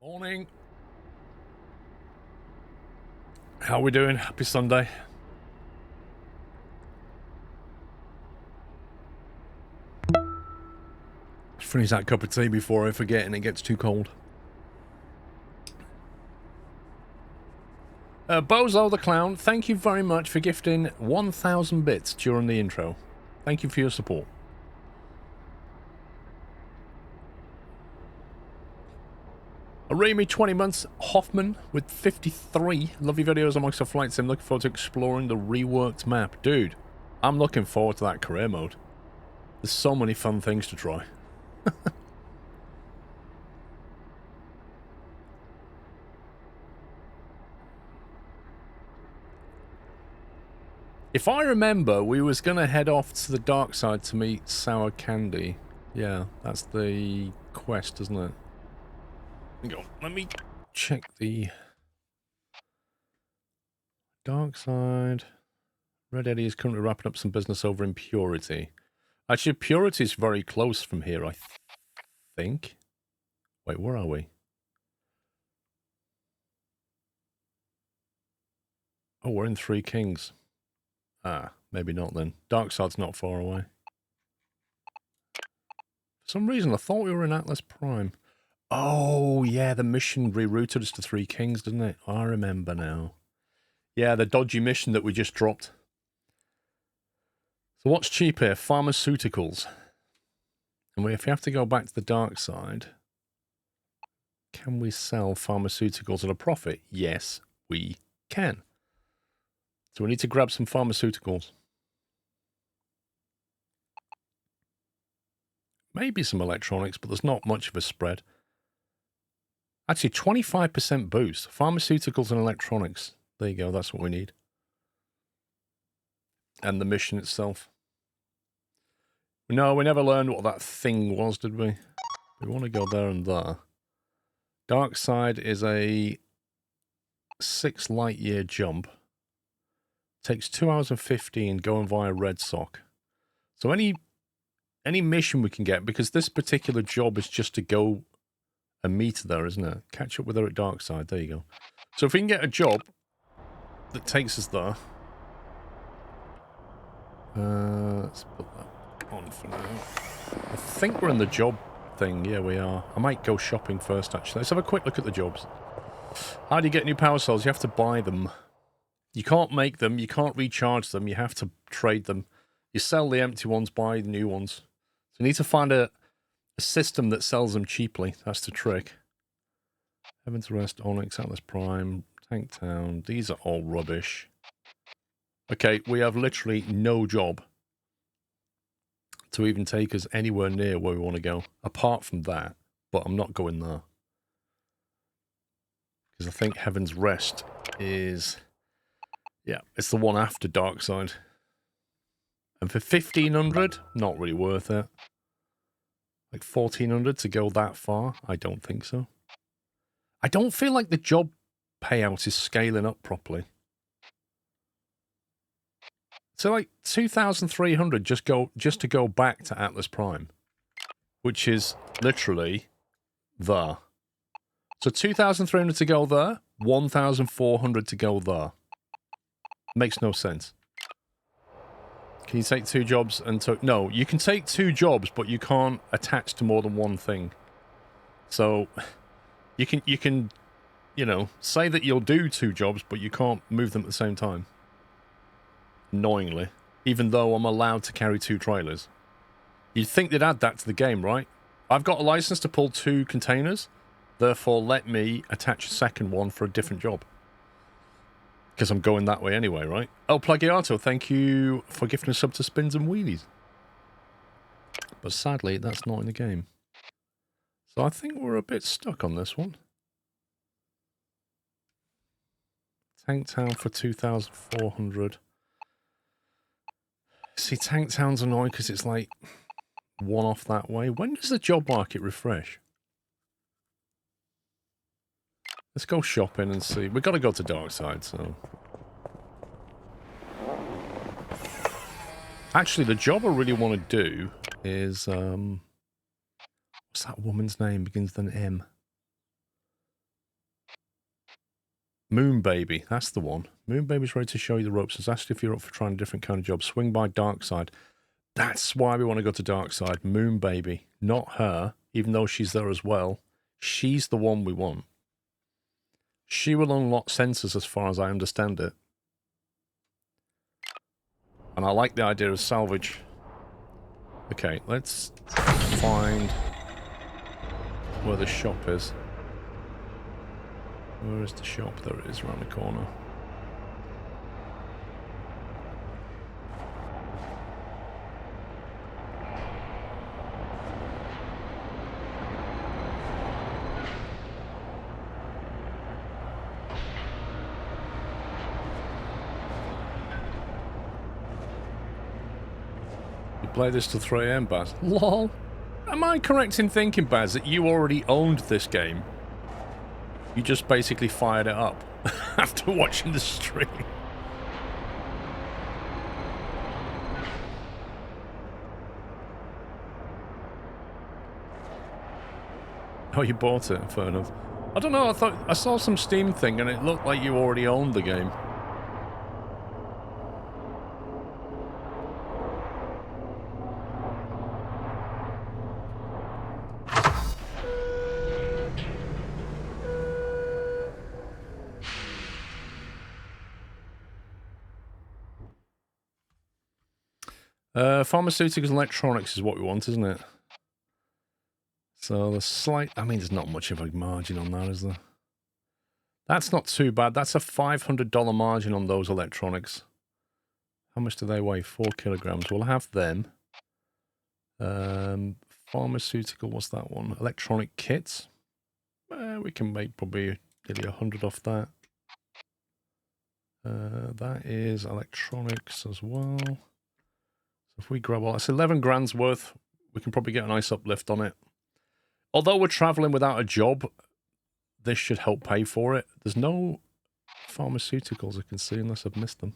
Morning. How are we doing? Happy Sunday. Finish that cup of tea before I forget and it gets too cold. Bozo the Clown, thank you very much for gifting 1,000 bits during the intro. Thank you for your support. Arami 20 months, Hoffman with 53. Lovely videos on Microsoft Flight Sim. Looking forward to exploring the reworked map. Dude, I'm looking forward to that career mode. There's so many fun things to try. If I remember, we was going to head off to the dark side to meet Sour Candy. Yeah, that's the quest, isn't it? Let me check the dark side. Red Eddie is currently wrapping up some business over in Purity. Actually, Purity is very close from here, I think. Wait, where are we? Oh, we're in Three Kings. Ah, maybe not then. Darkside's not far away. For some reason, I thought we were in Atlas Prime. Oh, yeah, the mission rerouted us to Three Kings, didn't it? I remember now. Yeah, the dodgy mission that we just dropped. So what's cheap here? Pharmaceuticals. And if you have to go back to the dark side, can we sell pharmaceuticals at a profit? Yes, we can. So we need to grab some pharmaceuticals. Maybe some electronics, but there's not much of a spread. Actually, 25% boost. Pharmaceuticals and electronics. There you go, that's what we need. And the mission itself. No, we never learned what that thing was, did we? We want to go there and there. Dark side is a 6 light year jump. Takes 2 hours and 15 going via Red Sock. So any mission we can get, because this particular job is just to go and meet her there, isn't it? Catch up with her at dark side. There you go. So if we can get a job that takes us there. Let's put that on for now. I think we're in the job thing. Yeah, we are. I might go shopping first, actually. Let's have a quick look at the jobs. How do you get new power cells? You have to buy them. You can't make them. You can't recharge them. You have to trade them. You sell the empty ones, buy the new ones. So you need to find a system that sells them cheaply. That's the trick. Heaven's Rest, Onyx, Atlas Prime, Tank Town. These are all rubbish. Okay, we have literally no job to even take us anywhere near where we want to go. Apart from that. But I'm not going there. Because I think Heaven's Rest is... Yeah, it's the one after Darkside. And for 1,500, not really worth it. Like 1,400 to go that far? I don't think so. I don't feel like the job payout is scaling up properly. So like 2,300 just to go back to Atlas Prime, which is literally there. So 2,300 to go there, 1,400 to go there. Makes no sense. Can you take 2 jobs and no, you can take 2 jobs, but you can't attach to more than one thing. So you can, you know, say that you'll do 2 jobs, but you can't move them at the same time. Annoyingly. Even though I'm allowed to carry 2 trailers. You'd think they'd add that to the game, right? I've got a license to pull 2 containers, therefore let me attach a second one for a different job. Because I'm going that way anyway, right? Oh, Plagiato, thank you for gifting a sub to Spins and Wheelies. But sadly, that's not in the game. So I think we're a bit stuck on this one. Tank Town for 2,400. See, Tank Town's annoying because it's like one off that way. When does the job market refresh? Let's go shopping and see. We've got to go to Darkside, so... Actually, the job I really want to do is... what's that woman's name? Begins with an M. Moon Baby, that's the one. Moon Baby's ready to show you the ropes. Has asked if you're up for trying a different kind of job. Swing by Dark Side. That's why we want to go to Dark Side. Moon Baby, not her, even though she's there as well. She's the one we want. She will unlock sensors as far as I understand it. And I like the idea of salvage. Okay, let's find where the shop is. Where is the shop? There it is, around the corner. Play this till 3 AM, Baz. LOL. Am I correct in thinking, Baz, that you already owned this game? You just basically fired it up after watching the stream. Oh, you bought it? Fair enough. I don't know, I thought I saw some Steam thing and it looked like you already owned the game. Pharmaceuticals and electronics is what we want, isn't it? So the slight... I mean, there's not much of a margin on that, is there? That's not too bad. That's a $500 margin on those electronics. How much do they weigh? 4 kilograms. We'll have them. Pharmaceutical, what's that one? Electronic kits. We can make probably nearly 100 off that. That is electronics as well. So if we grab all, that's 11 grand's worth. We can probably get a nice uplift on it. Although we're traveling without a job, this should help pay for it. There's no pharmaceuticals I can see unless I've missed them.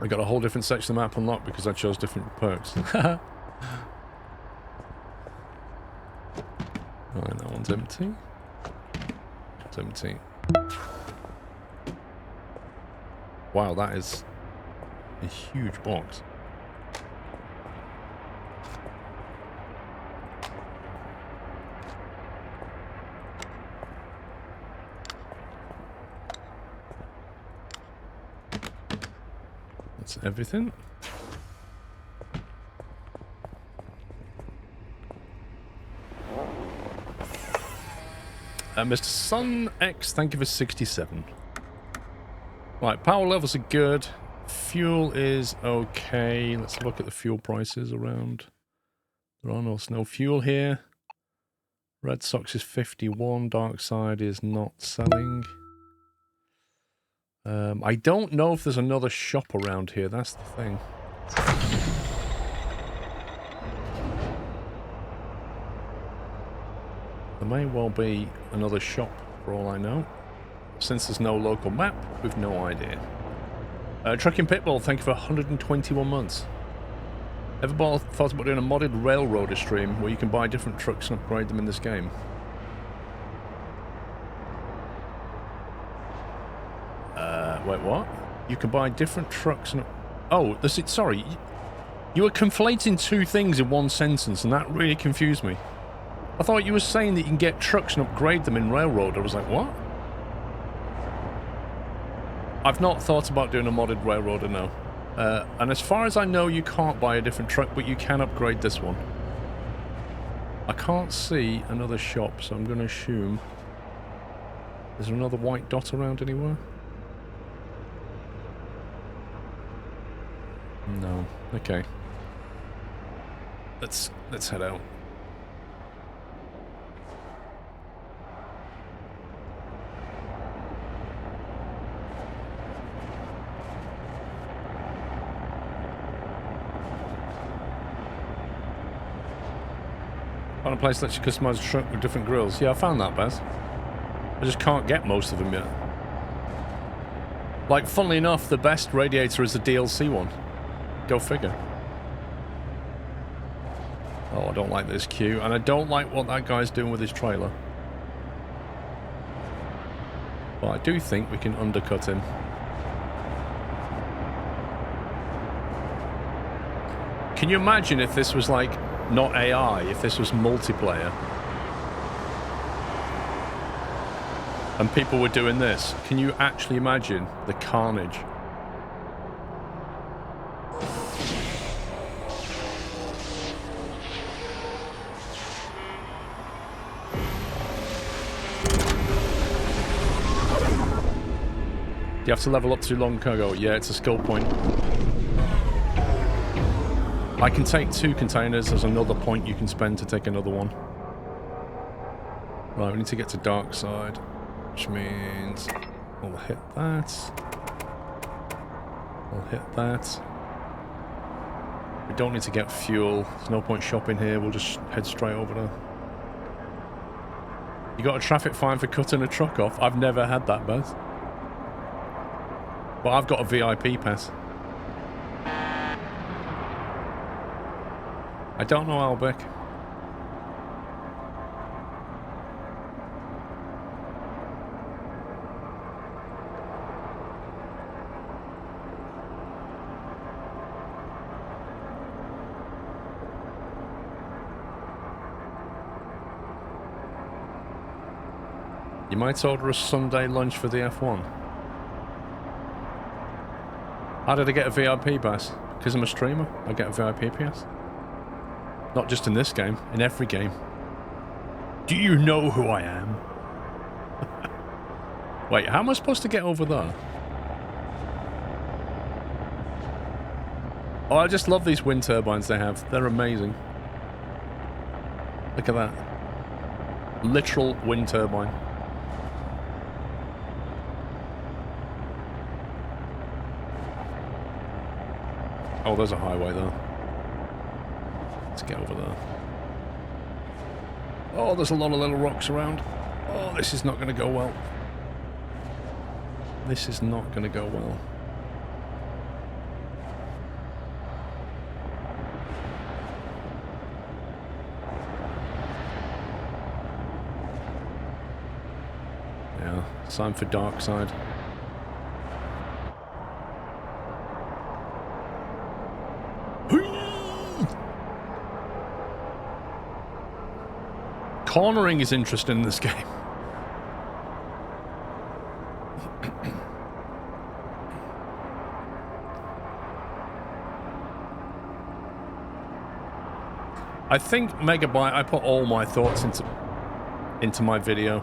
I got a whole different section of the map unlocked because I chose different perks. Alright, that one's empty. It's empty. Wow, that is a huge box. That's everything. Mr. Sun X, thank you for 67. Right, power levels are good. Fuel is okay. Let's look at the fuel prices around. There are no fuel here. Red Sox is 51. Dark Side is not selling. I don't know if there's another shop around here. That's the thing. There may well be another shop, for all I know. Since there's no local map, we've no idea. Trucking Pitbull, thank you for 121 months. Ever thought about doing a modded railroader stream where you can buy different trucks and upgrade them in this game? Wait, what? You can buy different trucks and... Oh, sorry. You were conflating two things in one sentence, and that really confused me. I thought you were saying that you can get trucks and upgrade them in Railroad. I was like, what? I've not thought about doing a modded Railroader, no. And as far as I know, you can't buy a different truck, but you can upgrade this one. I can't see another shop, so I'm going to assume... Is there another white dot around anywhere? No. Okay. Let's head out. Found a place that lets you customize a truck with different grills. Yeah, I found that, Baz. I just can't get most of them yet. Like, funnily enough, the best radiator is the DLC one. Go figure. Oh, I don't like this queue, and I don't like what that guy's doing with his trailer. But I do think we can undercut him. Can you imagine if this was like not AI, if this was multiplayer? And people were doing this. Can you actually imagine the carnage? Do you have to level up too long, cargo? Yeah, it's a skill point. I can take 2 containers. There's another point you can spend to take another one. Right, we need to get to dark side, which means we'll hit that. We'll hit that. We don't need to get fuel. There's no point shopping here. We'll just head straight over there. You got a traffic fine for cutting a truck off? I've never had that, Buzz. But I've got a VIP pass. I don't know, Albeck. You might order a Sunday lunch for the F1. How did I get a VIP pass? Because I'm a streamer, I get a VIP pass. Not just in this game, in every game. Do you know who I am? Wait, how am I supposed to get over there? Oh, I just love these wind turbines they have. They're amazing. Look at that. Literal wind turbine. Oh, there's a highway there. Let's get over there. Oh, there's a lot of little rocks around. Oh, this is not going to go well. This is not going to go well. Yeah, it's time for dark side. Cornering is interesting in this game. I think Megabyte, I put all my thoughts into my video.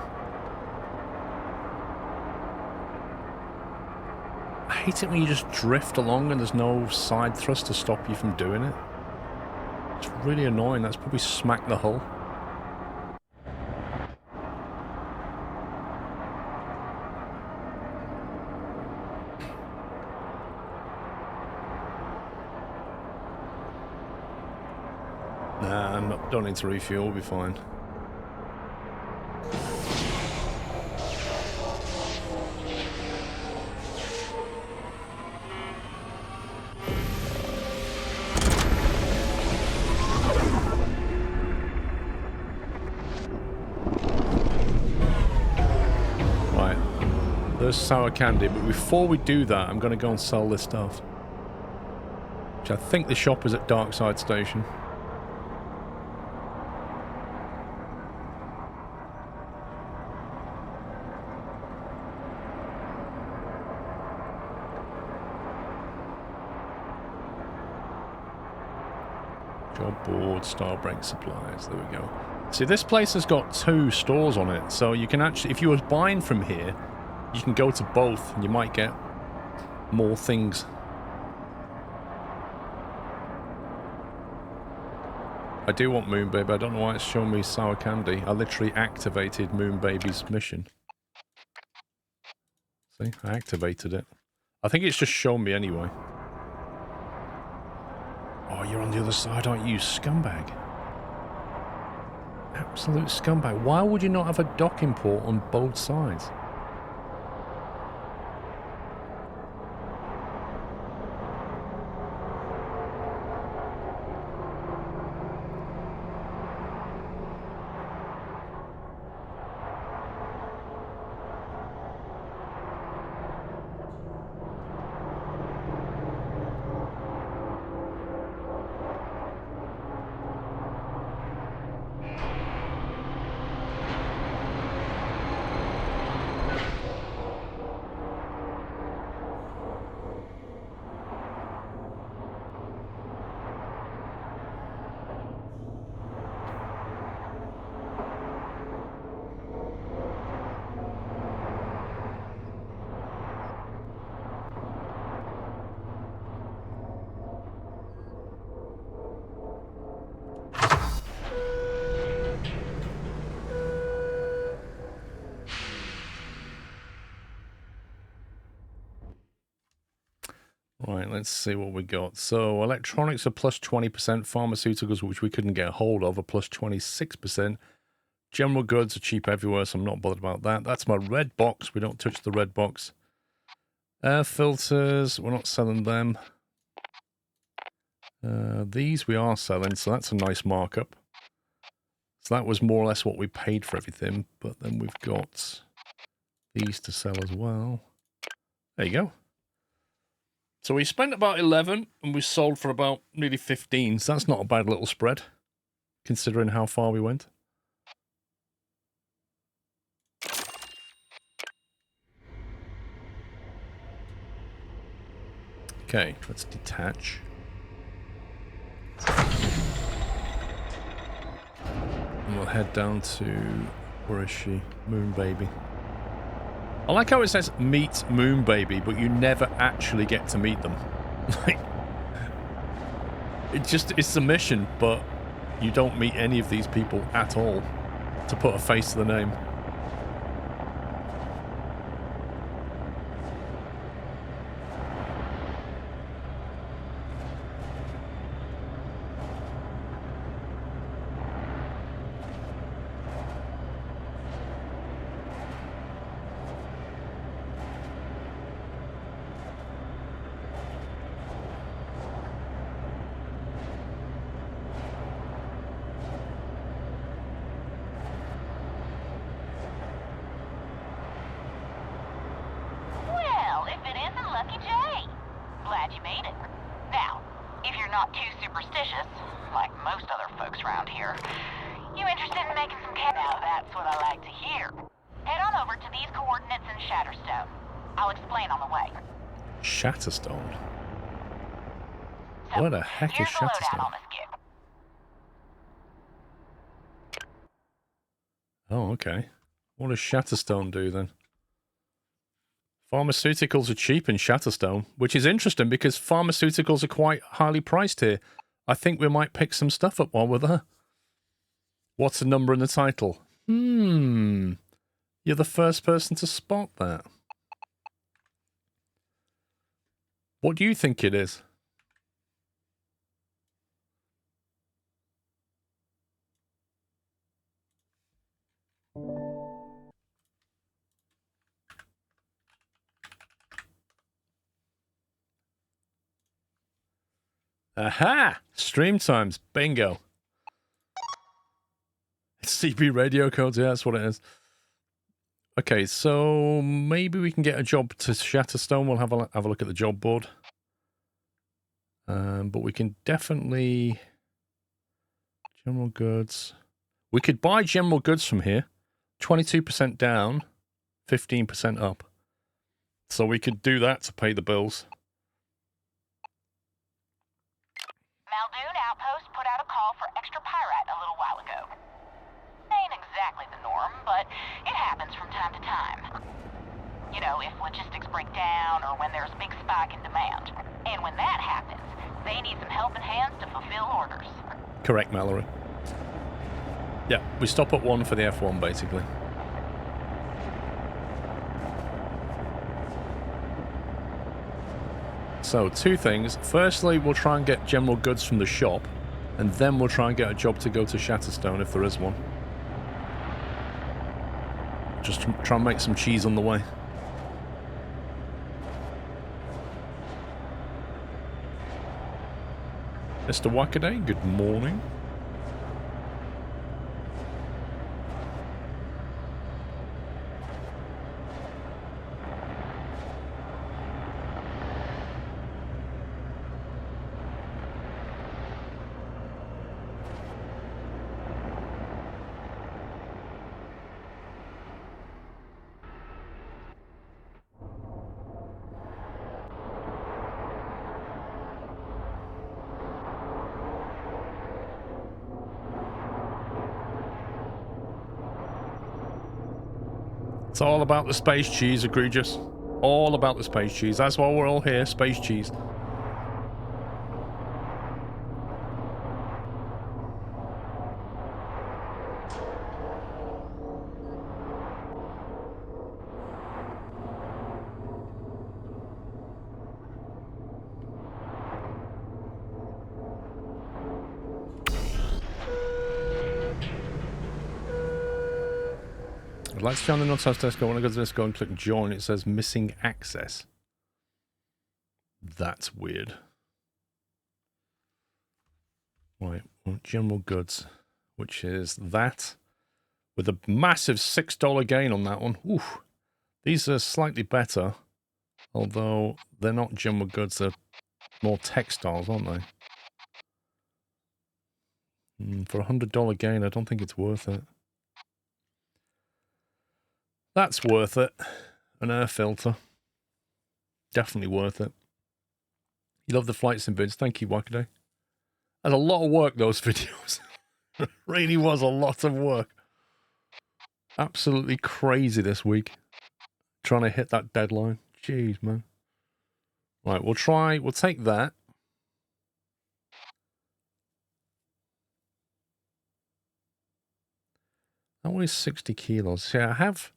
I hate it when you just drift along and there's no side thrust to stop you from doing it. It's really annoying. That's probably smacked the hull. Don't need to refuel, we'll be fine. Right. There's sour candy, but before we do that, I'm going to go and sell this stuff. Which I think the shop is at Darkside Station. Board, Starbreak supplies, there we go. See, this place has got 2 stores on it, so you can actually, if you were buying from here, you can go to both and you might get more things. I do want Moon Baby. I don't know why it's showing me sour candy. I literally activated Moon Baby's mission. See, I activated it. I think it's just shown me anyway. Oh, you're on the other side, aren't you, scumbag? Absolute scumbag. Why would you not have a docking port on both sides? Right, let's see what we got. So electronics are plus 20%, pharmaceuticals, which we couldn't get a hold of, are plus 26%. General goods are cheap everywhere, so I'm not bothered about that. That's my red box. We don't touch the red box. Air filters, we're not selling them. These we are selling, so that's a nice markup. So that was more or less what we paid for everything, but then we've got these to sell as well. There you go. So we spent about 11 and we sold for about nearly 15, so that's not a bad little spread, considering how far we went. Okay, let's detach. And we'll head down to, where is she? Moon Baby. I like how it says meet Moon Baby, but you never actually get to meet them. It's a mission, but you don't meet any of these people at all to put a face to the name. Shatterstone. What the heck is Shatterstone? Oh, okay. What does Shatterstone do then? Pharmaceuticals are cheap in Shatterstone, which is interesting because pharmaceuticals are quite highly priced here. I think we might pick some stuff up while we're there. What's the number in the title? You're the first person to spot that. What do you think it is? Aha! Stream times. Bingo. CB radio codes. Yeah, that's what it is. Okay, so maybe we can get a job to Shatterstone. We'll have a look at the job board. But we can definitely... General goods. We could buy general goods from here. 22% down, 15% up. So we could do that to pay the bills. Muldoon Outpost put out a call for extra pyrite a little while ago. Ain't exactly the norm, but it happens from time to time. You know, if logistics break down or when there's a big spike in demand. And when that happens, they need some helping hands to fulfill orders. Correct, Mallory. Yeah, we stop at 1 for the F1, basically. So, two things. Firstly, we'll try and get general goods from the shop, and then we'll try and get a job to go to Shatterstone if there is one. Just try and make some cheese on the way. Mr. Wackaday, good morning. It's all about the space cheese, egregious. All about the space cheese. That's why we're all here, space cheese. I'd like to join the Nuthouse Discord. When I go to Discord and click join, it says missing access. That's weird. Right, well, general goods, which is that, with a massive $6 gain on that one. Oof. These are slightly better, although they're not general goods, they're more textiles, aren't they? For a $100 gain, I don't think it's worth it. That's worth it. An air filter. Definitely worth it. You love the flight sim bids. Thank you, Wakaday. That's a lot of work, those videos. Really was a lot of work. Absolutely crazy this week. Trying to hit that deadline. Jeez, man. Right, we'll take that. That weighs 60 kilos. See, I have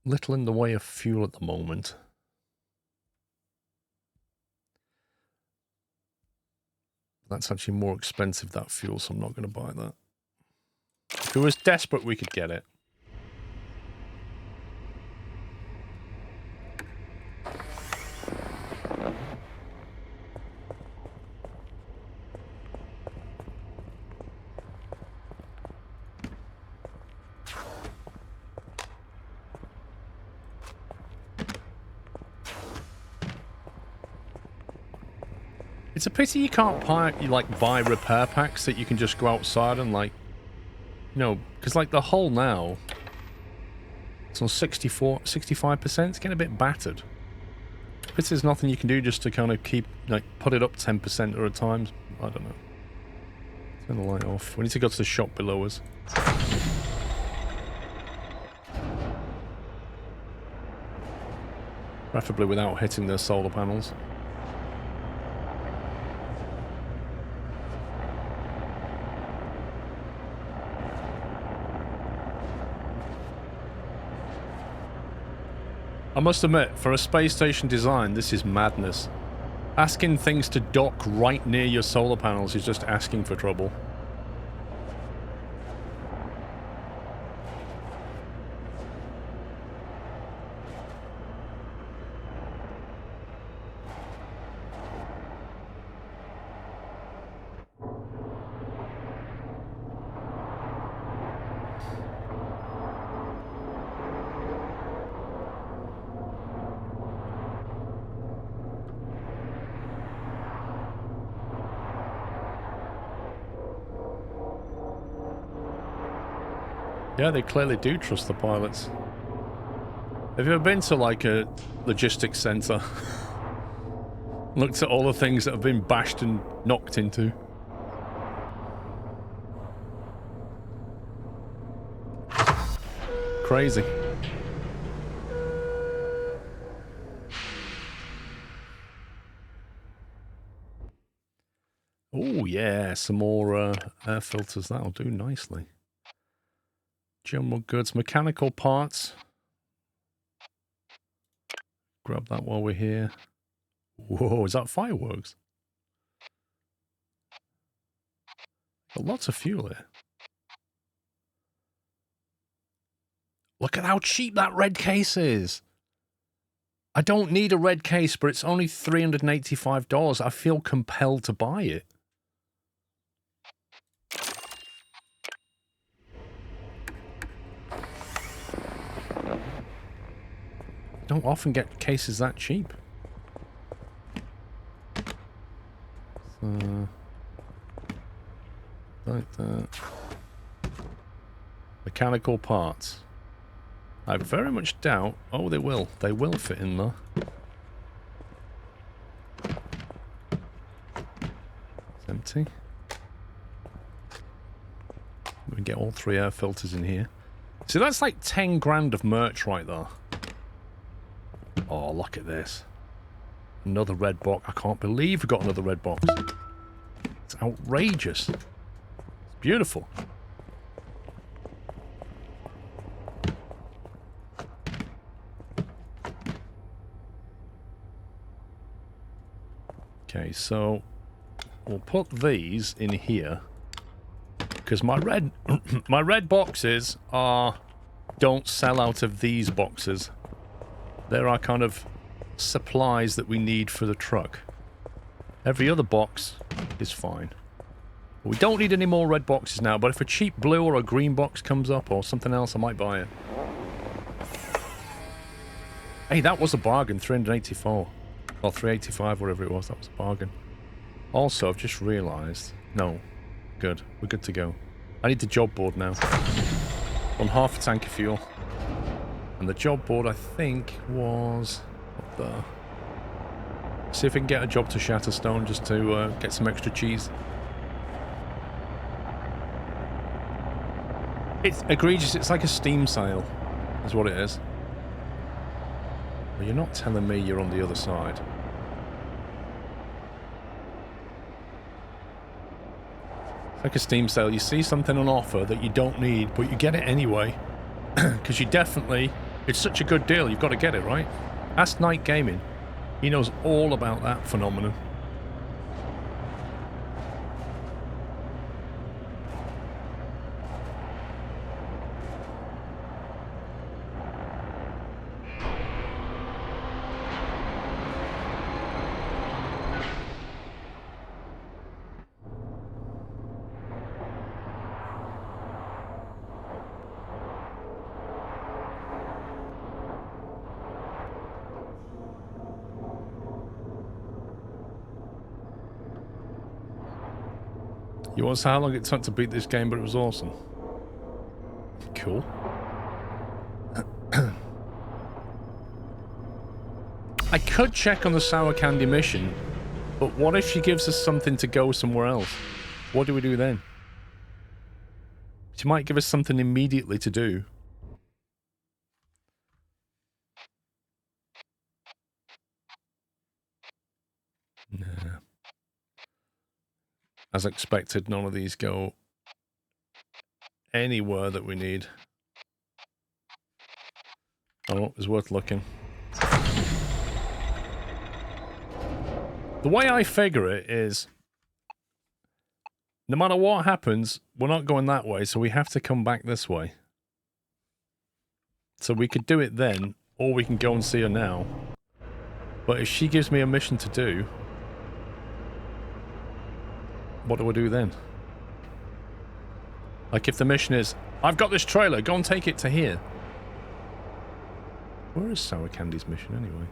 little in the way of fuel at the moment. That's actually more expensive, that fuel, so I'm not going to buy that. If it was desperate, we could get it. It's a pity you can't buy repair packs that you can just go outside and because the hull now, it's on 65%. It's getting a bit battered. Pity there's nothing you can do just to kind of put it up 10% at a time. I don't know. Turn the light off. We need to go to the shop below us. Preferably without hitting the solar panels. I must admit, for a space station design, this is madness. Asking things to dock right near your solar panels is just asking for trouble. Yeah, they clearly do trust the pilots. Have you ever been to a logistics center? Looked at all the things that have been bashed and knocked into. Crazy. Oh yeah, some more air filters. That'll do nicely. General goods, mechanical parts. Grab that while we're here. Whoa, is that fireworks? Got lots of fuel here. Look at how cheap that red case is. I don't need a red case, but it's only $385. I feel compelled to buy it. Don't often get cases that cheap. So, like that. Mechanical parts. I very much doubt. Oh, they will. They will fit in there. It's empty. We can get all 3 air filters in here. So that's like 10 grand of merch right there. Oh, look at this. Another red box. I can't believe we got another red box. It's outrageous. It's beautiful. Okay, so we'll put these in here because my red my red boxes are don't sell out of these boxes. They're our kind of supplies that we need for the truck. Every other box is fine. We don't need any more red boxes now, but if a cheap blue or a green box comes up or something else, I might buy it. Hey, that was a bargain, 384. Or 385, whatever it was, that was a bargain. Also, I've just realised... No. Good. We're good to go. I need the job board now. On half a tank of fuel. And the job board, I think, was... up there. See if we can get a job to Shatterstone just to get some extra cheese. It's egregious. It's like a Steam sale, is what it is. But you're not telling me you're on the other side. It's like a Steam sale. You see something on offer that you don't need, but you get it anyway. Because you definitely... It's such a good deal, you've got to get it, right? Ask Night Gaming. He knows all about that phenomenon. You want to say how long it took to beat this game, but it was awesome. Cool. I could check on the sour candy mission, but what if she gives us something to go somewhere else? What do we do then? She might give us something immediately to do. Nah. As expected, none of these go anywhere that we need. Oh, it's worth looking. The way I figure it is, no matter what happens, we're not going that way, so we have to come back this way. So we could do it then, or we can go and see her now. But if she gives me a mission to do... what do I do then? Like if the mission is, I've got this trailer, go and take it to here. Where is Sour Candy's mission anyway?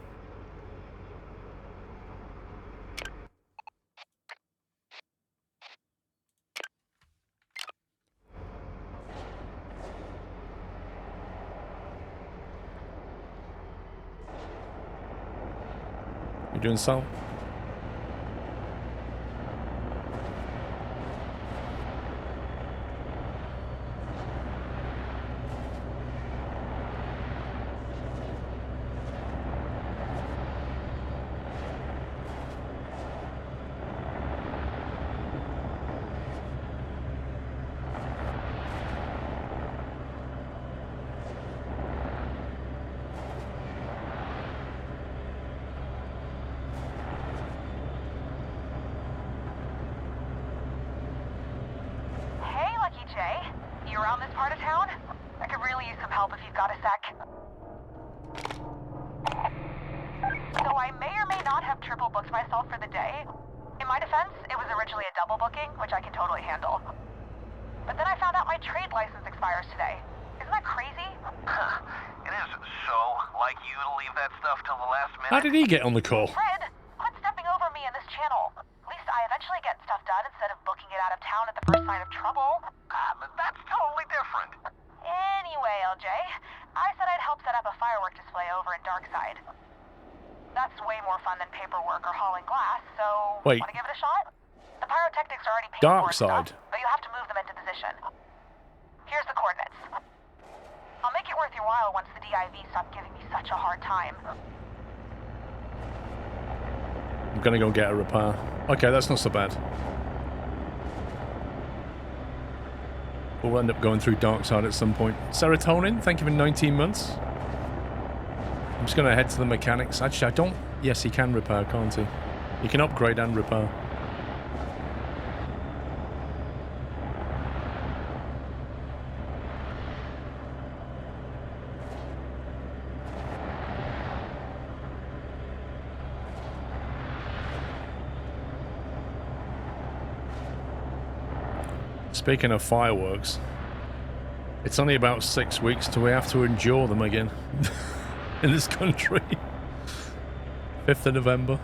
You doing salt? How did he get on the call? Fred, quit stepping over me in this channel. At least I eventually get stuff done instead of booking it out of town at the first sign of trouble. But that's totally different. Anyway, LJ, I said I'd help set up a firework display over in Darkside. That's way more fun than paperwork or hauling glass, so wait. Want to give it a shot? The pyrotechnics are already paid for and Darkside? stuff, but you'll have to move them into position. Here's the coordinates. I'll make it worth your while once the DIV stop giving me such a hard time. I'm gonna go get a repair. Okay, that's not so bad. We'll end up going through Darkside at some point. Serotonin, thank you for 19 months. I'm just gonna head to the mechanics. Actually, I don't... Yes, he can repair, can't he? He can upgrade and repair. Speaking of fireworks, it's only about 6 weeks till we have to endure them again in this country. 5th of November.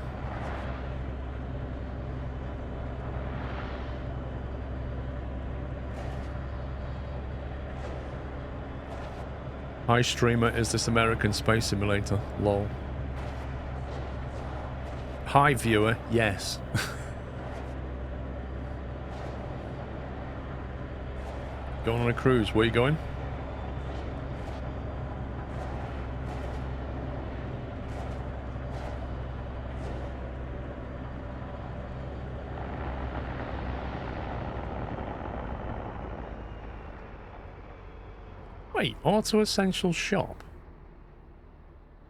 Hi streamer, is this American Space Simulator? Lol. Hi viewer, yes. Going on a cruise, where are you going? Wait, Auto Essential Shop?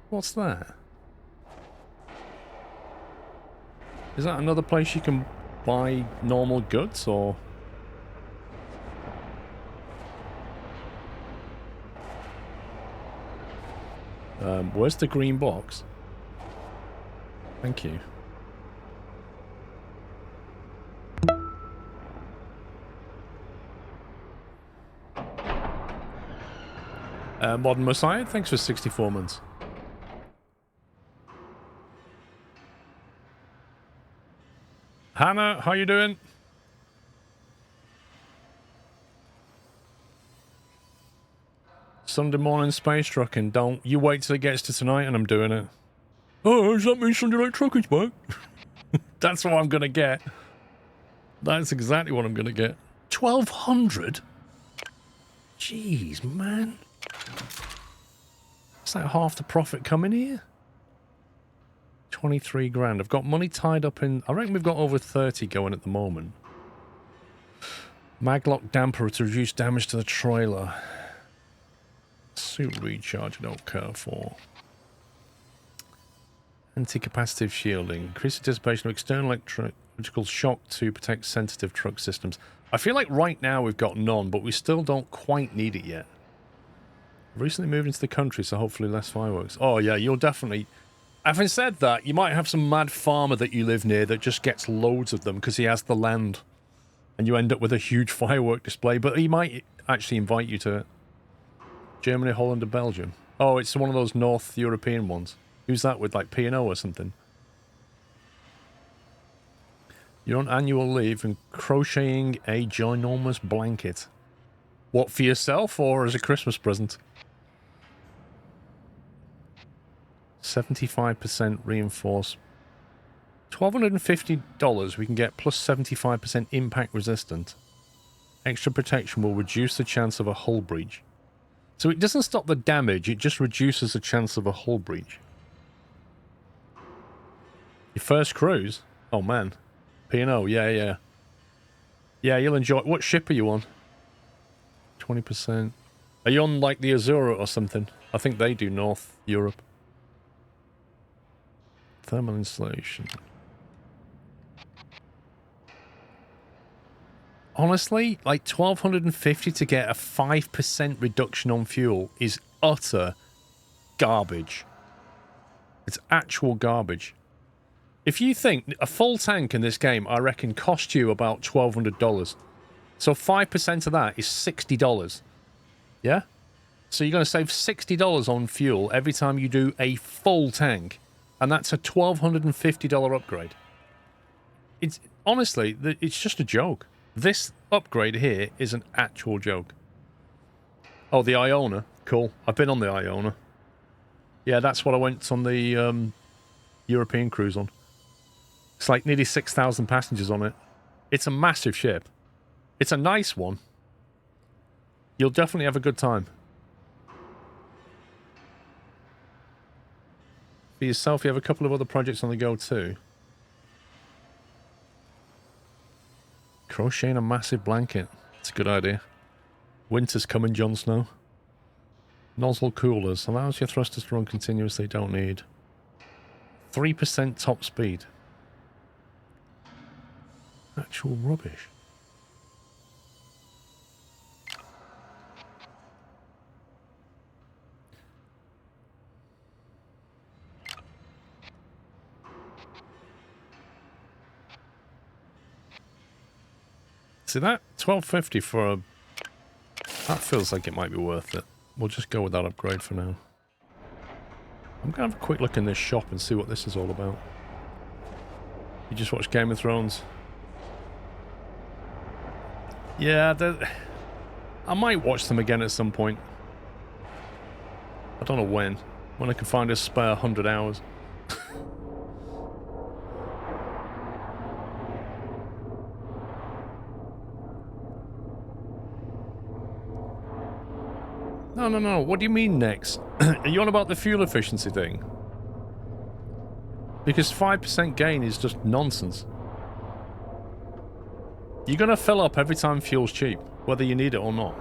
What's that? Is that another place you can buy normal goods, or...? Where's the green box? Thank you. Modern Messiah, thanks for 64 months. Hannah, how you doing? Sunday morning space trucking. Don't you wait till it gets to tonight and I'm doing it. Oh, does that mean Sunday night trucking's back? That's what I'm gonna get. That's exactly what I'm gonna get. 1,200? Jeez, man. Is that half the profit coming here? 23 grand. I've got money tied up in... I reckon we've got over 30 going at the moment. Maglock damper to reduce damage to the trailer. Suit recharge I don't care for. Anti-capacitive shielding. Increase anticipation of external electrical shock to protect sensitive truck systems. I feel like right now we've got none, but we still don't quite need it yet. Recently moved into the country, so hopefully less fireworks. Oh yeah, you'll definitely... Having said that, you might have some mad farmer that you live near that just gets loads of them because he has the land. And you end up with a huge firework display, but he might actually invite you to it. Germany, Holland and Belgium. Oh, it's one of those North European ones. Who's that with, like P&O or something? You're on annual leave and crocheting a ginormous blanket. What, for yourself or as a Christmas present? 75% reinforced. $1,250 we can get plus 75% impact resistant. Extra protection will reduce the chance of a hull breach. So it doesn't stop the damage, it just reduces the chance of a hull breach. Your first cruise? Oh man. P&O, yeah. Yeah, you'll enjoy it. What ship are you on? 20%. Are you on like the Azura or something? I think they do North Europe. Thermal insulation. Honestly, like 1,250 to get a 5% reduction on fuel is utter garbage. It's actual garbage. If you think a full tank in this game, I reckon, cost you about $1,200. So 5% of that is $60. Yeah? So you're going to save $60 on fuel every time you do a full tank. And that's a $1,250 upgrade. It's honestly, it's just a joke. This upgrade here is an actual joke. Oh, the Iona. Cool. I've been on the Iona. Yeah, that's what I went on the European cruise on. It's like nearly 6,000 passengers on it. It's a massive ship. It's a nice one. You'll definitely have a good time. For yourself, you have a couple of other projects on the go too. Crocheting a massive blanket. It's a good idea. Winter's coming, Jon Snow. Nozzle coolers. Allows your thrusters to run continuously. Don't need. 3% top speed. Actual rubbish. See that? $12.50 for a... That feels like it might be worth it. We'll just go with that upgrade for now. I'm going to have a quick look in this shop and see what this is all about. You just watched Game of Thrones? Yeah, I might watch them again at some point. I don't know when. When I can find a spare 100 hours. No. What do you mean next? Are you on about the fuel efficiency thing? Because 5% gain is just nonsense. You're going to fill up every time fuel's cheap, whether you need it or not.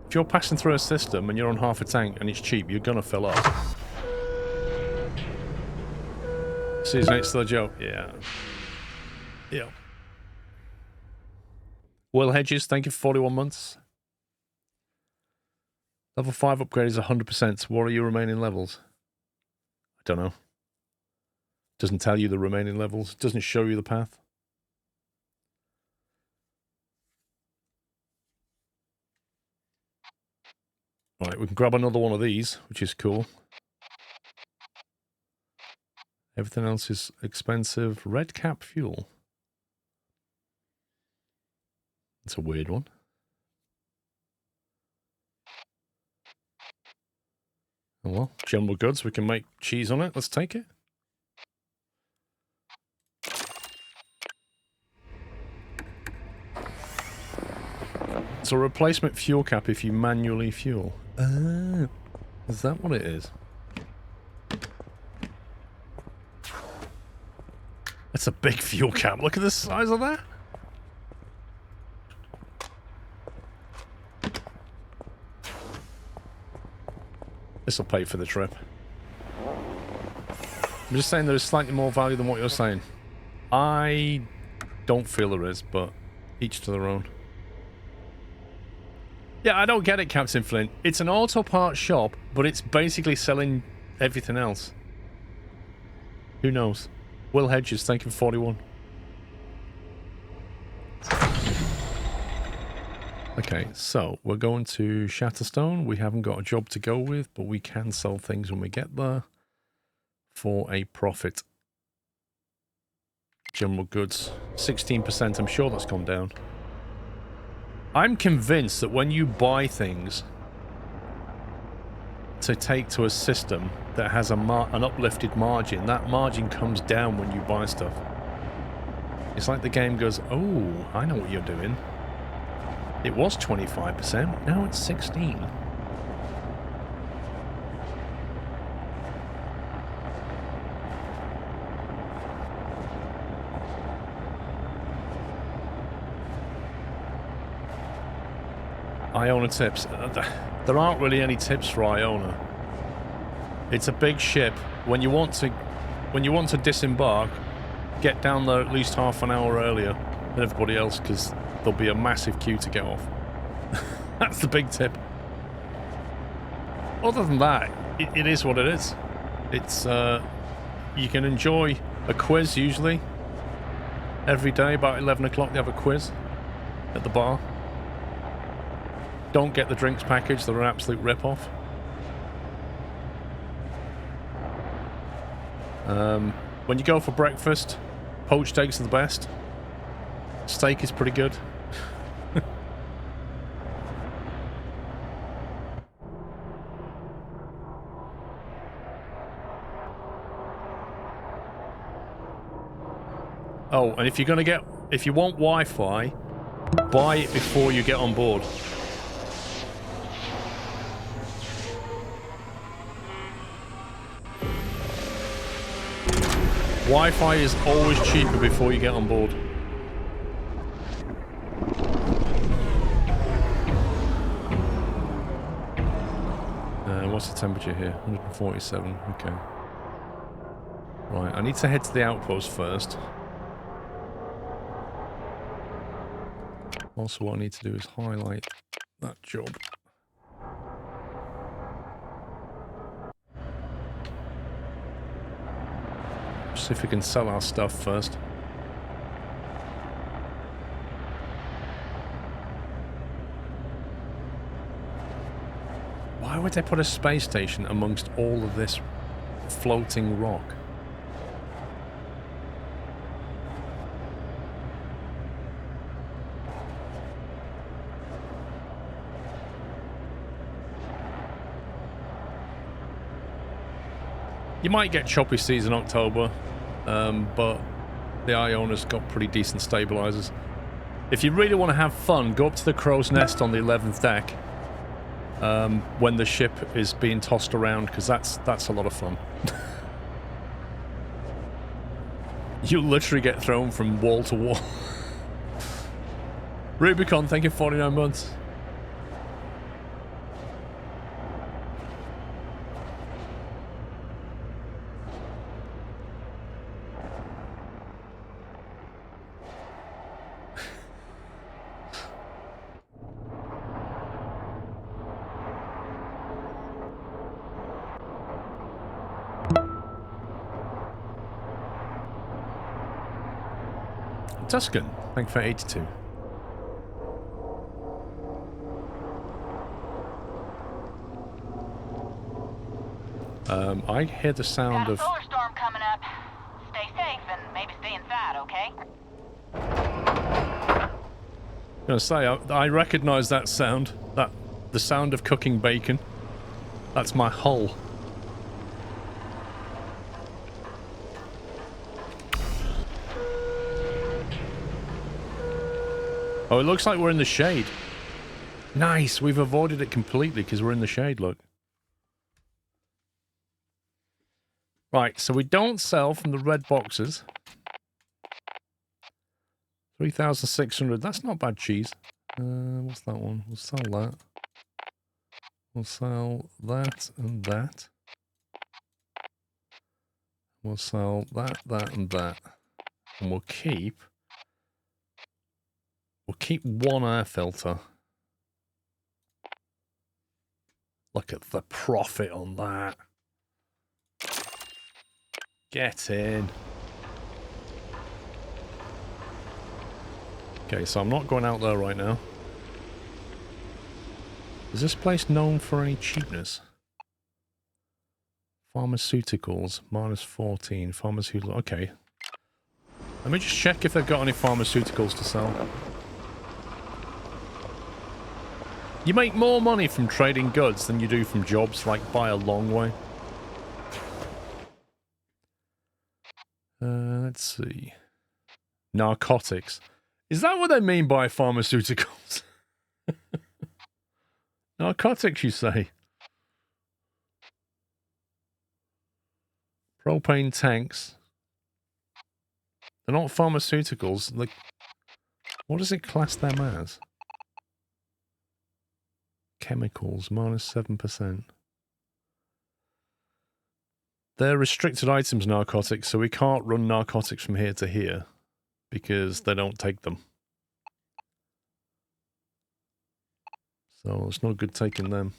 If you're passing through a system and you're on half a tank and it's cheap, you're going to fill up. Season 8 still a joke? Yeah. Yeah. Will Hedges, thank you for 41 months. Level 5 upgrade is 100%. What are your remaining levels? I don't know. Doesn't tell you the remaining levels. Doesn't show you the path. Right, we can grab another one of these, which is cool. Everything else is expensive. Red cap fuel. It's a weird one. Oh well, general goods, we can make cheese on it. Let's take it. It's a replacement fuel cap if you manually fuel. Is that what it is? It's a big fuel cap. Look at the size of that. This will pay for the trip. I'm just saying there is slightly more value than what you're saying. I don't feel there is, but each to their own. Yeah, I don't get it, Captain Flint. It's an auto parts shop, but it's basically selling everything else. Who knows? Will Hedges, thank you for 41. Okay, so we're going to Shatterstone. We haven't got a job to go with, but we can sell things when we get there for a profit. General goods, 16%. I'm sure that's gone down. I'm convinced that when you buy things to take to a system that has an uplifted margin, that margin comes down when you buy stuff. It's like the game goes, oh, I know what you're doing. It was 25%, now it's 16%. Iona tips. There aren't really any tips for Iona. It's a big ship. When you want to disembark, get down there at least half an hour earlier than everybody else, because there'll be a massive queue to get off. That's the big tip. Other than that, it is what it is. It's you can enjoy a quiz usually. Every day about 11 o'clock they have a quiz at the bar. Don't get the drinks package, they're an absolute rip-off. When you go for breakfast, poached eggs are the best. Steak is pretty good. Oh, and if you want Wi-Fi, buy it before you get on board. Wi-Fi is always cheaper before you get on board. What's the temperature here? 147. Okay. Right, I need to head to the outpost first. Also, what I need to do is highlight that job. See if we can sell our stuff first. would they put a space station amongst all of this floating rock? You might get choppy seas in October, but the Iona's got pretty decent stabilizers. If you really want to have fun, go up to the crow's nest on the 11th deck when the ship is being tossed around, because that's a lot of fun. You'll literally get thrown from wall to wall. Rubicon, thank you for 49 months. Tuscan, thank you for 82. I hear the sound of... Got a solar storm coming up. Stay safe and maybe stay inside, okay? I'm gonna say, I recognize that sound. The sound of cooking bacon. That's my hull. Oh, it looks like we're in the shade. Nice, we've avoided it completely because we're in the shade, look. Right, so we don't sell from the red boxes. 3,600, that's not bad cheese. What's that one? We'll sell that. We'll sell that and that. We'll sell that, that and that. And we'll keep one air filter. Look at the profit on that. Get in. Okay, so I'm not going out there right now. Is this place known for any cheapness? Pharmaceuticals, minus 14. Pharmaceuticals, okay. Let me just check if they've got any pharmaceuticals to sell. You make more money from trading goods than you do from jobs, like by a long way. Let's see. Narcotics. Is that what they mean by pharmaceuticals? Narcotics, you say? Propane tanks. They're not pharmaceuticals. Like, what does it class them as? Chemicals, minus 7%. They're restricted items, narcotics, so we can't run narcotics from here to here because they don't take them. So it's not good taking them.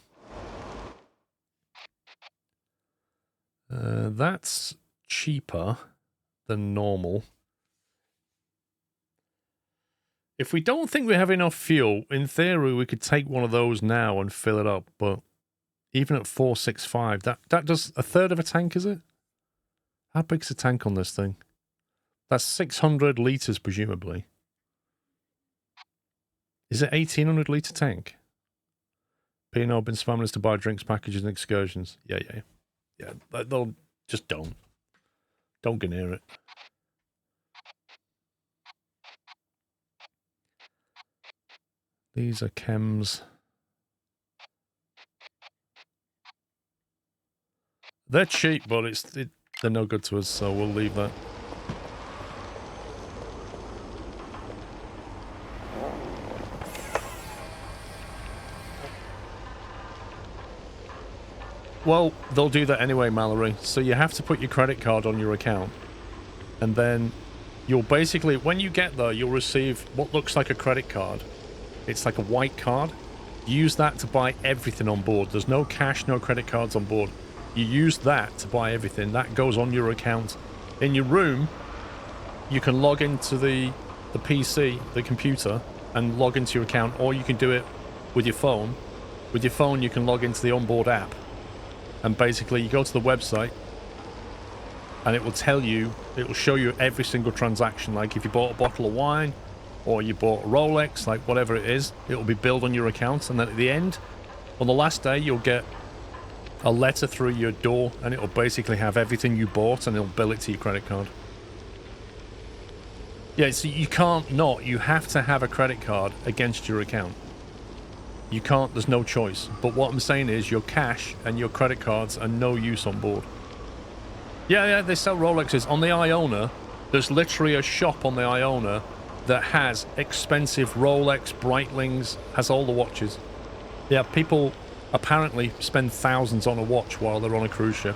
That's cheaper than normal. If we don't think we have enough fuel, in theory we could take one of those now and fill it up, but even at 465, that does a third of a tank, is it? How big's the tank on this thing? That's 600 litres, presumably. Is it 1,800 litre tank? P&O been spamming us to buy drinks, packages and excursions. Yeah. They'll just don't get near it. These are chems. They're cheap, but they're no good to us, so we'll leave that. Well, they'll do that anyway, Mallory. So you have to put your credit card on your account. And then you'll basically, when you get there, you'll receive what looks like a credit card. It's like a white card. Use that to buy everything on board. There's no cash, no credit cards on board. You use that to buy everything. That goes on your account. In your room, you can log into the PC, the computer, and log into your account, or you can do it with your phone. With your phone, you can log into the onboard app. And basically, you go to the website, and it will tell you, it will show you every single transaction. Like if you bought a bottle of wine, or you bought a Rolex, like whatever it is, it will be billed on your account. And then at the end, on the last day, you'll get a letter through your door, and it'll basically have everything you bought, and it'll bill it to your credit card. Yeah, so you can't not. You have to have a credit card against your account. You can't, there's no choice. But what I'm saying is your cash and your credit cards are no use on board. Yeah, they sell Rolexes. On the Iona, there's literally a shop on the Iona that has expensive Rolex, Breitlings, has all the watches. Yeah, people apparently spend thousands on a watch while they're on a cruise ship.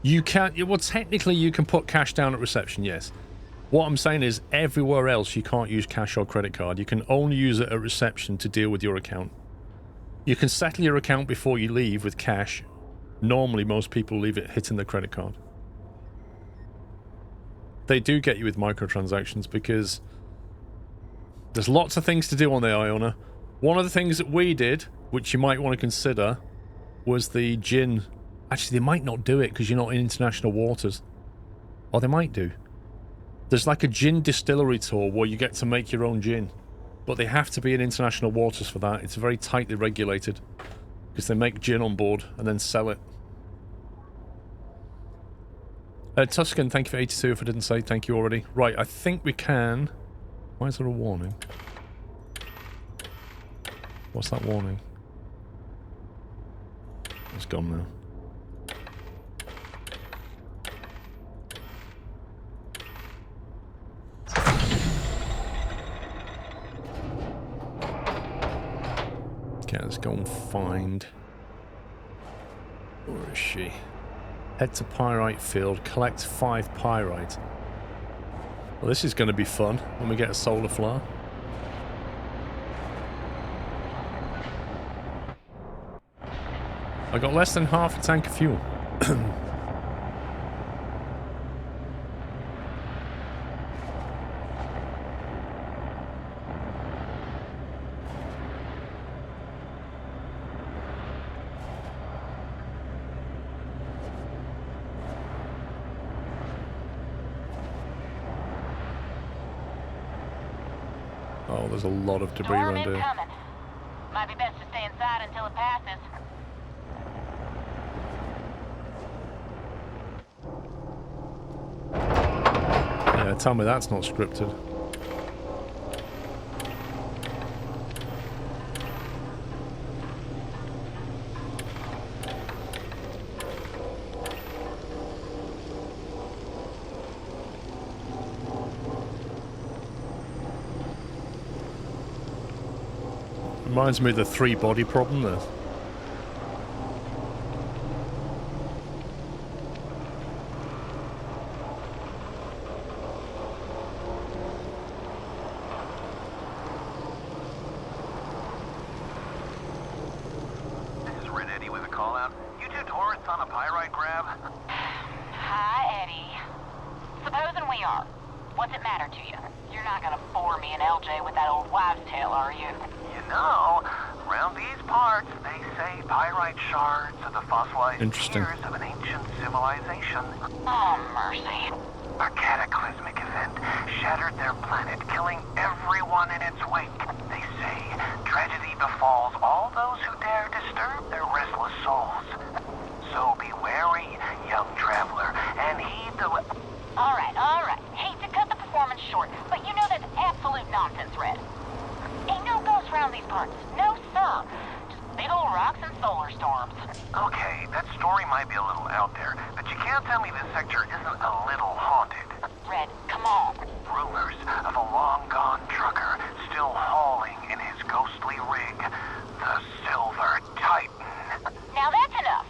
You can't, well, technically you can put cash down at reception, yes. What I'm saying is everywhere else you can't use cash or credit card. You can only use it at reception to deal with your account. You can settle your account before you leave with cash. Normally most people leave it hitting the credit card. They do get you with microtransactions because there's lots of things to do on the Iona. One of the things that we did, which you might want to consider, was the gin. Actually, they might not do it because you're not in international waters. Or they might do. There's like a gin distillery tour where you get to make your own gin. But they have to be in international waters for that. It's very tightly regulated. Because they make gin on board and then sell it. Tuscan, thank you for 82 if I didn't say thank you already. Right, I think we can... Why is there a warning? What's that warning? It's gone now. Okay, let's go and find... Where is she? Head to Pyrite Field, collect 5 pyrite. Well, this is going to be fun when we get a solar flare. I got less than half a tank of fuel. Oh, there's a lot of debris Storm around here. incoming. Might be best to stay inside until it passes. Yeah, tell me that's not scripted. Reminds me of the 3-body problem there. This is Red Eddie with a call out. You two tourists on a pyrite grab? Hi, Eddie. Supposing we are. What's it matter to you? You're not gonna bore me and LJ with that old wives' tale, are you? You know, around these parts, they say pyrite shards are the fossilized Interesting. tears of an ancient civilization. Oh, mercy. A cataclysmic event shattered their planet, killing everyone in its wake. They say tragedy befalls all those who dare disturb their restless souls. So be wary, young traveler, and heed the... All right. Hate to cut the performance short, but you know that's absolute nonsense, Red. Ain't no ghosts around these parts. No, sir. Just big old rocks and solar storms. Okay, that story might be a little out there, but you can't tell me this sector isn't a little haunted. Red, come on. Rumors of a long-gone trucker still hauling in his ghostly rig, the Silver Titan. Now that's enough.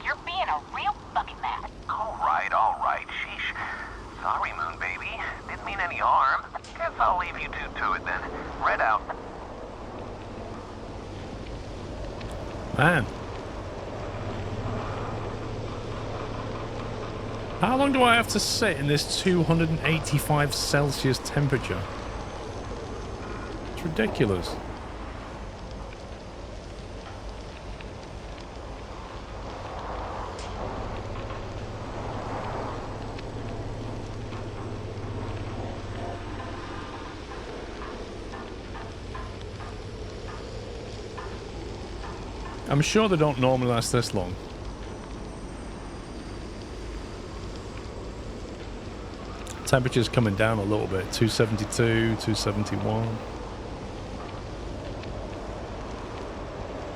You're being a real bucket man. All right, sheesh. Sorry, Moon Baby. Didn't mean any harm. Guess I'll leave you two to it then. Red out. Man. How long do I have to sit in this 285 Celsius temperature? It's ridiculous. I'm sure they don't normally last this long. Temperature's coming down a little bit. 272, 271.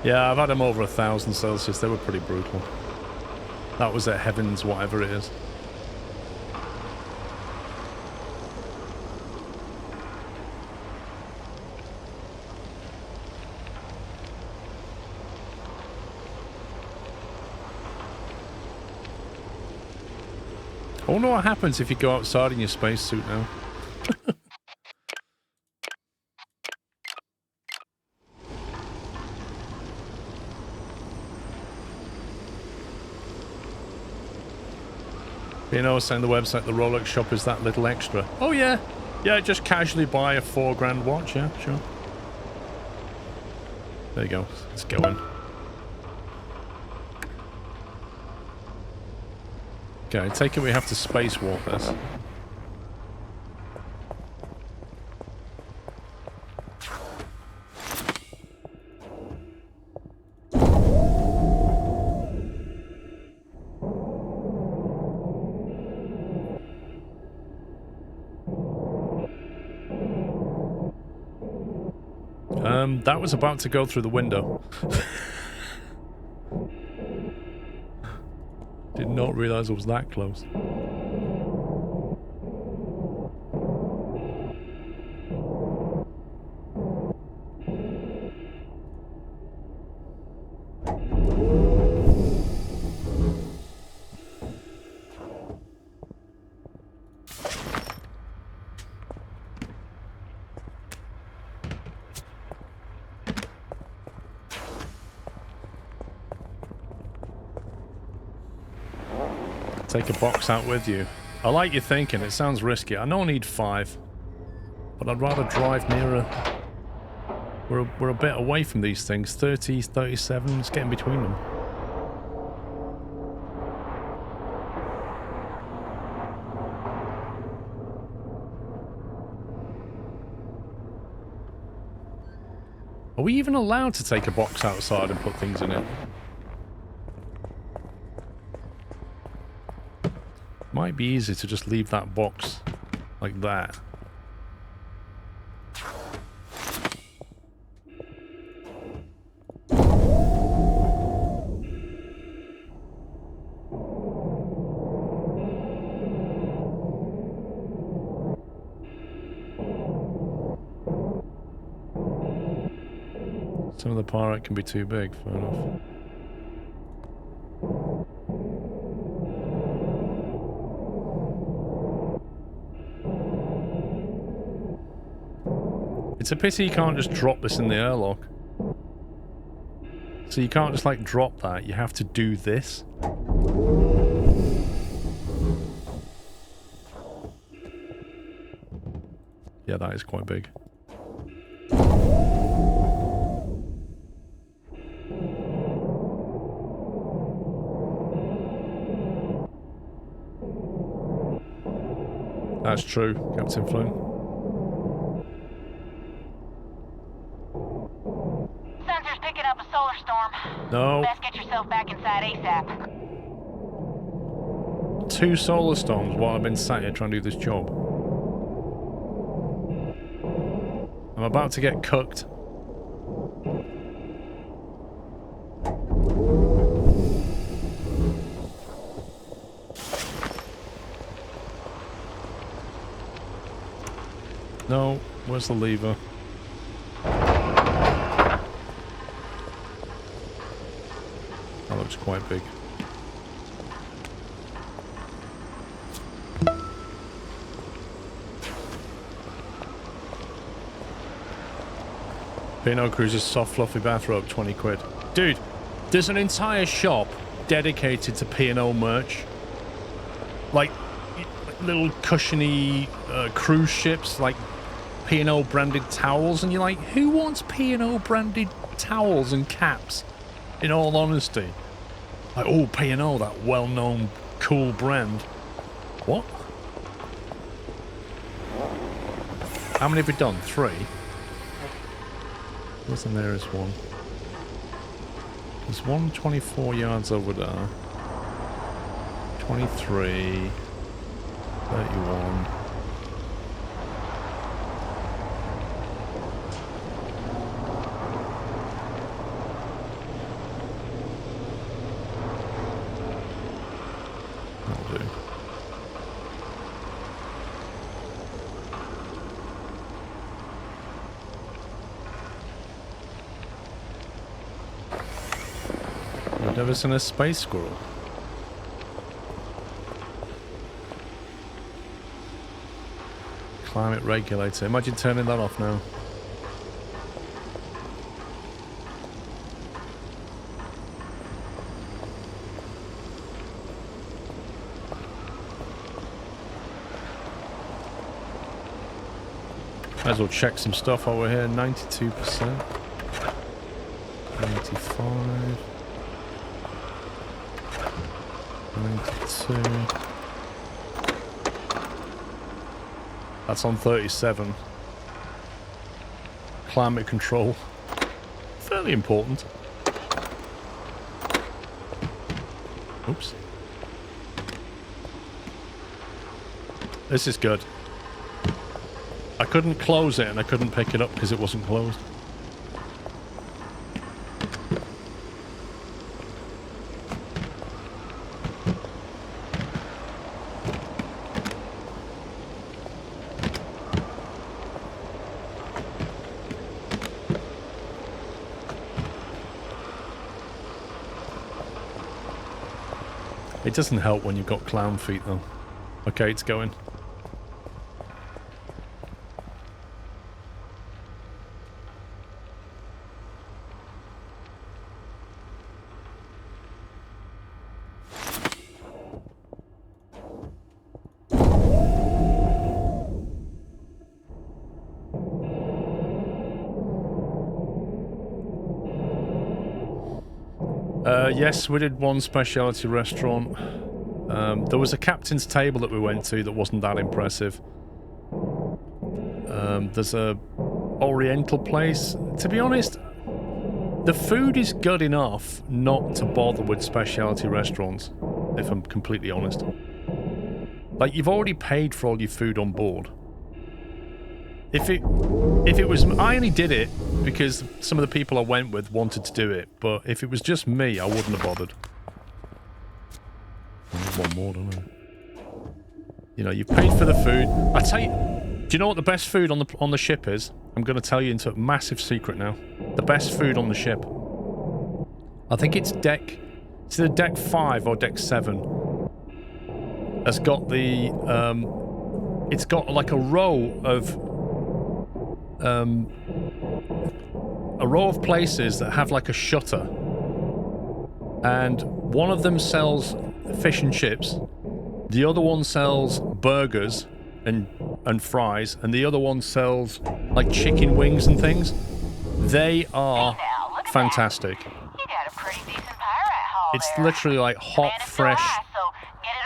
Yeah, I've had them over 1,000 Celsius. They were pretty brutal. That was at heavens, whatever it is. I wonder what happens if you go outside in your spacesuit now. You know, saying the website, the Rolex shop is that little extra. Oh yeah. Yeah, just casually buy a $4,000 watch, yeah, sure. There you go. Let's go in. Okay, I take it we have to spacewalk this. That was about to go through the window. Did not realize it was that close. Take a box out with you. I like your thinking. It sounds risky. I know I need 5, but I'd rather drive nearer. We're a bit away from these things. 30, 37. Let's get in between them. Are we even allowed to take a box outside and put things in it? Might be easy to just leave that box like that. Some of the pyrite can be too big, fair enough. It's a pity you can't just drop this in the airlock. So you can't just like drop that, you have to do this. Yeah, that is quite big. That's true, Captain Flume. Sensor's picking up a solar storm. No. Best get yourself back inside ASAP. 2 solar storms while I've been sat here trying to do this job. I'm about to get cooked. No, where's the lever? That looks quite big. P&O Cruiser's soft fluffy bathrobe, 20 quid. Dude, there's an entire shop dedicated to P&O merch. like little cushiony cruise ships, like P&O branded towels, and you're like, who wants P&O branded towels and caps? In all honesty, like, oh, P&O, that well-known cool brand. What? How many have we done? 3. Where's the nearest one? There's one 24 yards over there. 23. 31. That'll do. I've never seen a space squirrel. Climate regulator. Imagine turning that off now. Might as well check some stuff over here. 92%. 95. 92. That's on 37. Climate control. Fairly important. Oops. This is good. I couldn't close it and I couldn't pick it up because it wasn't closed. It doesn't help when you've got clown feet though. Okay, it's going. Yes, we did one specialty restaurant. There was a captain's table that we went to that wasn't that impressive. There's a oriental place. To be honest, the food is good enough not to bother with specialty restaurants, if I'm completely honest. Like, you've already paid for all your food on board. If it was... I only did it because some of the people I went with wanted to do it, but if it was just me, I wouldn't have bothered. I need one more, don't I? You know, you paid for the food. I tell you... Do you know what the best food on the ship is? I'm going to tell you into a massive secret now. The best food on the ship. I think it's deck... It's either deck 5 or deck 7. Has got the... it's got like a row of places that have like a shutter, and one of them sells fish and chips, the other one sells burgers and fries, and the other one sells like chicken wings and things. They are fantastic. It's literally like hot, fresh,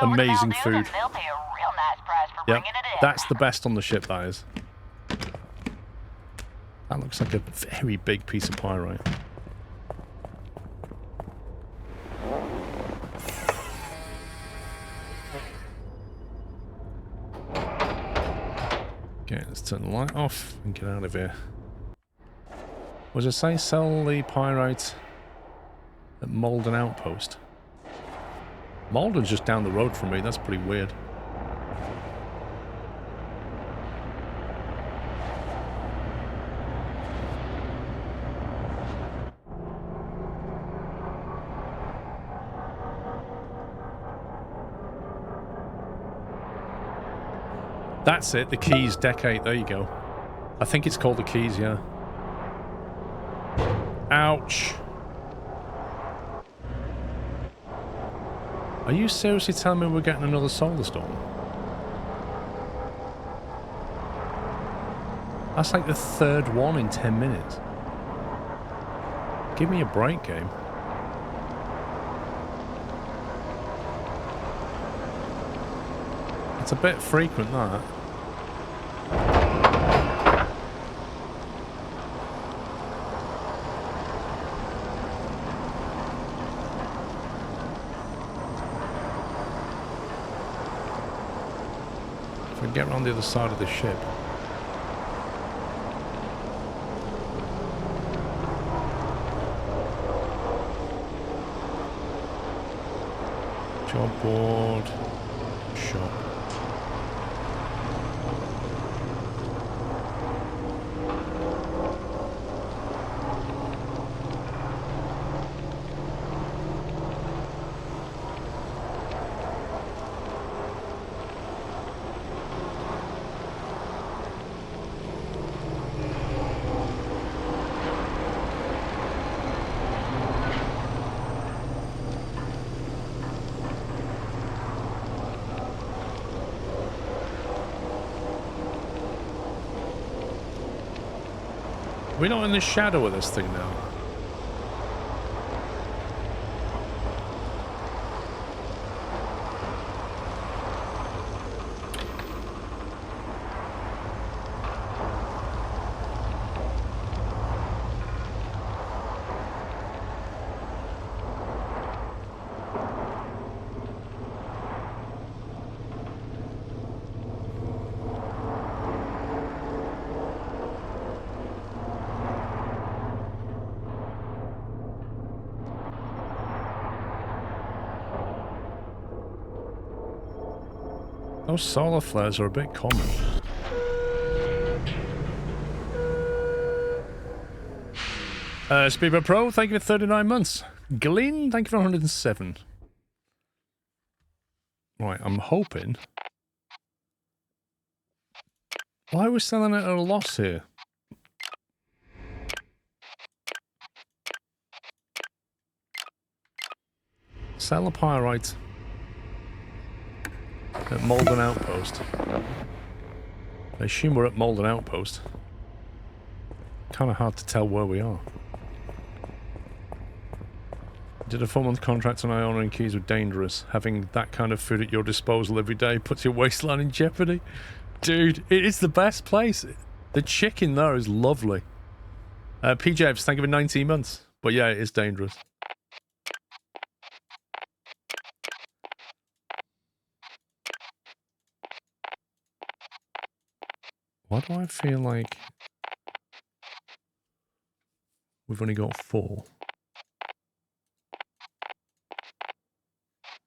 amazing food. Yep, that's the best on the ship, that is. That looks like a very big piece of pyrite. Okay, let's turn the light off and get out of here. What does it say? Sell the pyrite at Malden Outpost. Malden's just down the road from me. That's pretty weird. That's it, the Keys, deck 8, there you go. I think it's called the Keys, yeah. Ouch. Are you seriously telling me we're getting another solar storm? That's like the third one in 10 minutes. Give me a break, game. It's a bit frequent, that. If we get around the other side of the ship. Job board. Shop. We're not in the shadow of this thing now. Those solar flares are a bit common. Speedbird Pro, thank you for 39 months. Glyn, thank you for 107. Right, I'm hoping... Why are we selling it at a loss here? Sell a pyrite. At Malden Outpost. I assume we're at Malden Outpost. Kind of hard to tell where we are. Did a 4-month contract on Iona and Keys were dangerous. Having that kind of food at your disposal every day puts your waistline in jeopardy. Dude, it is the best place. The chicken there is lovely. PJs, thank you for 19 months. But yeah, it is dangerous. Why do I feel like we've only got 4?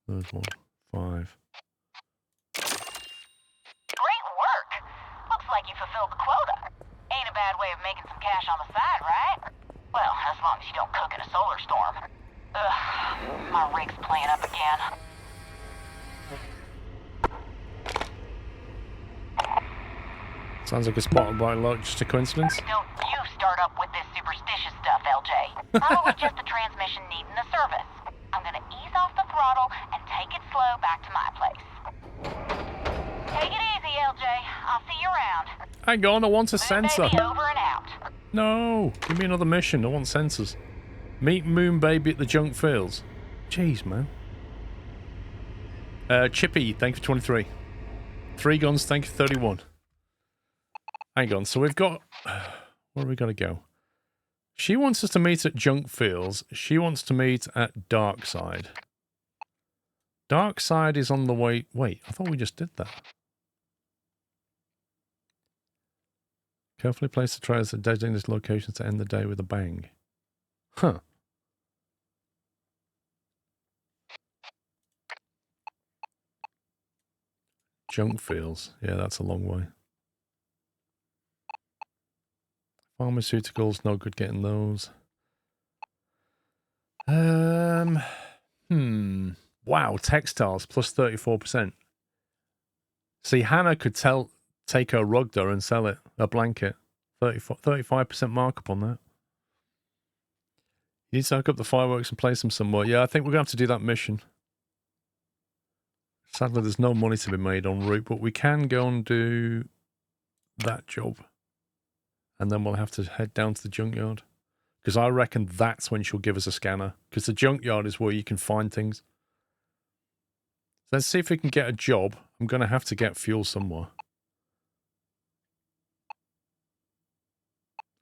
There's 1, 5. Great work! Looks like you fulfilled the quota. Ain't a bad way of making some cash on the side, right? Well, as long as you don't cook in a solar storm. Ugh, my rig's playing up again. Sounds like a spotted by luck, just a coincidence. Don't you start up with this superstitious stuff, LJ. Probably just the transmission needing a service. I'm gonna ease off the throttle and take it slow back to my place. Take it easy, LJ. I'll see you around. Hang on, I want a sensor. Moon baby over and out. No, give me another mission. I want sensors. Meet Moon Baby at the junk fields. Jeez, man. Chippy, thank you for 23. 3 guns, thank you for 31. Hang on, so we've got... Where are we going to go? She wants us to meet at junk fields. She wants to meet at Dark Side. Dark Side is on the way... Wait, I thought we just did that. Carefully place the trails at designated locations to end the day with a bang. Huh. Junk fields. Yeah, that's a long way. Pharmaceuticals, no good getting those. Wow, textiles, plus 34%. See, Hannah could take her rug there and sell it, a blanket. 35% markup on that. You need to hook up the fireworks and place them somewhere. Yeah, I think we're going to have to do that mission. Sadly, there's no money to be made en route, but we can go and do that job. And then we'll have to head down to the junkyard. Because I reckon that's when she'll give us a scanner. Because the junkyard is where you can find things. Let's see if we can get a job. I'm going to have to get fuel somewhere.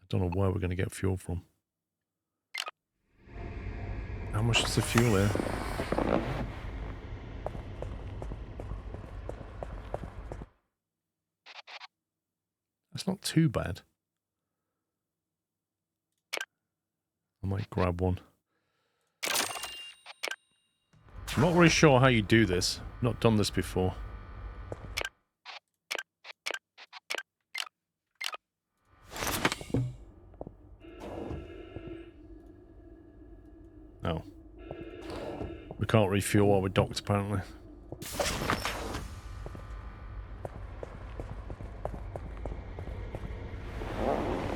I don't know where we're going to get fuel from. How much is the fuel here? That's not too bad. I might grab one. I'm not really sure how you do this. I've not done this before. Oh. We can't refuel while we're docked, apparently.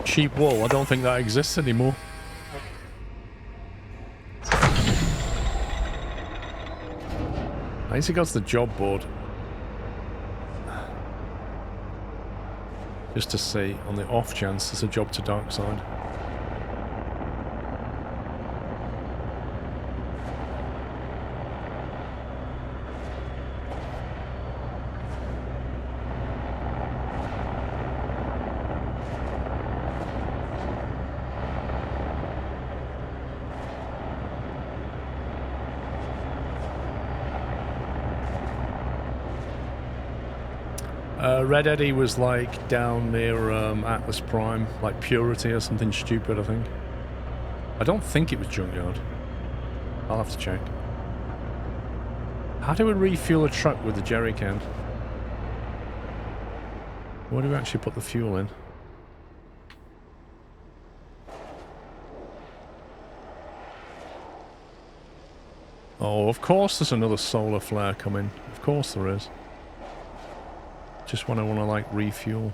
Cheap wool, I don't think that exists anymore. I need to go to the job board. Just to see, on the off chance there's a job to dark side. Red Eddy was like down near Atlas Prime, like Purity or something stupid, I think. I don't think it was Junkyard. I'll have to check. How do we refuel a truck with a jerry can? Where do we actually put the fuel in? Oh, of course there's another solar flare coming. Of course there is. Just when I want to, like, refuel.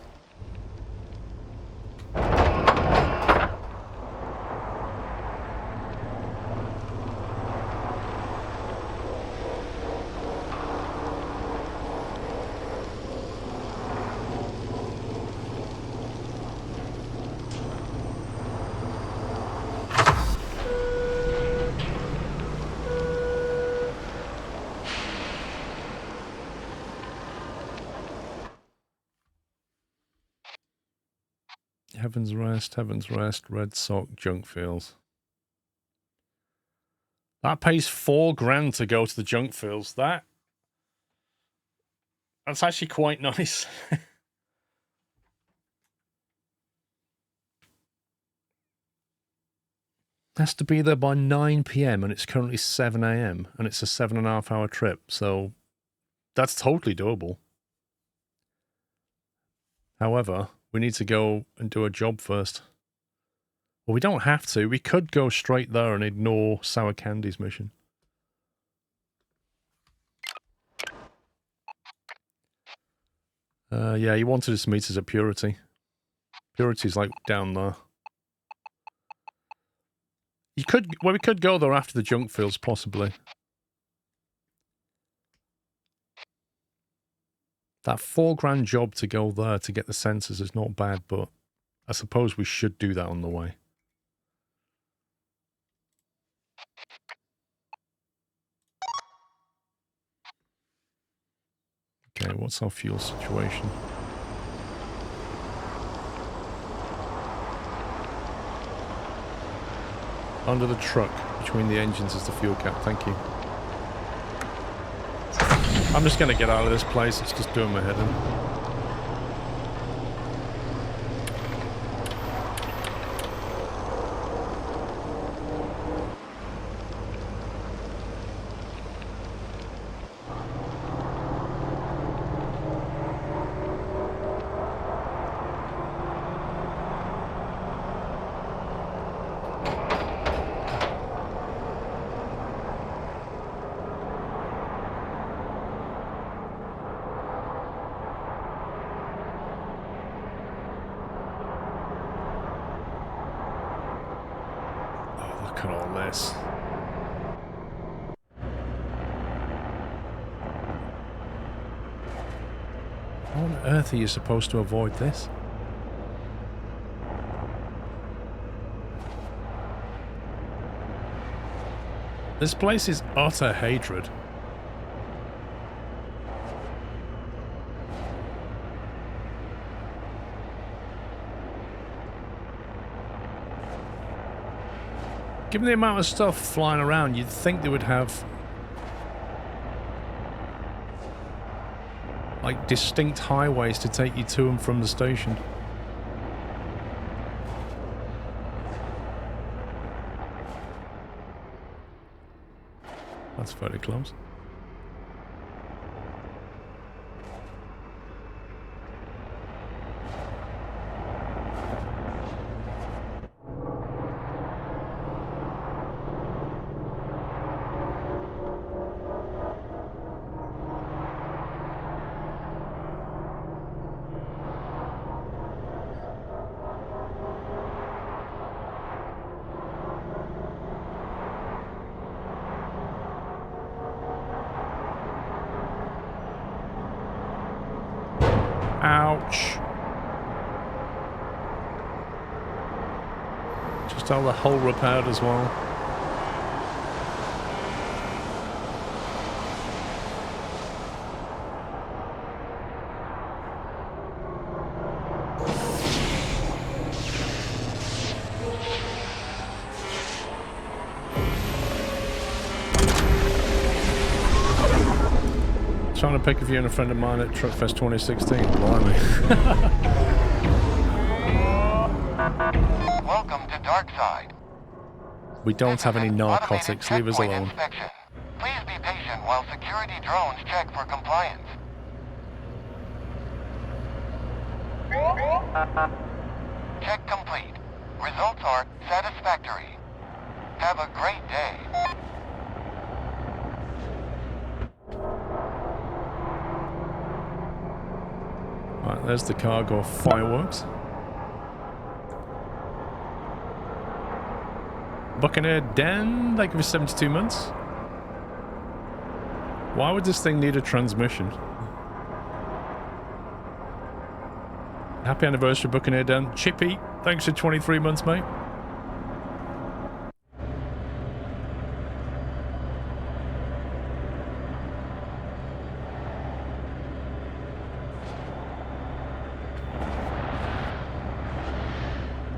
Heaven's Rest, Red Sock, Junk Fields. That pays $4 grand to go to the junk fields. That's actually quite nice. Has to be there by 9 PM and it's currently 7 AM and it's a 7.5 hour trip, so that's totally doable. However, we need to go and do a job first. Well, we don't have to. We could go straight there and ignore Sour Candy's mission. Yeah, he wanted us to meet us at Purity. Purity's like down there. You could, well, we could go there after the junk fields, possibly. That $4 grand job to go there to get the sensors is not bad, but I suppose we should do that on the way. Okay, what's our fuel situation? Under the truck, between the engines is the fuel cap, thank you. I'm just going to get out of this place, it's just doing my head in. earth are you supposed to avoid this? This place is utter hatred. Given the amount of stuff flying around, you'd think they would have like distinct highways to take you to and from the station. That's fairly close. Ouch. Just have the hull repaired as well. Trying to pick a view and a friend of mine at Truckfest 2016. Blimey. Welcome to Darkside. We don't have any narcotics. Leave us alone. Inspection. Please be patient while security drones check for compliance. Check complete. Results are satisfactory. Have a great day. Right, there's the cargo of fireworks. Buccaneer Den, thank you for 72 months. Why would this thing need a transmission? Happy anniversary, Buccaneer Den. Chippy, thanks for 23 months, mate.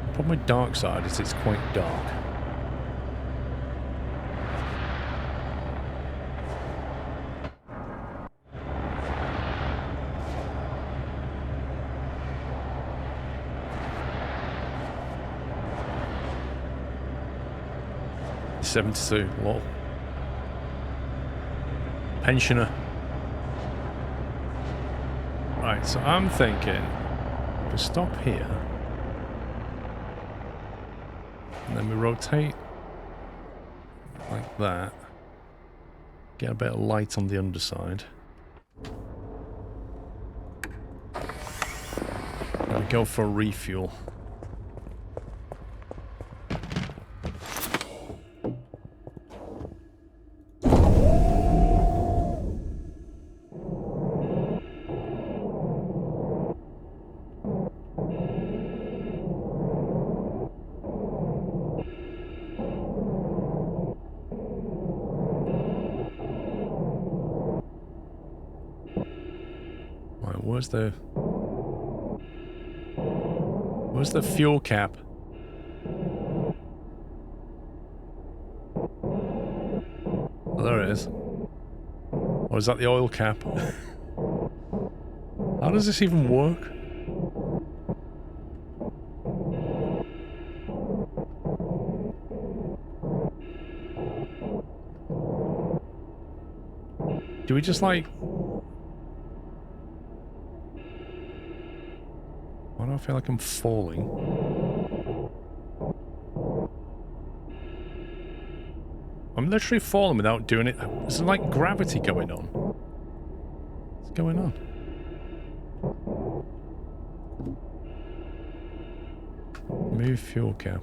The problem with Darkside is it's quite dark. $72, lol. Pensioner. Right, so I'm thinking if we stop here and then we rotate like that, get a bit of light on the underside, and we go for a refuel. Where's the fuel cap? Oh, there it is. Or is that the oil cap? How does this even work? Do we just like... Why do I feel like I'm falling? I'm literally falling without doing it. Is there like gravity going on? What's going on? Move fuel cap.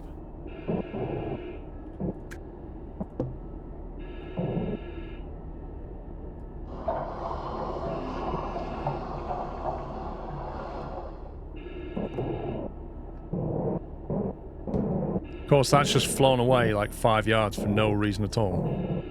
Of course, that's just flown away like 5 yards for no reason at all.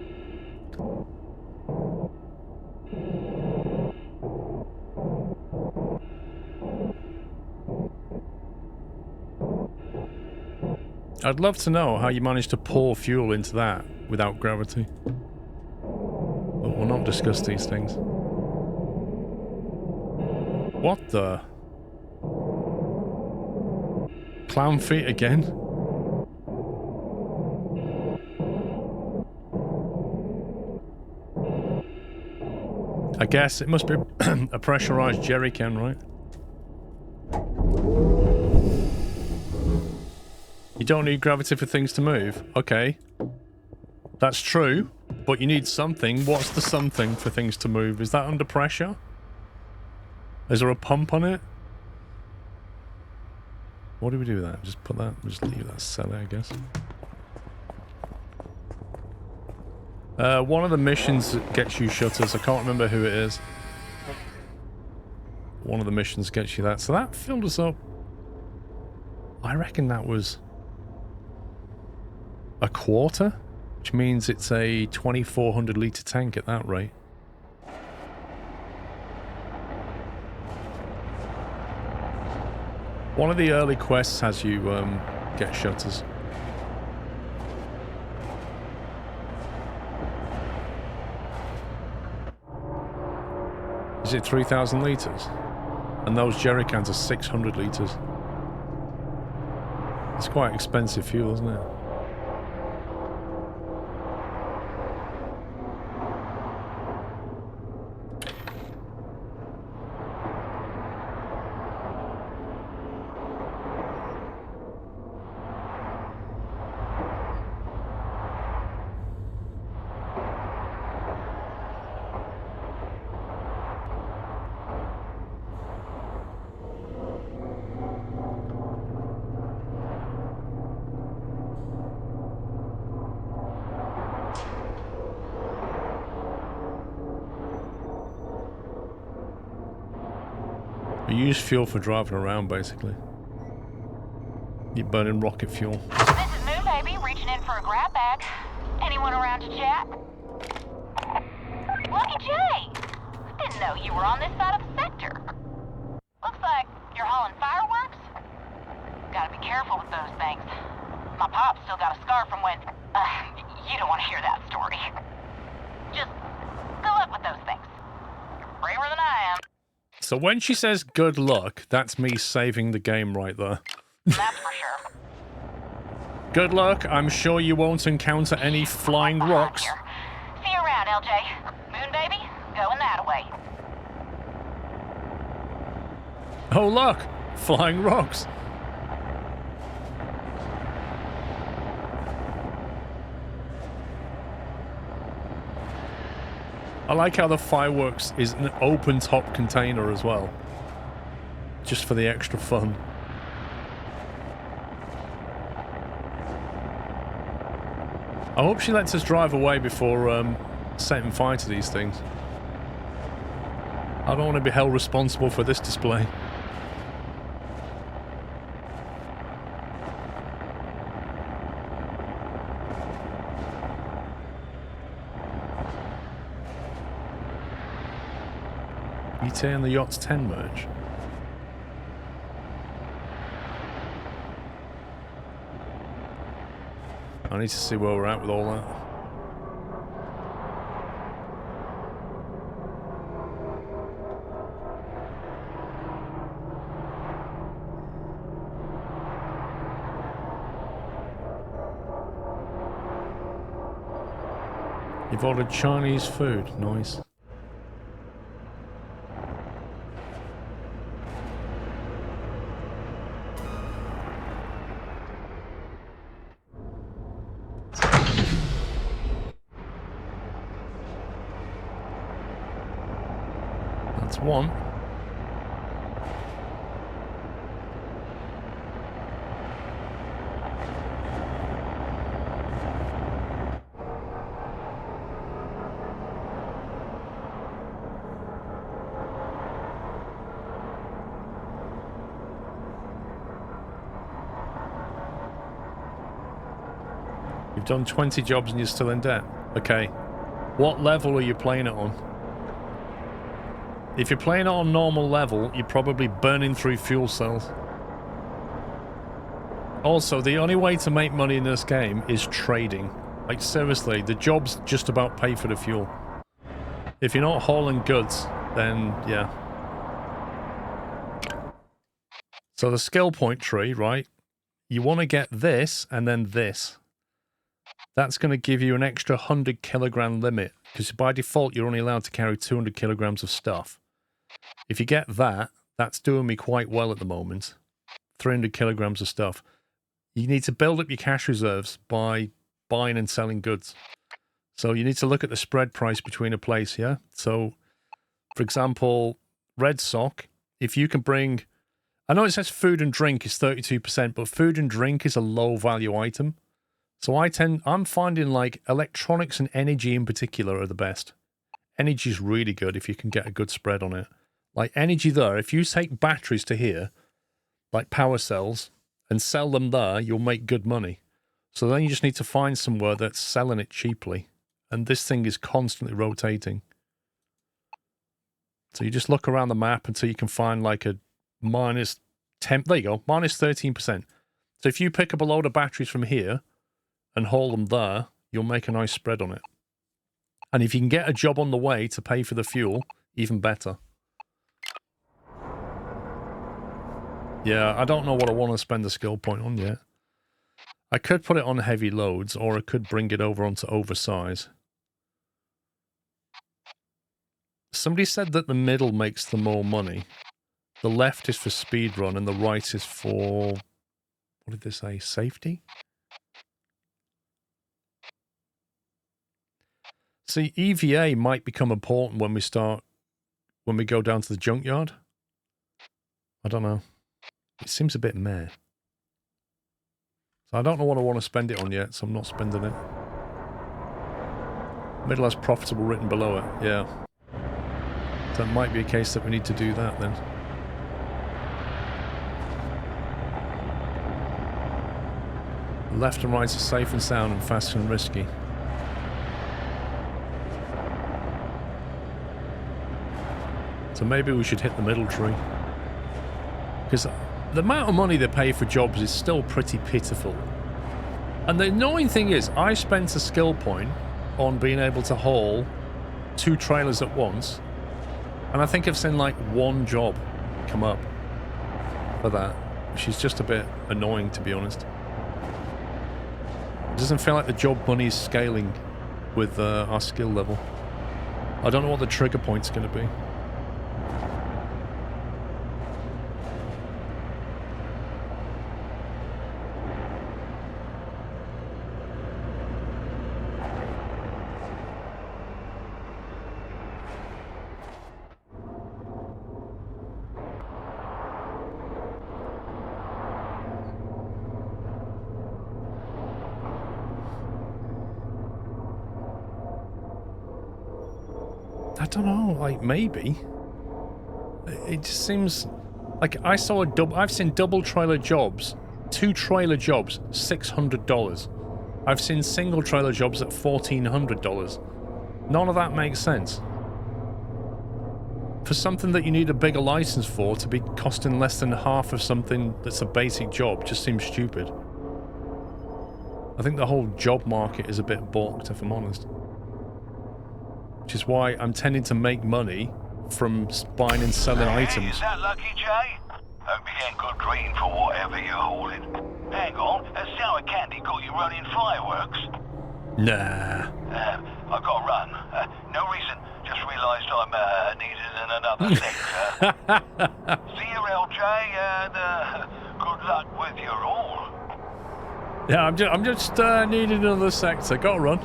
I'd love to know how you managed to pour fuel into that without gravity. But we'll not discuss these things. What the? Clown feet again? I guess it must be a pressurized jerry can, right? You don't need gravity for things to move. Okay. That's true, but you need something. What's the something for things to move? Is that under pressure? Is there a pump on it? What do we do with that? Just put that, just leave that set there, I guess. One of the missions gets you shutters. I can't remember who it is. One of the missions gets you that. So that filled us up. I reckon that was a quarter, which means it's a 2,400 litre tank at that rate. One of the early quests has you get shutters. Is it 3,000 litres? And those jerry cans are 600 litres. It's quite expensive fuel, isn't it? You use fuel for driving around, basically. You're burning rocket fuel. This is Moon Baby, reaching in for a grab bag. Anyone around to chat? Lucky Jay! Didn't know you were on this side of the sector. Looks like you're hauling fireworks? Gotta be careful with those things. My pop still got a scar from when... you don't want to hear that story. Just good luck with those things. You're braver than I am. So when she says good luck, that's me saving the game right there. That's for sure. Good luck. I'm sure you won't encounter any flying rocks. Here. See you around, LJ. Moon Baby, going that way. Oh look! Flying rocks. I like how the fireworks is an open top container as well. Just for the extra fun. I hope she lets us drive away before setting fire to these things. I don't want to be held responsible for this display. ETA and the Yachts 10 merge. I need to see where we're at with all that. You've ordered Chinese food. Nice. That's one. You've done 20 jobs and you're still in debt. Okay. What level are you playing it on? If you're playing it on normal level, you're probably burning through fuel cells. Also, the only way to make money in this game is trading. Like, seriously, the jobs just about pay for the fuel. If you're not hauling goods, then, yeah. So the skill point tree, right? You want to get this and then this. That's going to give you an extra 100 kilogram limit, because by default, you're only allowed to carry 200 kilograms of stuff. If you get that, that's doing me quite well at the moment. 300 kilograms of stuff. You need to build up your cash reserves by buying and selling goods. So you need to look at the spread price between a place, yeah? So, for example, Red Sock, if you can bring... I know it says food and drink is 32%, but food and drink is a low value item. So I'm finding like electronics and energy in particular are the best. Energy is really good if you can get a good spread on it. Like energy there, if you take batteries to here, like power cells, and sell them there, you'll make good money. So then you just need to find somewhere that's selling it cheaply. And this thing is constantly rotating. So you just look around the map until you can find like a minus 10, there you go, minus 13%. So if you pick up a load of batteries from here and haul them there, you'll make a nice spread on it. And if you can get a job on the way to pay for the fuel, even better. Yeah, I don't know what I want to spend the skill point on yet. I could put it on heavy loads, or I could bring it over onto oversize. Somebody said that the middle makes the more money. The left is for speed run, and the right is for... What did they say? Safety? See, EVA might become important when we go down to the junkyard. I don't know. It seems a bit meh. So I don't know what I want to spend it on yet, so I'm not spending it. Middle has profitable written below it, yeah. So it might be a case that we need to do that then. Left and right are safe and sound and fast and risky. So maybe we should hit the middle tree. Because the amount of money they pay for jobs is still pretty pitiful. And the annoying thing is, I spent a skill point on being able to haul 2 trailers at once. And I think I've seen like 1 job come up for that. Which is just a bit annoying, to be honest. It doesn't feel like the job money is scaling with our skill level. I don't know what the trigger point's going to be. I don't know, like, maybe. It just seems like I saw a double. I've seen double trailer jobs, 2 trailer jobs, $600. I've seen single trailer jobs at $1,400. None of that makes sense. For something that you need a bigger license for to be costing less than half of something that's a basic job just seems stupid. I think the whole job market is a bit balked, if I'm honest. Which is why I'm tending to make money from buying and selling items. Is that lucky, Jay? Hope you get good green for whatever you're hauling. Hang on, has sour candy got you running fireworks? Nah. I've got to run. No reason, just realised I'm needed in another sector. See you, LJ, and good luck with your haul. Yeah, I'm just needing another sector. Gotta run.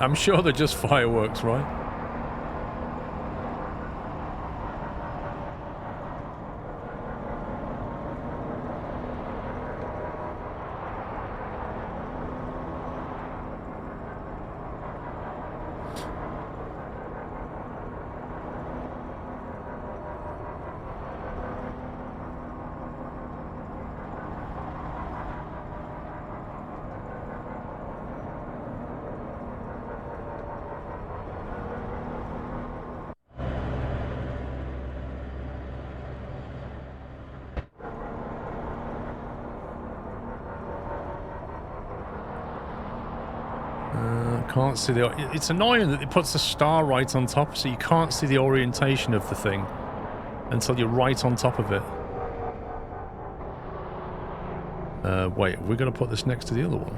I'm sure they're just fireworks, right? Can't see the... It's annoying that it puts a star right on top, so you can't see the orientation of the thing until you're right on top of it. Wait, we're going to put this next to the other one.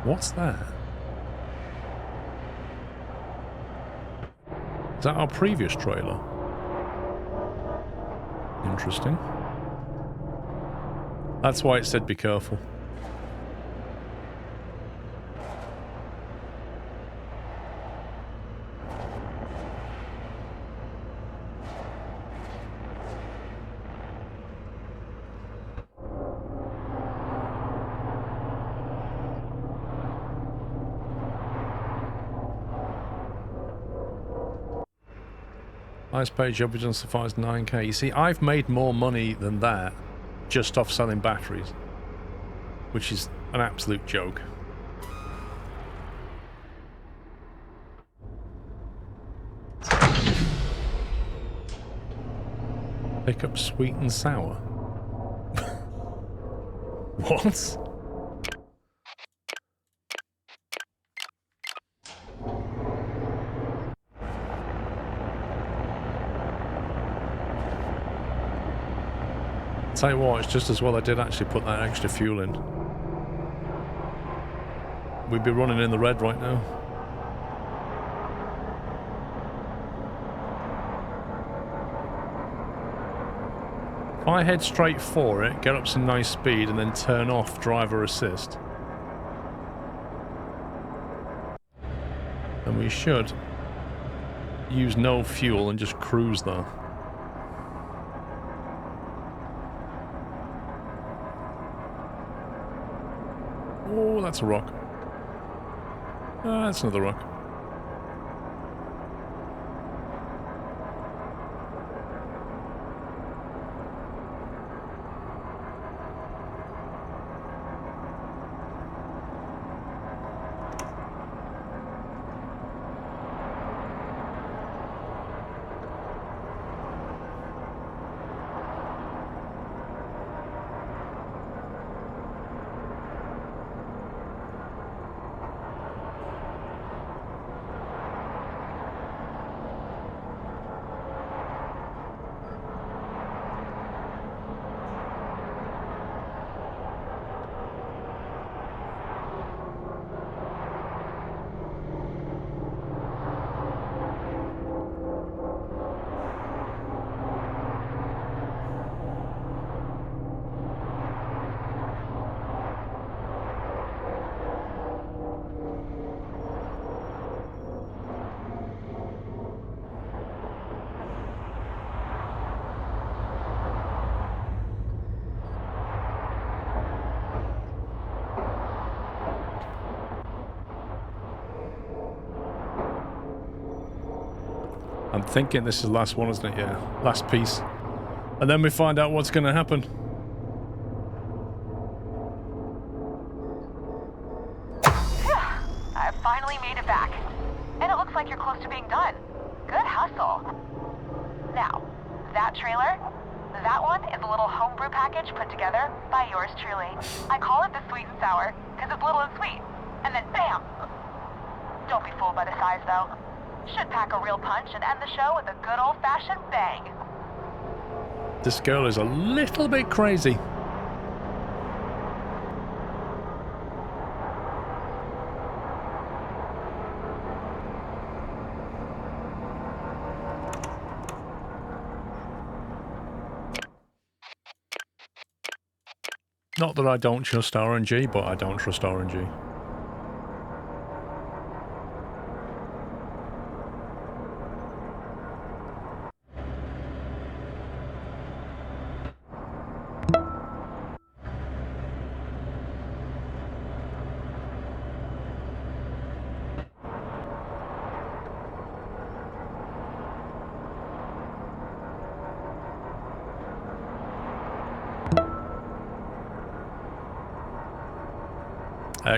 What's that? Is that our previous trailer? Interesting. That's why it said be careful. Highest paid job we've done so far is 9k. You see, I've made more money than that just off selling batteries, which is an absolute joke. Pick up sweet and sour. What? Tell you what, it's just as well I did actually put that extra fuel in. We'd be running in the red right now. If I head straight for it, get up some nice speed, and then turn off driver assist, then we should use no fuel and just cruise there. Oh, that's a rock. That's another rock. I'm thinking this is the last one, isn't it? Yeah, last piece. And then we find out what's going to happen. I finally made it back. And it looks like you're close to being done. Good hustle. Now, that trailer, that one is a little homebrew package put together by yours truly. I call it the sweet and sour because it's little and sweet. And then bam! Don't be fooled by the size though. Should pack a real punch and end the show with a good old-fashioned bang. This girl is a little bit crazy. Not that I don't trust RNG, but I don't trust RNG.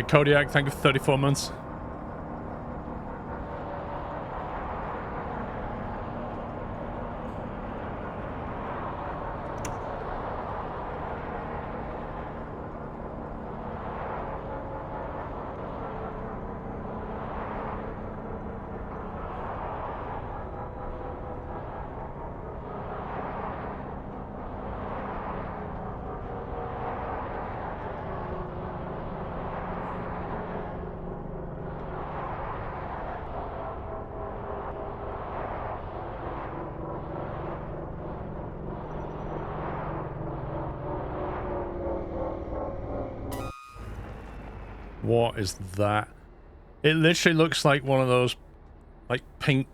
Kodiak, thank you for 34 months. What is that? It literally looks like one of those, like, pink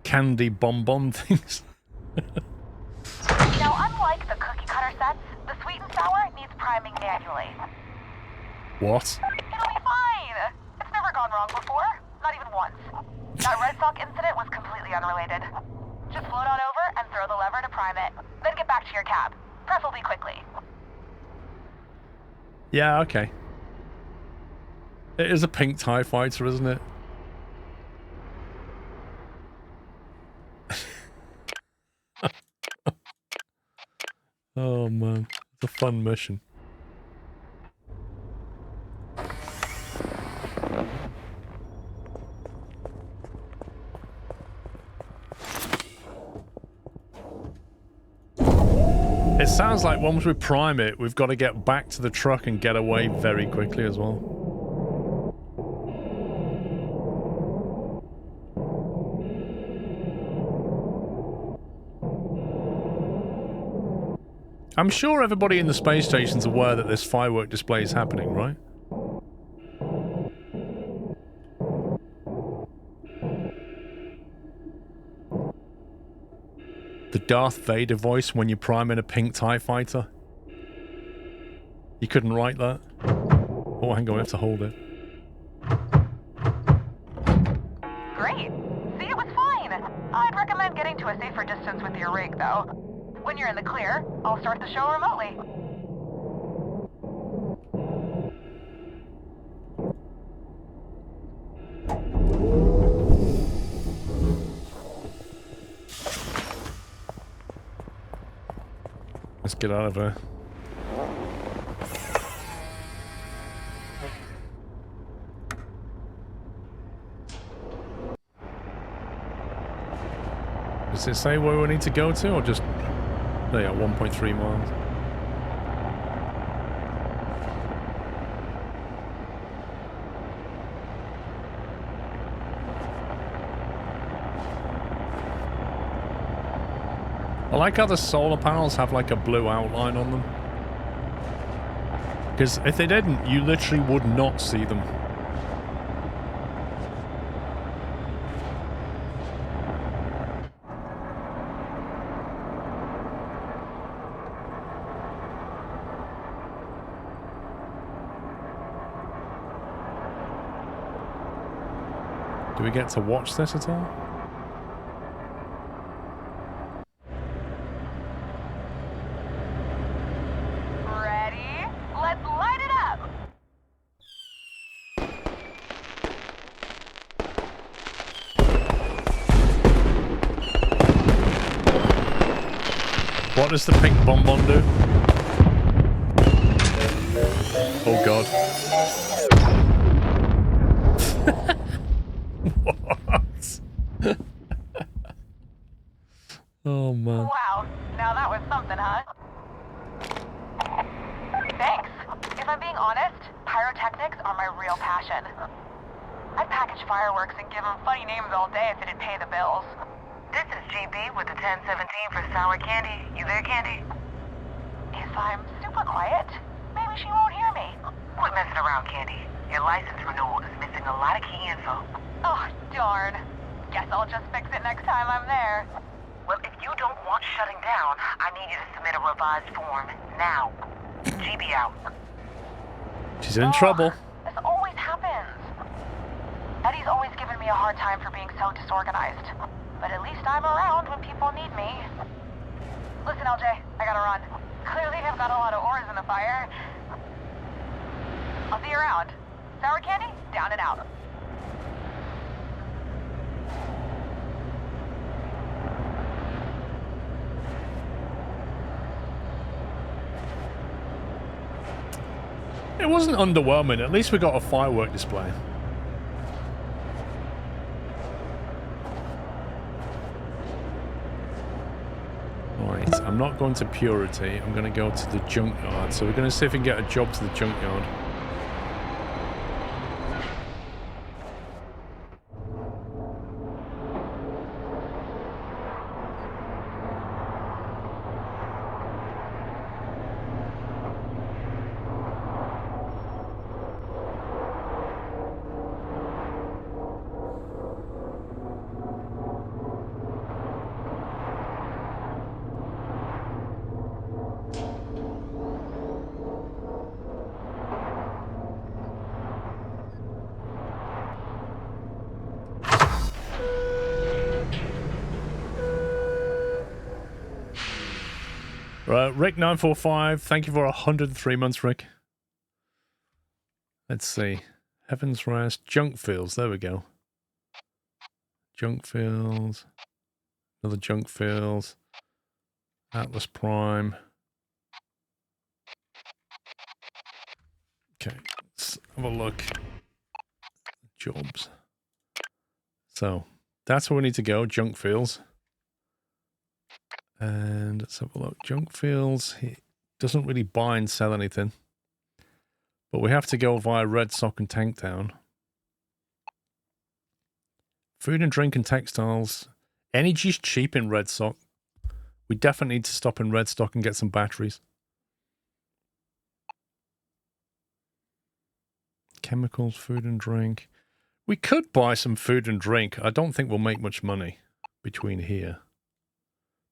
candy bonbon things. Now, unlike the cookie cutter sets, the sweet and sour needs priming manually. What? It'll be fine. It's never gone wrong before, not even once. That Red Sock incident was completely unrelated. Just float on over and throw the lever to prime it, then get back to your cab, preferably quickly. Yeah, okay. It is a pink TIE fighter, isn't it? Oh man, it's a fun mission. It sounds like once we prime it, we've got to get back to the truck and get away very quickly as well. I'm sure everybody in the space station's aware that this firework display is happening, right? The Darth Vader voice when you're priming a pink TIE fighter. You couldn't write that? Oh, hang on, we have to hold it. Great. See, it was fine. I'd recommend getting to a safer distance with your rig, though. When you're in the clear, I'll start the show remotely. Let's get out of here. Does it say where we need to go to, or just... There you are, 1.3 miles. I like how the solar panels have like a blue outline on them. Because if they didn't, you literally would not see them. Do we get to watch this at all? Ready? Let's light it up! What does the pink bonbon do? Oh god. What? Oh man. Wow, now that was something, huh? Thanks. If I'm being honest, pyrotechnics are my real passion. I'd package fireworks and give them funny names all day if it'd pay the bills. This is GB with the 1017 for sour candy. You there, Candy? If I'm super quiet, maybe she won't hear me. Quit messing around, Candy. Your license renewal is missing a lot of key info. Oh, darn. Guess I'll just fix it next time I'm there. Well, if you don't want shutting down, I need you to submit a revised form now. GB out. She's in trouble. This always happens. Eddie's always given me a hard time for being so disorganized. But at least I'm around when people need me. Listen, LJ, I gotta run. Clearly I've got a lot of oars in the fire. I'll see you around. Sour candy, down and out. It wasn't underwhelming. At least we got a firework display. Right, I'm not going to Purity. I'm going to go to the junkyard. So we're going to see if we can get a job to the junkyard. Right, Rick945, thank you for 103 months, Rick. Let's see. Heaven's Rest, Junk Fields, there we go. Junk Fields, another Junk Fields, Atlas Prime. Okay, let's have a look. Jobs. So, that's where we need to go, Junk Fields. And let's have a look. Junk Fields, he doesn't really buy and sell anything. But we have to go via Red Sock and Tanktown. Food and drink and textiles. Energy's cheap in Red Sock. We definitely need to stop in Red Sock and get some batteries. Chemicals, food and drink. We could buy some food and drink. I don't think we'll make much money between here.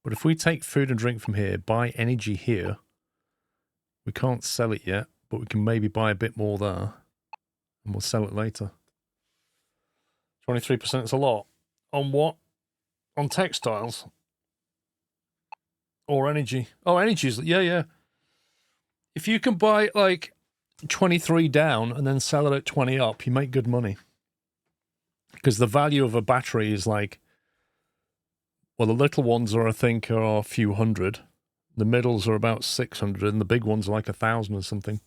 But if we take food and drink from here, buy energy here, we can't sell it yet, but we can maybe buy a bit more there, and we'll sell it later. 23% is a lot. On what? On textiles? Or energy? Oh, energy's, yeah. If you can buy, like, 23 down and then sell it at 20 up, you make good money. Because the value of a battery is like, well, the little ones are, I think, are a few hundred. The middles are about 600, and the big ones are like 1,000 or something.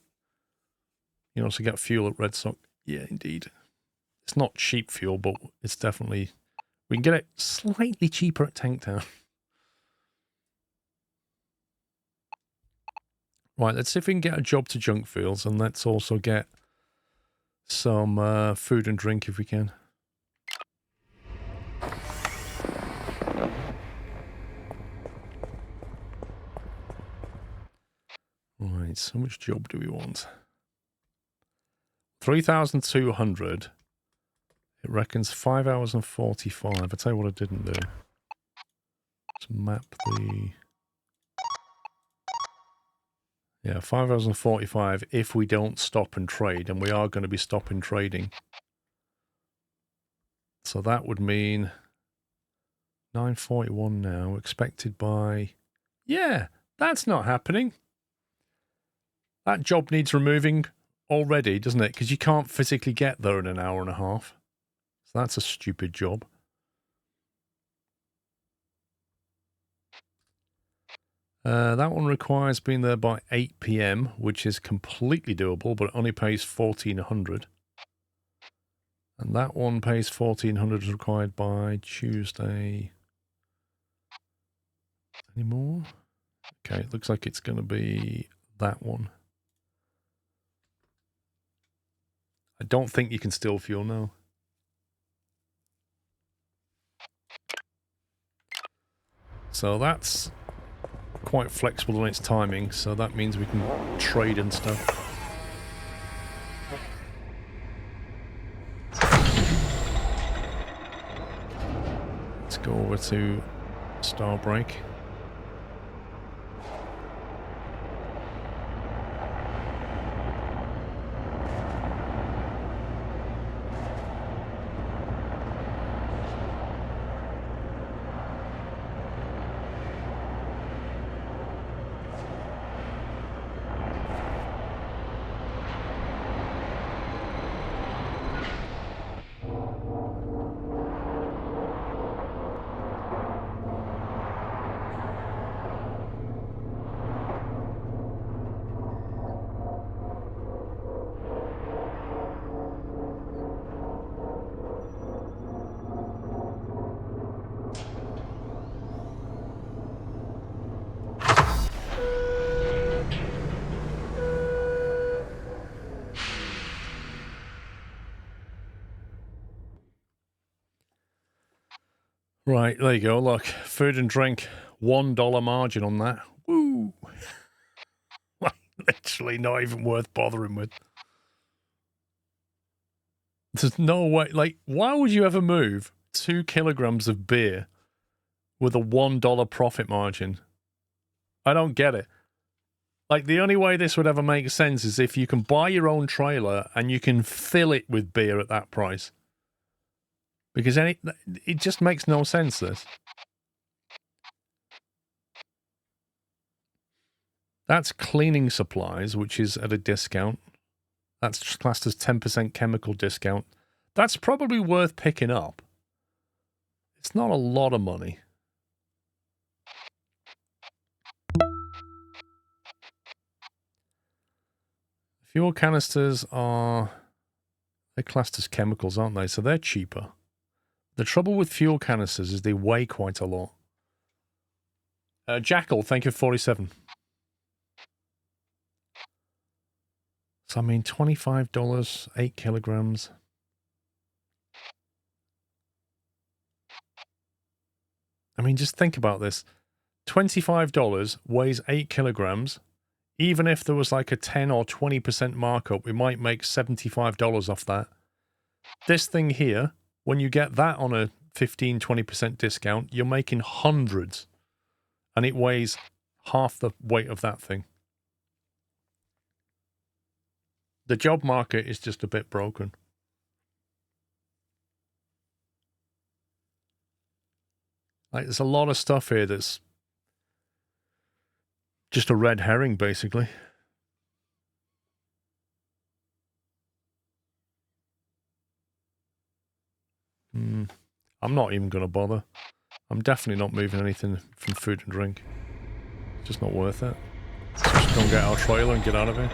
You also get fuel at Red Sock. Yeah, indeed. It's not cheap fuel, but it's definitely... We can get it slightly cheaper at Tanktown. Right, let's see if we can get a job to Junk Fields, and let's also get some food and drink if we can. Right, so much job do we want? 3,200. It reckons 5 hours and 45. I'll tell you what I didn't do. Let's map the... Yeah, 5 hours and 45 if we don't stop and trade, and we are going to be stopping trading. So that would mean 9:41 now, expected by... Yeah, that's not happening. That job needs removing already, doesn't it? Because you can't physically get there in an hour and a half. So that's a stupid job. That one requires being there by 8 PM, which is completely doable, but it only pays 1,400. And that one pays 1,400 is required by Tuesday. Any more? Okay, it looks like it's going to be that one. I don't think you can steal fuel now. So that's quite flexible in its timing, so that means we can trade and stuff. Let's go over to Starbreak. Right, there you go. Look, food and drink, $1 margin on that. Woo! Literally not even worth bothering with. There's no way. Like, why would you ever move 2 kilograms of beer with a $1 profit margin? I don't get it. Like, the only way this would ever make sense is if you can buy your own trailer and you can fill it with beer at that price. Because it just makes no sense, this. That's cleaning supplies, which is at a discount. That's classed as 10% chemical discount. That's probably worth picking up. It's not a lot of money. Fuel canisters are... They're classed as chemicals, aren't they? So they're cheaper. The trouble with fuel canisters is they weigh quite a lot. Jackal, thank you for 47. So, I mean, $25, 8 kilograms. I mean, just think about this. $25 weighs 8 kilograms. Even if there was like a 10 or 20% markup, we might make $75 off that. This thing here, when you get that on a 15-20% discount, you're making hundreds. And it weighs half the weight of that thing. The job market is just a bit broken. Like, there's a lot of stuff here that's just a red herring, basically. I'm not even going to bother. I'm definitely not moving anything from food and drink. It's just not worth it. Let's just go and get our trailer and get out of here.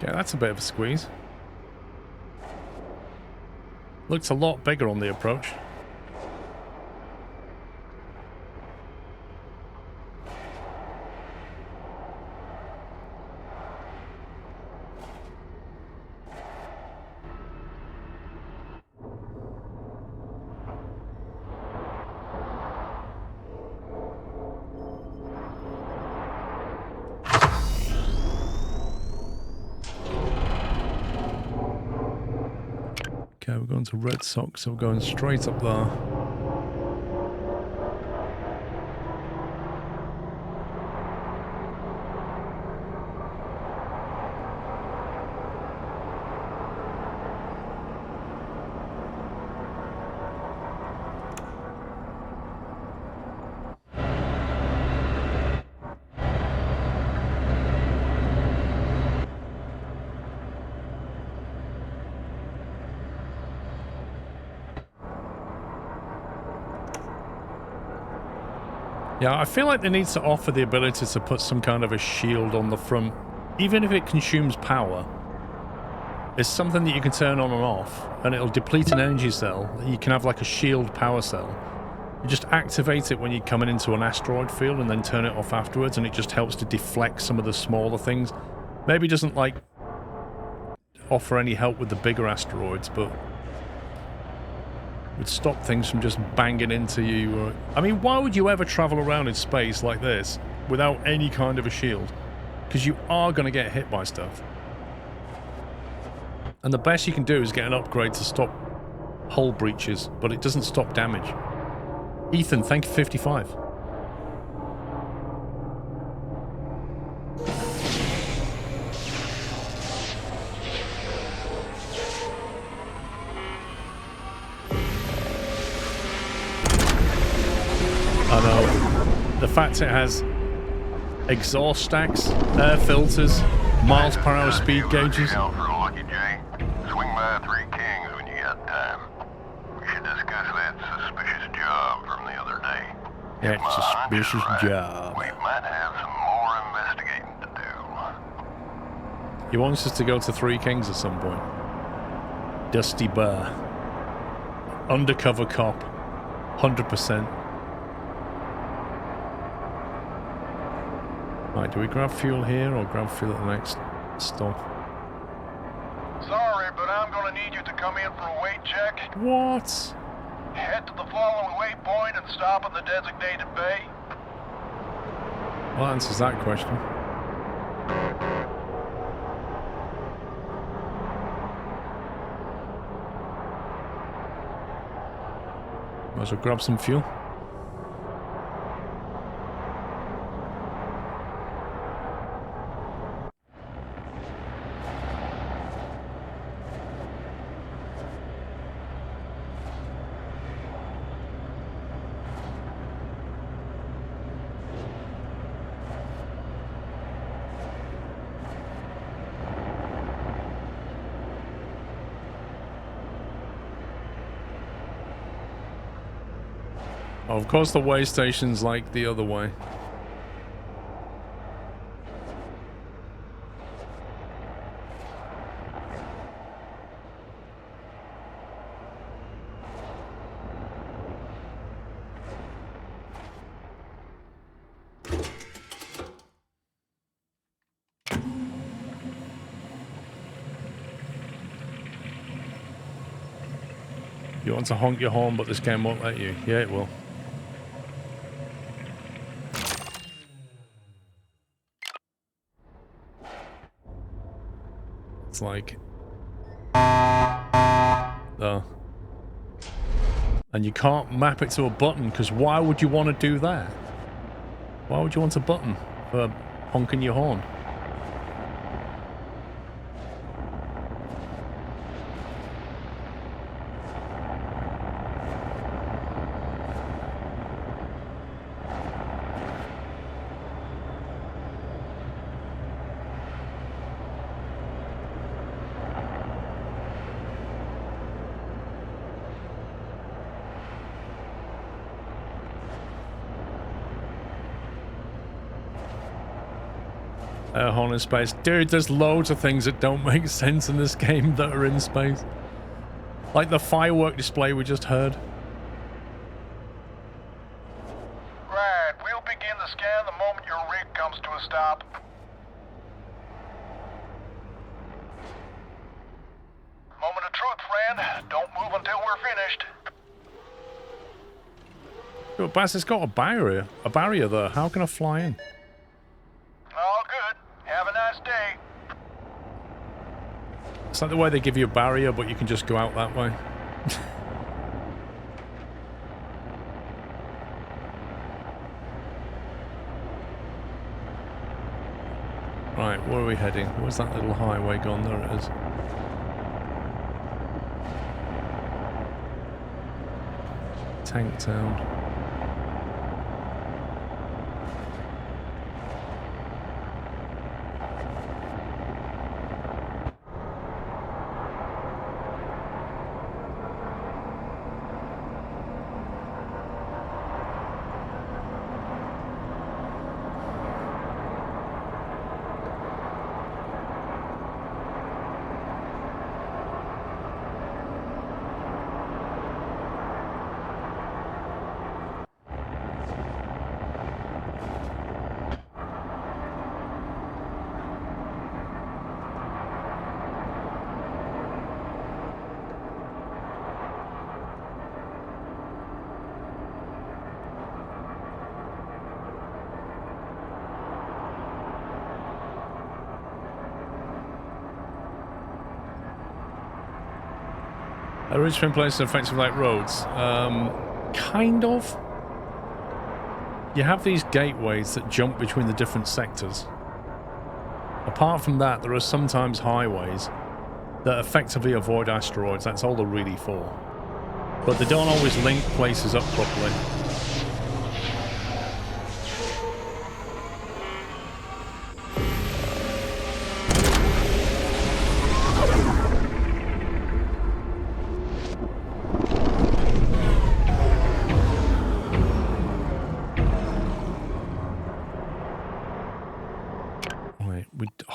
Yeah, that's a bit of a squeeze. Looks a lot bigger on the approach. Okay, we're going to Red Sox, so we're going straight up there. Yeah, I feel like they need to offer the ability to put some kind of a shield on the front, even if it consumes power. It's something that you can turn on and off, and it'll deplete an energy cell. You can have like a shield power cell. You just activate it when you're coming into an asteroid field and then turn it off afterwards, and it just helps to deflect some of the smaller things. Maybe it doesn't like offer any help with the bigger asteroids, but would stop things from just banging into you. I mean, why would you ever travel around in space like this without any kind of a shield? Because you are going to get hit by stuff. And the best you can do is get an upgrade to stop hull breaches, but it doesn't stop damage. Ethan, thank you, 55. I know. The fact it has exhaust stacks, air filters, miles per hour speed gauges. Swing by Three Kings when you got time. We should discuss that suspicious job from the other day. Yeah, it's a suspicious job. We might have some more investigating to do. He wants us to go to Three Kings at some point. Dusty Bear. Undercover cop. 100%. Right, do we grab fuel here or grab fuel at the next stop? Sorry, but I'm gonna need you to come in for a weight check. What? Head to the following waypoint and stop in the designated bay. Well, that answers that question. Might as well grab some fuel. Oh, of course the way station's like the other way. You want to honk your horn, but this game won't let you. Yeah, it will. It's like... And you can't map it to a button, because why would you want to do that? Why would you want a button for honking your horn? Air horn in space. Dude, there's loads of things that don't make sense in this game that are in space. Like the firework display we just heard. Right, we'll begin the scan the moment your rig comes to a stop. Moment of truth, friend. Don't move until we're finished. Yo, Bass, it's got a barrier there. How can I fly in? All good. Have a nice day. It's like the way they give you a barrier, but you can just go out that way. Right, where are we heading? Where's that little highway gone? There it is. Tank Town. Are routes been placed effectively like roads? Kind of. You have these gateways that jump between the different sectors. Apart from that, there are sometimes highways that effectively avoid asteroids. That's all they're really for. But they don't always link places up properly.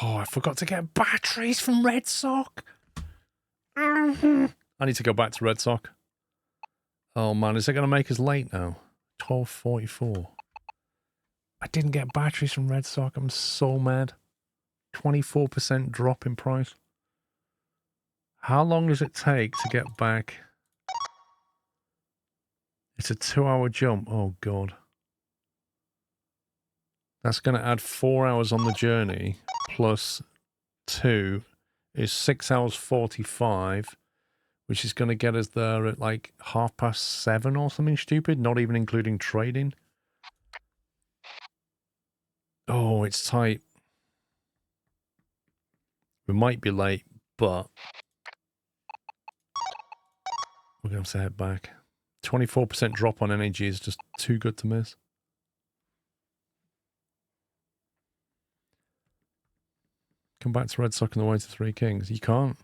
I forgot to get batteries from Red Sock. I need to go back to Red Sock. Oh man, is it going to make us late now? 12:44. I didn't get batteries from Red Sock. I'm so mad. 24% drop in price. How long does it take to get back? It's a 2-hour jump. Oh god. That's going to add 4 hours on the journey. Plus 2 is 6 hours 45. Which is going to get us there at like 7:30 or something stupid. Not even including trading. Oh, it's tight. We might be late, but we're going to have to head back. 24% drop on NAG is just too good to miss. Come back to Red Sock on the way to Three Kings. You can't.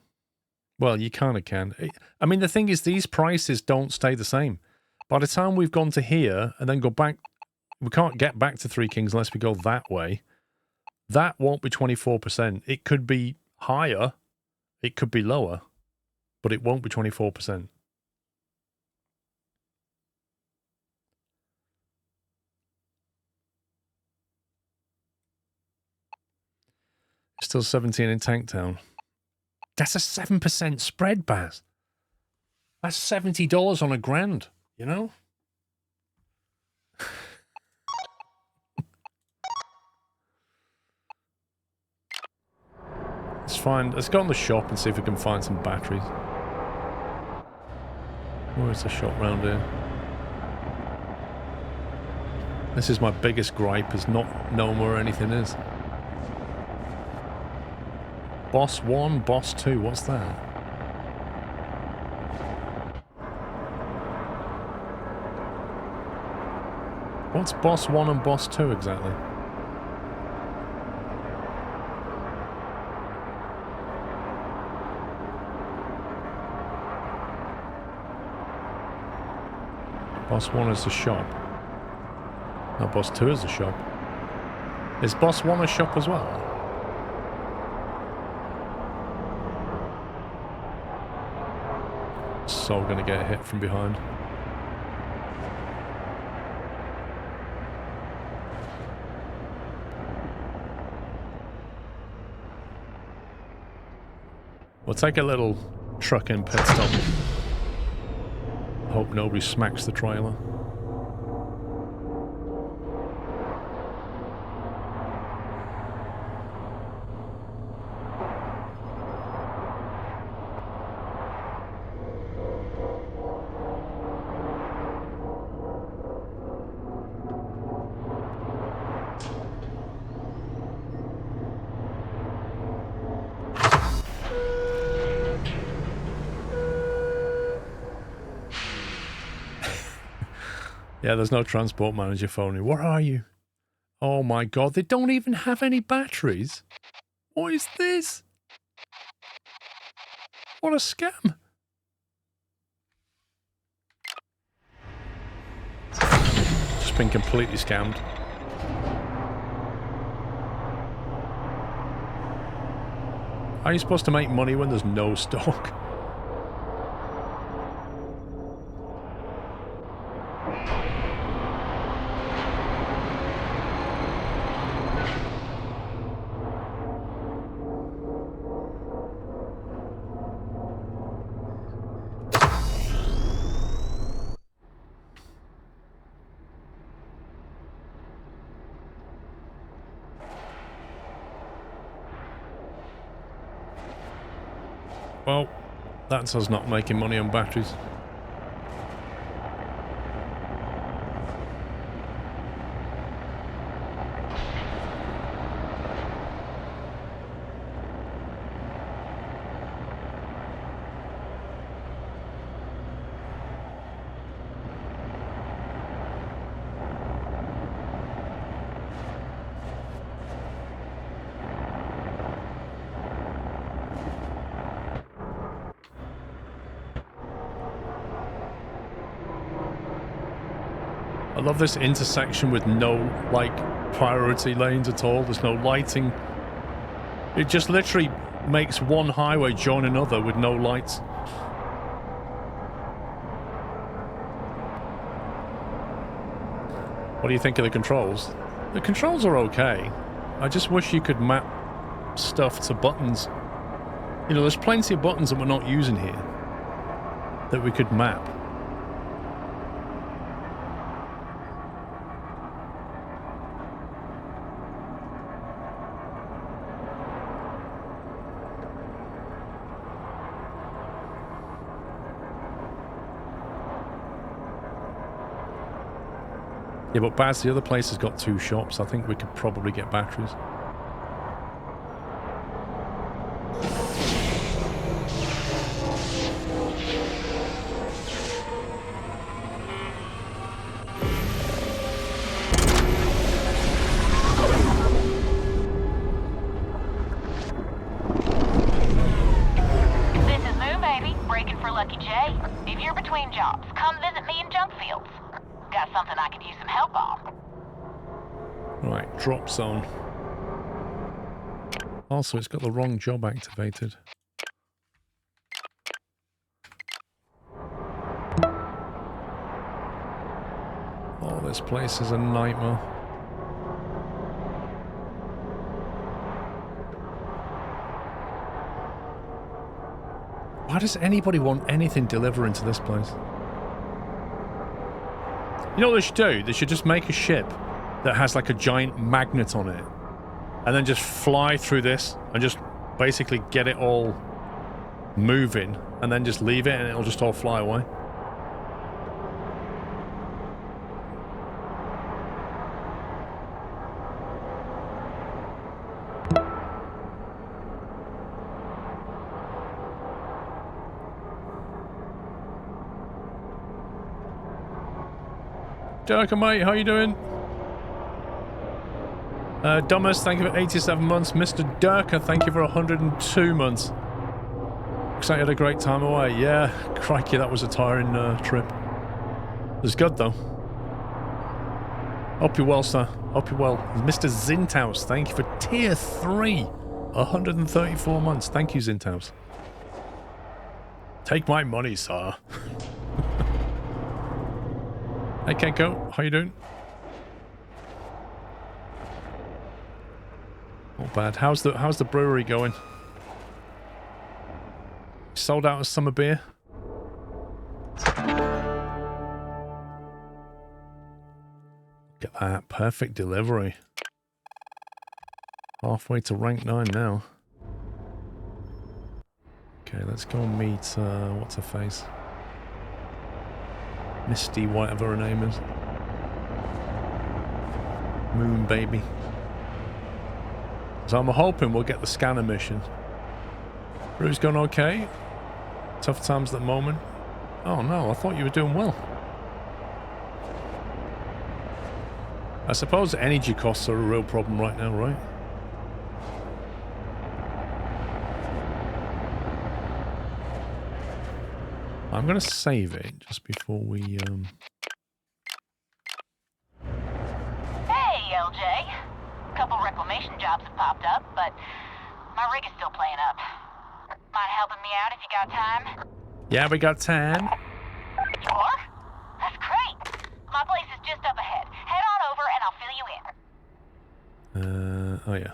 Well, you kind of can. I mean, the thing is, these prices don't stay the same. By the time we've gone to here and then go back, we can't get back to Three Kings unless we go that way. That won't be 24%. It could be higher. It could be lower. But it won't be 24%. Still 17 in Tanktown. That's a 7% spread, Baz. That's $70 on a grand, you know? Let's go in the shop and see if we can find some batteries. Where's the shop round here? This is my biggest gripe, is not knowing where anything is. Boss 1, Boss 2, what's that? What's Boss 1 and Boss 2 exactly? Boss 1 is the shop. No, Boss 2 is the shop. Is Boss 1 a shop as well? So gonna get hit from behind. We'll take a little truck in pit stop. Hope nobody smacks the trailer. Yeah, there's no transport manager phoning. Where are you? Oh my god, they don't even have any batteries. What is this? What a scam. Just been completely scammed. How are you supposed to make money when there's no stock? Well, that's us not making money on batteries. I love this intersection with no, like, priority lanes at all. There's no lighting. It just literally makes one highway join another with no lights. What do you think of the controls? The controls are okay. I just wish you could map stuff to buttons. You know, there's plenty of buttons that we're not using here that we could map. Yeah, but Baz, the other place has got 2 shops. I think we could probably get batteries. This is Moon Baby, breaking for Lucky J. If you're between jobs, come visit me in junk fields. Got something I could use some help on. Right, drop zone. Also, it's got the wrong job activated. Oh, this place is a nightmare. Why does anybody want anything delivering to this place? You know what they should do? They should just make a ship that has like a giant magnet on it and then just fly through this and just basically get it all moving and then just leave it and it'll just all fly away. Durka, mate, how you doing? Dumbest, thank you for 87 months. Mr. Durka, thank you for 102 months. Looks like you had a great time away. Yeah, crikey, that was a tiring trip. It was good, though. Hope you're well, sir. Hope you're well. Mr. Zintaus, thank you for tier 3. 134 months. Thank you, Zintaus. Take my money, sir. Hey Kenko, how you doing? Not bad. How's the brewery going? Sold out of summer beer? Look at that. Perfect delivery. Halfway to rank 9 now. Okay, let's go and meet what's her face? Misty, whatever her name is. Moon Baby. So I'm hoping we'll get the scanner mission. Route's gone okay. Tough times at the moment. Oh no, I thought you were doing well. I suppose energy costs are a real problem right now, right? I'm going to save it just before we... Hey, LJ. Couple reclamation jobs have popped up, but my rig is still playing up. Mind helping me out if you got time? Yeah, we got time. You are? That's great. My place is just up ahead. Head on over and I'll fill you in. Oh yeah.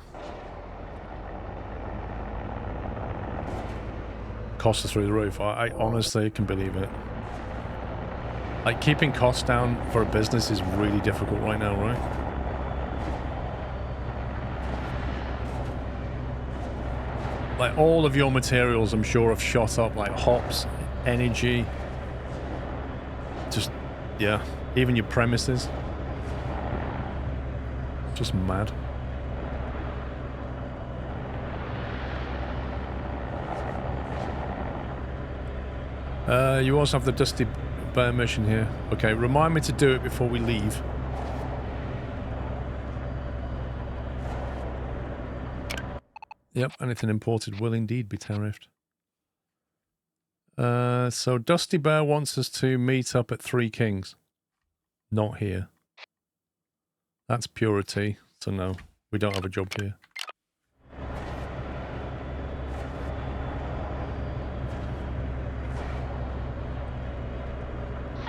Costs are through the roof. I honestly can believe it. Like, keeping costs down for a business is really difficult right now, right? Like, all of your materials, I'm sure, have shot up. Like, hops, energy. Just, yeah. Even your premises. Just mad. You also have the Dusty Bear mission here. Okay, remind me to do it before we leave. Yep, anything imported will indeed be tariffed. So Dusty Bear wants us to meet up at Three Kings. Not here. That's purity, so no, we don't have a job here.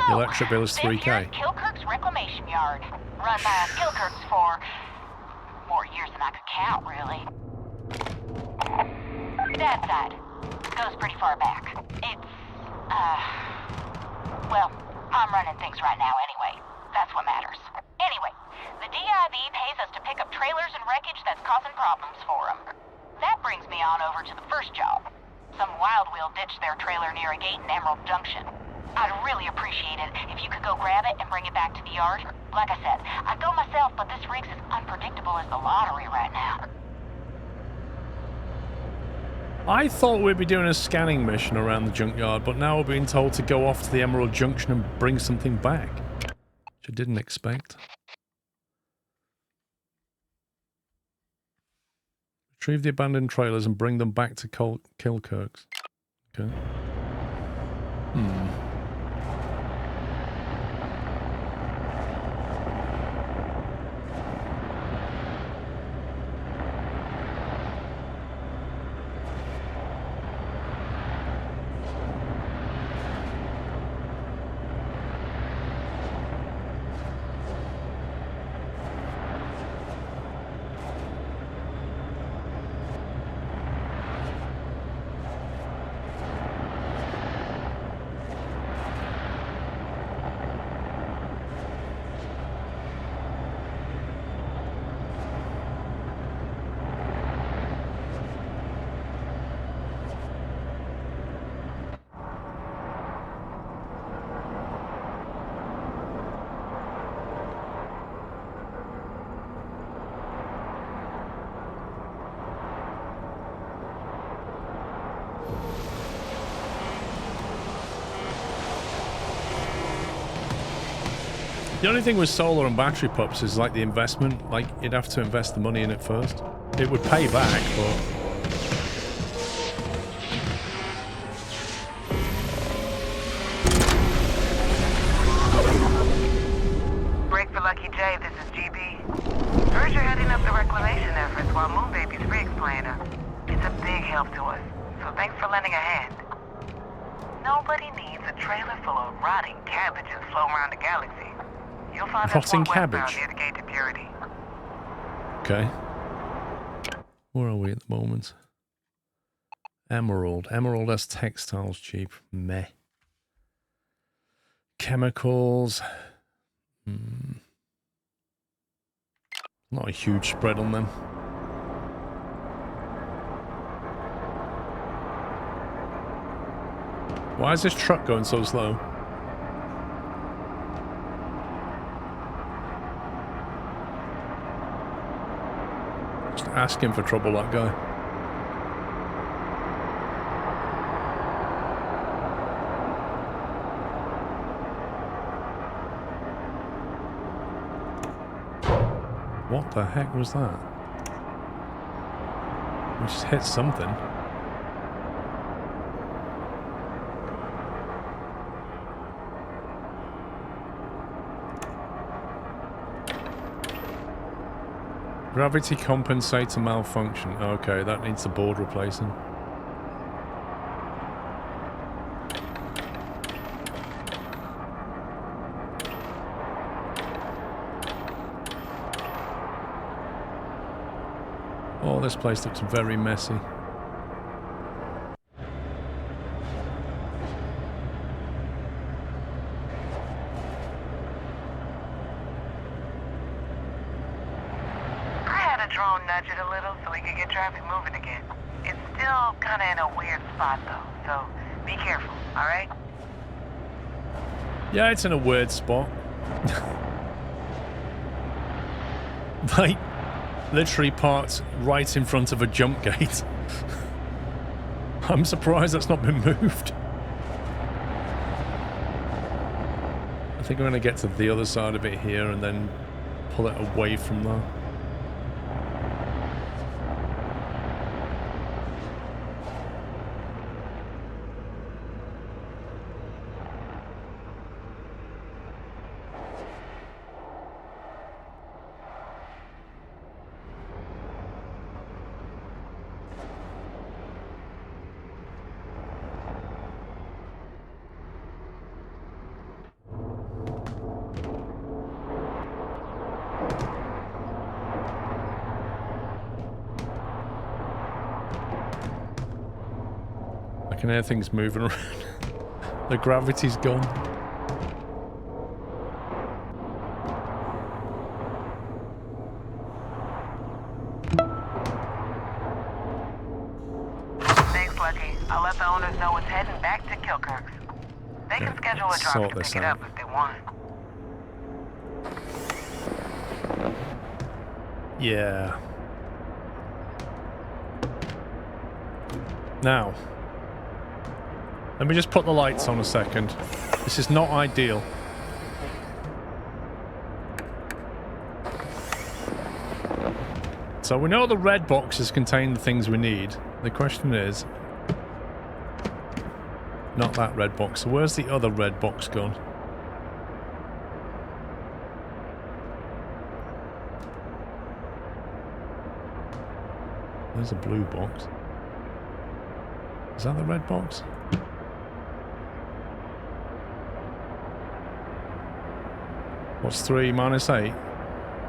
The electric bill is $3K. Kirk's reclamation yard. run by Kirk's for more years than I could count, really. Dad's side goes pretty far back. It's, well, I'm running things right now anyway. That's what matters. Anyway, the DIV pays us to pick up trailers and wreckage that's causing problems for them. That brings me on over to the first job. Some wild wheel ditched their trailer near a gate in Emerald Junction. I'd really appreciate it if you could go grab it and bring it back to the yard. Like I said, I'd go myself, but this rig's as unpredictable as the lottery right now. I thought we'd be doing a scanning mission around the junkyard, but now we're being told to go off to the Emerald Junction and bring something back. Which I didn't expect. Retrieve the abandoned trailers and bring them back to kill Kirk's. Okay. The only thing with solar and battery pups is like the investment, like you'd have to invest the money in it first. It would pay back, but... Break for Lucky J, this is GB. Heard you're heading up the reclamation efforts while Moon Baby's rig's playing her. It's a big help to us, so thanks for lending a hand. Nobody needs a trailer full of rotting cabbages floating around the galaxy. You'll find Rotting us cabbage. near the gate to Purity. Okay. Where are we at the moment? Emerald. Emerald has textiles cheap. Meh. Chemicals. Not a huge spread on them. Why is this truck going so slow? Just asking for trouble, that guy. What the heck was that? We just hit something. Gravity compensator malfunction. Okay, that needs the board replacing. Oh, this place looks very messy. Nudge it a little so we can get traffic moving again. It's still kind of in a weird spot though, so be careful, alright? Yeah, it's in a weird spot. Like, literally parked right in front of a jump gate. I'm surprised that's not been moved. I think I'm going to get to the other side of it here and then pull it away from there. can hear things moving around. The gravity's gone. Thanks, Lucky. I'll let the owners know it's heading back to Kirk's. They can schedule a drop to pick it up if they want. Yeah. Now, let me just put the lights on a second. This is not ideal. So we know the red boxes contain the things we need. The question is... Not that red box. So where's the other red box gone? There's a blue box. Is that the red box? What's 3 minus 8?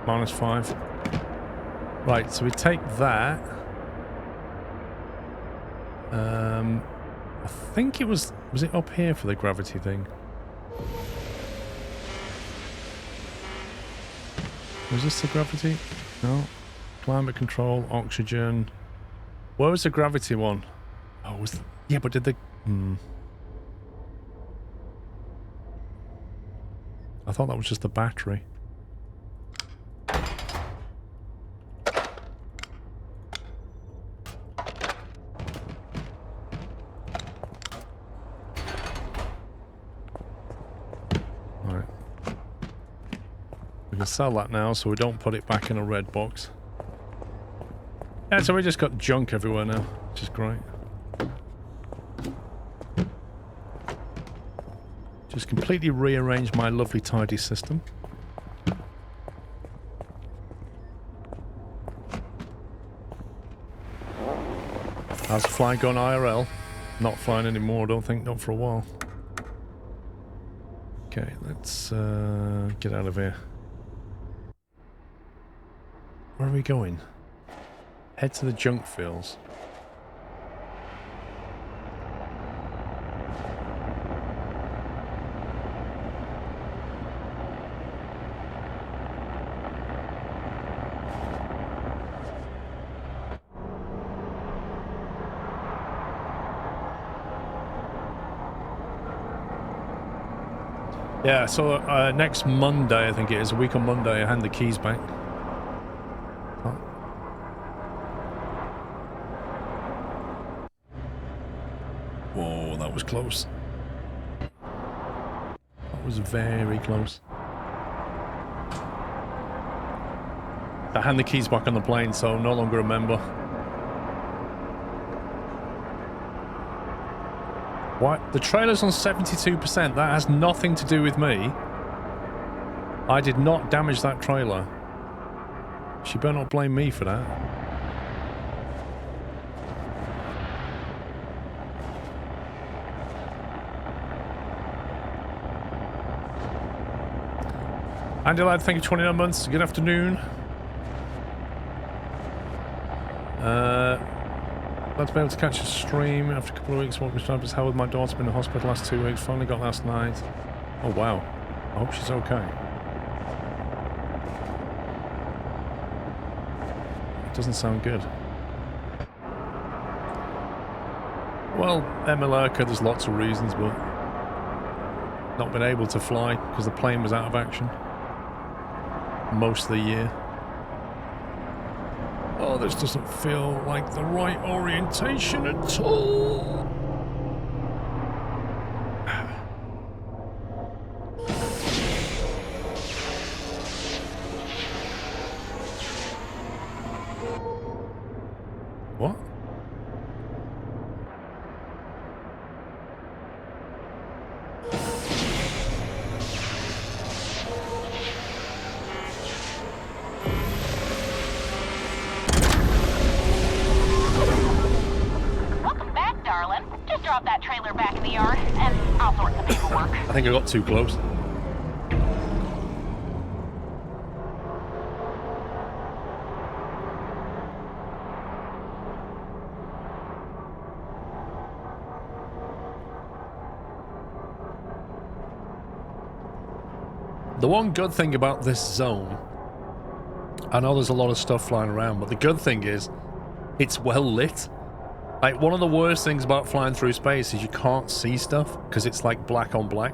Minus 5. Right, so we take that. I think it was it up here for the gravity thing? Was this the gravity? No. Climate control, oxygen. Where was the gravity one? Oh, was yeah, but did the I thought that was just the battery. Alright. We can sell that now so we don't put it back in a red box. Yeah, so we just got junk everywhere now, which is great. Just completely rearranged my lovely tidy system. How's the flying going IRL? Not flying anymore, I don't think, not for a while. Okay, let's get out of here. Where are we going? Head to the junk fields. Yeah, so next Monday, I think it is, a week on Monday, I hand the keys back. Oh. Whoa, that was close. That was very close. I hand the keys back on the plane, so no longer a member. What? The trailer's on 72%. That has nothing to do with me. I did not damage that trailer. She better not blame me for that. Andy Lad, thank you 29 months. Good afternoon. Glad to be able to catch a stream after a couple of weeks. What was as hell with my daughter been in the hospital last 2 weeks. Finally got last night. Oh wow. I hope she's okay. It doesn't sound good. Well, Emelurka, there's lots of reasons, but not been able to fly because the plane was out of action most of the year. Oh, this doesn't feel like the right orientation at all. What? Drop that trailer back in the yard, and I'll sort the paperwork. I think I got too close. The one good thing about this zone, I know there's a lot of stuff flying around, but the good thing is it's well lit. Like, one of the worst things about flying through space is you can't see stuff because it's like black on black.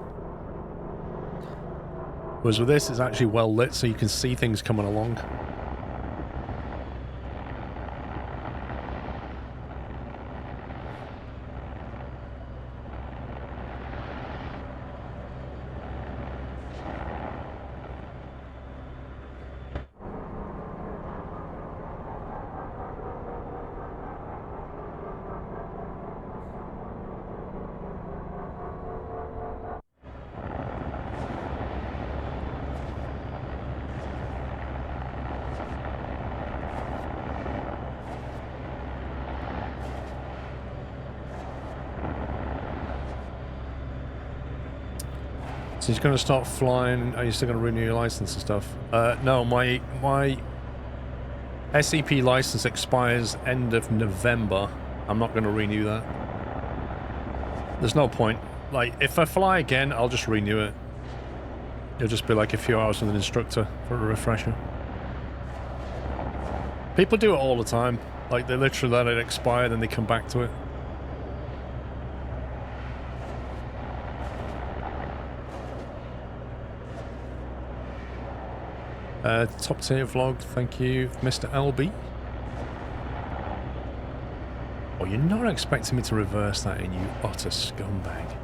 Whereas with this, it's actually well lit, so you can see things coming along. So he's going to start flying. Are you still going to renew your license and stuff? No, my SCP license expires end of November. I'm not going to renew that. There's no point. Like, if I fly again, I'll just renew it. It'll just be like a few hours with an instructor for a refresher. People do it all the time. Like, they literally let it expire, then they come back to it. Top tier vlog, thank you, Mr. LB. Oh, you're not expecting me to reverse that in, you utter scumbag.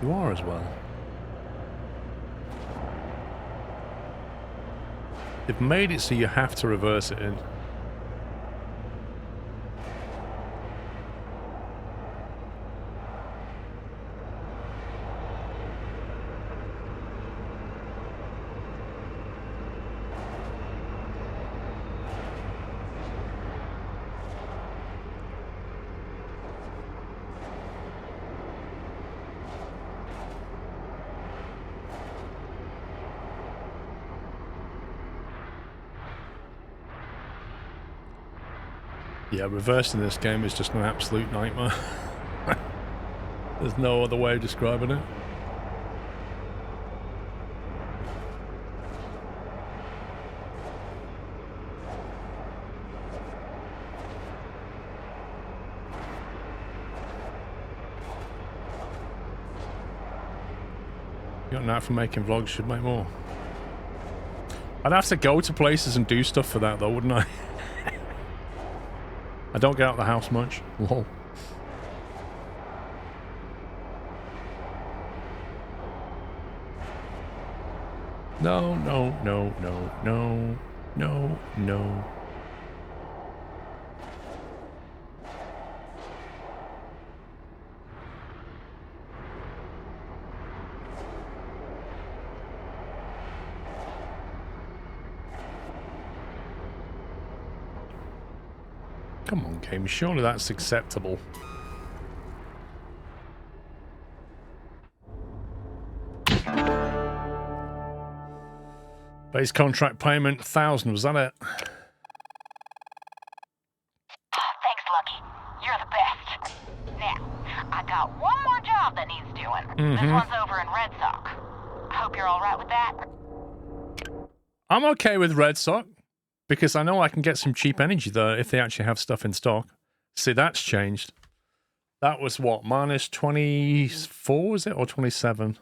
You are as well. They've made it so you have to reverse it in. Yeah, reversing this game is just an absolute nightmare. There's no other way of describing it. You got that for making vlogs, should make more. I'd have to go to places and do stuff for that though, wouldn't I? I don't get out of the house much. Lol. No, no, no, no, no, no, no. Come on, game. Surely that's acceptable. Base contract payment, 1,000. Was that it? Thanks, Lucky. You're the best. Now, I got one more job that needs doing. This one's over in Red Sox. I hope you're all right with that. I'm okay with Red Sox. Because I know I can get some cheap energy there if they actually have stuff in stock. See, that's changed. That was what, minus 24, is it? Or 27?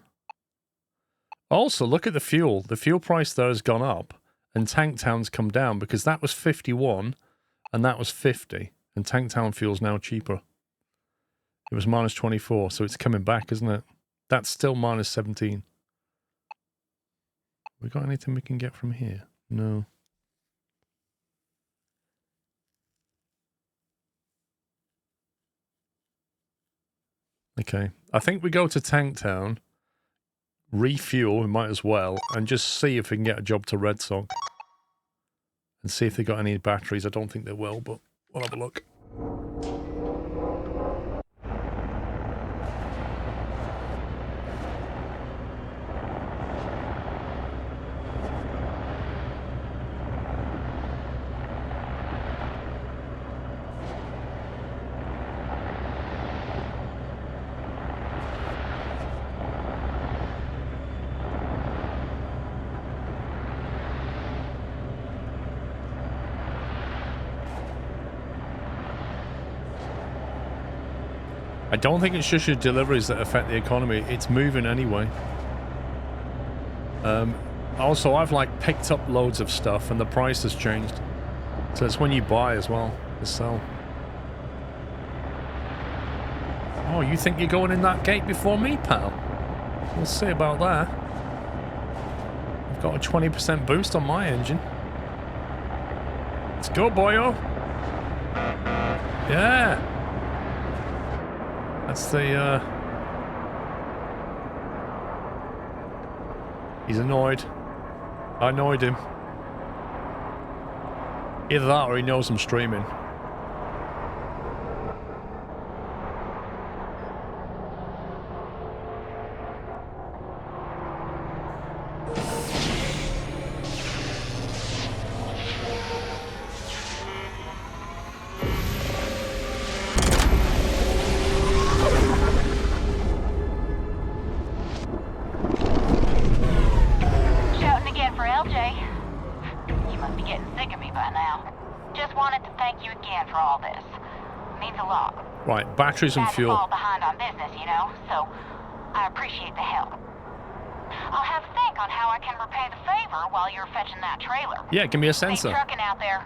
Also, look at the fuel. The fuel price there has gone up. And Tank Town's come down because that was 51 and that was 50. And Tank Town fuel's now cheaper. It was minus 24, so it's coming back, isn't it? That's still minus 17. We got anything we can get from here? No. Okay, I think we go to Tank Town, refuel, we might as well, and just see if we can get a job to Red Sox. And see if they got any batteries. I don't think they will, but we'll have a look. I don't think it's just your deliveries that affect the economy. It's moving anyway. Also, I've like picked up loads of stuff and the price has changed. So it's when you buy as well as sell. Oh, you think you're going in that gate before me, pal? We'll see about that. I've got a 20% boost on my engine. Let's go, boyo. Yeah. That's the, He's annoyed. I annoyed him. Either that or he knows I'm streaming. Batteries and fuel. Fall behind on business, you know, so I appreciate the help. I'll have to think on how I can repay the favor while you're fetching that trailer. Yeah, give me a sensor. Stay trucking out there.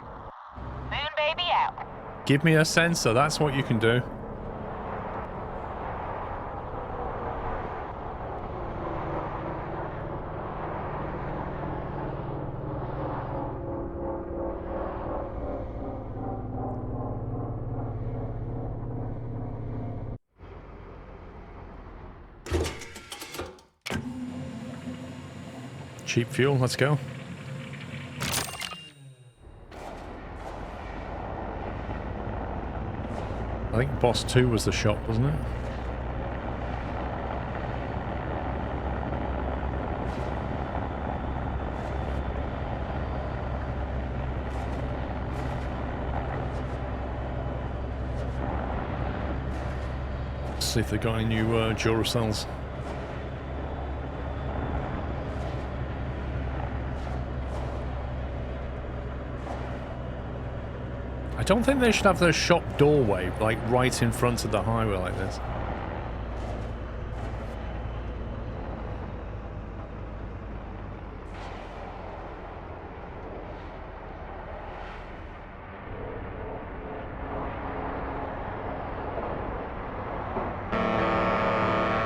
Moon baby out. Give me a sensor. That's what you can do. Cheap fuel, let's go. I think Boss 2 was the shop, wasn't it? Let's see if they got any new Duracells. I don't think they should have their shop doorway, like, right in front of the highway like this.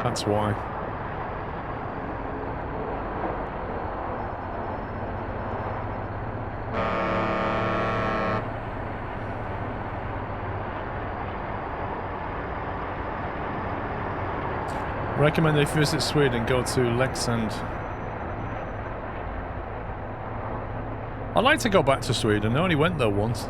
That's why. Recommend if you visit Sweden, go to Leksand. I'd like to go back to Sweden. I only went there once.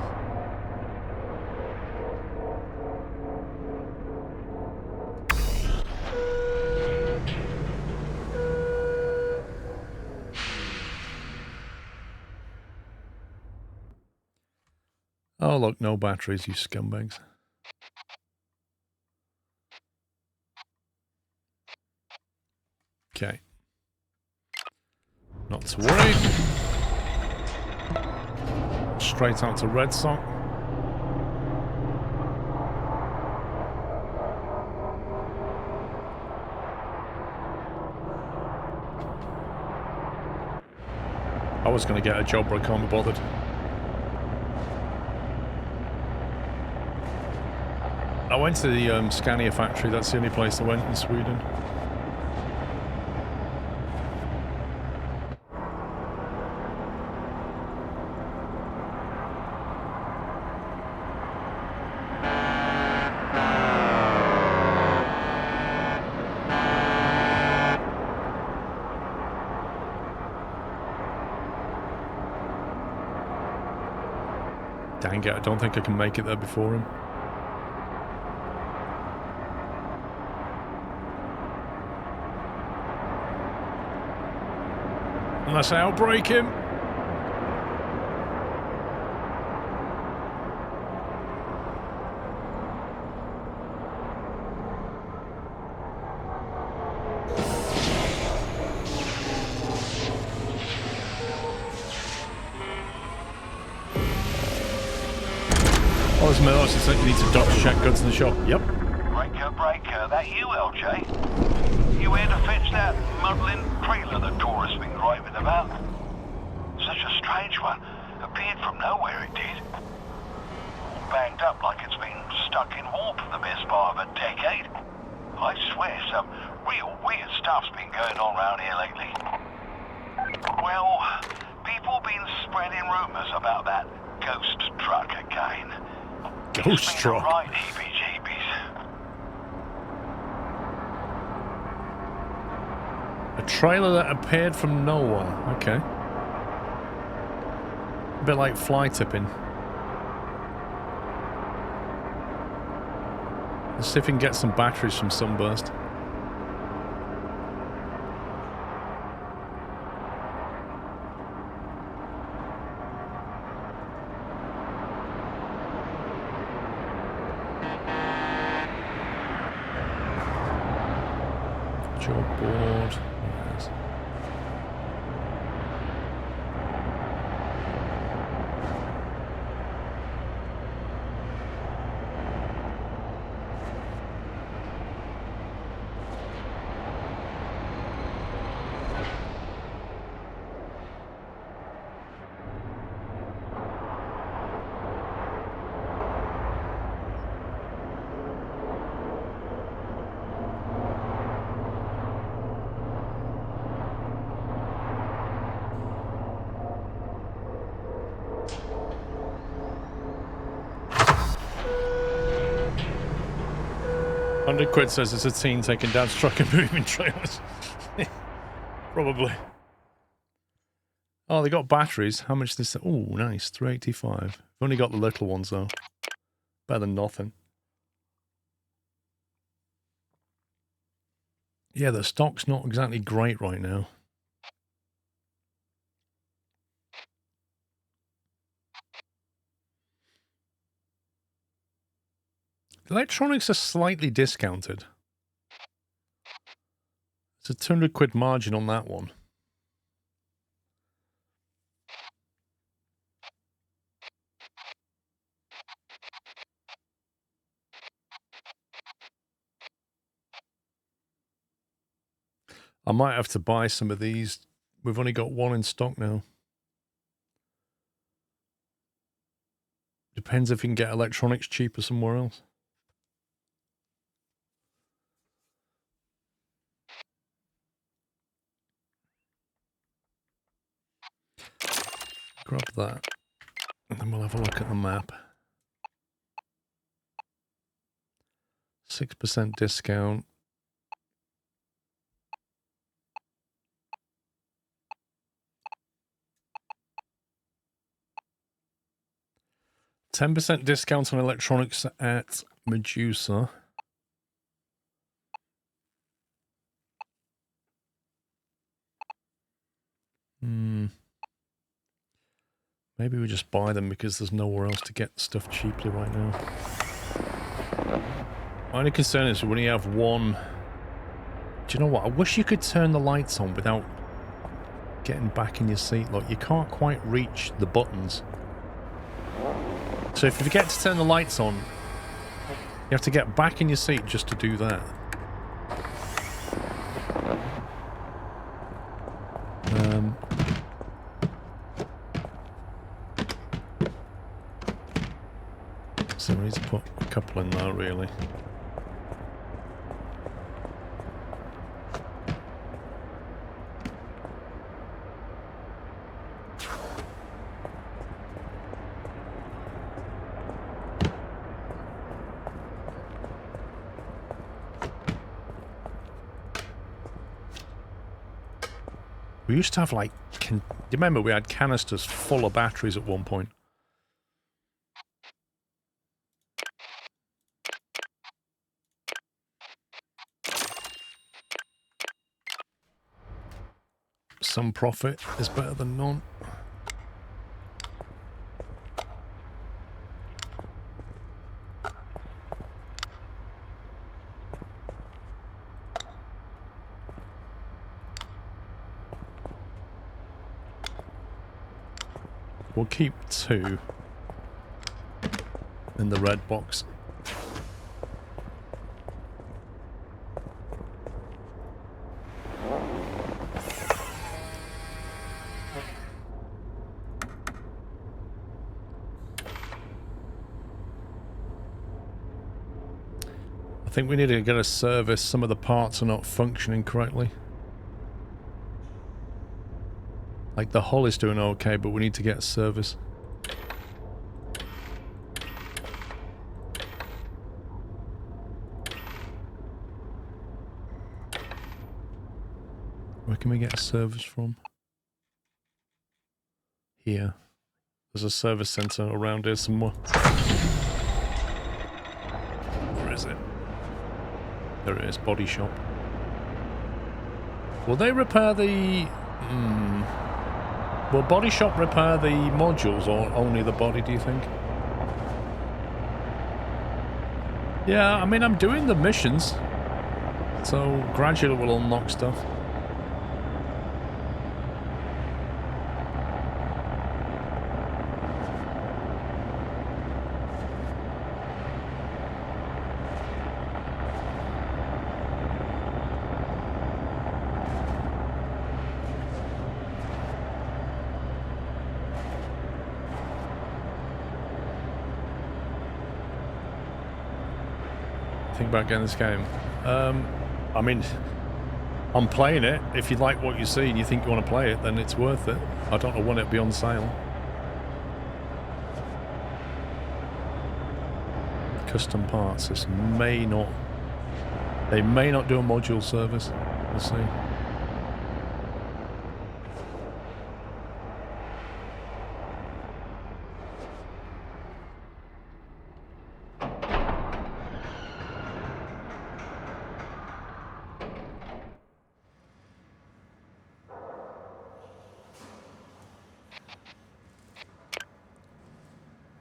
Oh look, no batteries, you scumbags. Okay. Not to worry. Straight out to Red Sock. I was going to get a job, but I can't be bothered. I went to the Scania factory. That's the only place I went in Sweden. Dang it, I don't think I can make it there before him. Unless I outbreak him. Oh, there's Mailbox. It's like you need to dock check goods in the shop. Yep. Breaker, that you, LJ? You here to fetch that muddling trailer the tourists been raving about? Such a strange one. Appeared from nowhere, it did. All banged up like it's been stuck in warp for the best part of a decade. I swear some real weird stuff's been going on around here lately. Well, people been spreading rumors about that ghost truck again. Ghost truck? Right, heebie-jeebies. A trailer that appeared from nowhere. Okay. A bit like fly tipping. Let's see if we can get some batteries from Sunburst. Job board. Yes. £100 says it's a teen taking dad's truck and moving trailers. Probably. Oh, they got batteries. How much this? Oh, nice. 385. I've only got the little ones though. Better than nothing. Yeah, the stock's not exactly great right now. Electronics are slightly discounted. It's a £200 margin on that one. I might have to buy some of these. We've only got one in stock now. Depends if you can get electronics cheaper somewhere else. Grab that, and then we'll have a look at the map. 6% discount. %10 discount on electronics at Medusa. Maybe we just buy them because there's nowhere else to get stuff cheaply right now. My only concern is when you have one... Do you know what? I wish you could turn the lights on without getting back in your seat. Look, you can't quite reach the buttons. So if you forget to turn the lights on, you have to get back in your seat just to do that. So we need to put a couple in there, really. We used to have, like, do you remember we had canisters full of batteries at one point? Some profit is better than none. We'll keep 2 in the red box. think we need to get a service. Some of the parts are not functioning correctly. Like the hull is doing okay, but we need to get a service. Where can we get a service from? Here. There's a service centre around here somewhere. Where is it? There it is, body shop. Will they repair the... Will body shop repair the modules or only the body, do you think? Yeah, I mean, I'm doing the missions. So gradually we'll unlock stuff. Think about getting this game. I mean, I'm playing it. If you like what you see and you think you want to play it, then it's worth it. I don't know when it'll be on sale. Custom parts. This may not... They may not do a module service. We'll see.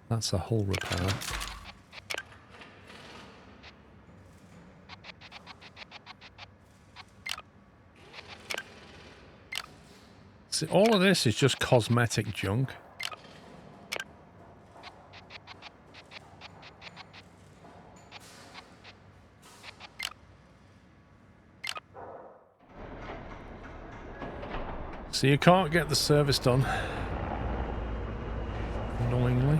That's a hull repair. See, all of this is just cosmetic junk. So you can't get the service done. Annoyingly.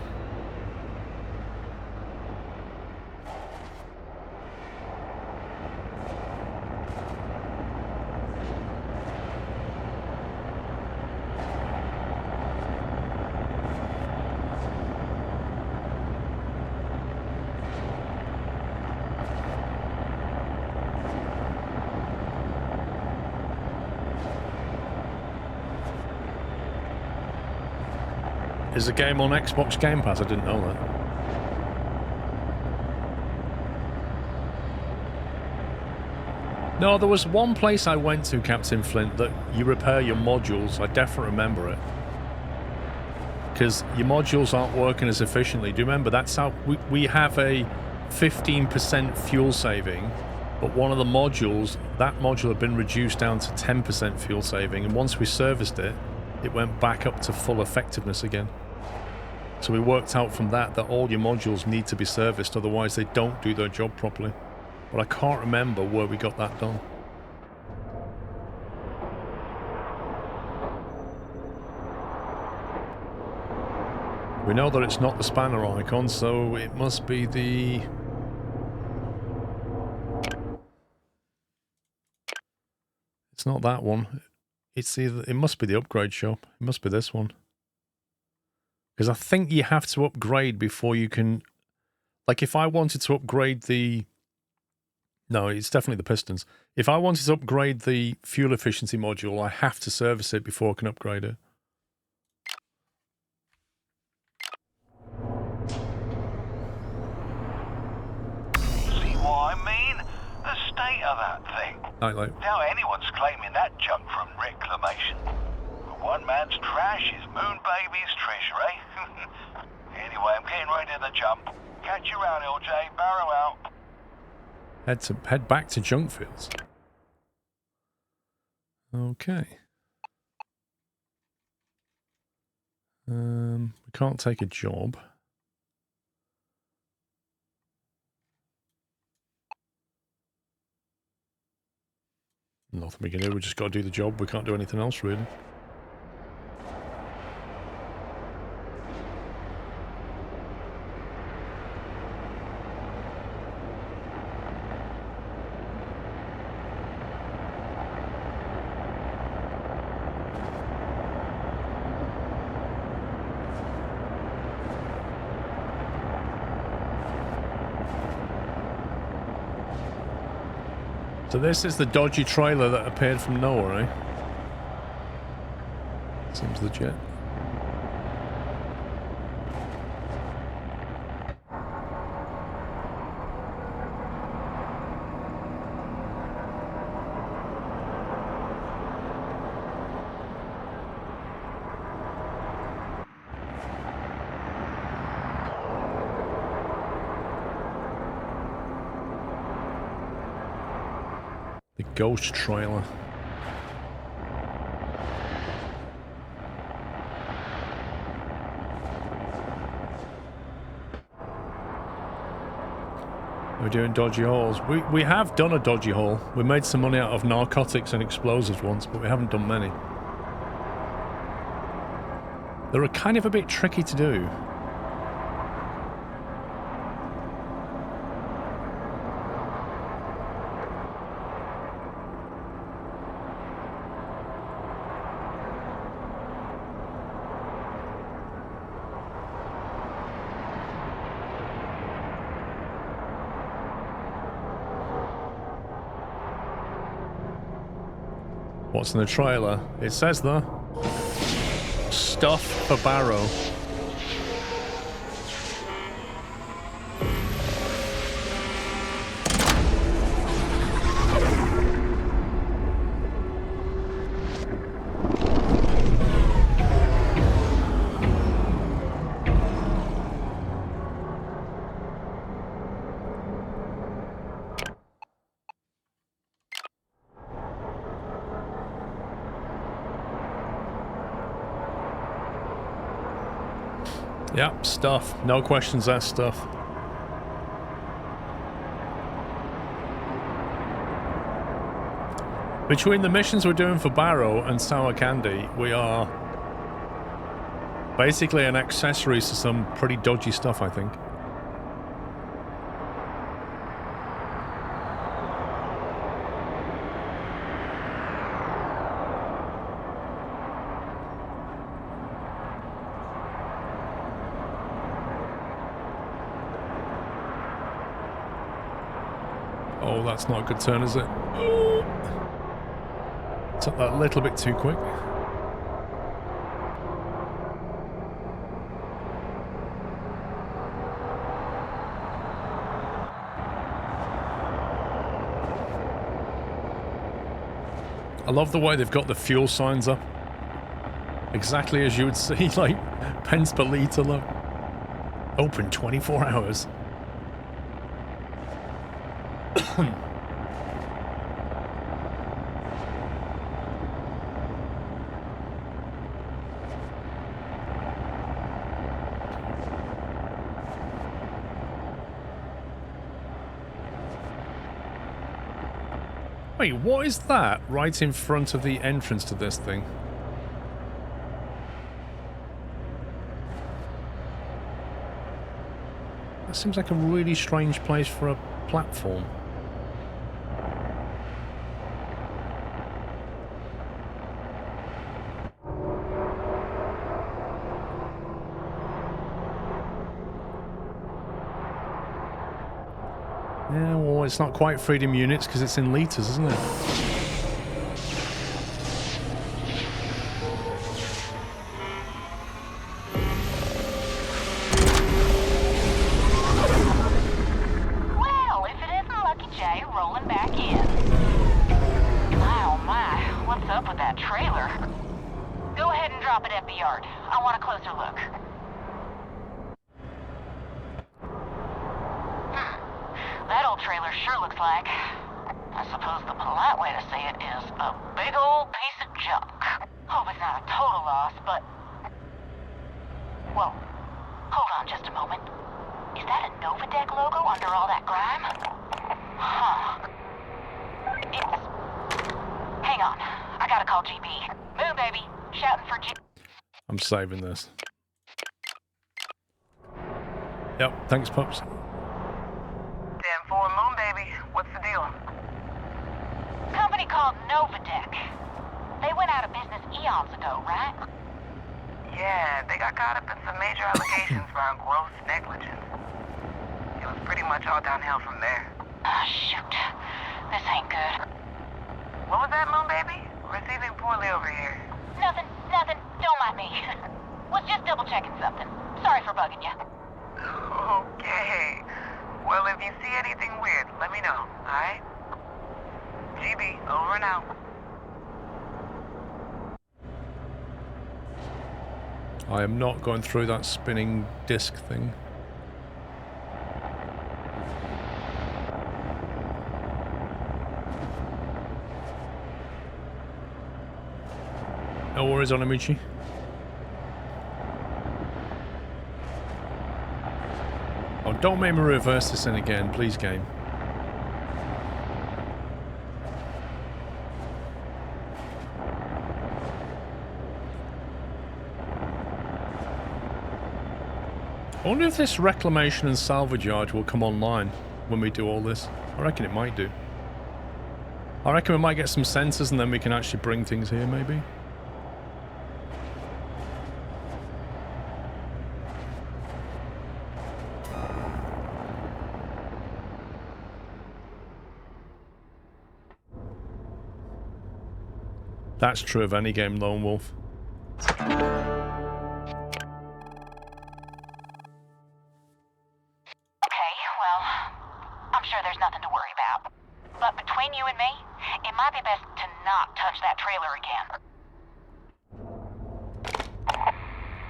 Is the game on Xbox Game Pass? I didn't know that. No, there was one place I went to, Captain Flint, that you repair your modules. I definitely remember it. Because your modules aren't working as efficiently. Do you remember? That's how we have a 15% fuel saving, but one of the modules, that module had been reduced down to 10% fuel saving, and once we serviced it, it went back up to full effectiveness again. So we worked out from that all your modules need to be serviced, otherwise they don't do their job properly. But I can't remember where we got that done. We know that it's not the spanner icon, so it must be the... It's not that one. It's either... It must be the upgrade shop. It must be this one. Because I think you have to upgrade before you can... Like, if I wanted to upgrade the... No, it's definitely the pistons. If I wanted to upgrade the fuel efficiency module, I have to service it before I can upgrade it. See what I mean? The state of that thing. Like, Now anyone's claiming that junk from reclamation. One man's trash is Moon Baby's treasure, eh? Anyway, I'm getting ready to jump. Catch you around, LJ. Barrow out. head back to junk fields. Okay. We can't take a job. Nothing we can do. We just got to do the job. We can't do anything else, really. So this is the dodgy trailer that appeared from nowhere, eh? Seems legit. The ghost trailer. We're doing dodgy hauls. We have done a dodgy haul. We made some money out of narcotics and explosives once, but we haven't done many. They're kind of a bit tricky to do. What's in the trailer? It says there. Stuff for Barrow. Yep, stuff. No questions asked stuff. Between the missions we're doing for Barrow and Sour Candy, we are basically an accessory to some pretty dodgy stuff, I think. Oh, that's not a good turn, is it? Oh. Took that a little bit too quick. I love the way they've got the fuel signs up. Exactly as you would see, like, pence per litre, look. Open 24 hours. Wait, what is that right in front of the entrance to this thing? That seems like a really strange place for a platform. Yeah, well, it's not quite freedom units because it's in litres, isn't it? Well, if it isn't Lucky J rolling back in. Oh my, what's up with that trailer? Go ahead and drop it at the yard. I want a closer look. That old trailer sure looks like, I suppose the polite way to say it is, a big old piece of junk. Hope it's not a total loss, but... Whoa. Hold on just a moment. Is that a Novadeck logo under all that grime? Huh. It's... Hang on. I gotta call GB. Move, baby. Shouting for G... I'm saving this. Yep, thanks, Pups. 10-4 Moon, baby. What's the deal? Company called Novadeck. They went out of business eons ago, right? Yeah, they got caught up in some major allegations around gross negligence. It was pretty much all downhill from there. Ah, shoot. This ain't good. What was that, Moon Baby? Receiving poorly over here. Nothing. Don't mind me. Was just double checking something. Sorry for bugging you. Okay. Well, if you see anything weird, let me know, alright? GB, over and out. I am not going through that spinning disc thing. No worries, Onamichi. Oh, don't make me reverse this in again, please, game. I wonder if this reclamation and salvage yard will come online when we do all this. I reckon it might do. I reckon we might get some sensors and then we can actually bring things here, maybe. That's true of any game, Lone Wolf. Okay, well, I'm sure there's nothing to worry about. But between you and me, it might be best to not touch that trailer again.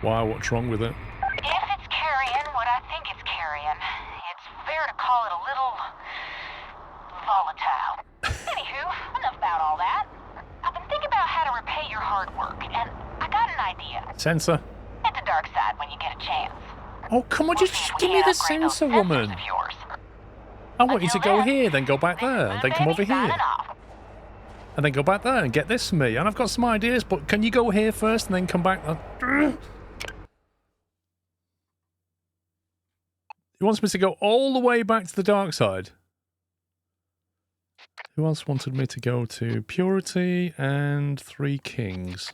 Why? What's wrong with it? If it's carrying what I think it's carrying, it's fair to call it a little volatile. Anywho, enough about all that. I've been thinking about how to repay your hard work, and I got an idea. Sensor. Hit the dark side when you get a chance. Oh, come on, just give me the sensor, woman. I want you to go here, then go back there, and then come over here. And then go back there and get this for me. And I've got some ideas, but can you go here first and then come back? He wants me to go all the way back to the dark side. Who else wanted me to go to Purity and Three Kings?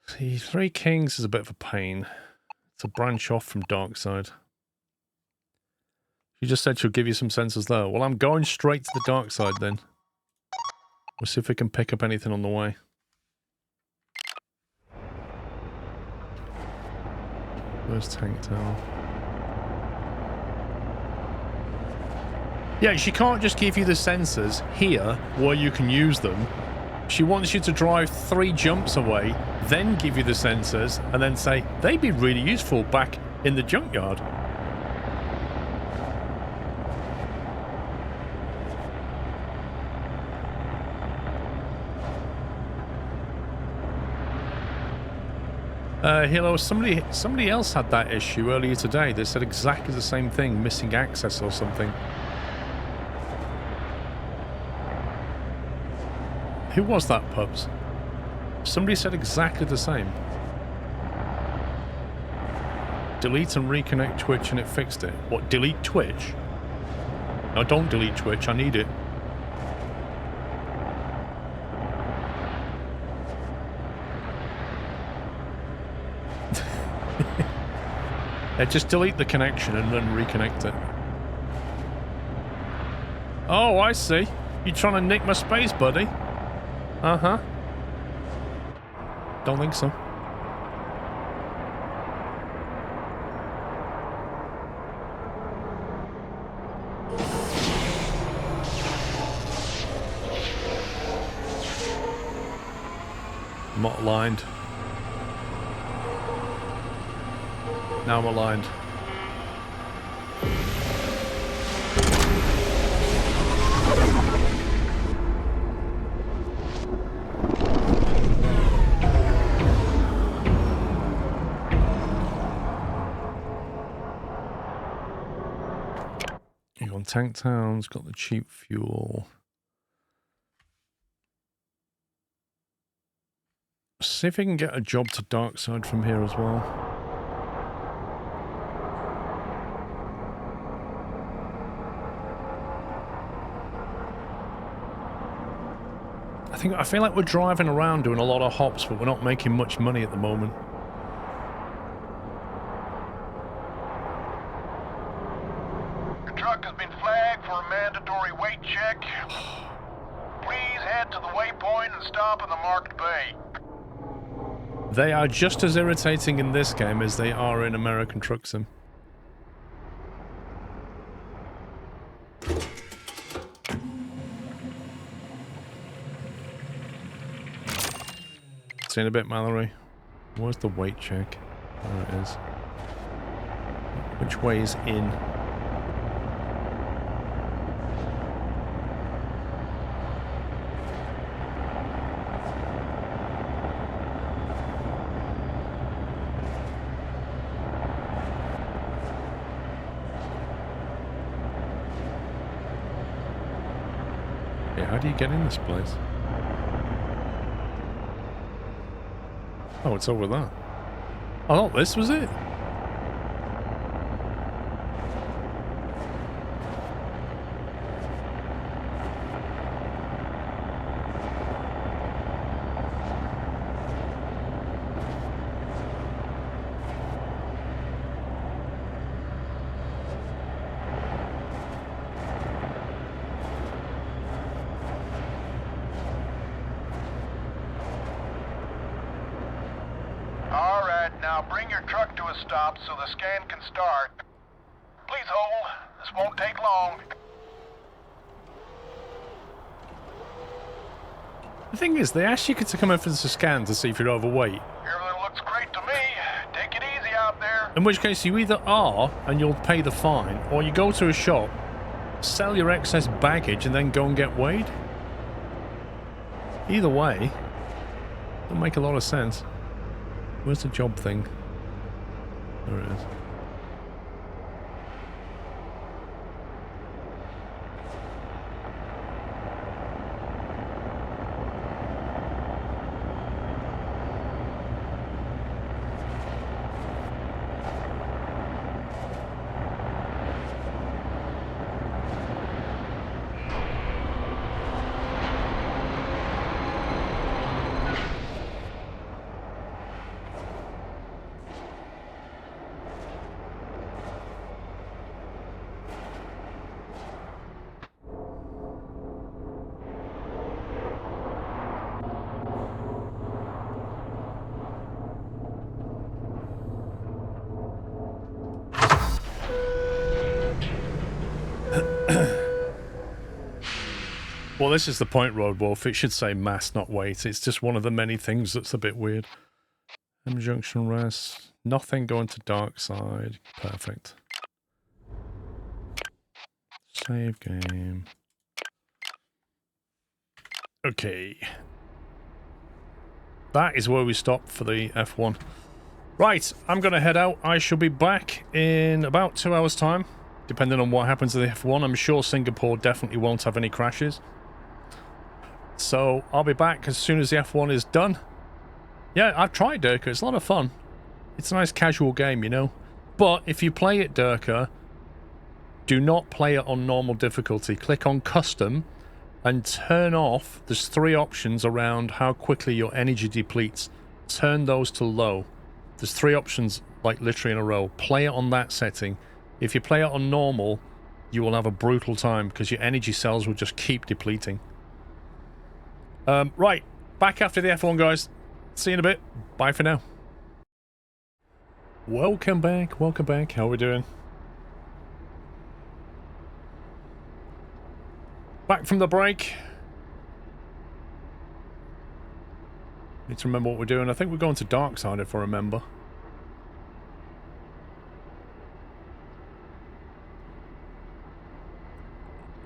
See, Three Kings is a bit of a pain. It's a branch off from dark side. She just said she'll give you some sensors there. Well, I'm going straight to the dark side then. We'll see if we can pick up anything on the way. Where's Tank Tower? Yeah, she can't just give you the sensors here where you can use them. She wants you to drive 3 jumps away, then give you the sensors, and then say, they'd be really useful back in the junkyard. Hello, somebody else had that issue earlier today. They said exactly the same thing, missing access or something. Who was that, Pubs? Somebody said exactly the same. Delete and reconnect Twitch and it fixed it. What, delete Twitch? No, don't delete Twitch, I need it. Yeah, just delete the connection and then reconnect it. Oh, I see. You're trying to nick my space, buddy. Uh-huh. Don't think so. I'm not aligned. Now I'm aligned. You've got Tank Town's got the cheap fuel. See if we can get a job to Darkside from here as well. I feel like we're driving around doing a lot of hops, but we're not making much money at the moment. The truck has been flagged for a mandatory weight check? Please head to the waypoint and stop in the marked bay. They are just as irritating in this game as they are in American Truck Sim. See you in a bit, Mallory. Where's the weight check? There it is. Which way is in? Yeah, how do you get in this place? Oh, it's over there. I thought this was it. Now bring your truck to a stop so the scan can start. Please hold. This won't take long. The thing is, they ask you to come in for the scan to see if you're overweight. Everything looks great to me. Take it easy out there. In which case, you either are, and you'll pay the fine, or you go to a shop, sell your excess baggage, and then go and get weighed. Either way, doesn't make a lot of sense. Where's the job thing? There it is. Well, this is the point, Road Wolf. It should say mass, not weight. It's just one of the many things that's a bit weird. M junction rest. Nothing going to dark side. Perfect. Save game. Okay. That is where we stopped for the F1. Right, I'm going to head out. I shall be back in about 2 hours' time, depending on what happens to the F1. I'm sure Singapore definitely won't have any crashes. So I'll be back as soon as the F1 is done. Yeah, I've tried Durka. It's a lot of fun. It's a nice casual game, you know. But if you play it Durka, do not play it on normal difficulty. Click on custom and turn off. There's 3 options around how quickly your energy depletes. Turn those to low. There's 3 options, like literally in a row. Play it on that setting. If you play it on normal, you will have a brutal time because your energy cells will just keep depleting. Right, back after the F1, guys. See you in a bit. Bye for now. Welcome back, welcome back. How are we doing? Back from the break. Need to remember what we're doing. I think we're going to dark side, if I remember.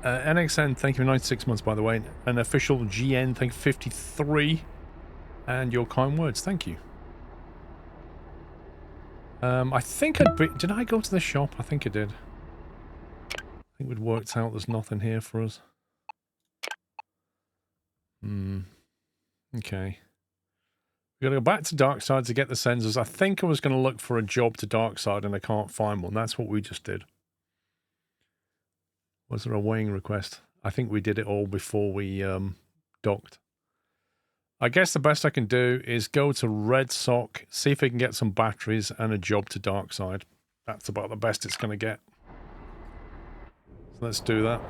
NXN, thank you for 96 months, by the way. An official GN, thank you for 53. And your kind words, thank you. I think I'd be... Did I go to the shop? I think I did. I think we'd worked out there's nothing here for us. Okay. We've got to go back to Darkside to get the sensors. I think I was going to look for a job to Darkside and I can't find one. That's what we just did. Was there a weighing request? I think we did it all before we docked. I guess the best I can do is go to Red Sock, see if we can get some batteries and a job to Darkside. That's about the best it's going to get. So Let's do that.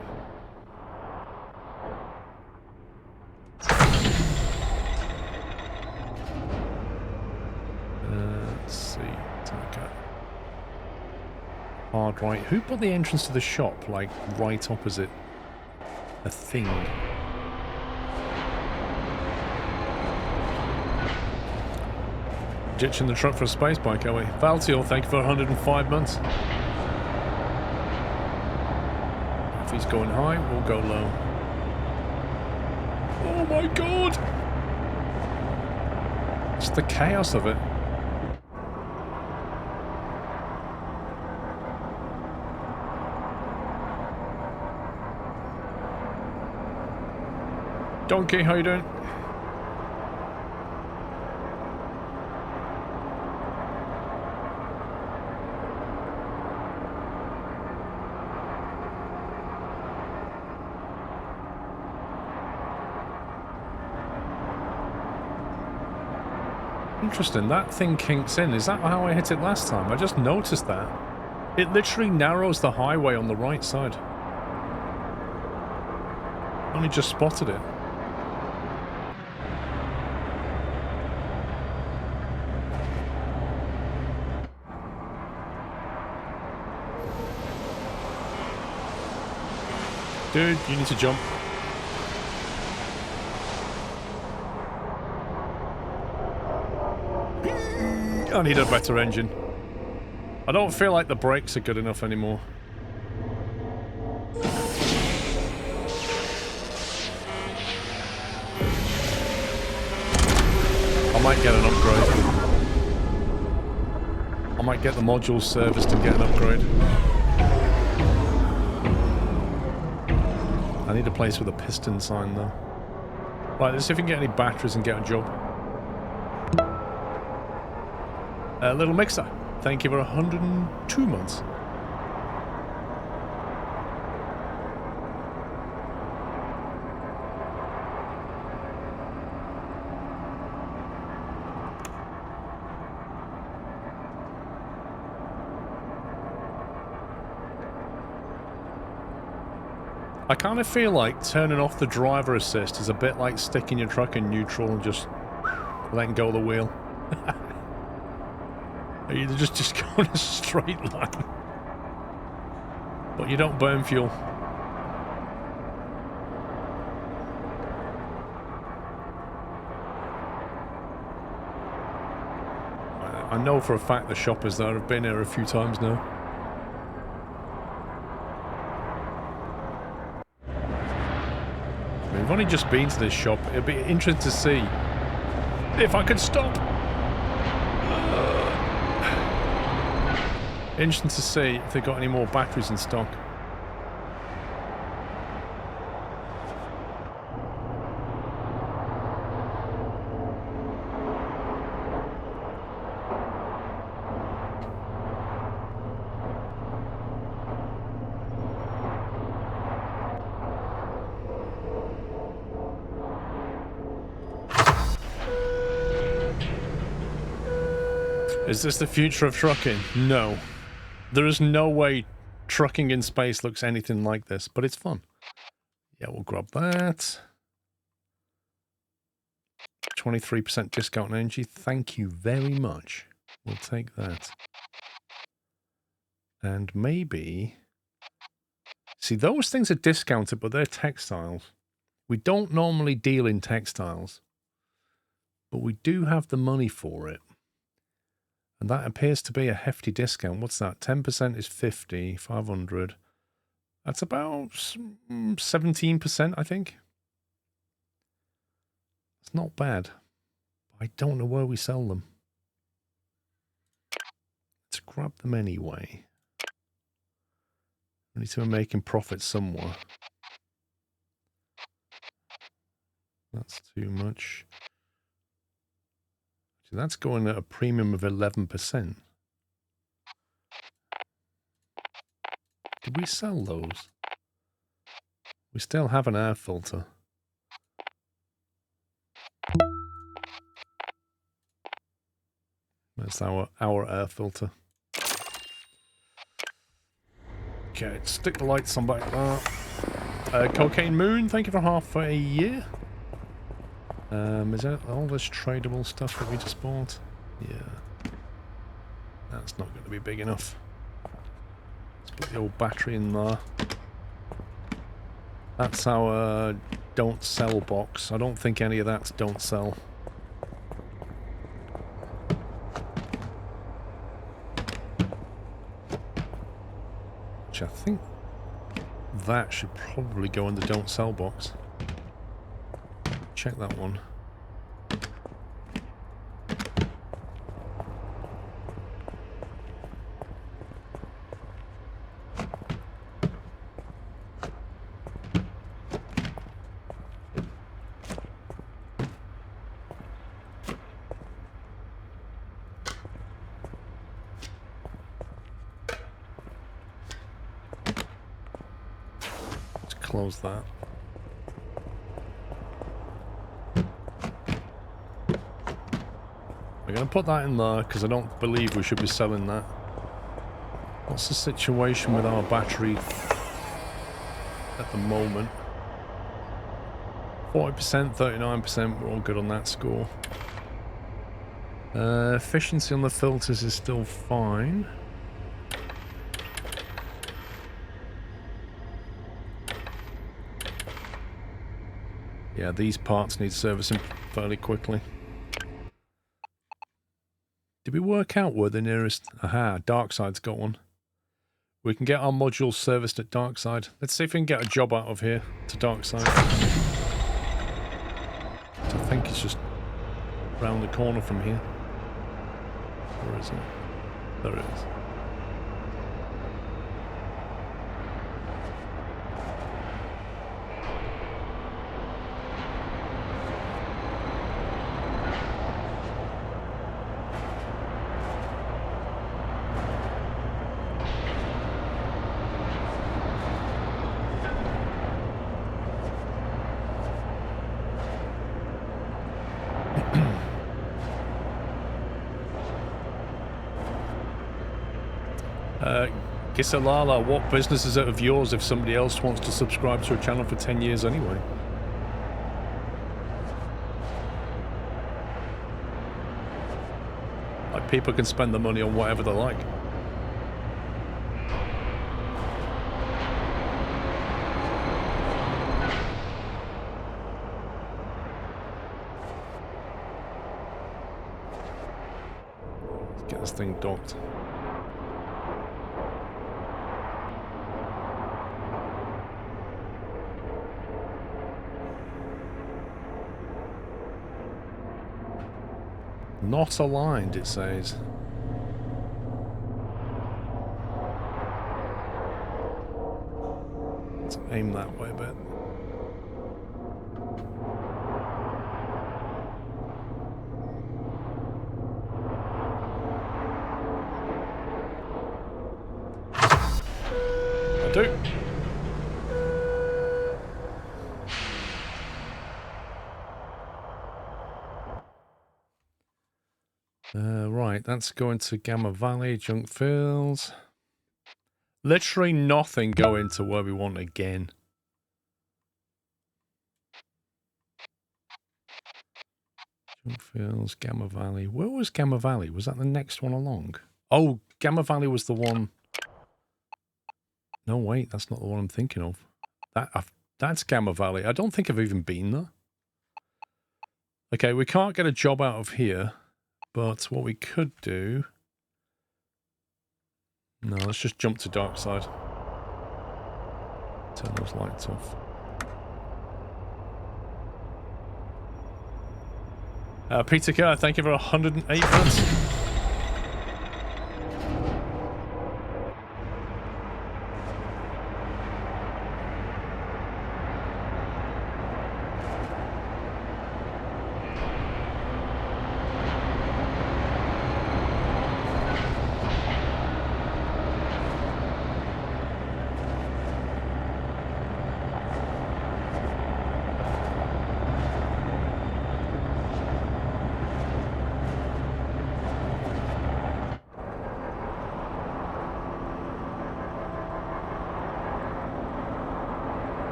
Let's see. Okay. Hard right. Who put the entrance to the shop, like, right opposite a thing? Ditching the truck for a space bike, are we? Valtior, thank you for 105 months. If he's going high, we'll go low. Oh my god! It's the chaos of it. Donkey, how you doing? Interesting, that thing kinks in. Is that how I hit it last time? I just noticed that. It literally narrows the highway on the right side. Only just spotted it. Dude, you need to jump. I need a better engine. I don't feel like the brakes are good enough anymore. I might get an upgrade. I might get the modules serviced and get an upgrade. I need a place with a piston sign though. Right, let's see if we can get any batteries and get a job. Little Mixer, thank you for 102 months. I kind of feel like turning off the driver assist is a bit like sticking your truck in neutral and just letting go of the wheel. You just go in a straight line. But you don't burn fuel. I know for a fact the shop is there. I've been here a few times now. We've only just been to this shop. It'd be interesting to see if I could stop. Interesting to see if they've got any more batteries in stock. Is this the future of trucking? No. There is no way trucking in space looks anything like this, but it's fun. Yeah, we'll grab that. 23% discount on energy. Thank you very much. We'll take that. And maybe... See, those things are discounted, but they're textiles. We don't normally deal in textiles, but we do have the money for it. And that appears to be a hefty discount. What's that? 10% is 50, 500. That's about 17%, I think. It's not bad. I don't know where we sell them. Let's grab them anyway. We need to be making profit somewhere. That's too much. That's going at a premium of 11%. Did we sell those? We still have an air filter. That's our air filter. Okay, stick the lights on back there. Cocaine Moon, thank you for half a year. Is that all this tradable stuff that we just bought? Yeah. That's not going to be big enough. Let's put the old battery in there. That's our don't sell box. I don't think any of that's don't sell. Which I think that should probably go in the don't sell box. Check that one. Let's close that. I'm going to put that in there because I don't believe we should be selling that. What's the situation with our battery at the moment? 40%, 39%, we're all good on that score. Efficiency on the filters is still fine. Yeah, these parts need servicing fairly quickly. Did we work out where the nearest... Aha, Darkside's got one. We can get our modules serviced at Darkside. Let's see if we can get a job out of here to Darkside. I think it's just round the corner from here. Where is it? There it is. Gisalala, what business is it of yours if somebody else wants to subscribe to a channel for 10 years anyway? Like, people can spend the money on whatever they like. Let's get this thing docked. Not aligned, it says. Let's aim that way a bit. I do. Right, that's going to Gamma Valley, junk fields. Literally nothing going to where we want again. Junk fields, Gamma Valley. Where was Gamma Valley? Was that the next one along? Oh, Gamma Valley was the one. No, wait, that's not the one I'm thinking of. That's Gamma Valley. I don't think I've even been there. Okay, we can't get a job out of here. But what we could do... No, let's just jump to Darkside. Turn those lights off. Peter Kerr, thank you for 108 months.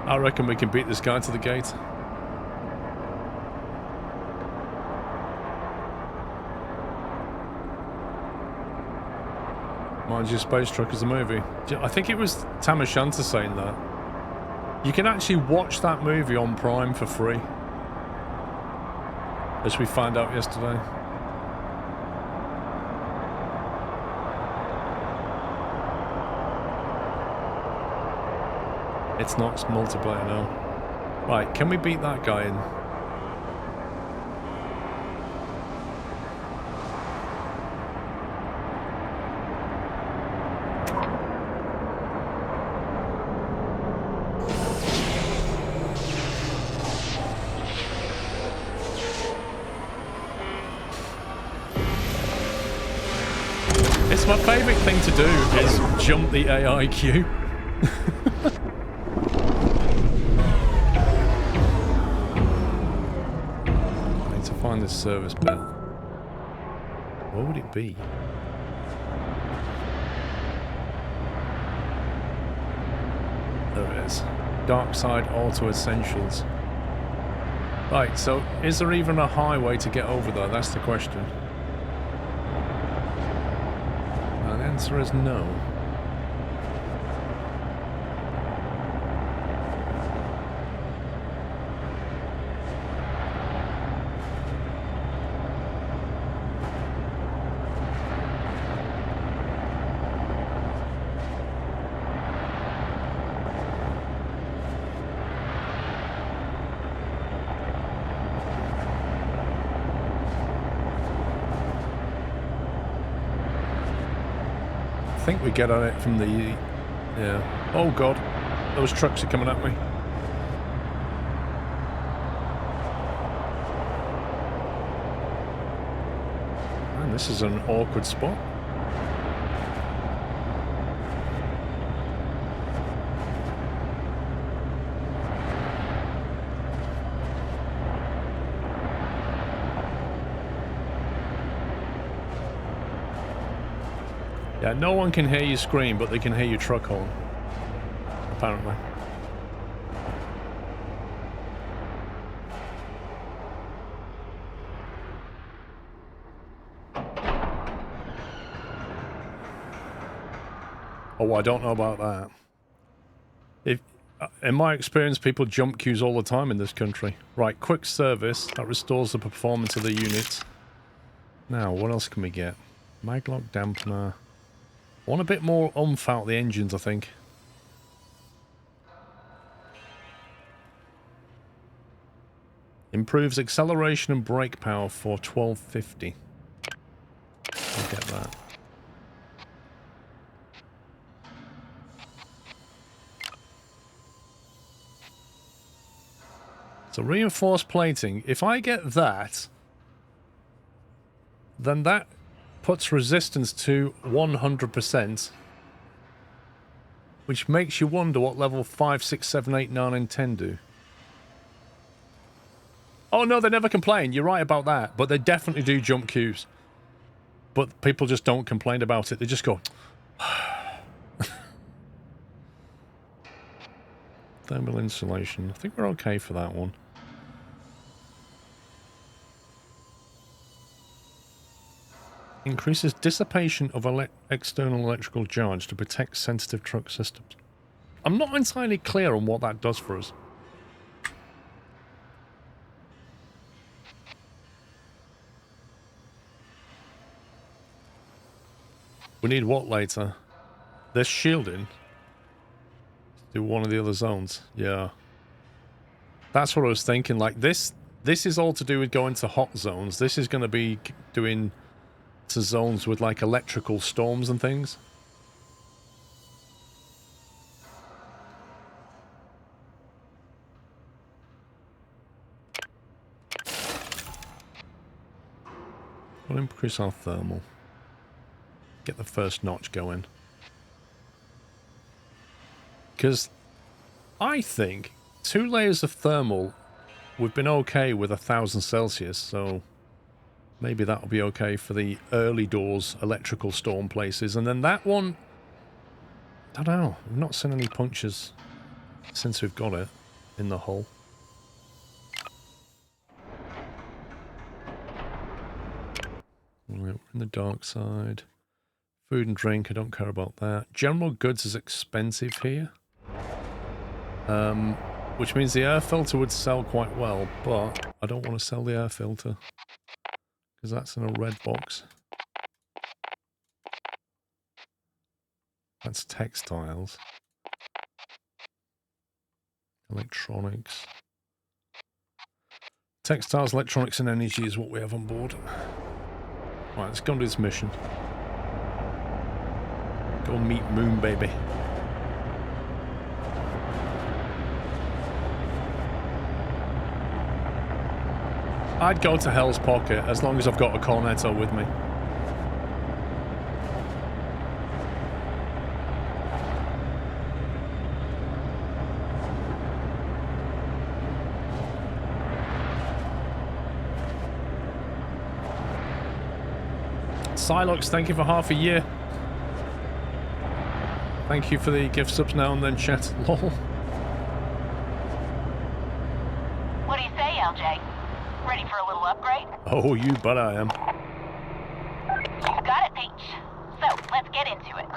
I reckon we can beat this guy to the gate. Mind you, Space Truck is a movie. I think it was Tamashanta saying that. You can actually watch that movie on Prime for free. As we found out yesterday. It's not multiplayer now. Right, can we beat that guy in? It's my favourite thing to do is jump the AI queue. Find this service bit. What would it be? There it is. Dark Side Auto Essentials. Right, so is there even a highway to get over there? That's the question. And the answer is no. I think we get on it from the... yeah. Oh god, those trucks are coming at me. Man, this is an awkward spot. Yeah, no one can hear you scream, but they can hear your truck horn. Apparently. Oh, I don't know about that. In my experience, people jump queues all the time in this country. Right, quick service. That restores the performance of the unit. Now, what else can we get? Maglock dampener. I want a bit more oomph out the engines, I think. Improves acceleration and brake power for 1250. I'll get that. So reinforced plating. If I get that, then that puts resistance to 100%, which makes you wonder what level 5, 6, 7, 8, 9, and 10 do. Oh no, they never complain. You're right about that. But they definitely do jump queues. But people just don't complain about it. They just go... Thermal insulation. I think we're okay for that one. Increases dissipation of external electrical charge to protect sensitive truck systems. I'm not entirely clear on what that does for us. We need what later? There's shielding. Do one of the other zones. Yeah. That's what I was thinking. Like this is all to do with going to hot zones. This is going to be doing to zones with like electrical storms and things. We'll increase our thermal. Get the first notch going. Because I think 2 layers of thermal, we've been okay with 1000 Celsius, so maybe that'll be okay for the early doors electrical storm places. And then that one, I don't know, I've not seen any punctures. since we've got it in the hull. We're in the dark side. Food and drink, I don't care about that. General goods is expensive here. Which means the air filter would sell quite well, but I don't want to sell the air filter. Because that's in a red box. That's textiles. Electronics. Textiles, electronics and energy is what we have on board. Right, let's go on to this mission. Go meet Moon Baby. I'd go to Hell's Pocket as long as I've got a Cornetto with me. Silox, thank you for half a year. Thank you for the gift subs now and then, chat. Lol. What do you say, LJ? Ready for a little upgrade? Oh, you bet I am. You got it, Peach. So, let's get into it.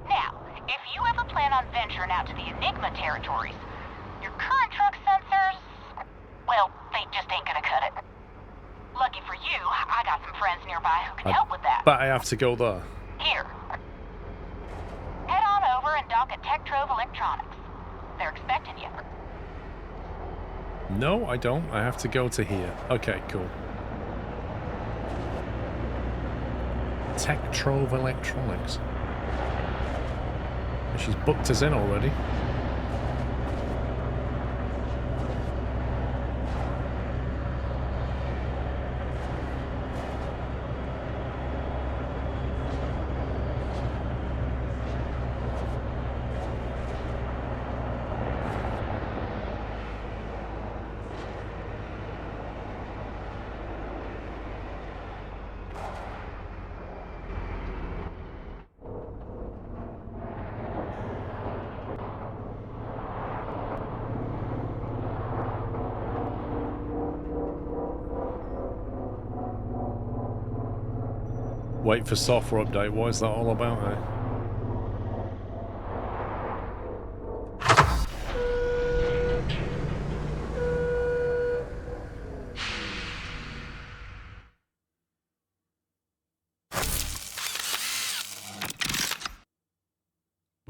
Now, if you ever plan on venturing out to the Enigma territories, your current truck sensors, well, they just ain't gonna cut it. Lucky for you, I got some friends nearby who can help with that. But I have to go there. Here. Head on over and dock at Trove Electronics. They're expecting you. No, I don't. I have to go to here. Okay, cool. Trove Electronics. She's booked us in already. Wait for software update. What is that all about, eh?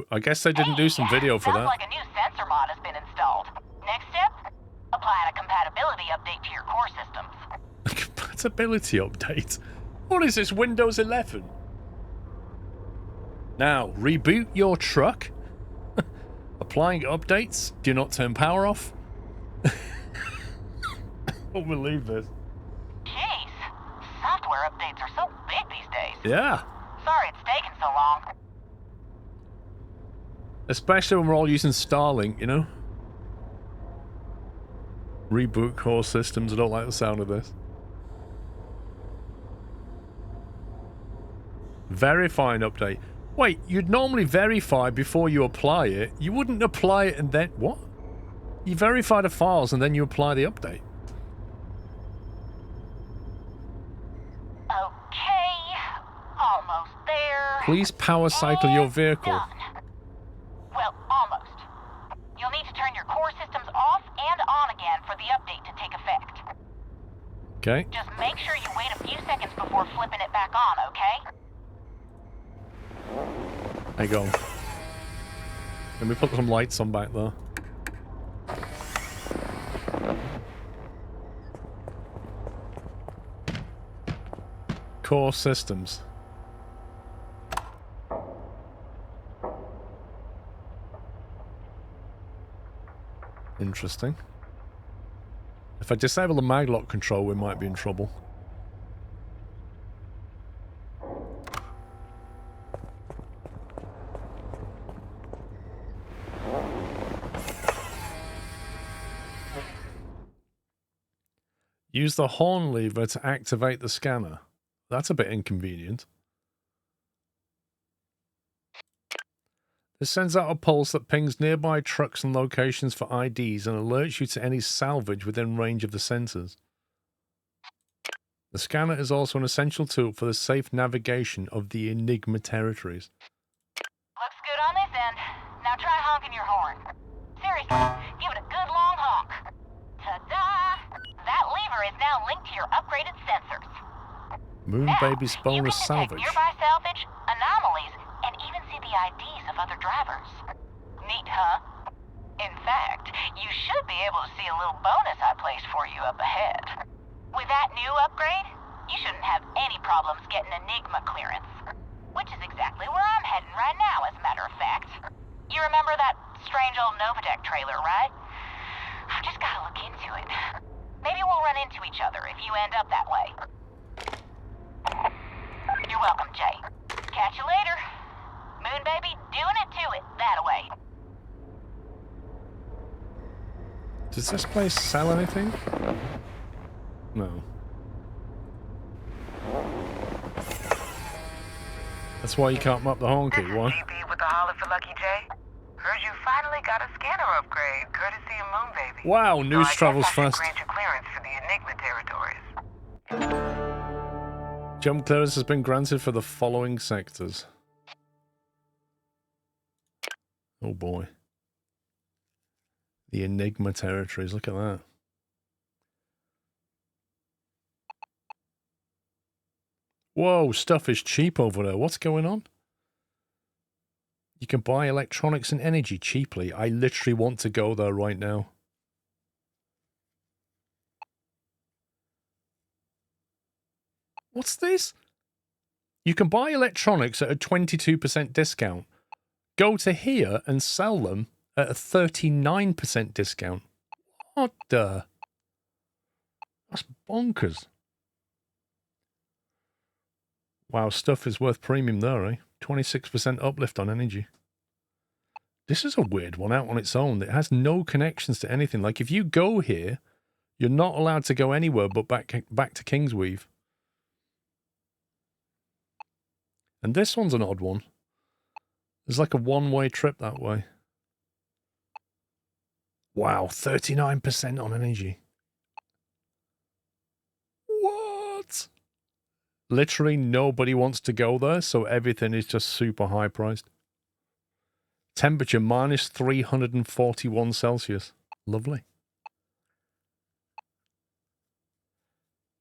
I guess they didn't do some video for Sounds that. like a new sensor mod has been installed. Next step? Applying a compatibility update to your core systems. A compatibility update? What is this, Windows 11? Now, reboot your truck. Applying updates. Do not turn power off. I don't believe this. Jeez, software updates are so big these days. Yeah. Sorry it's taken so long. Especially when we're all using Starlink, you know? Reboot core systems. I don't like the sound of this. Verify an update. Wait, you'd normally verify before you apply it. You wouldn't apply it and then... What? You verify the files and then you apply the update. Okay, almost there. Please power cycle your vehicle. Done. Well, almost. You'll need to turn your core systems off and on again for the update to take effect. Okay. Just make sure you wait a few seconds before flipping it back on, okay? There you go. Let me put some lights on back there. Core systems. Interesting. If I disable the maglock control, we might be in trouble. Use the horn lever to activate the scanner. That's a bit inconvenient. This sends out a pulse that pings nearby trucks and locations for IDs and alerts you to any salvage within range of the sensors. The scanner is also an essential tool for the safe navigation of the Enigma territories. Looks good on this end. Now try honking your horn. Seriously, give it a good long honk. Ta-da! That lever is now linked to your upgraded sensors. Moonbaby's you bonus can salvage. detect nearby salvage, anomalies, and even see the IDs of other drivers. Neat, huh? In fact, you should be able to see a little bonus I placed for you up ahead. With that new upgrade, you shouldn't have any problems getting Enigma clearance. Which is exactly where I'm heading right now, as a matter of fact. You remember that strange old Novatech trailer, right? I've just gotta look into it. Maybe we'll run into each other if you end up that way. You're welcome, Jay. Catch you later. Moonbaby, doing it to it, that-a-way. Does this place sell anything? No. That's why you can't mop the honky, why? GB with the holler for Lucky J. Heard you finally got a scanner upgrade, courtesy of Moonbaby. Wow, news so I travels guess I should fast. grant you clearance for the Enigma territories. Jump clearance has been granted for the following sectors. Oh boy. The Enigma territories, look at that. Whoa, stuff is cheap over there. What's going on? You can buy electronics and energy cheaply. I literally want to go there right now. What's this? You can buy electronics at a 22% discount. Go to here and sell them at a 39% discount. What the? That's bonkers. Wow, stuff is worth premium there, eh? 26% uplift on energy. This is a weird one out on its own. It has no connections to anything. Like, if you go here, you're not allowed to go anywhere but back to Kingsweave. And this one's an odd one. There's like a one-way trip that way. Wow, 39% on energy. What? Literally nobody wants to go there, so everything is just super high priced. Temperature minus 341 Celsius. Lovely.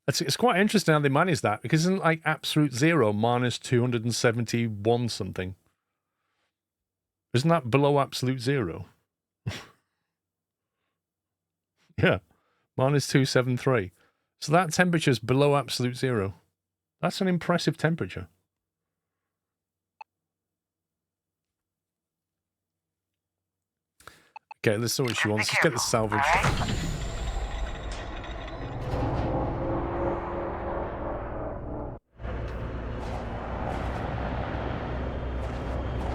It's quite interesting how they manage that, because isn't like absolute zero minus 271 something? Isn't that below absolute zero? Yeah, minus 273. So that temperature's below absolute zero. That's an impressive temperature. Okay, let's see what she wants. Let's get the salvage.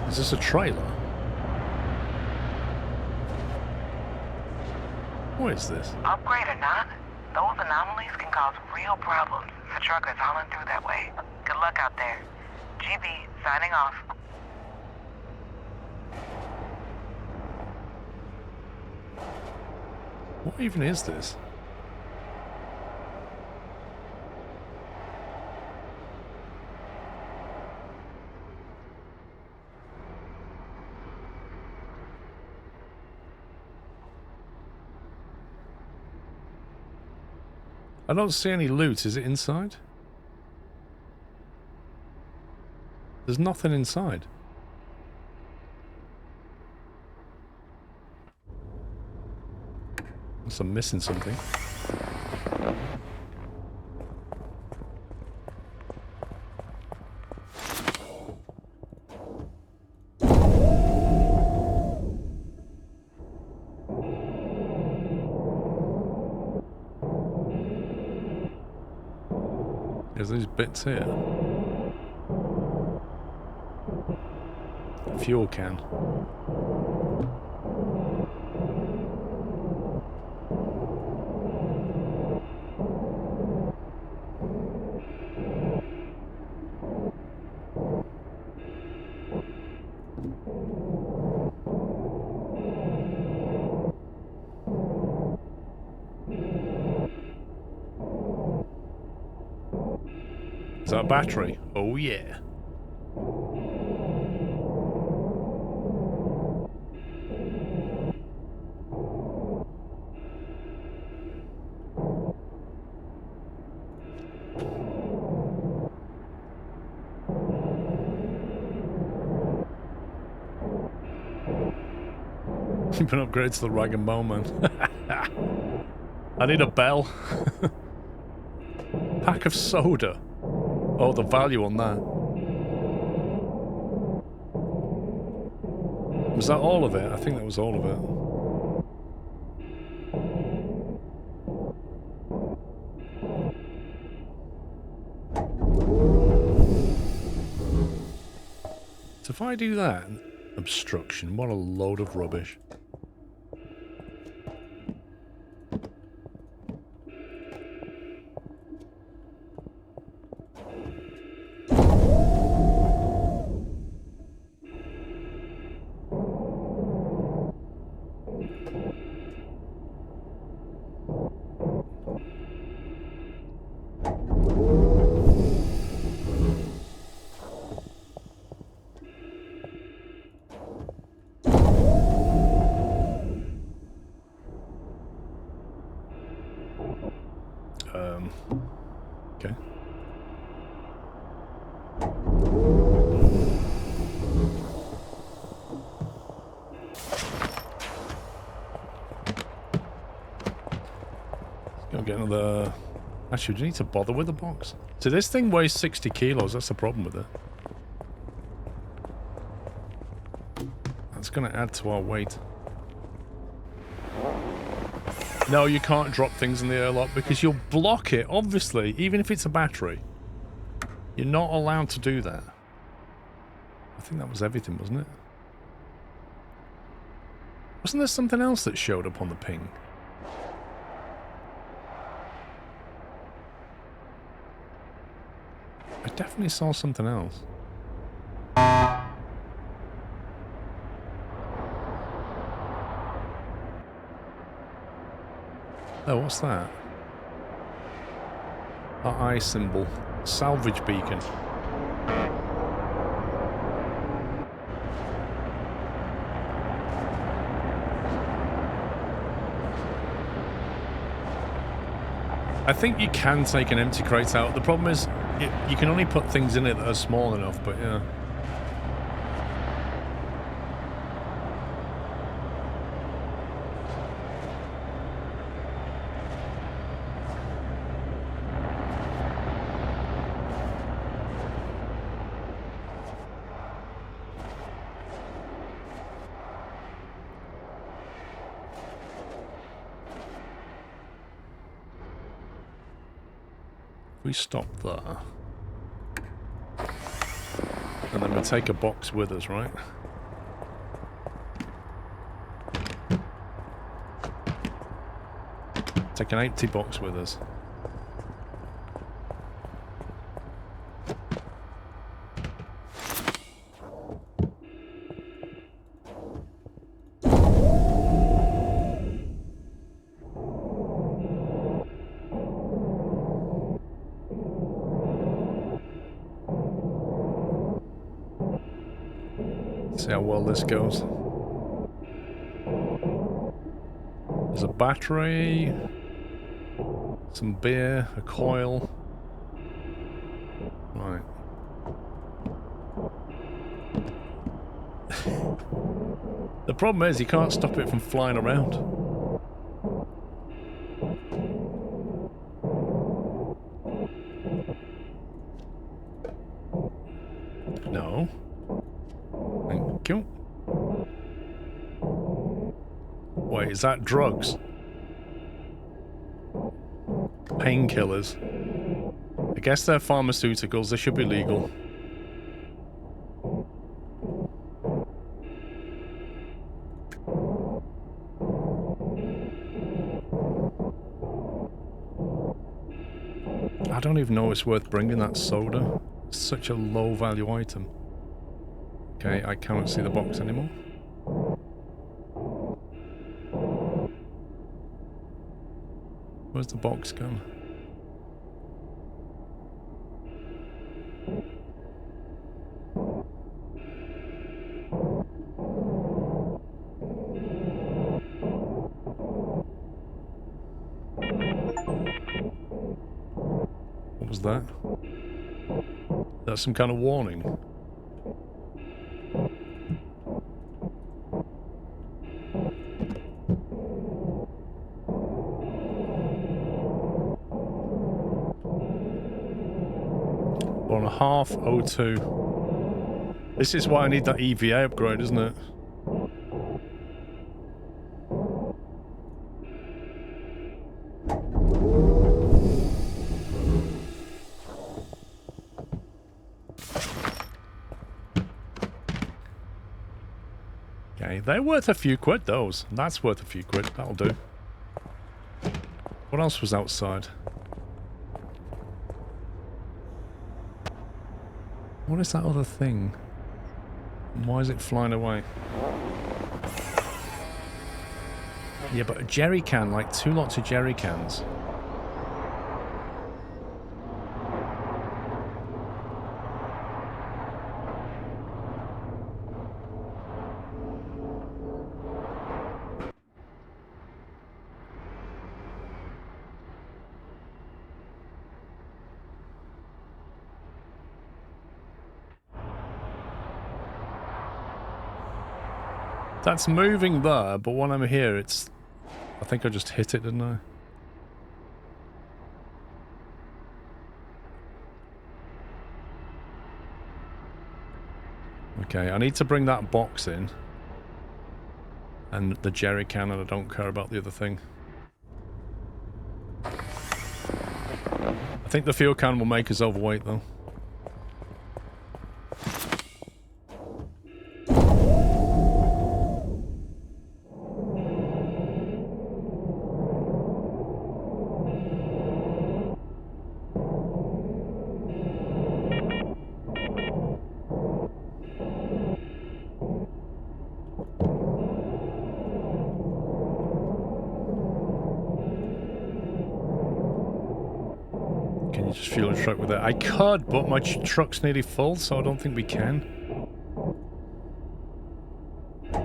Is this a trailer? What is this? Upgrade or not, those anomalies can cause real problems for truckers hauling through that way. Good luck out there. GB, signing off. What even is this? I don't see any loot. Is it inside? There's nothing inside. Unless I'm missing something. There's these bits here. Fuel can. Is that a battery? Oh yeah. You've been upgraded to the rag and bone man. I need a bell. Pack of soda. Oh, the value on that. Was that all of it? I think that was all of it. So if I do that, obstruction, what a load of rubbish. Okay. Let's go get another... Actually, do you need to bother with the box? So this thing weighs 60 kilos, that's the problem with it. That's going to add to our weight. No, you can't drop things in the airlock because you'll block it, obviously, even if it's a battery. You're not allowed to do that. I think that was everything, wasn't it? Wasn't there something else that showed up on the ping? I definitely saw something else. Oh, what's that? That eye symbol. Salvage beacon. I think you can take an empty crate out. The problem is, you can only put things in it that are small enough, but yeah. We stop there. And then we take a box with us, right? Take an empty box with us. See how well this goes. There's a battery, some beer, a coil. Right. The problem is you can't stop it from flying around. No. Thank you. Wait, is that drugs? Painkillers. I guess they're pharmaceuticals, they should be legal. I don't even know it's worth bringing that soda. It's such a low value item. Okay, I cannot see the box anymore. Where's the box gone? that? That's some kind of warning. We're on a half O2. This is why I need that EVA upgrade, isn't it? Okay, they're worth a few quid, those. That's worth a few quid. That'll do. What else was outside? What is that other thing? And why is it flying away? Yeah, but a jerry can, like 2 lots of jerry cans. That's moving there, but when I'm here, it's... I think I just hit it, didn't I? Okay, I need to bring that box in. And the jerry can, and I don't care about the other thing. I think the fuel can will make us overweight, though. Fuel a truck with it. I could, but my truck's nearly full, so I don't think we can. I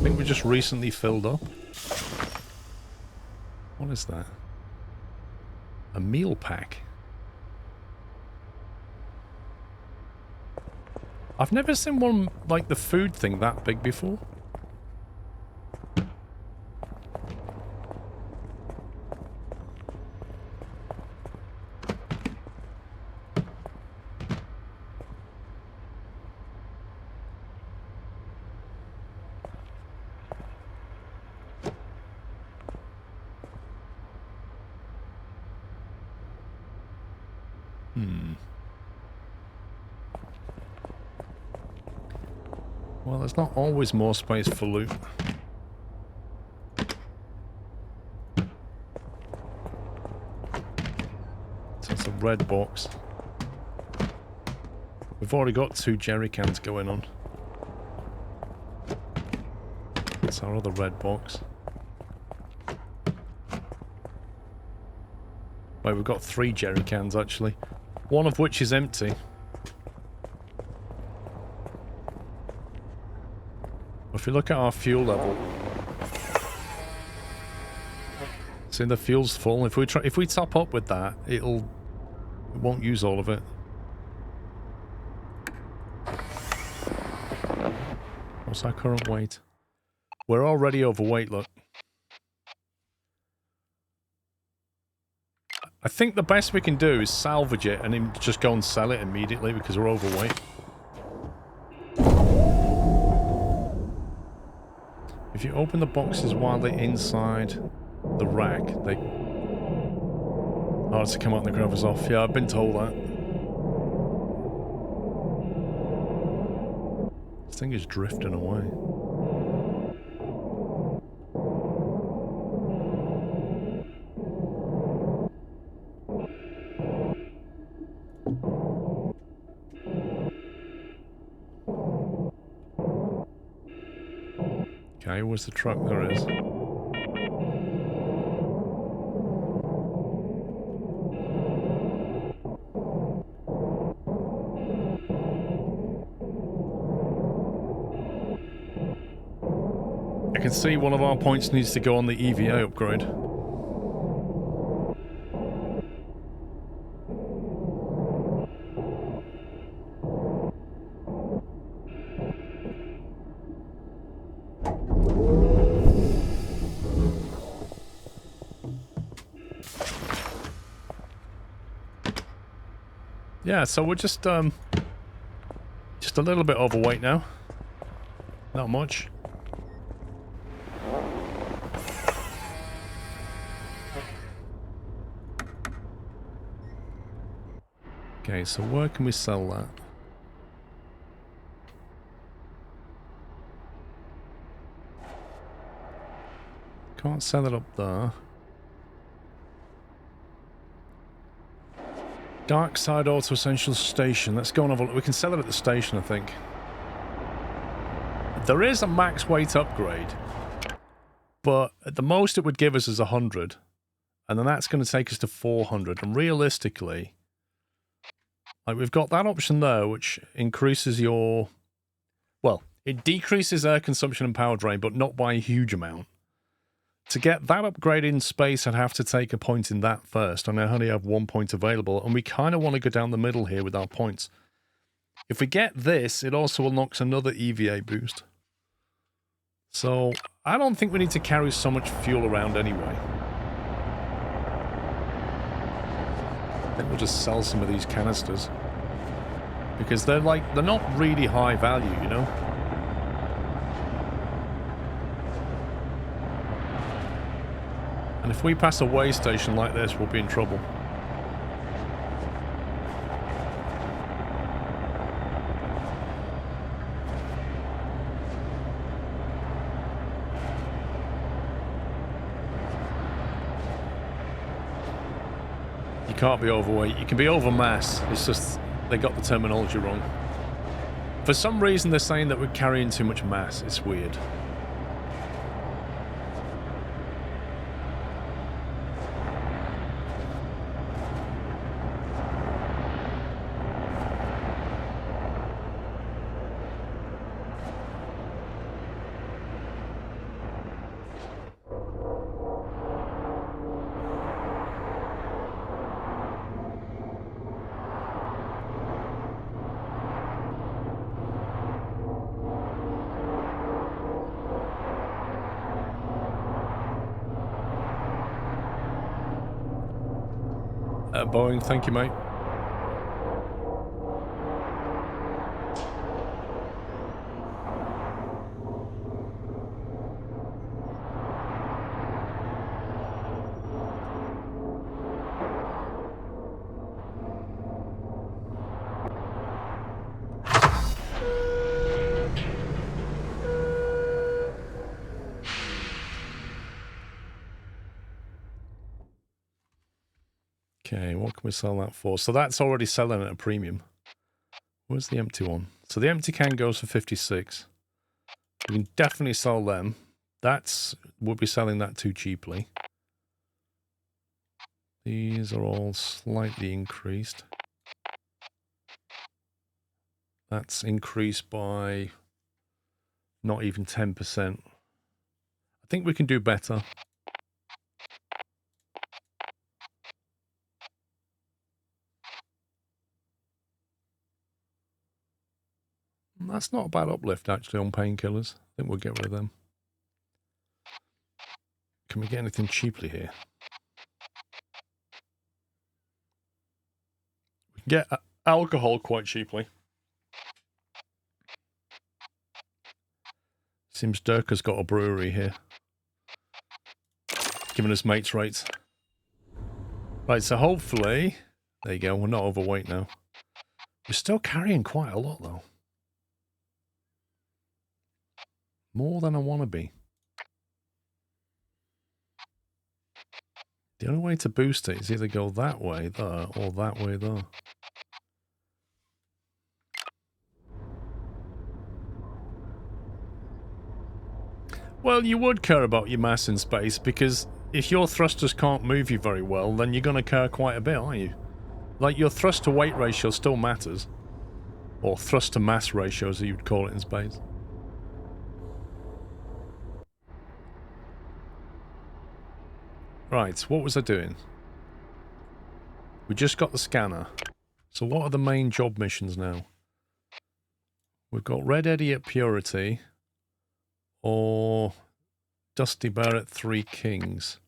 think we just recently filled up. What is that? A meal pack. I've never seen one like the food thing that big before. Well, there's not always more space for loot. So it's a red box. We've already got 2 jerry cans going on. It's our other red box. Wait, we've got 3 jerry cans actually. One of which is empty. If you look at our fuel level, see the fuel's full. If we top up with that, it won't use all of it. What's our current weight? We're already overweight, look. I think the best we can do is salvage it and then just go and sell it immediately because we're overweight. If you open the boxes while they're inside the rack, they... Oh, it's to come out and grab us off. Yeah, I've been told that. This thing is drifting away. Okay, where's the truck? There is. I can see one of our points needs to go on the EVA upgrade. Yeah, so we're just a little bit overweight now. Not much. Okay, so where can we sell that? Can't sell it up there. Dark Side Auto Essentials Station. Let's go and have a look. We can sell it at the station, I think. There is a max weight upgrade, but at the most it would give us is 100. And then that's going to take us to 400. And realistically, like we've got that option there, which increases your... Well, it decreases air consumption and power drain, but not by a huge amount. To get that upgrade in space, I'd have to take a point in that first, and I only have 1 point available, and we kind of want to go down the middle here with our points. If we get this, it also unlocks another EVA boost. So, I don't think we need to carry so much fuel around anyway. I think we'll just sell some of these canisters. Because they're not really high value, you know? And if we pass a way station like this, we'll be in trouble. You can't be overweight. You can be over mass. It's just they got the terminology wrong. For some reason, they're saying that we're carrying too much mass. It's weird. Boeing, thank you, mate. Okay, what can we sell that for? So that's already selling at a premium. Where's the empty one? So the empty can goes for 56. We can definitely sell them. We'll be selling that too cheaply. These are all slightly increased. That's increased by not even 10%. I think we can do better. That's not a bad uplift, actually, on painkillers. I think we'll get rid of them. Can we get anything cheaply here? We can get alcohol quite cheaply. Seems Dirk has got a brewery here. Giving us mates rates. Right, so hopefully... There you go, we're not overweight now. We're still carrying quite a lot, though. More than I want to be. The only way to boost it is either go that way there or that way there. Well, you would care about your mass in space because if your thrusters can't move you very well, then you're going to care quite a bit, aren't you? Like your thrust to weight ratio still matters. Or thrust to mass ratio as you'd call it in space. Right, what was I doing? We just got the scanner. So what are the main job missions now? We've got Red Eddy at Purity. Or Dusty Bear at Three Kings.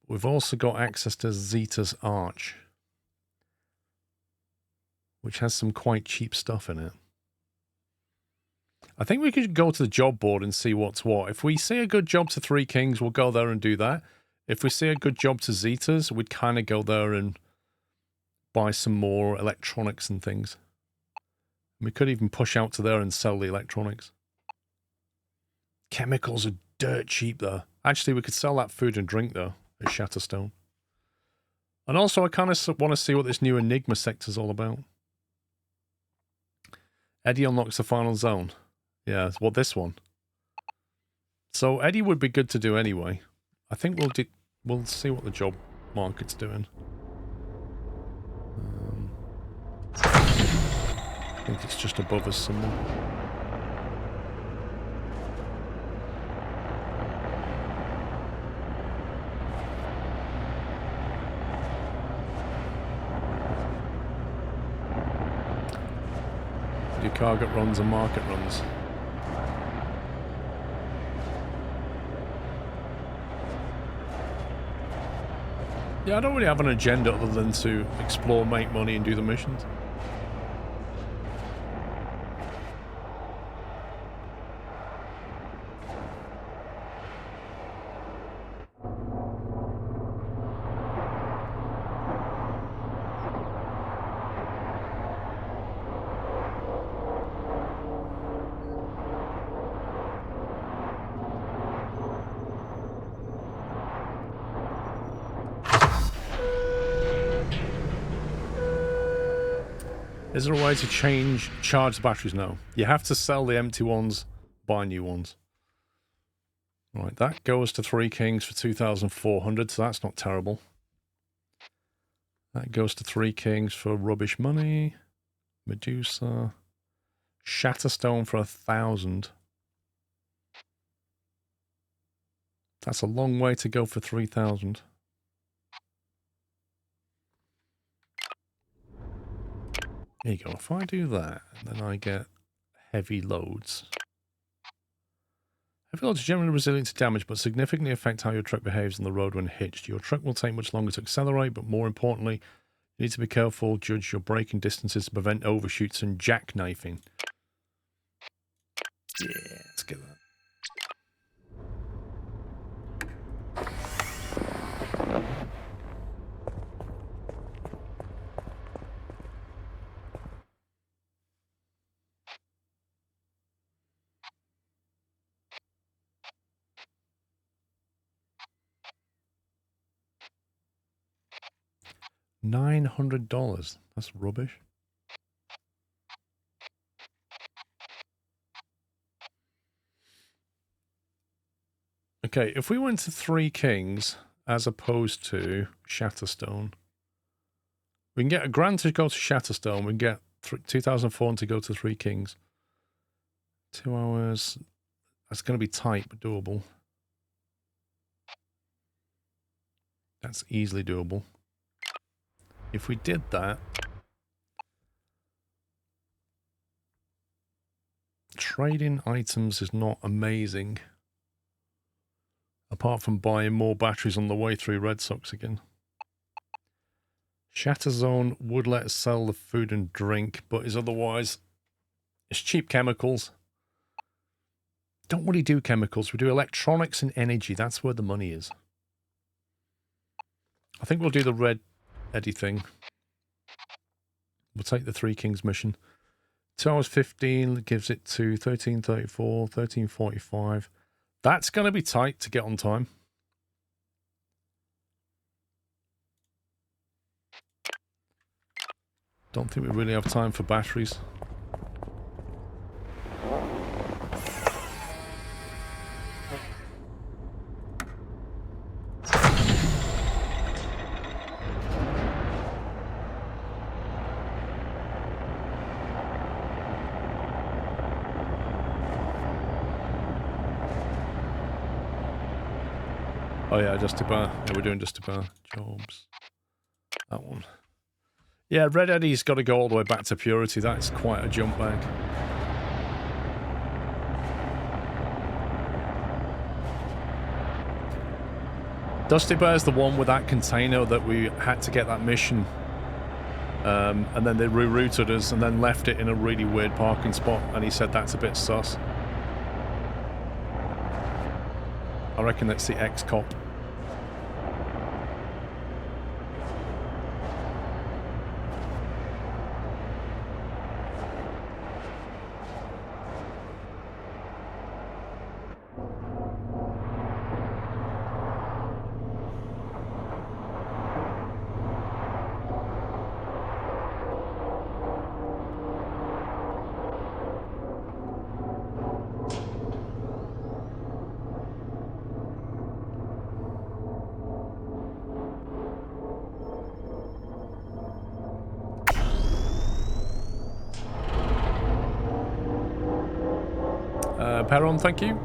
We've also got access to Zeta's Arch. which has some quite cheap stuff in it. I think we could go to the job board and see what's what. If we see a good job to Three Kings, we'll go there and do that. If we see a good job to Zetas, we'd kind of go there and buy some more electronics and things. We could even push out to there and sell the electronics. Chemicals are dirt cheap though. Actually, we could sell that food and drink though at Shatterstone. And also, I kind of want to see what this new Enigma sector's all about. Eddie unlocks the final zone. Yeah, well, this one. So Eddie would be good to do anyway. I think we'll see what the job market's doing. I think it's just above us somewhere. Do cargo runs and market runs? Yeah, I don't really have an agenda other than to explore, make money, and do the missions. Is there a way to charge the batteries? No. You have to sell the empty ones, buy new ones. Right, that goes to Three Kings for 2,400, so that's not terrible. That goes to Three Kings for rubbish money. Medusa. Shatterstone for 1,000. That's a long way to go for 3,000. There you go. If I do that, then I get heavy loads. Heavy loads are generally resilient to damage, but significantly affect how your truck behaves on the road when hitched. Your truck will take much longer to accelerate, but more importantly, you need to be careful, judge your braking distances to prevent overshoots and jackknifing. Yeah, let's get that. $900. That's rubbish. Okay, if we went to Three Kings as opposed to Shatterstone, we can get a grand to go to Shatterstone. We can get 2,400 to go to Three Kings. 2 hours. That's going to be tight, but doable. That's easily doable. If we did that, trading items is not amazing. Apart from buying more batteries on the way through Red Sox again. Shatter Zone would let us sell the food and drink, but is otherwise... It's cheap chemicals. Don't really do chemicals. We do electronics and energy. That's where the money is. I think we'll do the Red Eddie thing. We'll take the Three Kings mission. 2 hours 15 gives it to 1334, 1345. That's going to be tight to get on time. Don't think we really have time for batteries. Oh yeah, Dusty Bar. Yeah, we're doing Dusty Bar. Jobs. That one. Yeah, Red Eddie's got to go all the way back to Purity. That's quite a jump back. Dusty Bear's the one with that container that we had to get that mission And then they rerouted us and then left it in a really weird parking spot, and he said that's a bit sus. I reckon that's the ex-cop. Perron, thank you.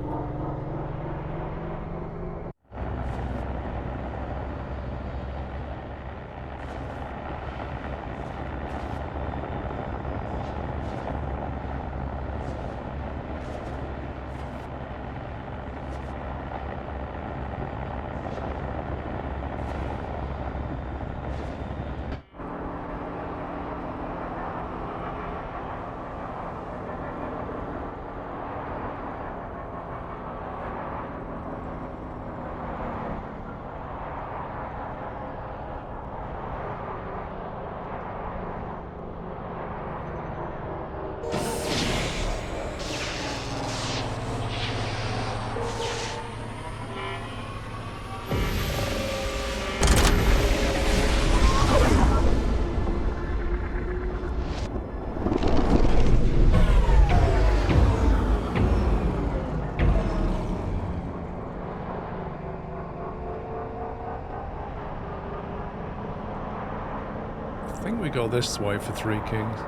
I think we go this way for Three Kings.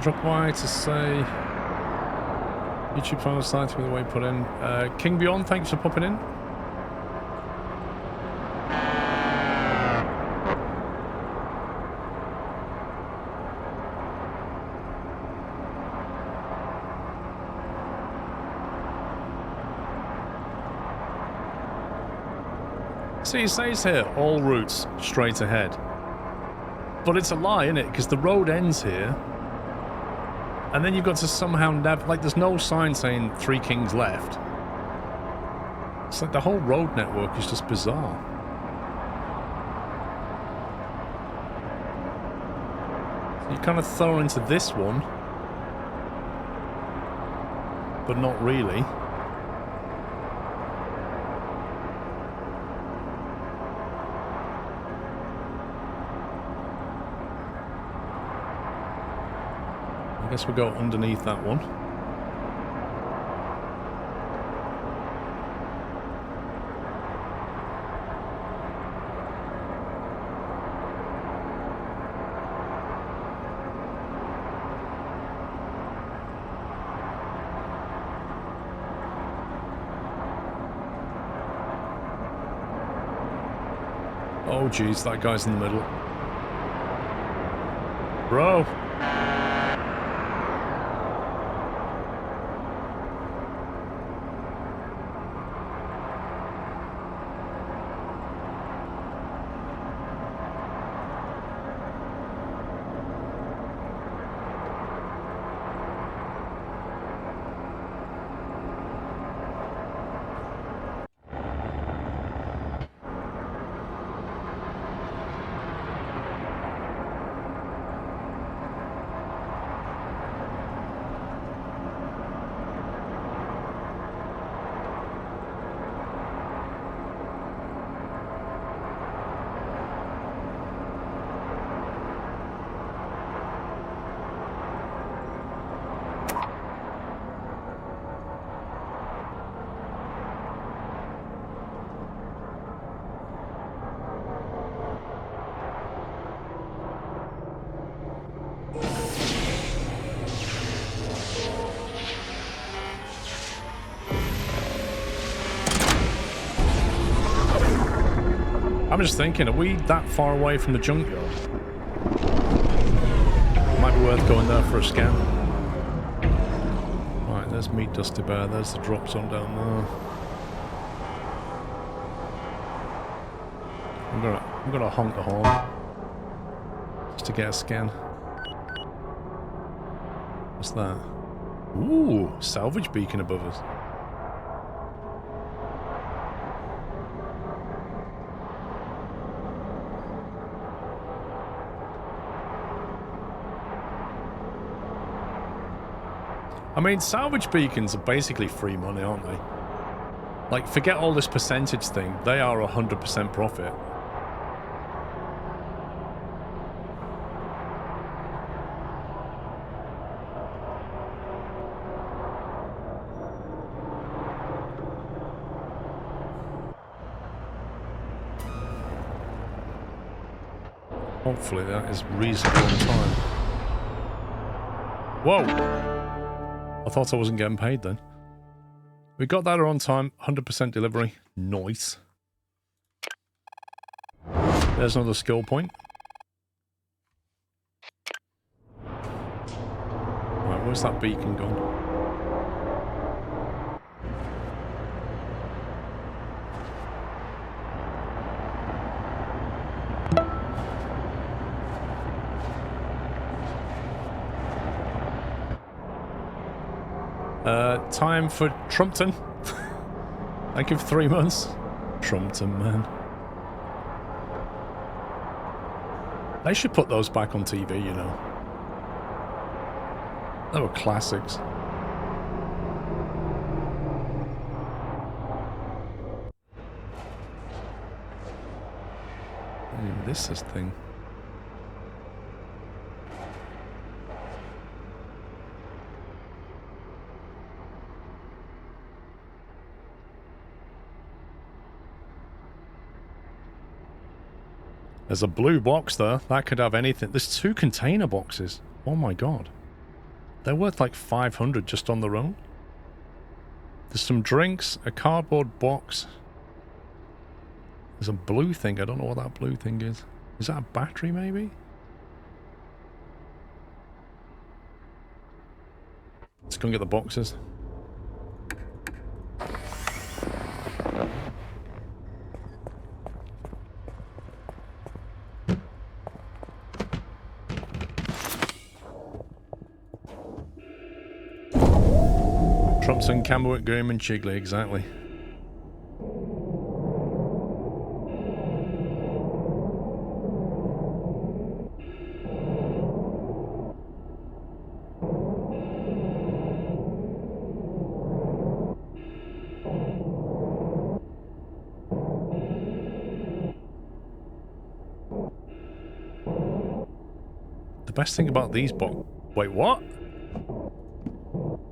Drop by to say YouTube final site with the way put in. King Beyond, thanks for popping in. See, it says here, all routes straight ahead. But it's a lie, isn't it? Because the road ends here. And then you've got to somehow like, there's no sign saying Three Kings left. It's like the whole road network is just bizarre. So you kind of throw into this one. But not really. I guess we'll go underneath that one. Oh geez, that guy's in the middle. Bro! I'm just thinking, are we that far away from the junkyard? Might be worth going there for a scan. Right, there's Meat Dusty Bear. There's the drop zone down there. I'm gonna honk the horn just to get a scan. What's that? Ooh, salvage beacon above us. I mean, salvage beacons are basically free money, aren't they? Like, forget all this percentage thing. They are 100% profit. Hopefully that is reasonable on time. Whoa! I thought I wasn't getting paid then. We got that on time, 100% delivery. Nice. There's another skill point. Right, where's that beacon gone? Time for Trumpton. Thank you for 3 months. Trumpton, man. They should put those back on TV, you know. They were classics. This is thing. There's a blue box there. That could have anything. There's 2 container boxes. Oh my god. They're worth like 500 just on their own. There's some drinks, a cardboard box. There's a blue thing. I don't know what that blue thing is. Is that a battery maybe? Let's go and get the boxes. Trumpson, Camberwick, Graham and Chigley, exactly. The best thing about these Wait, what?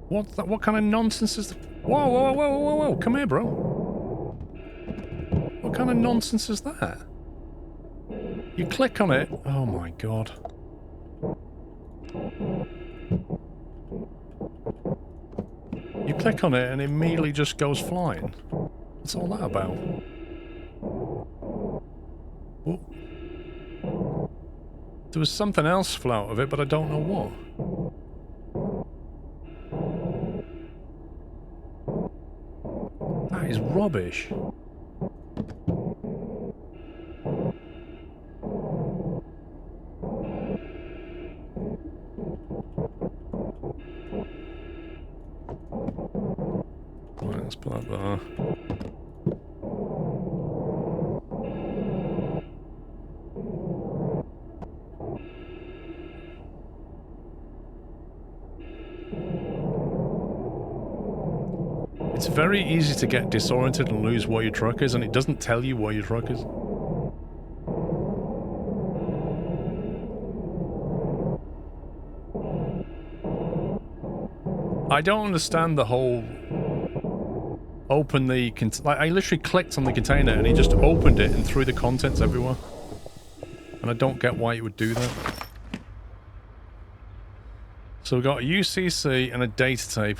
What's that? What kind of nonsense is... Whoa, whoa, whoa, whoa, whoa, come here, bro. What kind of nonsense is that? You click on it... Oh my god. You click on it and it immediately just goes flying. What's all that about? Whoa. There was something else flew out of it, but I don't know what. That is rubbish. Right, let's put that there. It's very easy to get disoriented and lose where your truck is, and it doesn't tell you where your truck is. I don't understand the whole open the... Like, I literally clicked on the container and it just opened it and threw the contents everywhere. And I don't get why it would do that. So we've got a UCC and a data tape.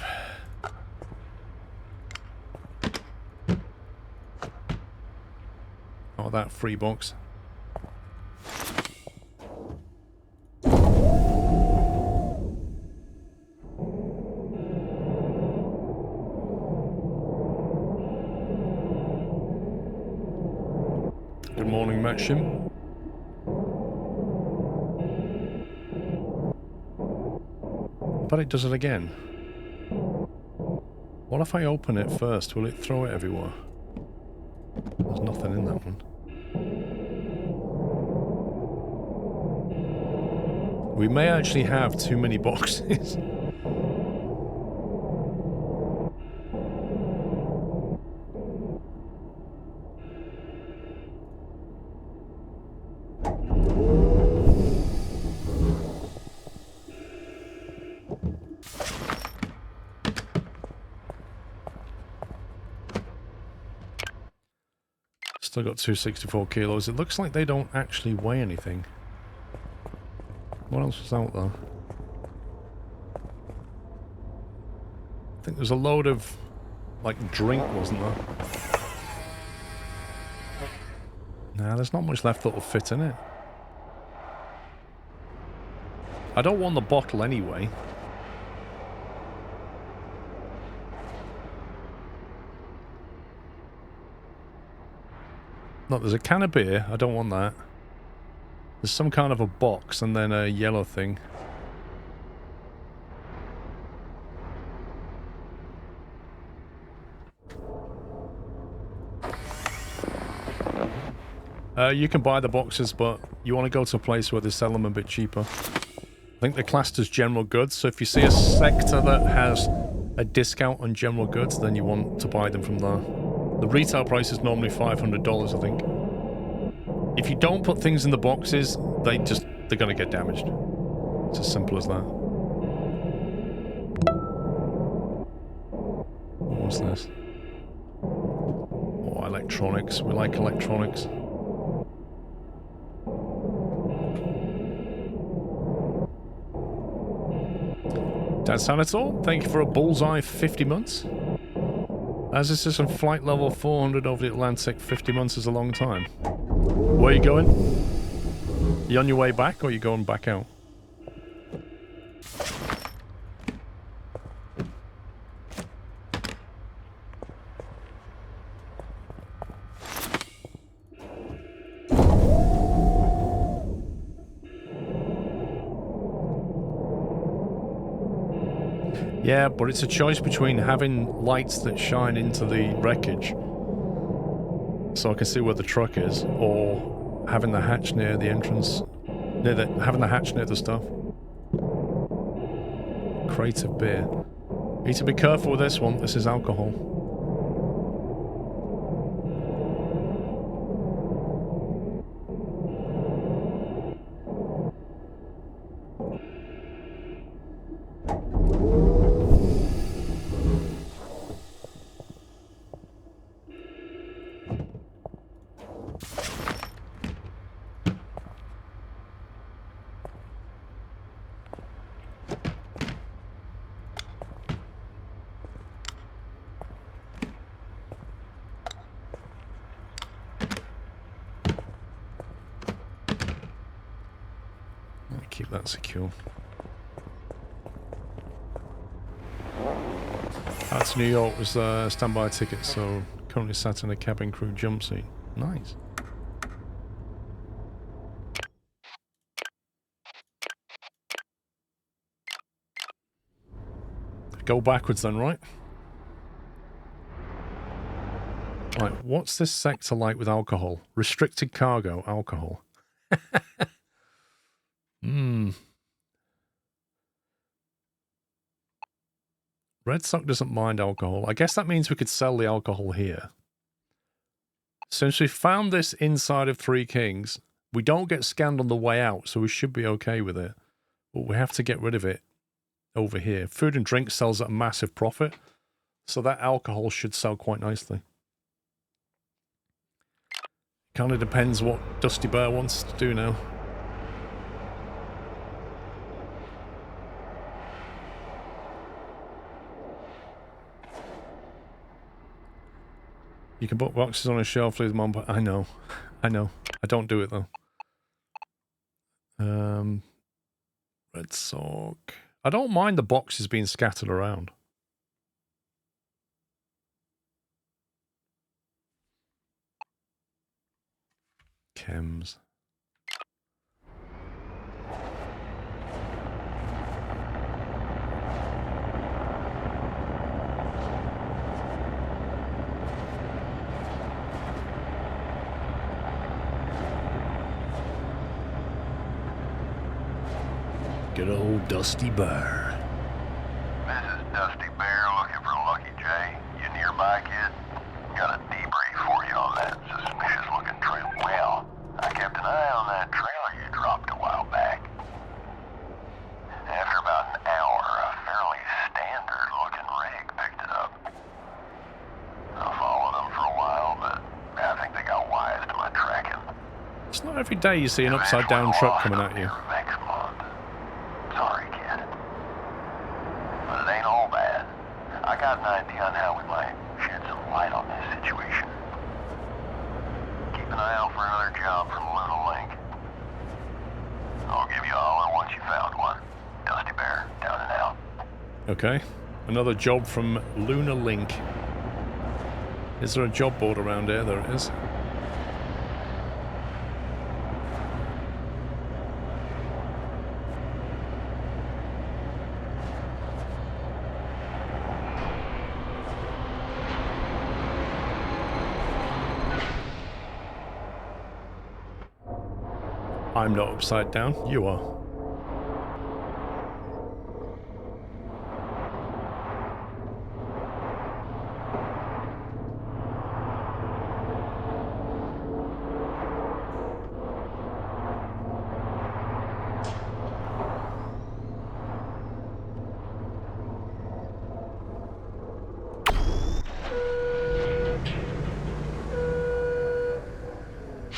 Oh, that free box. match him. But it does it again. What if I open it first? Will it throw it everywhere? There's nothing in that one. We may actually have too many boxes. Still got 264 kilos. It looks like they don't actually weigh anything. What else was out there? I think there's a load of, like, drink, wasn't there? Nah, there's not much left that will fit in it. I don't want the bottle anyway. Look, there's a can of beer. I don't want that. There's some kind of a box and then a yellow thing. You can buy the boxes, but you want to go to a place where they sell them a bit cheaper. I think they're classed as general goods, so if you see a sector that has a discount on general goods, then you want to buy them from there. The retail price is normally $500, I think. If you don't put things in the boxes, they're gonna get damaged. It's as simple as that. What's this? Oh, electronics. We like electronics. Dad Sanator, thank you for a bullseye 50 months. As this is on flight level 400 over the Atlantic, 50 months is a long time. Where are you going? You on your way back, or are you going back out? Yeah, but it's a choice between having lights that shine into the wreckage so I can see where the truck is, or having the hatch near the entrance, having the hatch near the stuff. Crate of beer. Need to be careful with this one. This is alcohol. Keep that secure. Out to New York was a standby ticket, so currently sat in a cabin crew jump seat. Nice. Go backwards then, right? Right, what's this sector like with alcohol? Restricted cargo, alcohol. Red Sock doesn't mind alcohol. I guess that means we could sell the alcohol here. Since we found this inside of Three Kings, we don't get scanned on the way out, so we should be okay with it. But we have to get rid of it over here. Food and drink sells at a massive profit, so that alcohol should sell quite nicely. Kind of depends what Dusty Bear wants to do now. You can put boxes on a shelf, leave them on, but I know. I don't do it though. Red Sock. I don't mind the boxes being scattered around. Chems. Good old Dusty Bear. This is Dusty Bear looking for Lucky J. You nearby, kid? Got a debrief for you on that suspicious-looking trail. Well, I kept an eye on that trailer you dropped a while back. After about an hour, a fairly standard-looking rig picked it up. I followed them for a while, but I think they got wise to my tracking. It's not every day you see an upside-down truck coming at you. Next month. Sorry, kid. But it ain't all bad. I got an idea on how we might shed some light on this situation. Keep an eye out for another job from Luna Link. I'll give you a holler once you found one. Dusty Bear, down and out. Okay. Another job from Luna Link. Is there a job board around here? There it is. I'm not upside down. You are.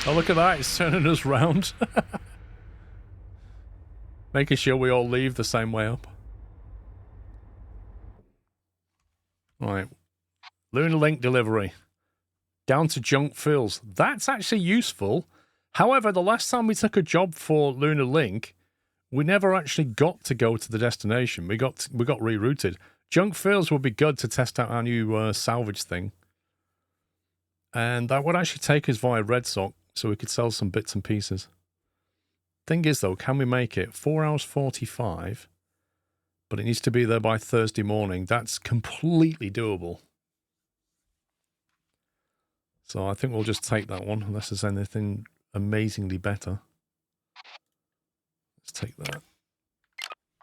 Oh, look at that. It's turning us round. Making sure we all leave the same way up. Right. Lunar Link delivery. Down to junk fills. That's actually useful. However, the last time we took a job for Lunar Link, we never actually got to go to the destination. We got rerouted. Junk fills would be good to test out our new salvage thing. And that would actually take us via Red Sock, so we could sell some bits and pieces. Thing is, though, can we make it? 4 hours 45, but it needs to be there by Thursday morning. That's completely doable. So I think we'll just take that one, unless there's anything amazingly better. Let's take that.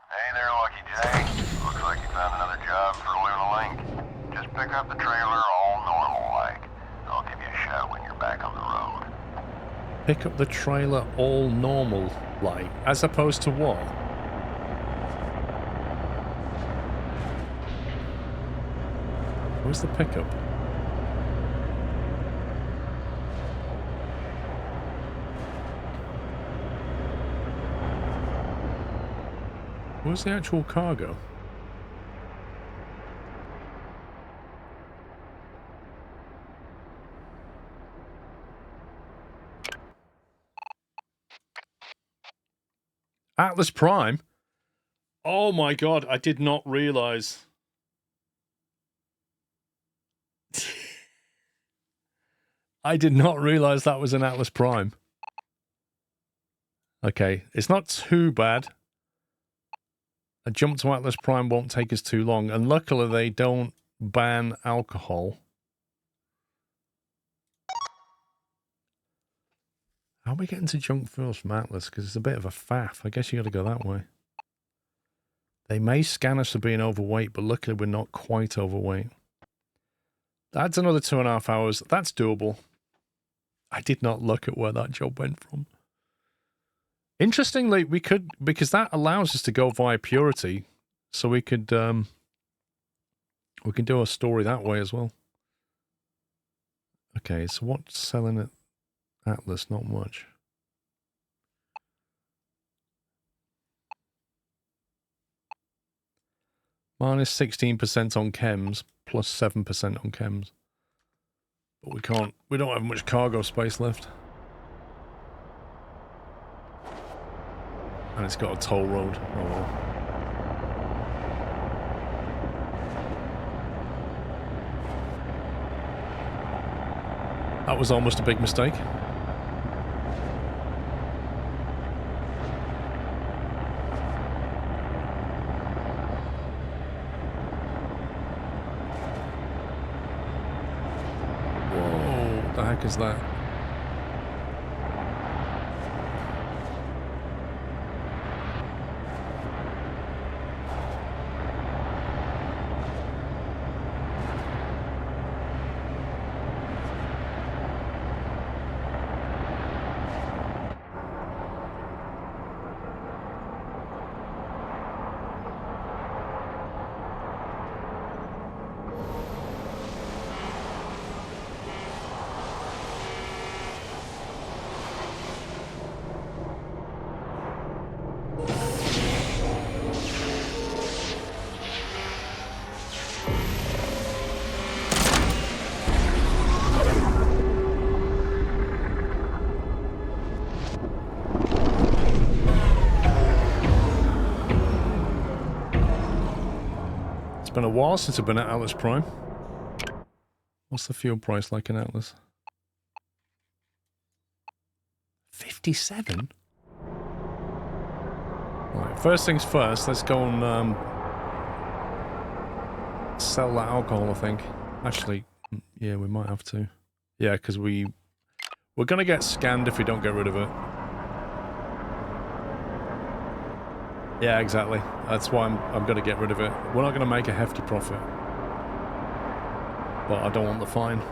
Hey there, Lucky J. Looks like you found another job for Luna Link. Just pick up the trailer all normal-like. I'll give you a shout when you're back on the road. Pick up the trailer all normal, like, as opposed to what? Where's the pickup? Where's the actual cargo? Atlas Prime? Oh my god, I did not realize. I did not realize that was an Atlas Prime. Okay, it's not too bad. A jump to Atlas Prime won't take us too long, and luckily they don't ban alcohol. How are we getting to junk fuels from Atlas? Because it's a bit of a faff. I guess you got to go that way. They may scan us for being overweight, but luckily we're not quite overweight. That's another 2.5 hours. That's doable. I did not look at where that job went from. Interestingly, we could, because that allows us to go via Purity, so we could do a story that way as well. Okay, so what's selling at Atlas? Not much. Minus 16% on chems, plus 7% on chems. But we don't have much cargo space left. And it's got a toll road. Oh well. That was almost a big mistake. heck is that? It's been a while since I've been at Atlas Prime. What's the fuel price like in Atlas? 57? Right, first things first, let's go and sell that alcohol, I think. Actually, yeah, we might have to. Yeah, because we're going to get scanned if we don't get rid of it. Yeah, exactly. That's why I'm going to get rid of it. We're not going to make a hefty profit. But I don't want the fine.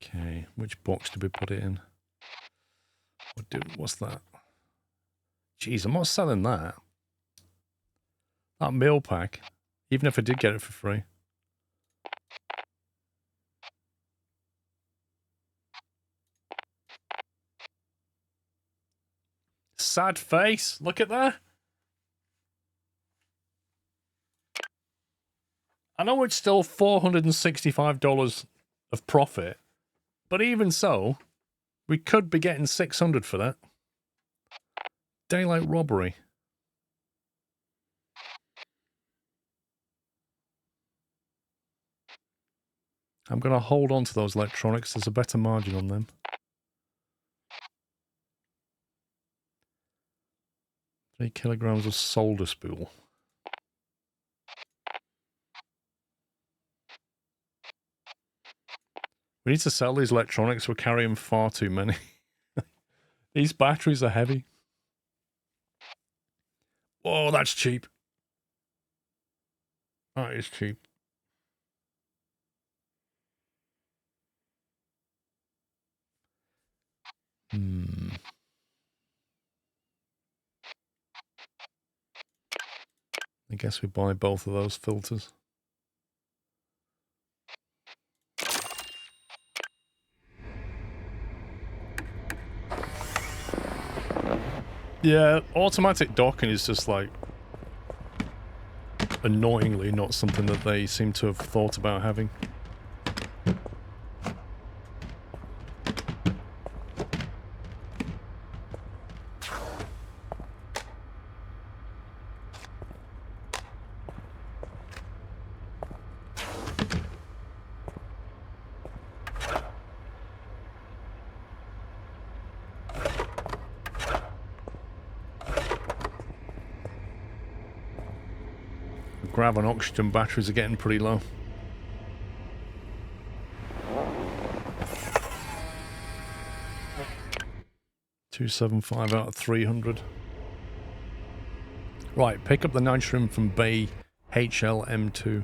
Okay, which box did we put it in? What's that? Jeez, I'm not selling that. That meal pack, even if I did get it for free. Sad face, look at that. I know it's still $465 of profit, but even so, we could be getting 600 for that. Daylight robbery. I'm going to hold on to those electronics. There's a better margin on them. Three kilograms of solder spool. We need to sell these electronics. We're carrying far too many. These batteries are heavy. Oh, that's cheap. That is cheap. I guess we buy both of those filters. Yeah, automatic docking is just like annoyingly not something that they seem to have thought about having. Grav and oxygen batteries are getting pretty low. $275 out of 300. Right, pick up the nitrogen from Bay HLM2.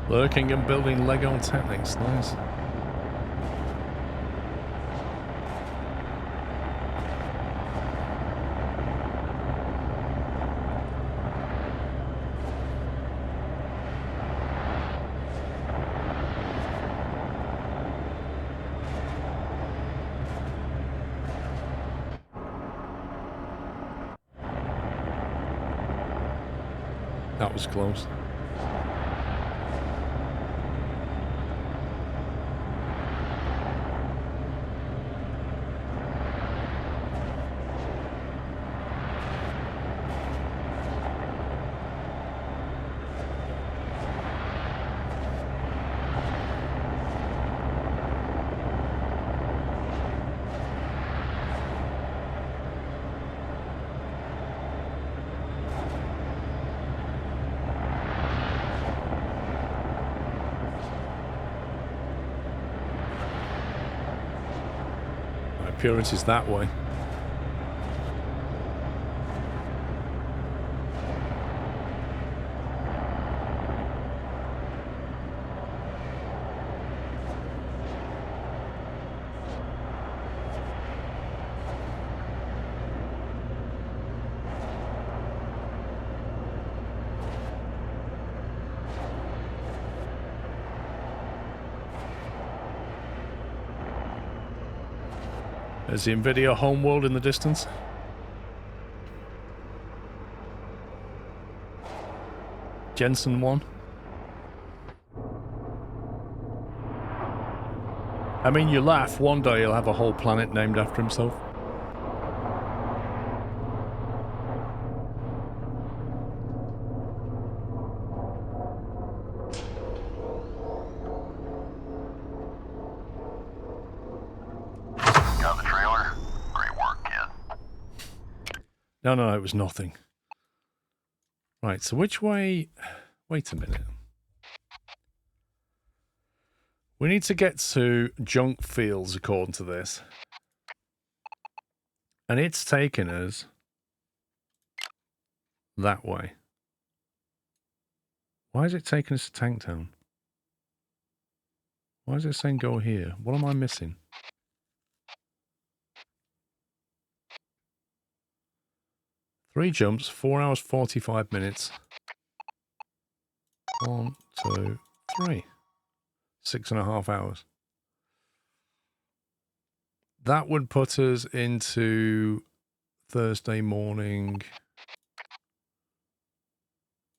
Lurking and building Lego techniques. Nice. That was close. Purity's that way. There's the NVIDIA homeworld in the distance. Jensen 1. I mean, you laugh, one day he'll have a whole planet named after himself. No, it was nothing. Right, so which way... Wait a minute. We need to get to junk fields according to this. And it's taking us that way. Why is it taking us to Tanktown? Why is it saying go here? What am I missing? Three jumps, 4 hours, 45 minutes. 1, 2, 3. 6.5 hours. That would put us into Thursday morning,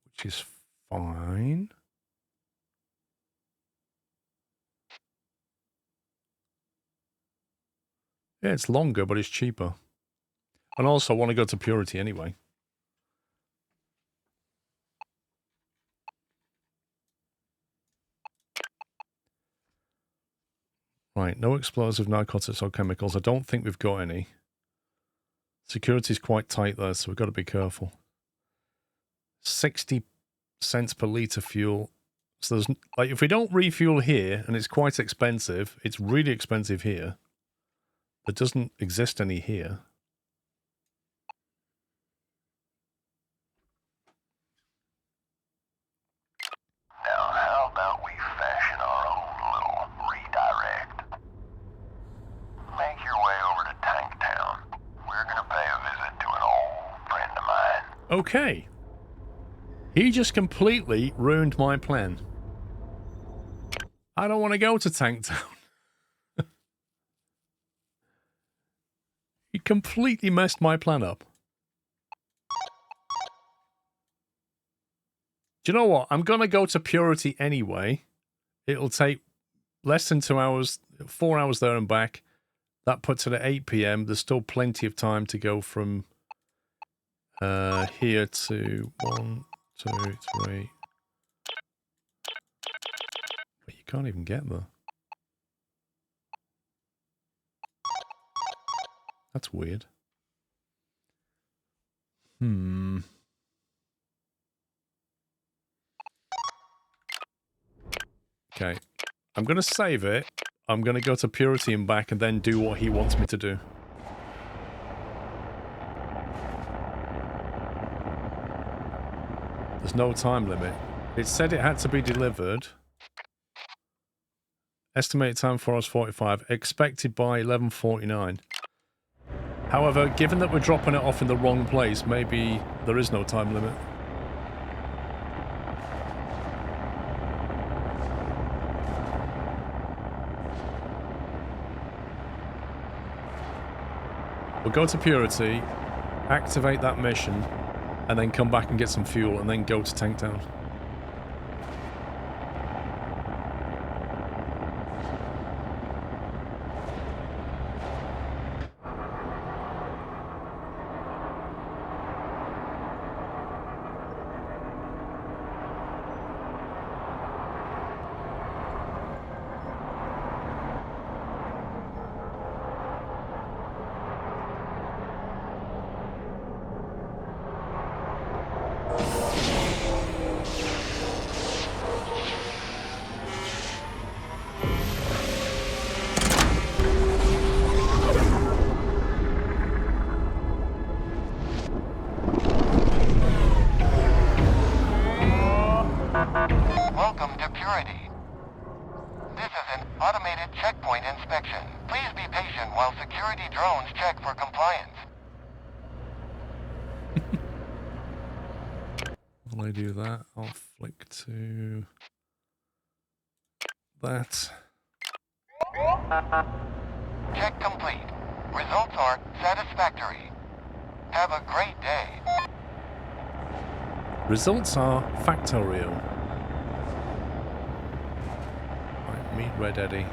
which is fine. Yeah, it's longer, but it's cheaper. And also, I want to go to Purity anyway. Right, no explosive narcotics or chemicals. I don't think we've got any. Security's quite tight there, so we've got to be careful. 60 cents per litre fuel. So there's, like, if we don't refuel here, and it's quite expensive, it's really expensive here. There doesn't exist any here. Now, how about we fashion our own little redirect? Make your way over to Tanktown. We're going to pay a visit to an old friend of mine. Okay. He just completely ruined my plan. I don't want to go to Tanktown. He completely messed my plan up. Do you know what? I'm going to go to Purity anyway. It'll take less than 2 hours, 4 hours there and back. That puts it at 8 p.m. There's still plenty of time to go from here to 1, 2, 3. But you can't even get there. That's weird. Okay. I'm going to save it. I'm going to go to Purity and back and then do what he wants me to do. There's no time limit. It said it had to be delivered. Estimated time for us 45. Expected by 11:49. However, given that we're dropping it off in the wrong place, maybe there is no time limit. We'll go to Purity, activate that mission, and then come back and get some fuel, and then go to Tanktown. Welcome to Purity. This is an automated checkpoint inspection. Please be patient while security drones check for compliance. While I do that, I'll flick to that. Check complete. Results are satisfactory. Have a great day. Results are factorial. Right, meet Red Eddie.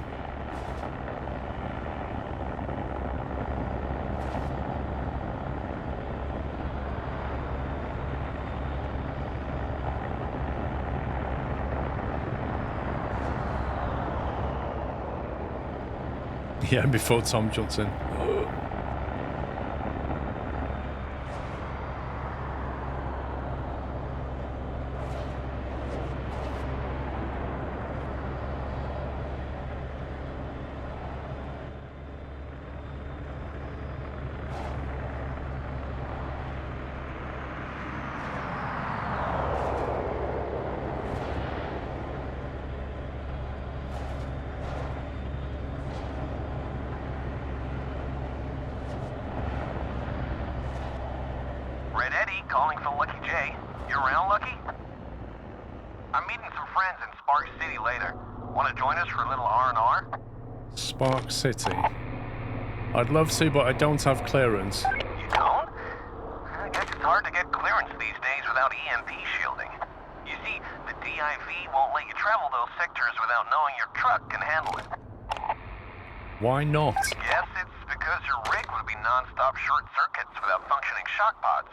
Yeah, before Tom jumps in. Red Eddie calling for Lucky J. You around, Lucky? I'm meeting some friends in Spark City later. Want to join us for a little R&R? Spark City. I'd love to, but I don't have clearance. You don't? I guess it's hard to get clearance these days without EMP shielding. You see, the DIV won't let you travel those sectors without knowing your truck can handle it. Why not? Guess it's because your rig would be non-stop short circuits without functioning shock pods.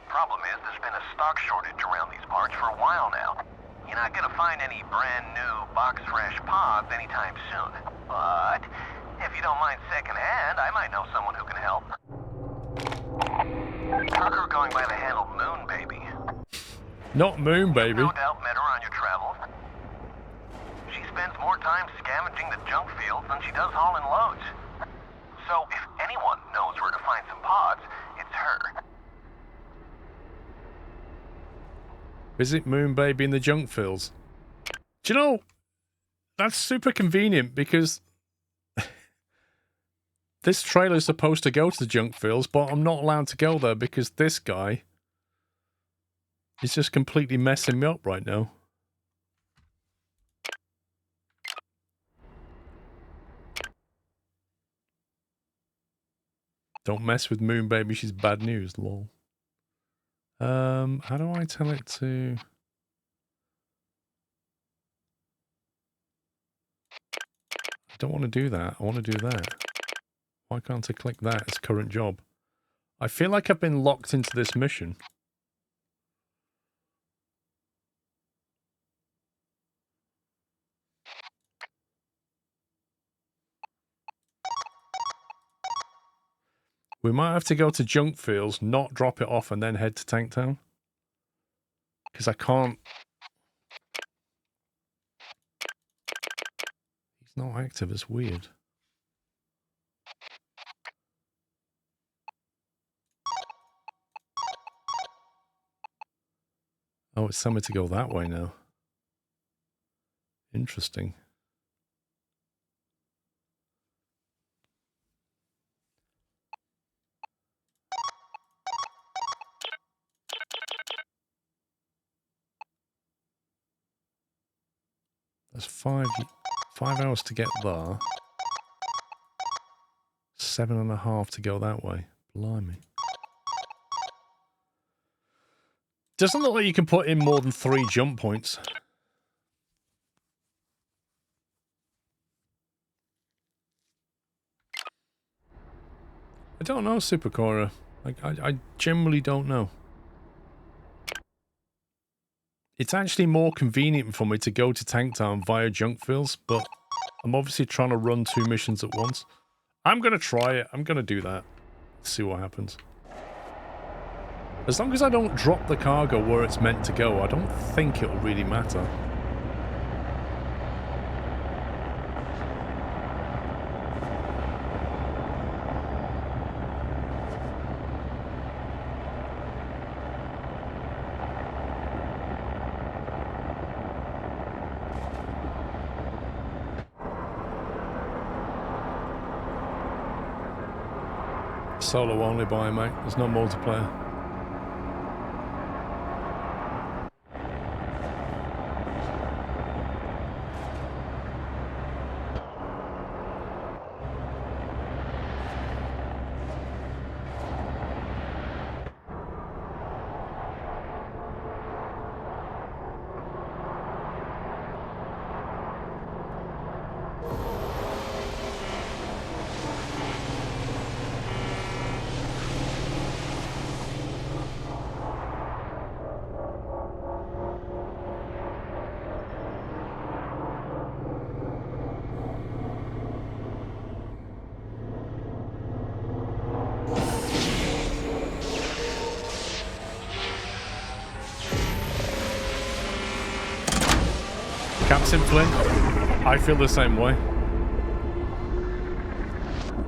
Problem is, there's been a stock shortage around these parts for a while now. You're not gonna find any brand new box-fresh pods anytime soon. But if you don't mind secondhand, I might know someone who can help. Kirk going by the handle Moon Baby. Not Moon Baby. No doubt met her on your travels. She spends more time scavenging the junk fields than she does hauling loads. So if anyone knows where to find some pods, it's her. Visit Moon Baby in the junk fields. Do you know, that's super convenient because this trailer is supposed to go to the junk fields, but I'm not allowed to go there because this guy is just completely messing me up right now. Don't mess with Moon Baby, she's bad news, lol. How do I tell it to... I don't want to do that. I want to do that. Why can't I click that as current job? I feel like I've been locked into this mission. We might have to go to junk fields, not drop it off, and then head to Tanktown. Because I can't... He's not active, it's weird. Oh, it's somewhere to go that way now. Interesting. There's 5 hours to get there. 7.5 to go that way. Blimey. Doesn't look like you can put in more than 3 jump points. I don't know, Supercora. I generally don't know. It's actually more convenient for me to go to Tank Town via junk fields, but I'm obviously trying to run 2 missions at once. I'm going to try it. I'm going to do that. See what happens. As long as I don't drop the cargo where it's meant to go, I don't think it'll really matter. Solo only buy, mate. There's no multiplayer. Captain Flint, I feel the same way.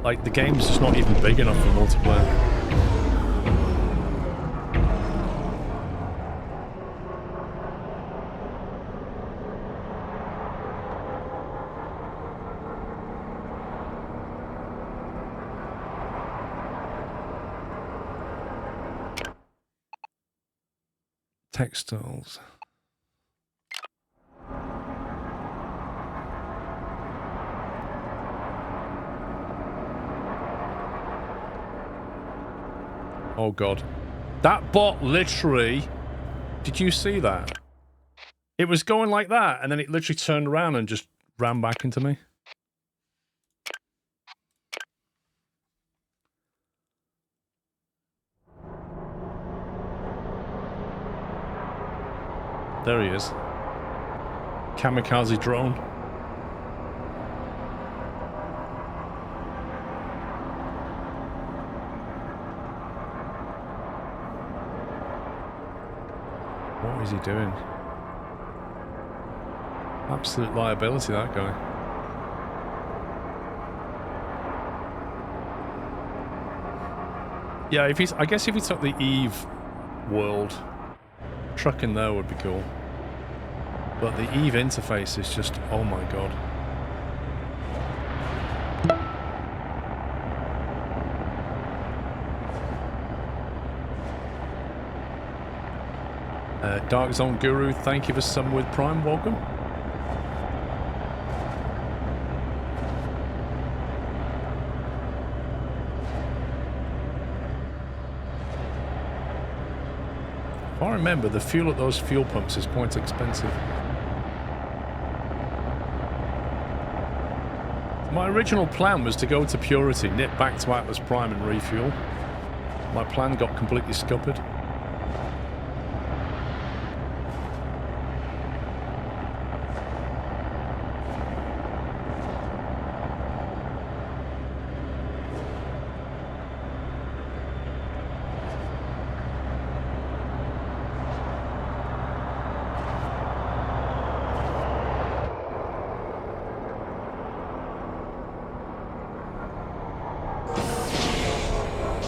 Like, the game's just not even big enough for multiplayer. Textiles. Oh god. That bot literally... Did you see that? It was going like that, and then it literally turned around and just ran back into me. There he is. Kamikaze drone. What is he doing? Absolute liability, that guy. Yeah, if he's, I guess if he took the Eve world, truck in there would be cool. But the Eve interface is just, oh my god. Dark Zone Guru, thank you for some with Prime, welcome. If I remember, the fuel at those fuel pumps is quite expensive. My original plan was to go to Purity, nip back to Atlas Prime and refuel. My plan got completely scuppered.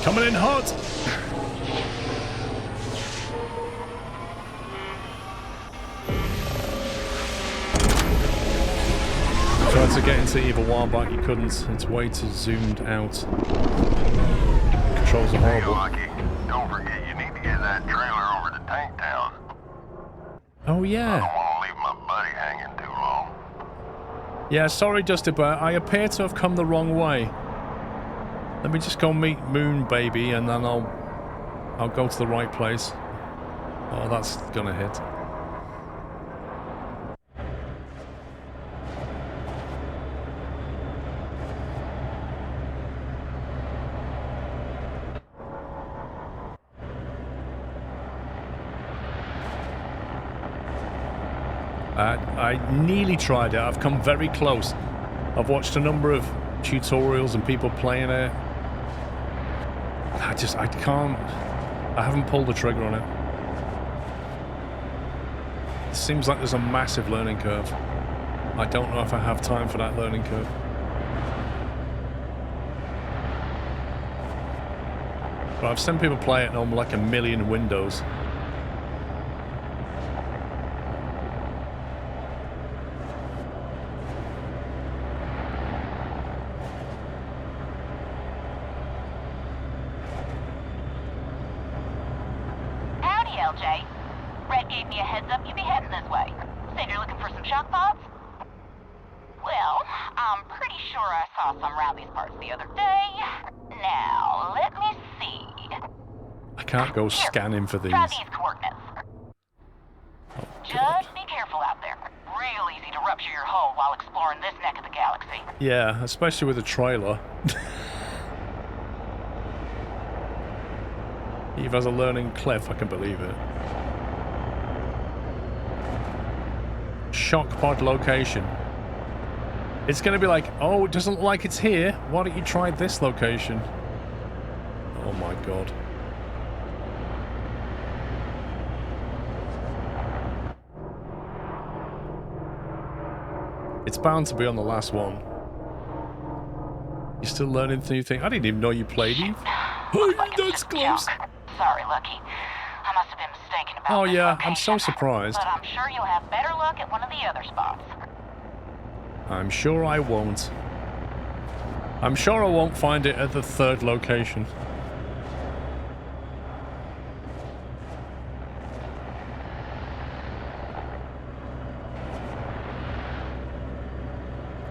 Coming in hot! Tried to get into Eve a while back, you couldn't. It's way too zoomed out. Controls are Hey, horrible. Lucky, don't forget you need to get that trailer over to Tank Town. Oh, I yeah. don't want to leave my buddy hanging too long. Yeah, sorry, Dusty Bear. I appear to have come the wrong way. Let me just go meet Moon Baby, and then I'll go to the right place. Oh, that's gonna hit. I nearly tried it. I've come very close. I've watched a number of tutorials and people playing it. I can't. I haven't pulled the trigger on it. It seems like there's a massive learning curve. I don't know if I have time for that learning curve. But I've seen people play it on like a million windows. LJ. Red gave me a heads up you'd be heading this way. Said you're looking for some shock pods? Well, I'm pretty sure I saw some around these parts the other day. Now, let me see. I can't go scanning for these. Try these coordinates. Oh, Just be careful out there. Real easy to rupture your hull while exploring this neck of the galaxy. yeah, especially with a trailer. Eve has a learning cliff, I can believe it. Shock pod location. It's going to be like, oh, it doesn't look like it's here. Why don't you try this location? Oh my god. It's bound to be on the last one. You're still learning new things. I didn't even know you played Eve. Oh, that's close. Sorry, Lucky. I must have been mistaken about Oh this yeah, location, I'm so surprised. But I'm sure you'll have better luck at one of the other spots. I'm sure I won't. I'm sure I won't find it at the third location.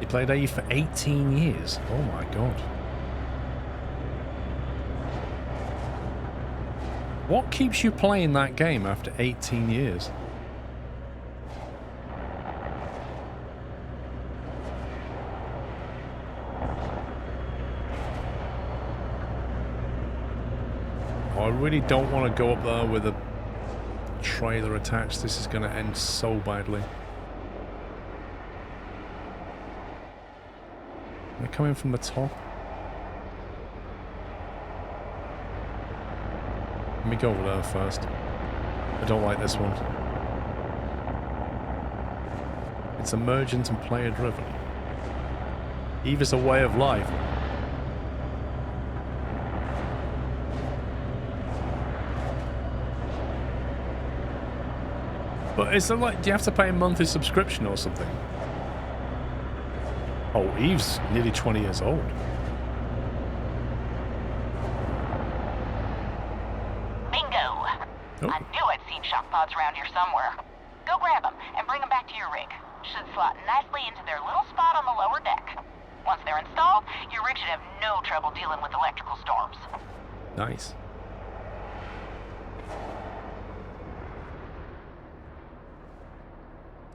He played Eve for 18 years. Oh my god. What keeps you playing that game after 18 years? I really don't want to go up there with a trailer attached. This is going to end so badly. They're coming from the top. Let me go over there first. I don't like this one. It's emergent and player driven. Eve is a way of life. But is there like, do you have to pay a monthly subscription or something? Oh, Eve's nearly 20 years old. Bingo! Oh. I knew I'd seen shock pods around here somewhere. Go grab them and bring them back to your rig. Should slot nicely into their little spot on the lower deck. Once they're installed, your rig should have no trouble dealing with electrical storms. Nice.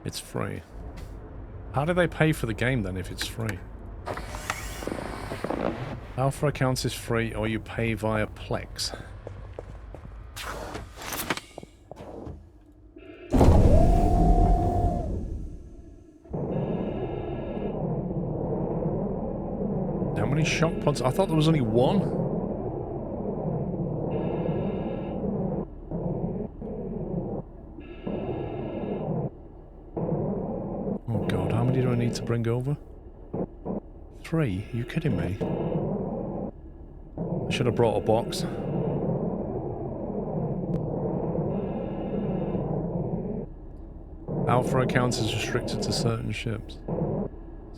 It's free. How do they pay for the game then if it's free? Alpha accounts is free or you pay via Plex. How many shock pods? I thought there was only one. Oh god, how many do I need to bring over? 3? Are you kidding me? I should have brought a box. Alpha accounts is restricted to certain ships.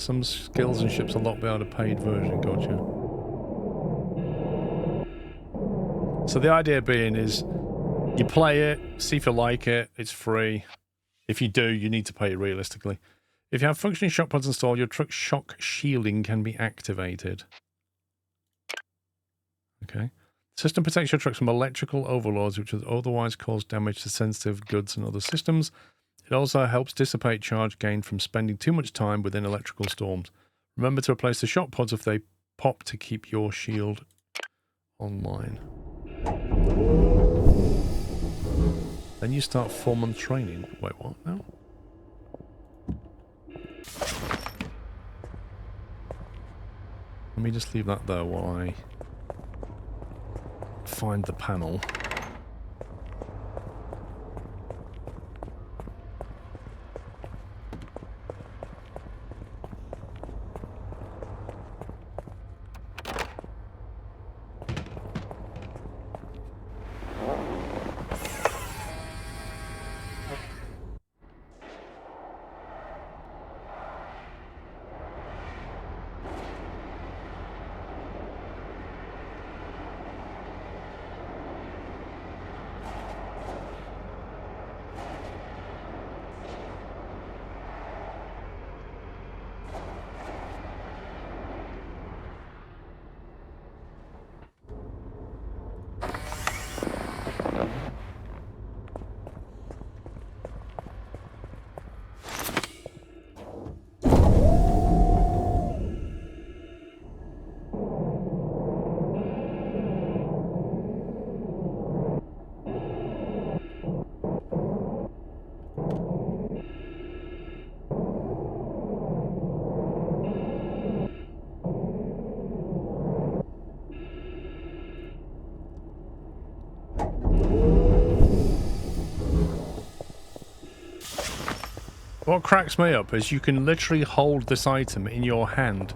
Some skills and ships unlocked without a paid version. Gotcha. So the idea being is you play it, see if you like it, it's free. If you do, you need to pay it realistically. If you have functioning shock pods installed, your truck's shock shielding can be activated. Okay. System protects your trucks from electrical overloads, which would otherwise cause damage to sensitive goods and other systems. It also helps dissipate charge gained from spending too much time within electrical storms. Remember to replace the shock pods if they pop to keep your shield online. Then you start 4-month training. Wait, what now? Let me just leave that there while I find the panel. What cracks me up is you can literally hold this item in your hand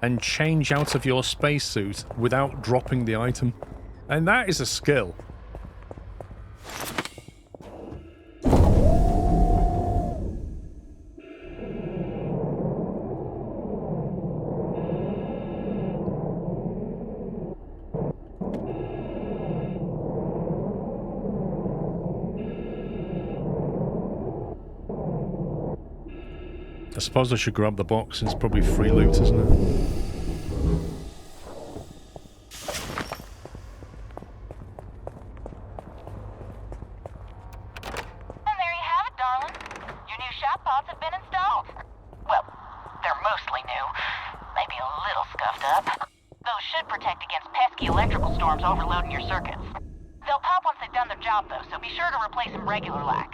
and change out of your spacesuit without dropping the item. And that is a skill. I suppose I should grab the box. It's probably free loot, isn't it? And there you have it, darling. Your new shop pods have been installed. Well, they're mostly new. Maybe a little scuffed up. Those should protect against pesky electrical storms overloading your circuits. They'll pop once they've done their job, though, so be sure to replace them regular like.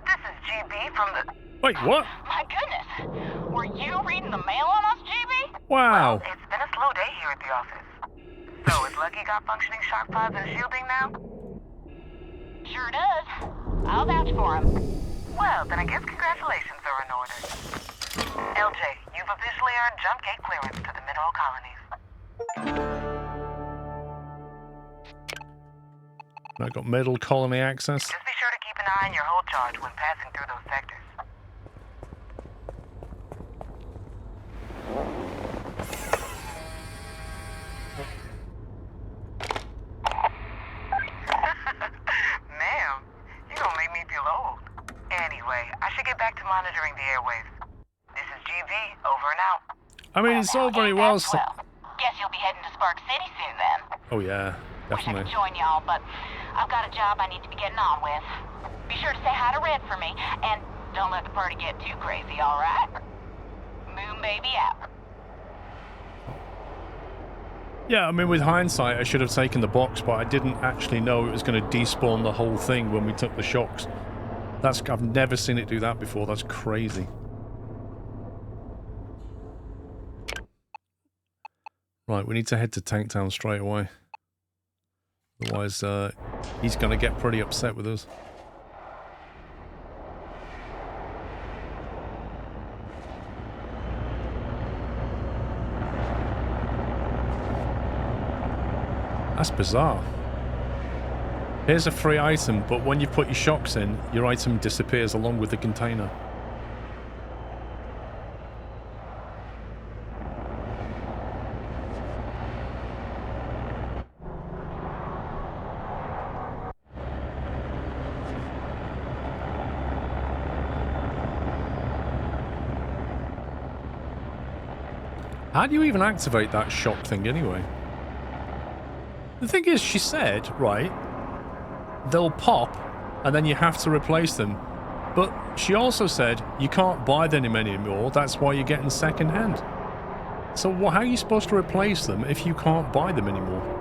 This is GB from the... Wait, what? My goodness. Were you reading the mail on us, GB? Wow. It's been a slow day here at the office. So, is Lucky got functioning shock pods and shielding now? Sure does. I'll vouch for him. Well, then I guess congratulations are in order. LJ, you've officially earned jump gate clearance to the mineral colonies. I got middle colony access. Just be sure to keep an eye on your hold charge when passing through those sectors. Ma'am, you don't make me feel old. Anyway, I should get back to monitoring the airwaves. This is GB, over and out. I mean, it's all very well. Guess you'll be heading to Spark City soon then. Oh yeah, Wish I definitely. could join y'all, but I've got a job I need to be getting on with. Be sure to say hi to Red for me, and don't let the party get too crazy, all right? Moon baby out. Yeah, I mean, with hindsight, I should have taken the box, but I didn't actually know it was going to despawn the whole thing when we took the shocks. I've never seen it do that before. That's crazy. Right, we need to head to Tank Town straight away. Otherwise, he's going to get pretty upset with us. That's bizarre. Here's a free item, but when you put your shocks in, your item disappears along with the container. How do you even activate that shock thing anyway? The thing is, she said, right, they'll pop and then you have to replace them. But she also said you can't buy them anymore, that's why you're getting second hand. So how are you supposed to replace them if you can't buy them anymore?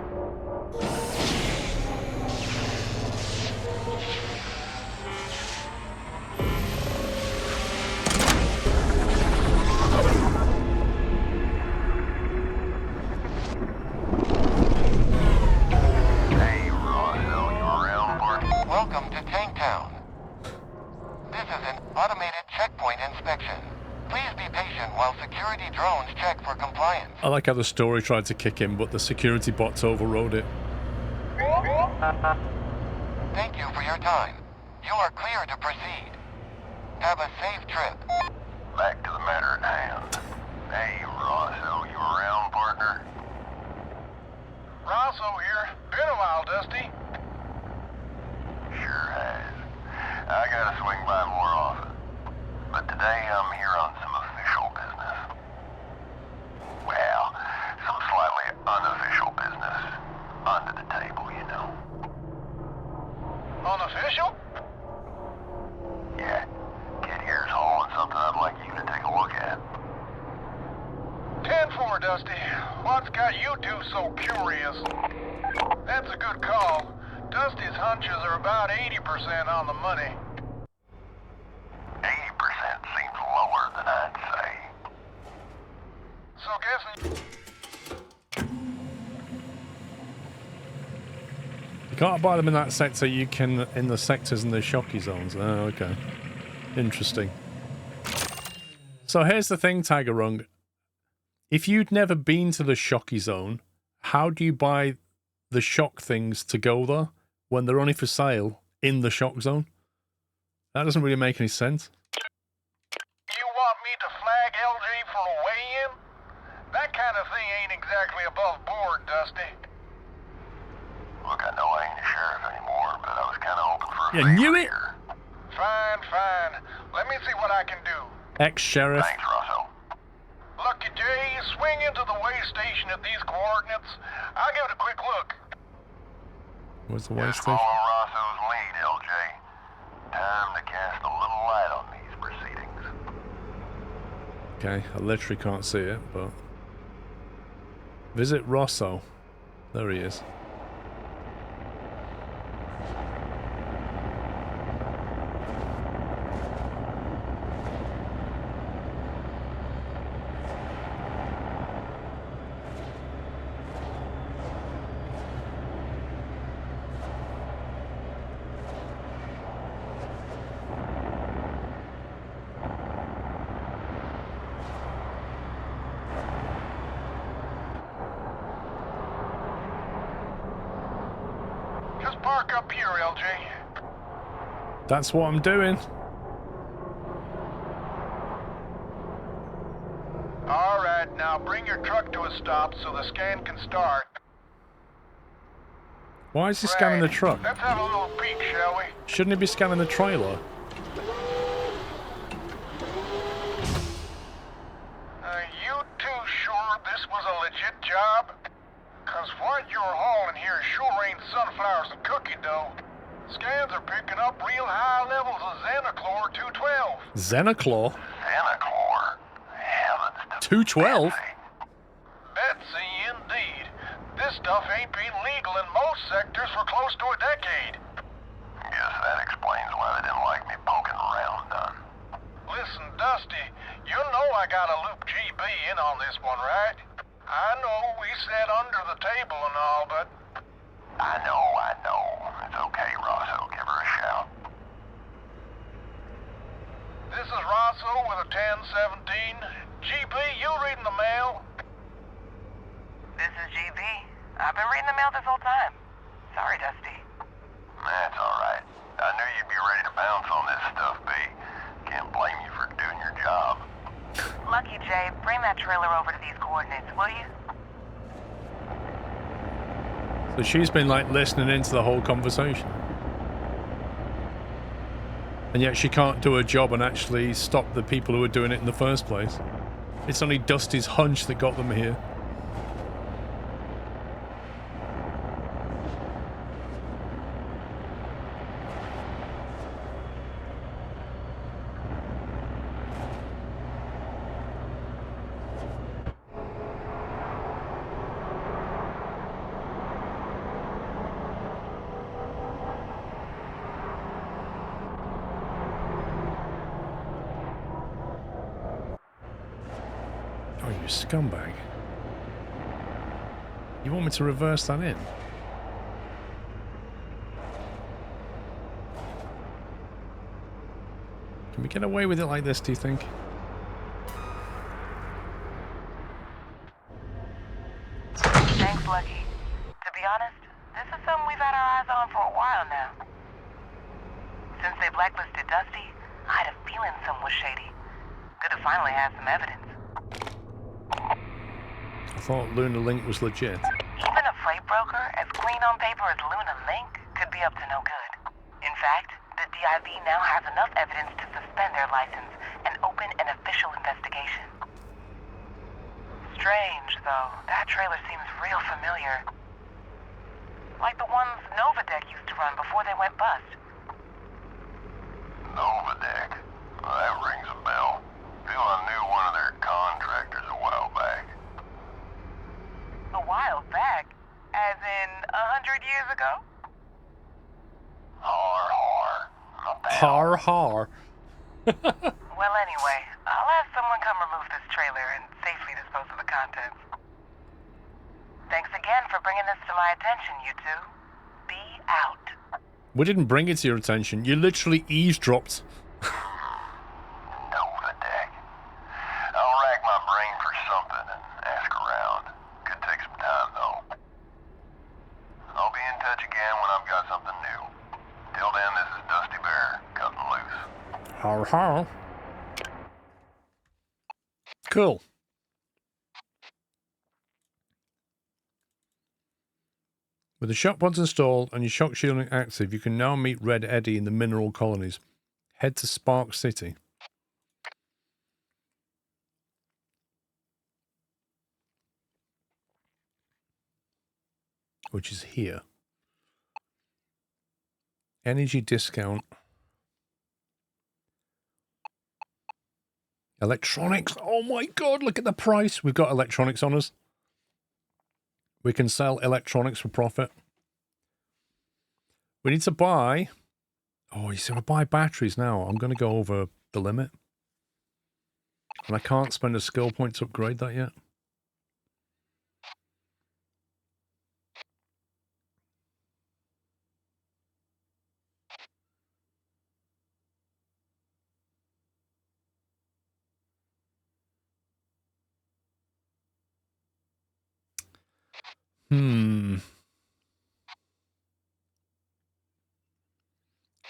Hey, Roso, you around, partner? Welcome to Tanktown. This is an automated checkpoint inspection. Please be patient while security drones check for compliance. I like how the story tried to kick in, but the security bots overrode it. Thank you for your time. You are clear to proceed. Have a safe trip. Back to the matter at hand. Hey, Roso, you around, partner? Roso here. Been a while, Dusty. Sure has. I gotta swing by more often. But today I'm here on some official business. Well, some slightly unofficial business. Under the table, you know. Unofficial? Yeah. Kid here's hauling something I'd like you to take a look at. 10-4, Dusty. What's got you two so curious? That's a good call. Dusty's hunches are about 80% on the money. 80% seems lower than I'd say. So guessing... You can't buy them in that sector, you can in the sectors in the shocky zones. Oh, okay. Interesting. So here's the thing, Tagarung. If you'd never been to the shocky zone, how do you buy the shock things to go there when they're only for sale in the shock zone? That doesn't really make any sense. You want me to flag LJ for a weigh-in? That kind of thing ain't exactly above board, Dusty. Look, I know I ain't a sheriff anymore, but I was kind of hoping for a You favor knew it? here. Fine. Let me see what I can do. Ex-sheriff. Thanks, Roso. Lucky Jay, swing into the way station at these coordinates. I'll give it a quick look. Where's the way Just station? follow Rosso's lead, LJ. Time to cast a little light on these proceedings. Okay, I literally can't see it, but... Visit Roso. There he is. Just park up here, LJ. That's what I'm doing. All right, now bring your truck to a stop so the scan can start. Why is he scanning the Right, truck? Let's have a little peek, shall we? Shouldn't he be scanning the trailer? You two sure this was a legit job? Cause what you're hauling here sure ain't sunflowers and cookie dough. Scans are picking up real high levels of Xenochlor 212. Xenoclaw? Xenochlor? Heavens to 212? Betsy. Betsy, indeed. This stuff ain't been legal in most sectors for close to a decade. Guess that explains why they didn't like me poking around none. Listen, Dusty, you know I gotta loop GB in on this one, right? I know we sat under the table and all, but... I know. It's okay, Roso. Give her a shout. This is Roso with a 1017. GB, you reading the mail? This is GB. I've been reading the mail this whole time. Sorry, Dusty. That's all right. I knew you'd be ready to bounce on this stuff, B. Can't blame you for doing your job. Lucky Jay, bring that trailer over to these coordinates, will you? So she's been like listening into the whole conversation. And yet she can't do her job and actually stop the people who are doing it in the first place. It's only Dusty's hunch that got them here. Oh, you scumbag. You want me to reverse that in? Can we get away with it like this, do you think? Thanks, Lucky. To be honest, this is something we've had our eyes on for a while now. Since they blacklisted Dusty, I had a feeling something was shady. Good to finally have some evidence. I thought Luna Link was legit. Even a freight broker as clean on paper as Luna Link could be up to no good. In fact, the DIV now has enough evidence to suspend their license and open an official investigation. Strange, though. That trailer seems real familiar. Like the ones Novadeck used to run before they went bust. Novadeck? Well, that rings a bell. Feel I knew one of their contractors a while back. A while back? As in 100 years ago? Har har. Not that. Har har. Well, anyway, I'll have someone come remove this trailer and safely dispose of the contents. Thanks again for bringing this to my attention, you two. Be out. We didn't bring it to your attention. You literally eavesdropped. Novadeck. I'll rack my brain for something and ask around. Could take some time, though. I'll be in touch again when I've got something new. Till then, this is Dusty Bear, cutting loose. Har har. Cool. With the shock pods installed and your shock shielding active, you can now meet Red Eddie in the mineral colonies. Head to Spark City. Which is here. Energy discount. Electronics. Oh my god, look at the price. We've got electronics on us. We can sell electronics for profit. We need to buy... Oh, you see, I buy batteries now. I'm going to go over the limit. And I can't spend a skill point to upgrade that yet.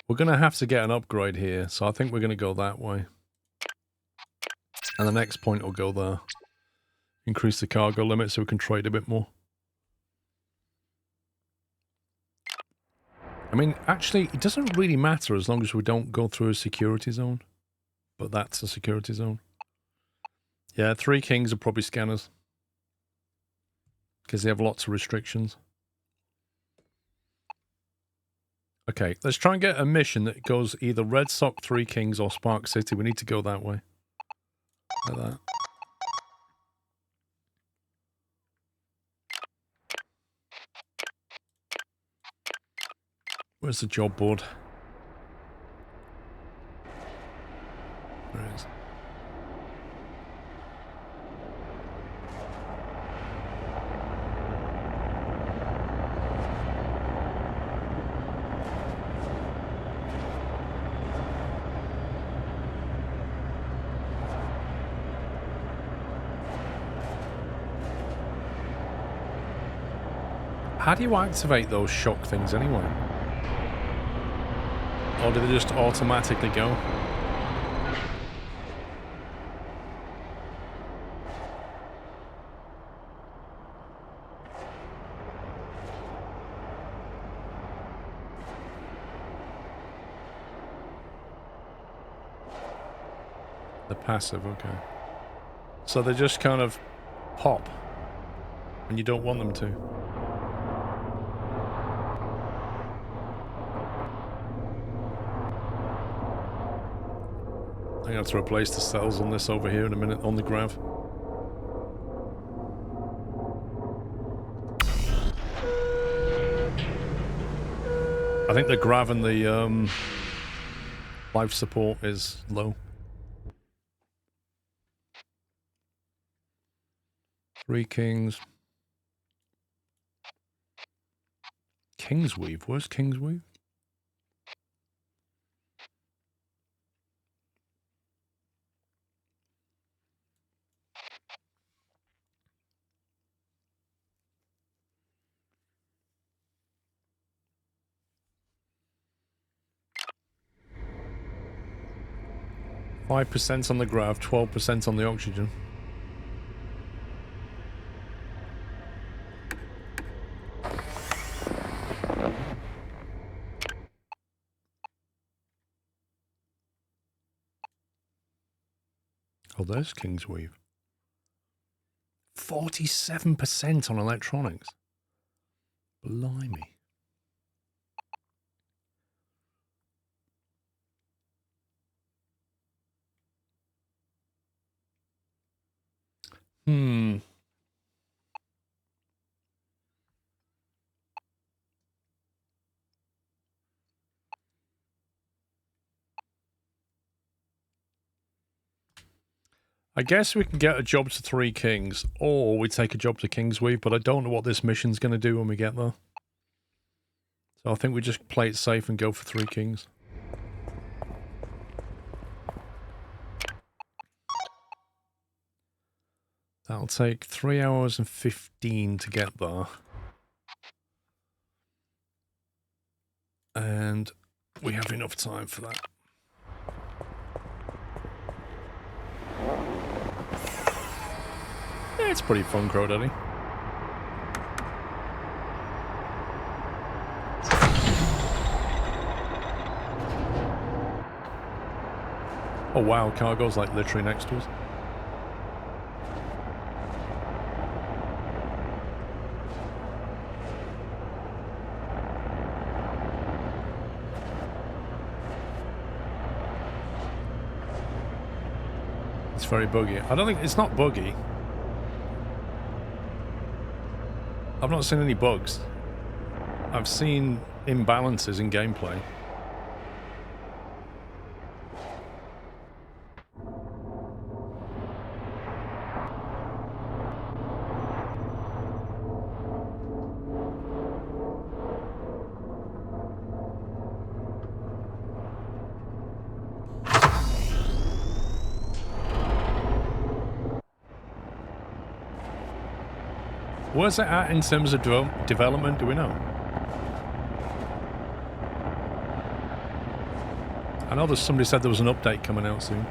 We're going to have to get an upgrade here, so I think we're going to go that way. And the next point will go there. Increase the cargo limit so we can trade a bit more. I mean, actually, it doesn't really matter as long as we don't go through a security zone. But that's a security zone. Yeah, 3 Kings are probably scanners. Because they have lots of restrictions. Okay, let's try and get a mission that goes either Red Sock, 3 Kings, or Spark City. We need to go that way. Like that. Where's the job board? There it is. How do you activate those shock things anyway? Or do they just automatically go? The passive, okay. So they just kind of pop when you don't want them to. I'm going to have to replace the cells on this over here in a minute on the grav. I think the grav and the life support is low. 3 kings. Kingsweave? Where's Kingsweave? %5 on the grav, 12% on the oxygen. Oh, there's Kingsweave. 47% on electronics. Blimey. I guess we can get a job to 3 kings, or we take a job to Kingsweave, but I don't know what this mission's going to do when we get there. So I think we just play it safe and go for 3 kings. That'll take 3 hours and 15 to get there. And we have enough time for that. Yeah, it's pretty fun, Crow Daddy. Oh wow, cargo's like literally next to us. It's very buggy. I don't think it's not buggy. I've not seen any bugs. I've seen imbalances in gameplay. Where's it at in terms of development, do we know? I know somebody said there was an update coming out soon.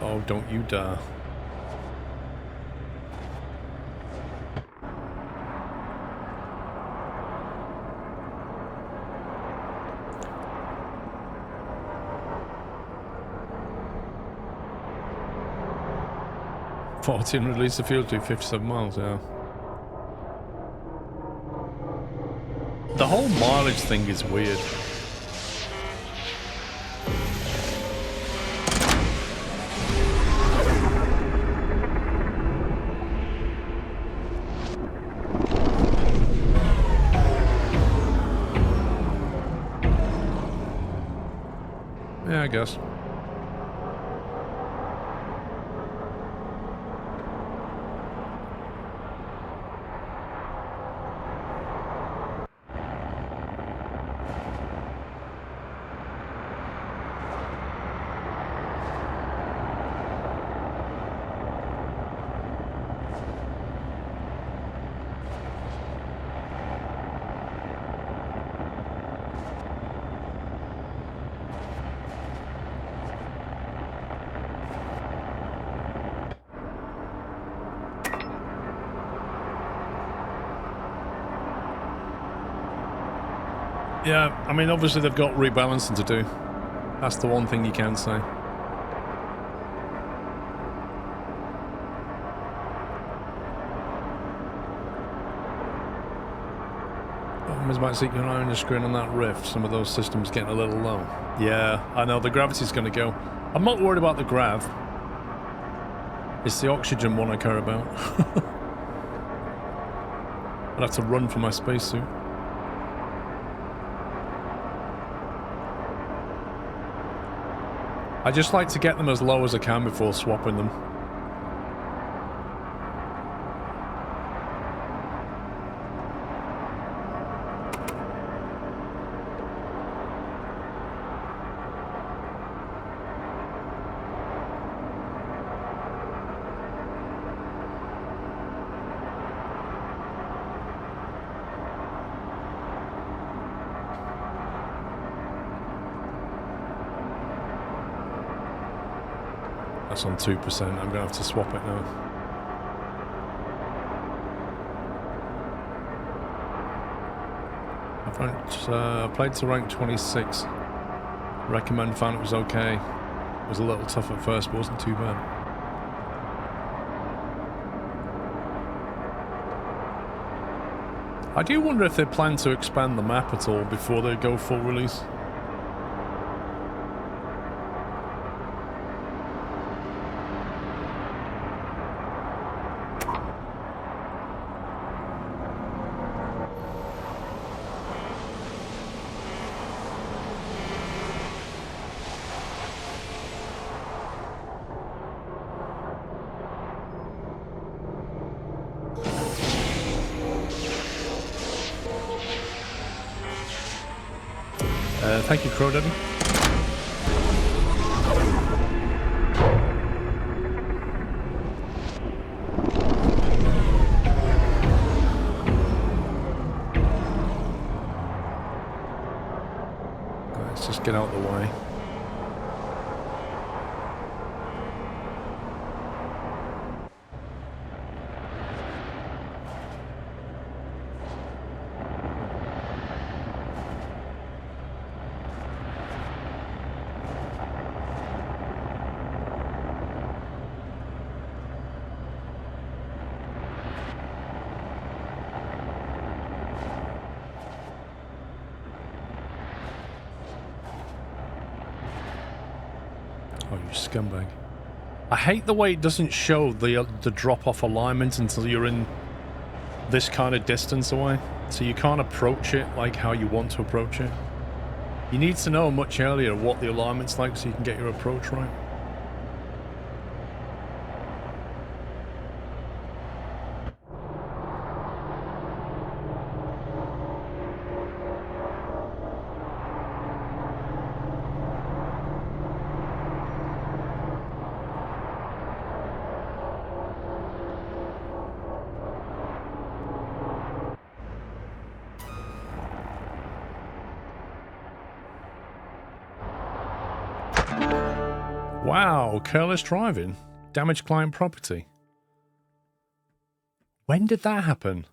Oh, don't you dare. Release the fuel to 57 miles, yeah. The whole mileage thing is weird. Yeah, I guess. Yeah, I mean, obviously they've got rebalancing to do. That's the one thing you can say. Ms. Matt, keep an eye on the screen on that rift. Some of those systems getting a little low. Yeah, I know, the gravity's going to go. I'm not worried about the grav. It's the oxygen one I care about. I'd have to run for my spacesuit. I just like to get them as low as I can before swapping them. That's on 2%. I'm going to have to swap it now. I played to rank 26. Recommend, found it was okay. It was a little tough at first, but wasn't too bad. I do wonder if they plan to expand the map at all before they go full release. Thank you, Crow Daddy. Let's just get out of the way. Scumbag. I hate the way it doesn't show the drop-off alignment until you're in this kind of distance away. So you can't approach it like how you want to approach it. You need to know much earlier what the alignment's like so you can get your approach right. Wow, careless driving. Damaged client property. When did that happen?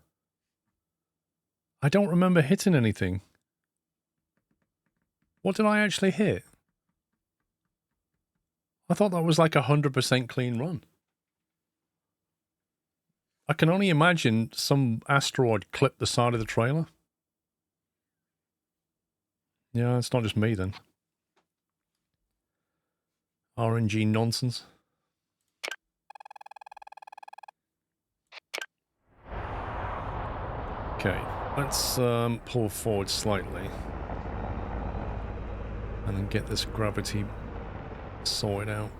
I don't remember hitting anything. What did I actually hit? I thought that was like 100% clean run. I can only imagine some asteroid clipped the side of the trailer. Yeah, it's not just me then. RNG nonsense. Okay, let's pull forward slightly. And then get this gravity sorted out.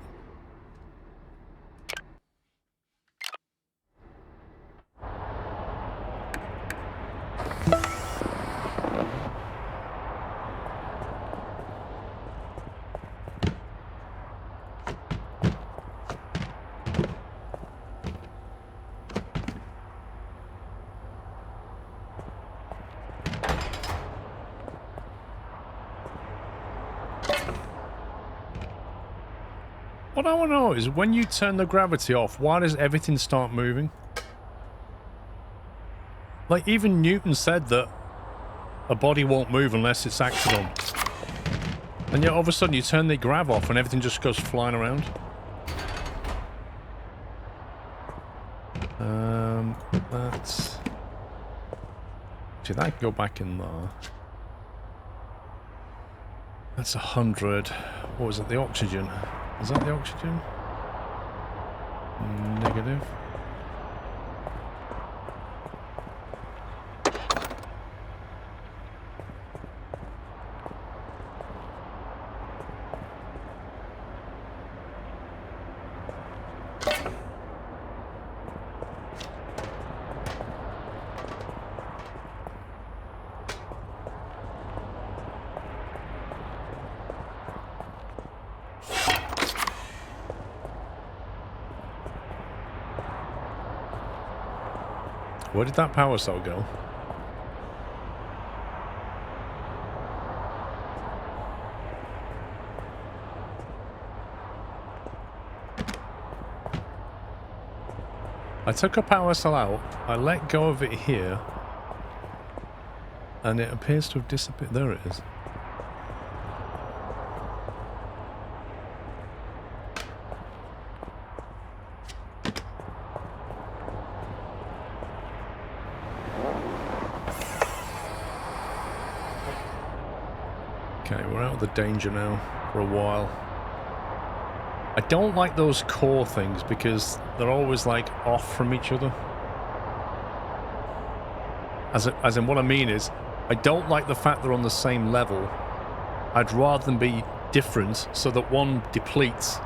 What I want to know is when you turn the gravity off, why does everything start moving? Like, even Newton said that a body won't move unless it's acted on. And yet all of a sudden you turn the grav off and everything just goes flying around. That's... See, that can go back in there. That's 100. What was it? The oxygen. Is that the oxygen? Negative. Where did that power cell go? I took a power cell out, I let go of it here, and it appears to have disappeared. There it is. Okay, we're out of the danger now for a while. I don't like those core things because they're always like off from each other. As in what I mean is, I don't like the fact they're on the same level. I'd rather them be different so that one depletes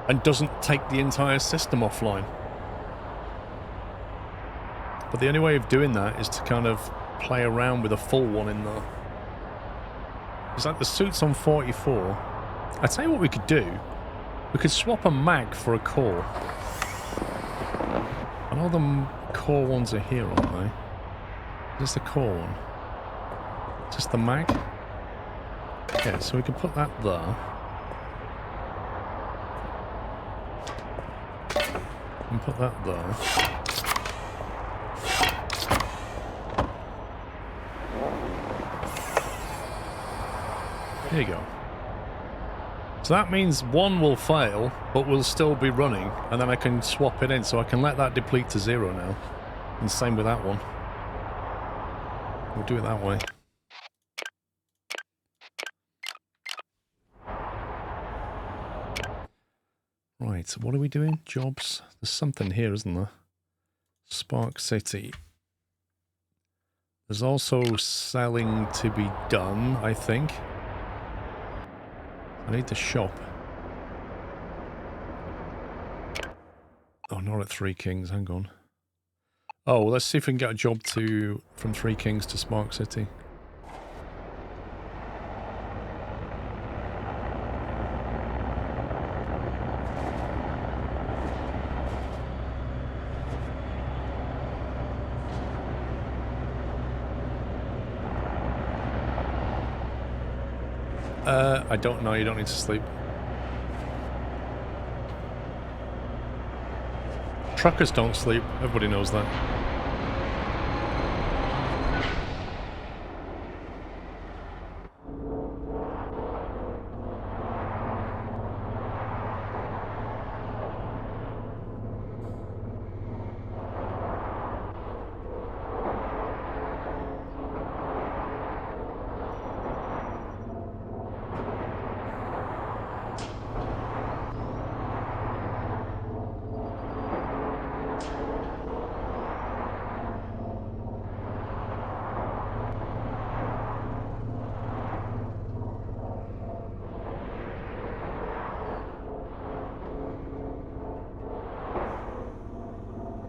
and doesn't take the entire system offline. But the only way of doing that is to kind of play around with a full one in there. It's like the suit's on 44. I tell you what we could do. We could swap a mag for a core. I know the core ones are here, aren't they? Is this the core one? Is this the mag? Okay, so we can put that there. And put that there. There you go. So that means one will fail, but will still be running, and then I can swap it in, so I can let that deplete to 0 now. And same with that one. We'll do it that way. Right, so what are we doing? Jobs. There's something here, isn't there? Spark City. There's also selling to be done, I think. I need the shop. Oh, not at Three Kings, hang on. Oh, let's see if we can get a job from Three Kings to Spark City. I don't know, you don't need to sleep. Truckers don't sleep, everybody knows that.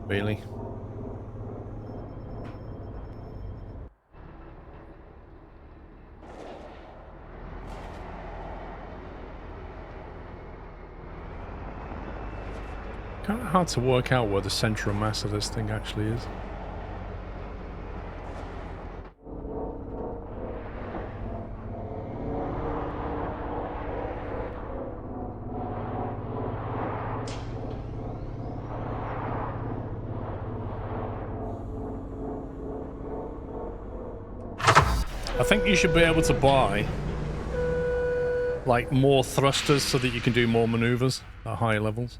Really? Kind of hard to work out where the center of mass of this thing actually is. I think you should be able to buy like more thrusters so that you can do more maneuvers at higher levels.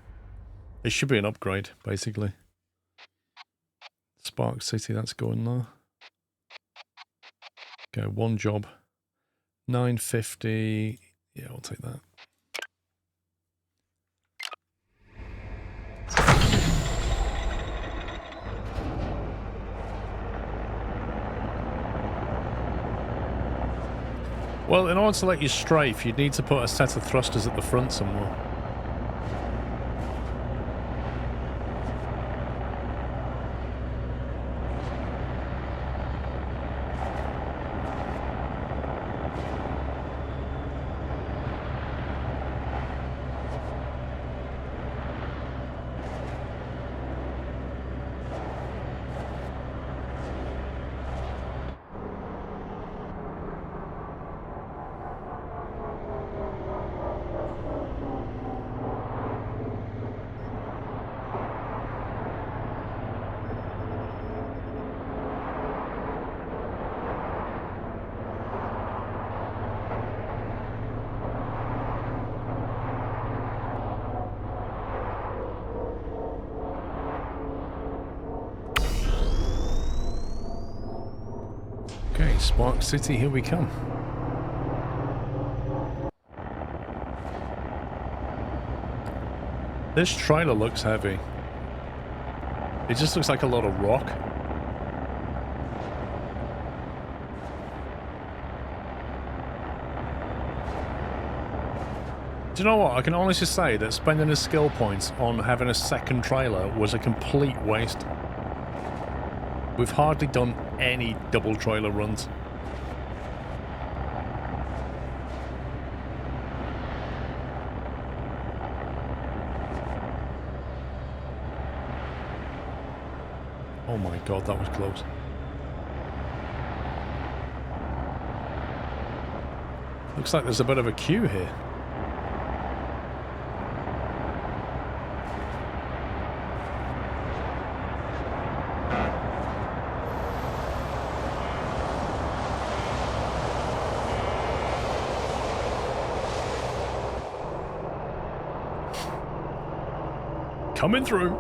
It should be an upgrade, basically. Spark City, that's going there. Okay, one job. 950. Yeah, I'll take that. Well, in order to let you strafe, you'd need to put a set of thrusters at the front somewhere. Okay, Spark City, here we come. This trailer looks heavy. It just looks like a lot of rock. Do you know what? I can honestly say that spending a skill point on having a second trailer was a complete waste. We've hardly done any double trailer runs. Oh my god, that was close. Looks like there's a bit of a queue here. Coming through.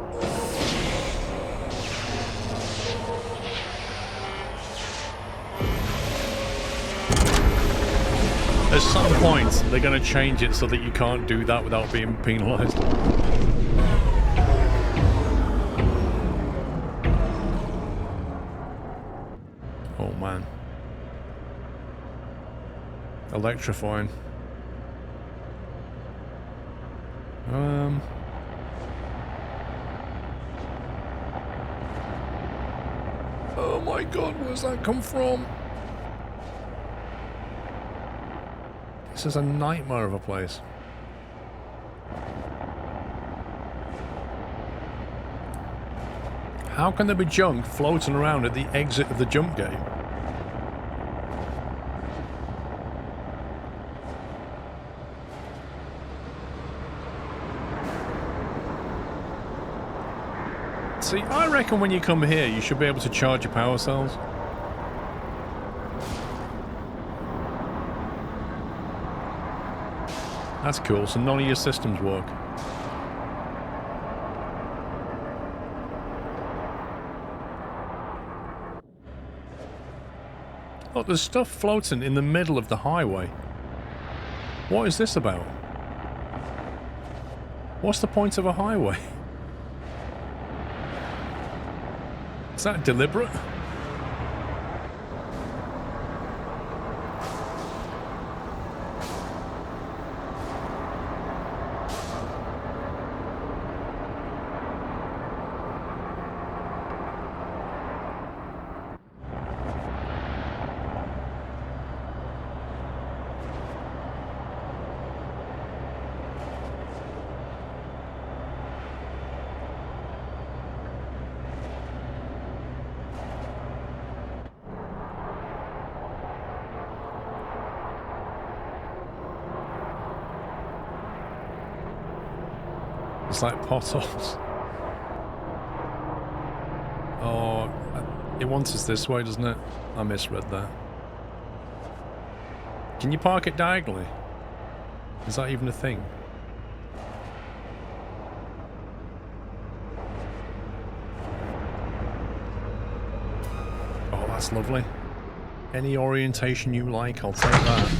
At some point, they're going to change it so that you can't do that without being penalised. Oh man. Electrifying. Oh my god, where's that come from? This is a nightmare of a place. How can there be junk floating around at the exit of the jump gate? See, I reckon when you come here, you should be able to charge your power cells. That's cool, so none of your systems work. Look, there's stuff floating in the middle of the highway. What is this about? What's the point of a highway? Is that deliberate? It's like potholes. Oh, it wants us this way, doesn't it? I misread that. Can you park it diagonally? Is that even a thing? Oh, that's lovely. Any orientation you like, I'll take that.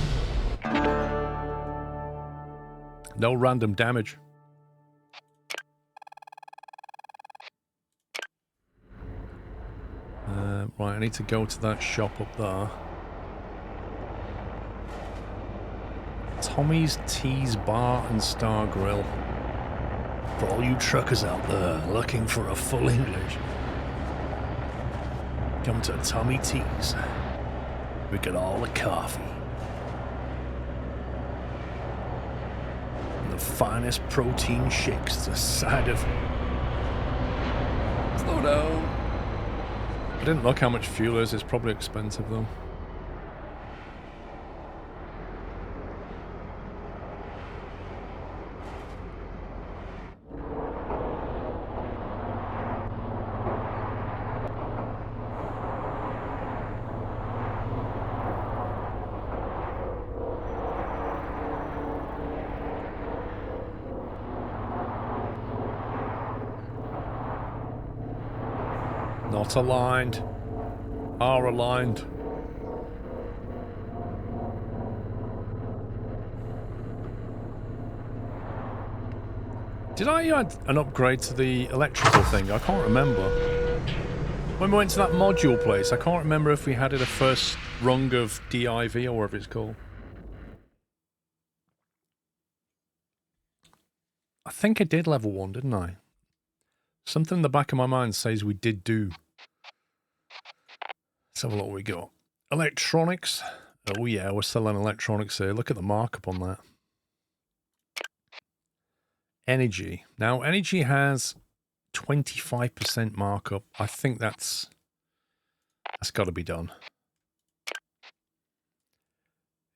No random damage. Right, I need to go to that shop up there. Tommy's Teas Bar and Star Grill. For all you truckers out there looking for a full English, come to Tommy T's. We get all the coffee. And the finest protein shakes the side of... Slow down. I didn't look how much fuel is. It's probably expensive though. Not aligned. Are aligned. Did I add an upgrade to the electrical thing? I can't remember. When we went to that module place, I can't remember if we had it a first rung of DIV or whatever it's called. I think I did level 1, didn't I? Something in the back of my mind says we did do. Let's have a look what we got. Electronics. Oh yeah, we're selling electronics here. Look at the markup on that. Energy. Now, energy has 25% markup. I think that's got to be done.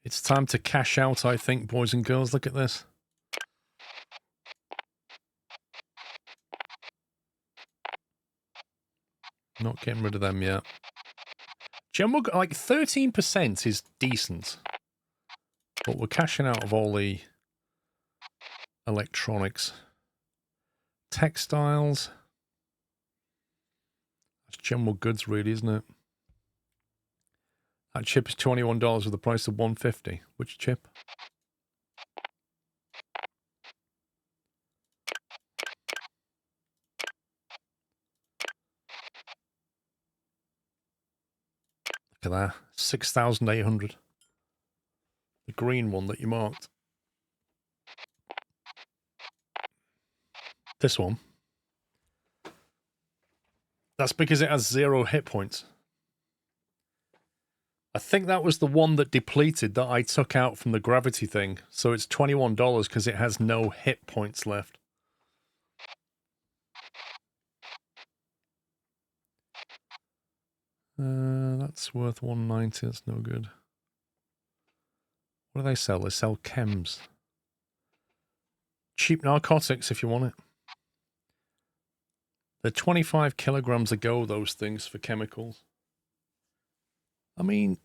It's time to cash out, I think, boys and girls. Look at this. Not getting rid of them yet. General, like 13% is decent. But we're cashing out of all the electronics. Textiles. That's general goods really, isn't it? That chip is $21 with the price of $150. Which chip? Look at that. 6,800. The green one that you marked. This one. That's because it has 0 hit points. I think that was the one that depleted that I took out from the gravity thing. So it's $21 because it has no hit points left. That's worth $190. That's no good. What do they sell? They sell chems. Cheap narcotics if you want it. They're 25 kilograms a go, those things, for chemicals. I mean,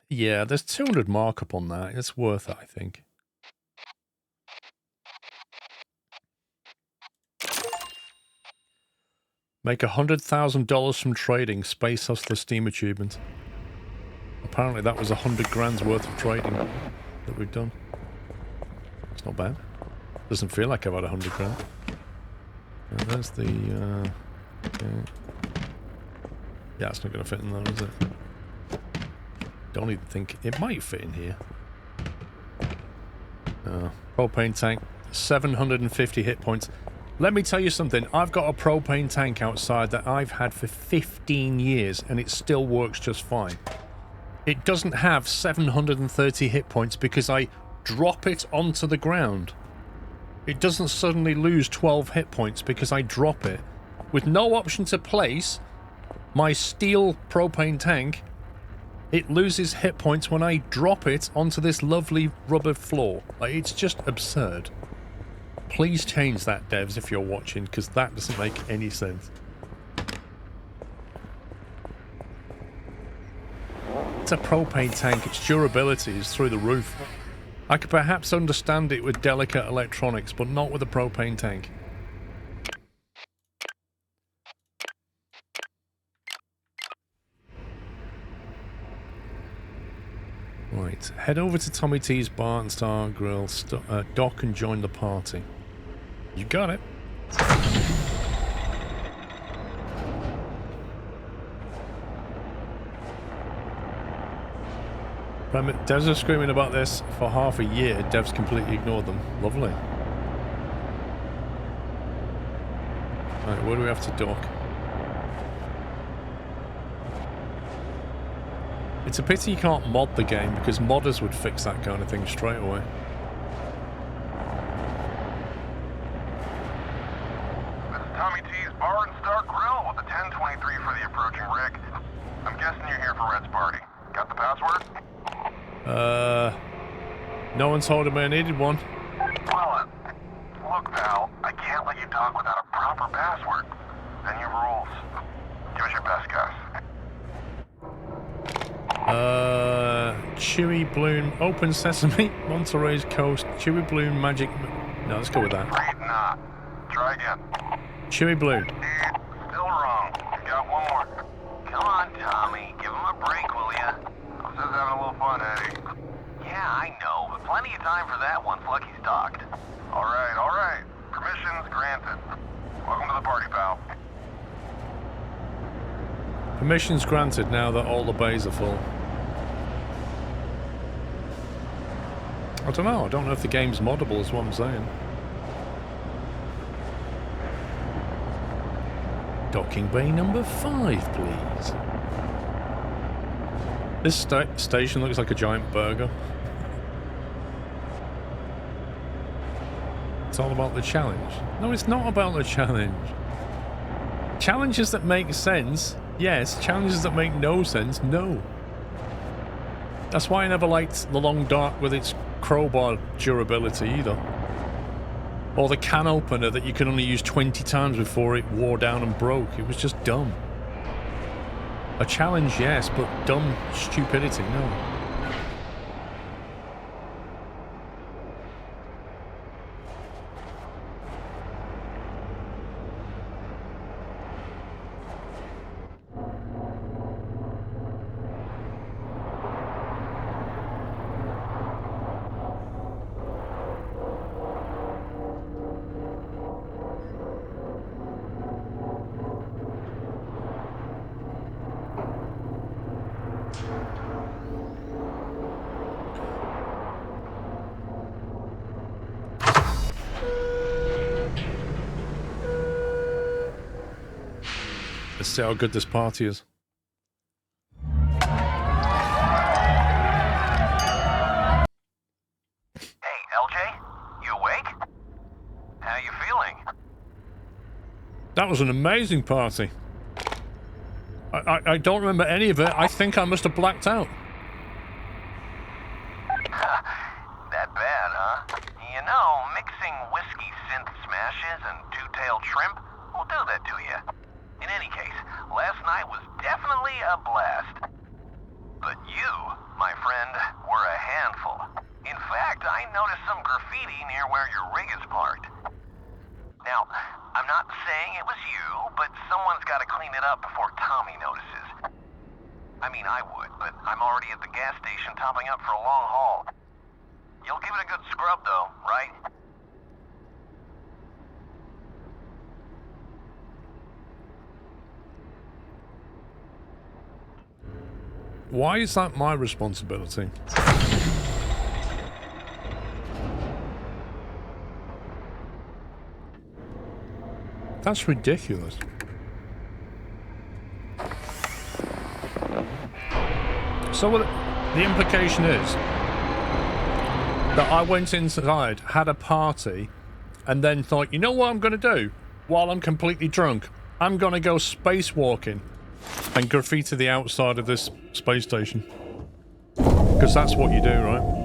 yeah, there's 200 markup on that. It's worth it, I think. Make $100,000 from trading. Space Hustler Steam Achievement. Apparently that was 100 grand's worth of trading that we've done. It's not bad. Doesn't feel like I've had 100 grand. And there's the... okay. Yeah, it's not going to fit in there, is it? Don't even think... It might fit in here. Propane tank. 750 hit points. Let me tell you something. I've got a propane tank outside that I've had for 15 years and it still works just fine. It doesn't have 730 hit points because I drop it onto the ground. It doesn't suddenly lose 12 hit points because I drop it. With no option to place my steel propane tank, it loses hit points when I drop it onto this lovely rubber floor. Like, it's just absurd. Please change that, devs, if you're watching, because that doesn't make any sense. It's a propane tank. Its durability is through the roof. I could perhaps understand it with delicate electronics, but not with a propane tank. Right, head over to Tommy T's Bar and Star Grill, dock and join the party. You got it. Devs are screaming about this for half a year. Devs completely ignored them. Lovely. Right, where do we have to dock? It's a pity you can't mod the game, because modders would fix that kind of thing straight away. This is Tommy T's Bar and Star Grill with the 1023 for the approaching rig. I'm guessing you're here for Red's party. Got the password? No one told him I needed one. Well, look, pal, I can't let you talk without a proper password. Then you rules. Give us your best guess. Chewy Bloom, Open Sesame, Monterey's Coast, Chewy Bloom, Magic... No, let's go with that. Afraid not. Try again. Chewy Bloom. Still wrong. You got one more. Come on, Tommy. Give him a break, will ya? I was just having a little fun, Eddie. Yeah, I know, but plenty of time for that once Lucky's docked. All right. Permissions granted. Welcome to the party, pal. Permissions granted now that all the bays are full. I don't know. I don't know if the game's moddable is what I'm saying. Docking bay number 5, please. This station looks like a giant burger. It's all about the challenge. No, it's not about the challenge. Challenges that make sense, yes. Challenges that make no sense, no. That's why I never liked the long dark with its crowbar durability either. Or the can opener that you could only use 20 times before it wore down and broke. It was just dumb. A challenge, yes, but dumb stupidity, no. Let's see how good this party is. Hey, LJ? You awake? How you feeling? That was an amazing party. I don't remember any of it. I think I must have blacked out. That bad, huh? You know, mixing whiskey synth smashes and two-tailed shrimp will do that to you. In any case, last night was definitely a blast. But you, my friend, were a handful. In fact, I noticed some graffiti near where your rig is parked. Now, I'm not saying it was you, but someone's got to clean it up before Tommy notices. I mean, I would, but I'm already at the gas station topping up for a long haul. You'll give it a good scrub, though, right? Why is that my responsibility? That's ridiculous. So what the implication is that I went inside, had a party, and then thought, you know what I'm going to do while I'm completely drunk? I'm going to go spacewalking and graffiti the outside of this space station. Because that's what you do, right?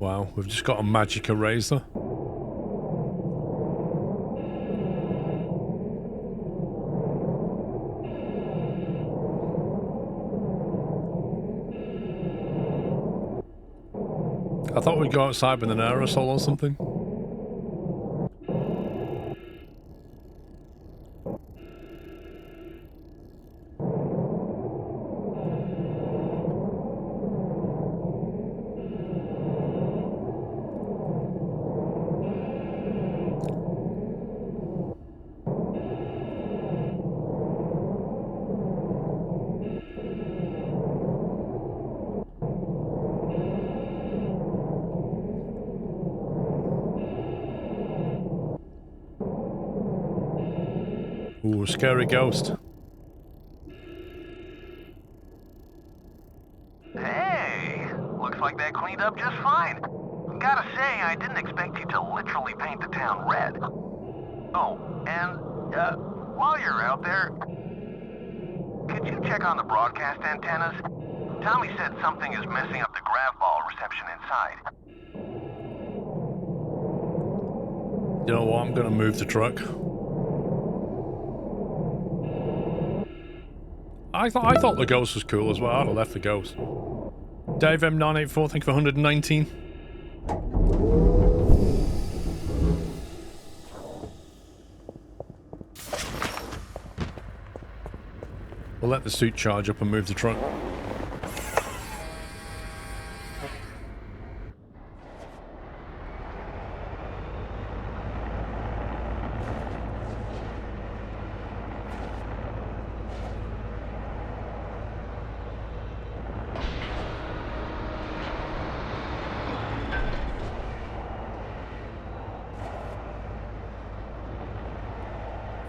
Wow, we've just got a magic eraser. I thought we'd go outside with an aerosol or something. Ooh, scary ghost. Hey, looks like that cleaned up just fine. Gotta say, I didn't expect you to literally paint the town red. Oh, and, while you're out there, could you check on the broadcast antennas? Tommy said something is messing up the grav ball reception inside. You know what? I'm gonna move the truck. I thought the ghost was cool as well. I'd have left the ghost. Dave M984, thank you for 119. We'll let the suit charge up and move the truck.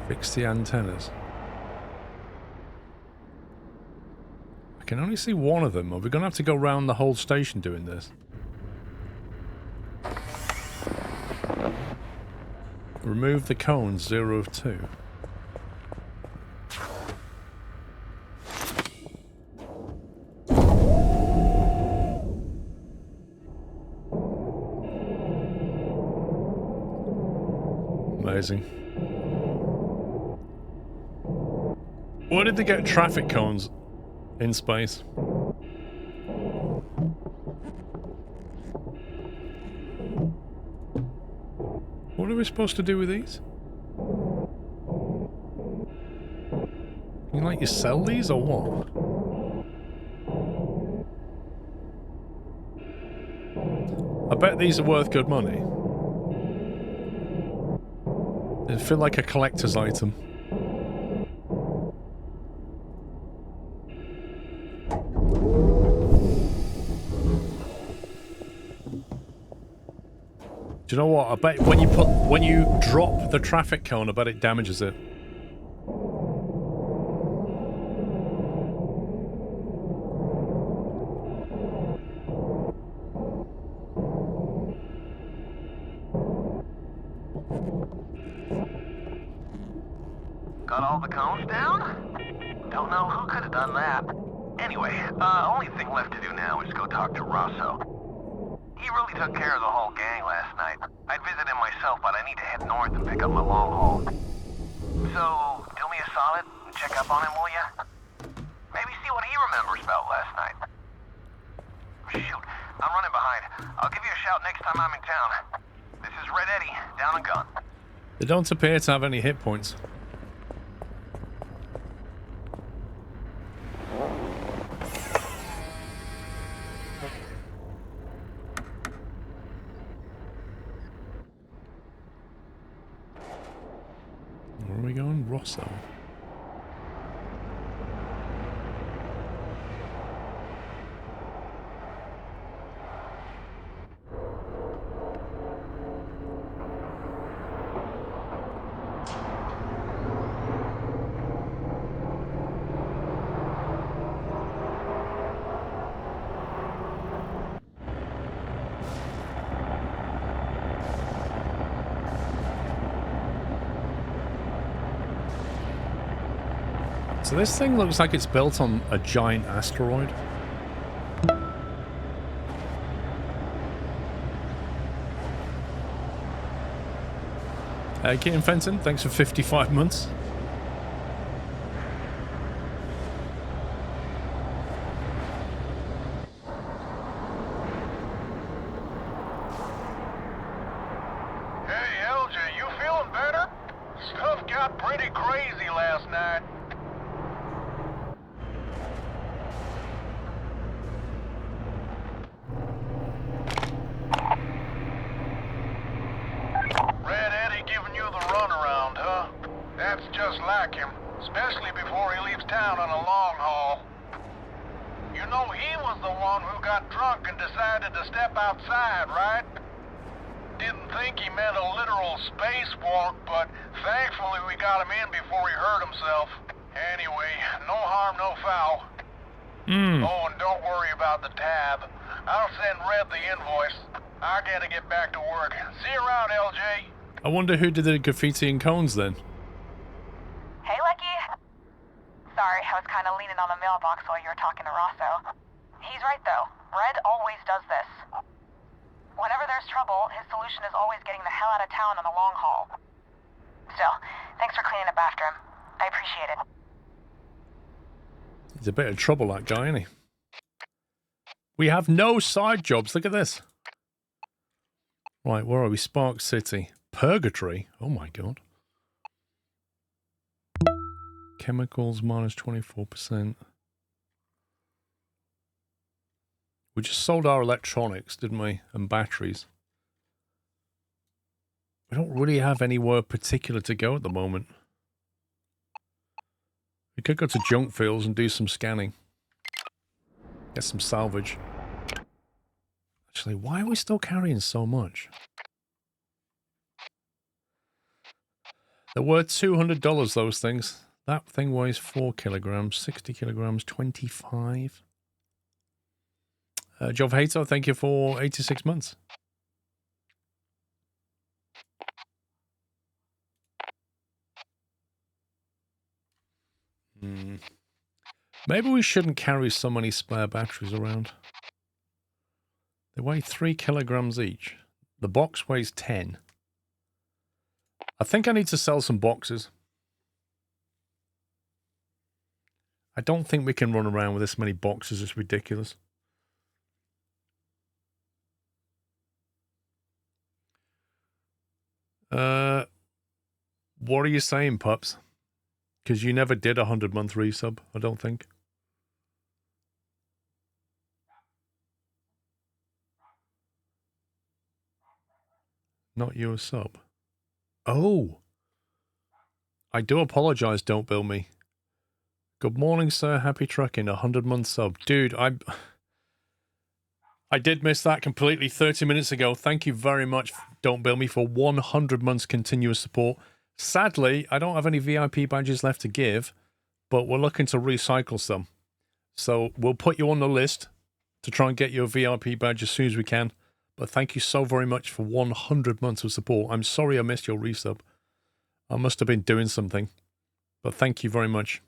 Fix the antennas. I can only see one of them. Are we going to have to go around the whole station doing this? Remove the cones 0 of 2. Amazing. Where did they get traffic cones in space? What are we supposed to do with these? Can you sell these or what? I bet these are worth good money. They feel like a collector's item. Do you know what? I bet when you drop the traffic cone, I bet it damages it. Got all the cones down? Don't know who could have done that. Anyway, only thing left to do now is go talk to Roso. He really took care of the whole gang last night. I'd visit him myself, but I need to head north and pick up my long haul. So, do me a solid and check up on him, will ya? Maybe see what he remembers about last night. Shoot, I'm running behind. I'll give you a shout next time I'm in town. This is Red Eddie, down a gun. They don't appear to have any hit points. Where are we going? Roso. So this thing looks like it's built on a giant asteroid. Kitten Fenton, thanks for 55 months. Hey, LJ, you feeling better? Stuff got pretty crazy last night. Red Eddie giving you the runaround, huh? That's just like him, especially before he leaves town on a long haul. You know he was the one who got drunk and decided to step outside, right? Didn't think he meant a literal spacewalk, but thankfully we got him in before he hurt himself. Anyway, no harm, no foul. Oh, and don't worry about the tab. I'll send Red the invoice. I gotta get back to work. See you around, LJ. I wonder who did the graffiti and cones then. Hey, Lucky. Sorry, I was kind of leaning on the mailbox while you were talking to Roso. He's right, though. Red always does this. Whenever there's trouble, his solution is always getting the hell out of town on the long haul. Still, thanks for cleaning up after him. I appreciate it. He's a bit of trouble, that guy, isn't he? We have no side jobs. Look at this. Right, where are we? Spark City. Purgatory? Oh my god. Chemicals minus 24%. We just sold our electronics, didn't we? And batteries. We don't really have anywhere particular to go at the moment. We could go to junk fields and do some scanning. Get some salvage. Actually, why are we still carrying so much? They're worth $200, those things. That thing weighs 4 kilograms, 60 kilograms, 25. Jov Hater, thank you for 86 months. Maybe we shouldn't carry so many spare batteries around. They weigh 3 kilograms each. The box weighs 10. I think I need to sell some boxes. I don't think we can run around with this many boxes. It's ridiculous. What are you saying, pups? Because you never did a 100-month resub, I don't think. Not your sub. Oh. I do apologize, don't bill me. Good morning, sir. Happy trucking. 100-month sub. Dude, I did miss that completely 30 minutes ago. Thank you very much, Don't Bill Me, for 100 months continuous support. Sadly, I don't have any VIP badges left to give, but we're looking to recycle some. So we'll put you on the list to try and get your VIP badge as soon as we can. But thank you so very much for 100 months of support. I'm sorry I missed your resub. I must have been doing something. But thank you very much.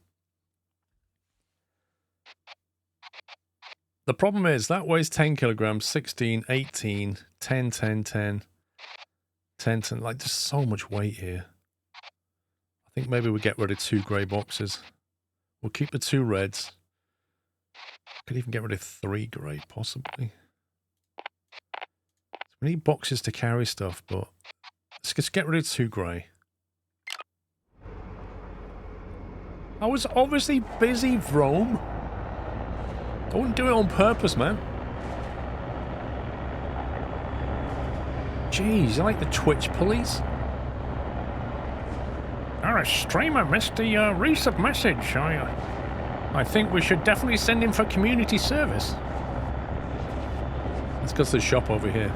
The problem is that weighs 10 kilograms, 16, 18, 10, 10, 10, 10, 10. Like, there's so much weight here. I think maybe we get rid of 2 grey boxes. We'll keep the 2 reds. Could even get rid of 3 grey, possibly. We need boxes to carry stuff, but let's just get rid of 2 grey. I was obviously busy, Vrome. I wouldn't do it on purpose, man. Jeez, you like the Twitch police? Our streamer missed the resub message. I think we should definitely send him for community service. Let's go to the shop over here.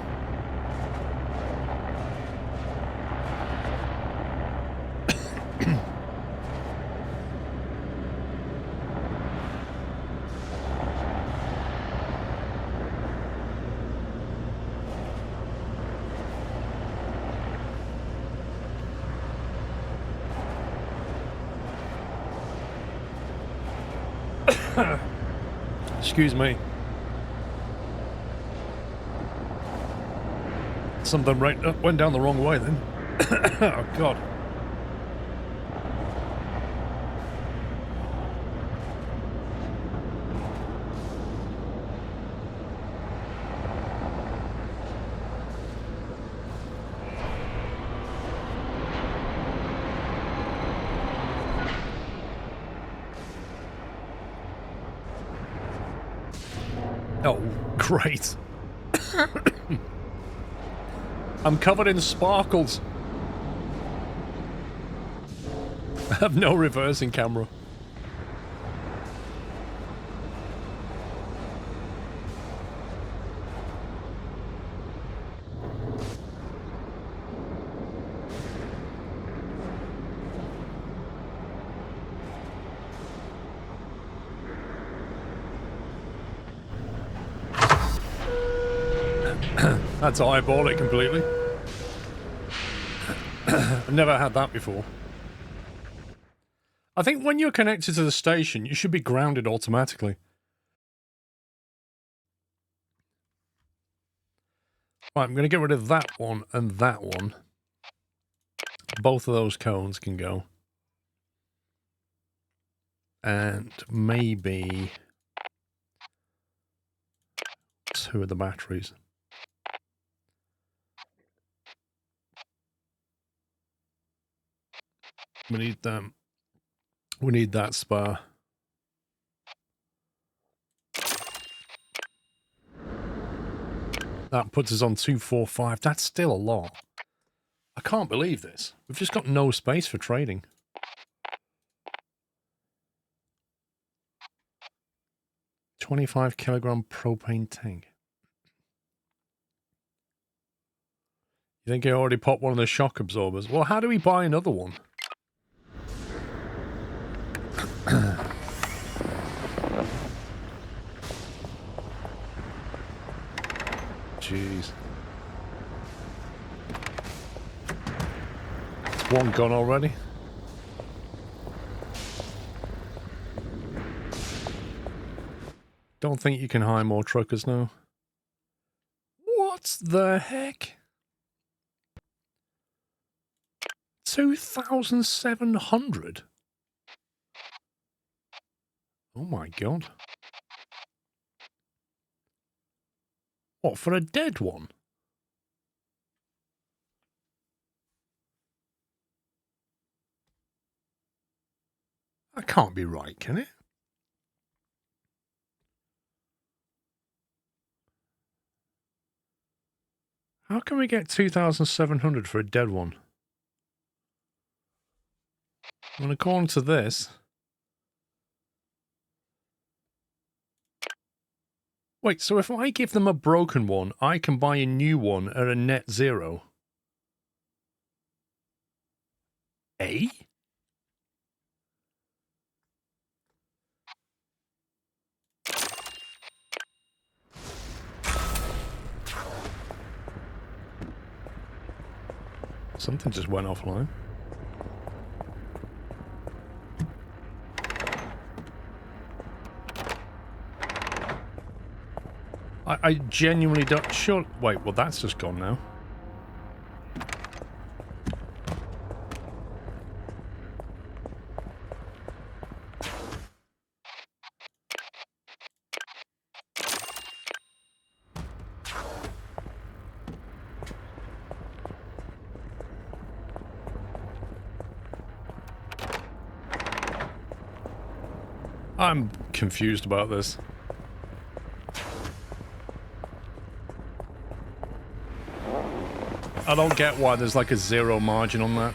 Excuse me. Something went down the wrong way then. Oh, God. Oh, great. I'm covered in sparkles. I have no reversing camera. That's eyeball it completely. I've never had that before. I think when you're connected to the station, you should be grounded automatically. Right, I'm going to get rid of that one and that one. Both of those cones can go. And maybe 2 of the batteries. We need them. We need that spare. That puts us on 245. That's still a lot. I can't believe this. We've just got no space for trading. $25 kilogram propane tank. You think I already popped one of the shock absorbers? Well, how do we buy another one? Jeez. It's one gone already. Don't think you can hire more truckers now. What the heck? 2,700? Oh my God. What, for a dead one? That can't be right, can it? How can we get 2,700 for a dead one? Well, according to this... Wait, so if I give them a broken one, I can buy a new one at a net zero? Eh? Something just went offline. I genuinely don't... Sure... Wait, well that's just gone now. I'm confused about this. I don't get why there's like a zero margin on that.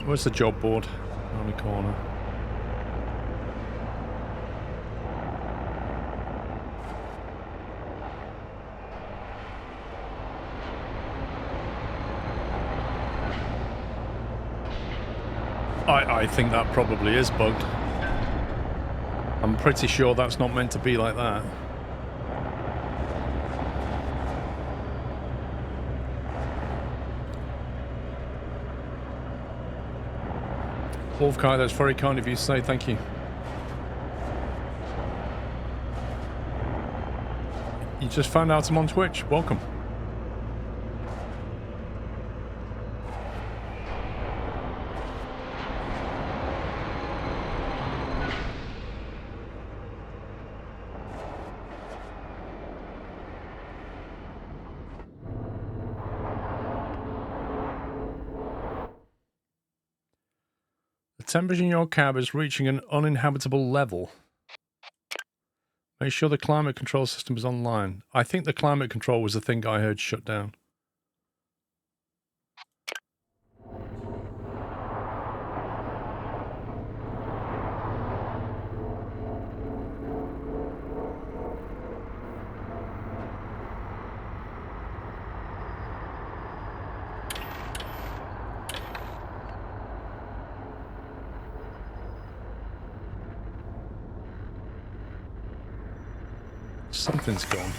Where's the job board? Around the corner. I think that probably is bugged. I'm pretty sure that's not meant to be like that. Wolfkai, that's very kind of you to say, thank you. You just found out I'm on Twitch. Welcome. The temperature in your cab is reaching an uninhabitable level. Make sure the climate control system is online. I think the climate control was the thing I heard shut down. Something's gone.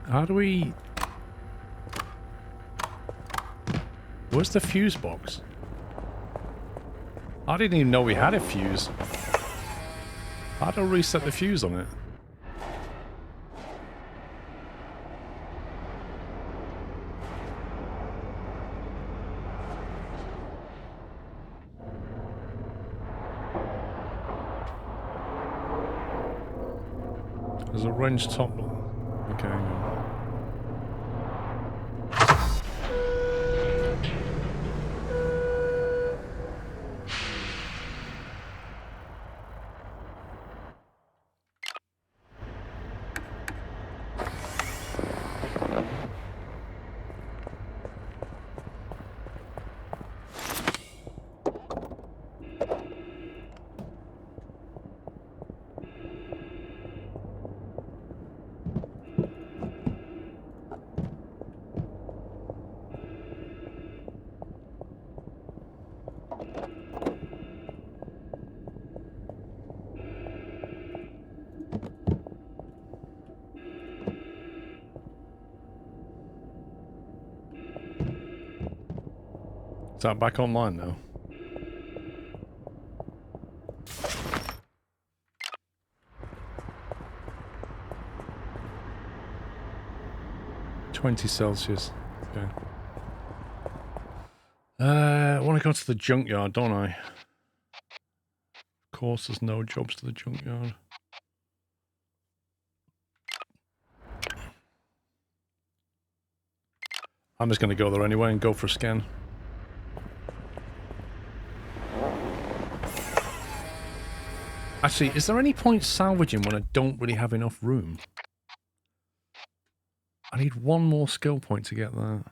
How do we... Where's the fuse box? I didn't even know we had a fuse. How do I reset the fuse on it? There's a wrench top. Okay, hang on. Is that back online now? $20°C. Okay. I want to go to the junkyard, don't I? Of course, there's no jobs to the junkyard. I'm just going to go there anyway and go for a scan. Actually, is there any point salvaging when I don't really have enough room? I need one more skill point to get that.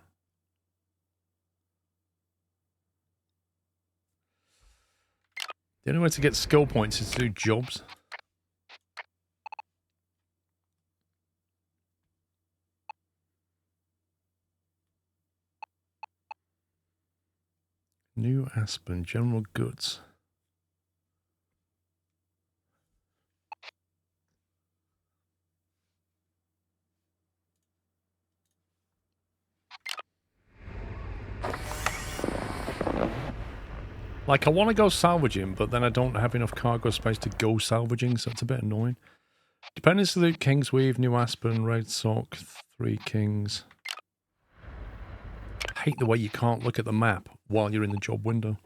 The only way to get skill points is to do jobs. New Aspen, general goods. Like, I want to go salvaging, but then I don't have enough cargo space to go salvaging, so it's a bit annoying. Dependence to loot, Kingsweave, New Aspen, Red Sock, Three Kings. I hate the way you can't look at the map while you're in the job window.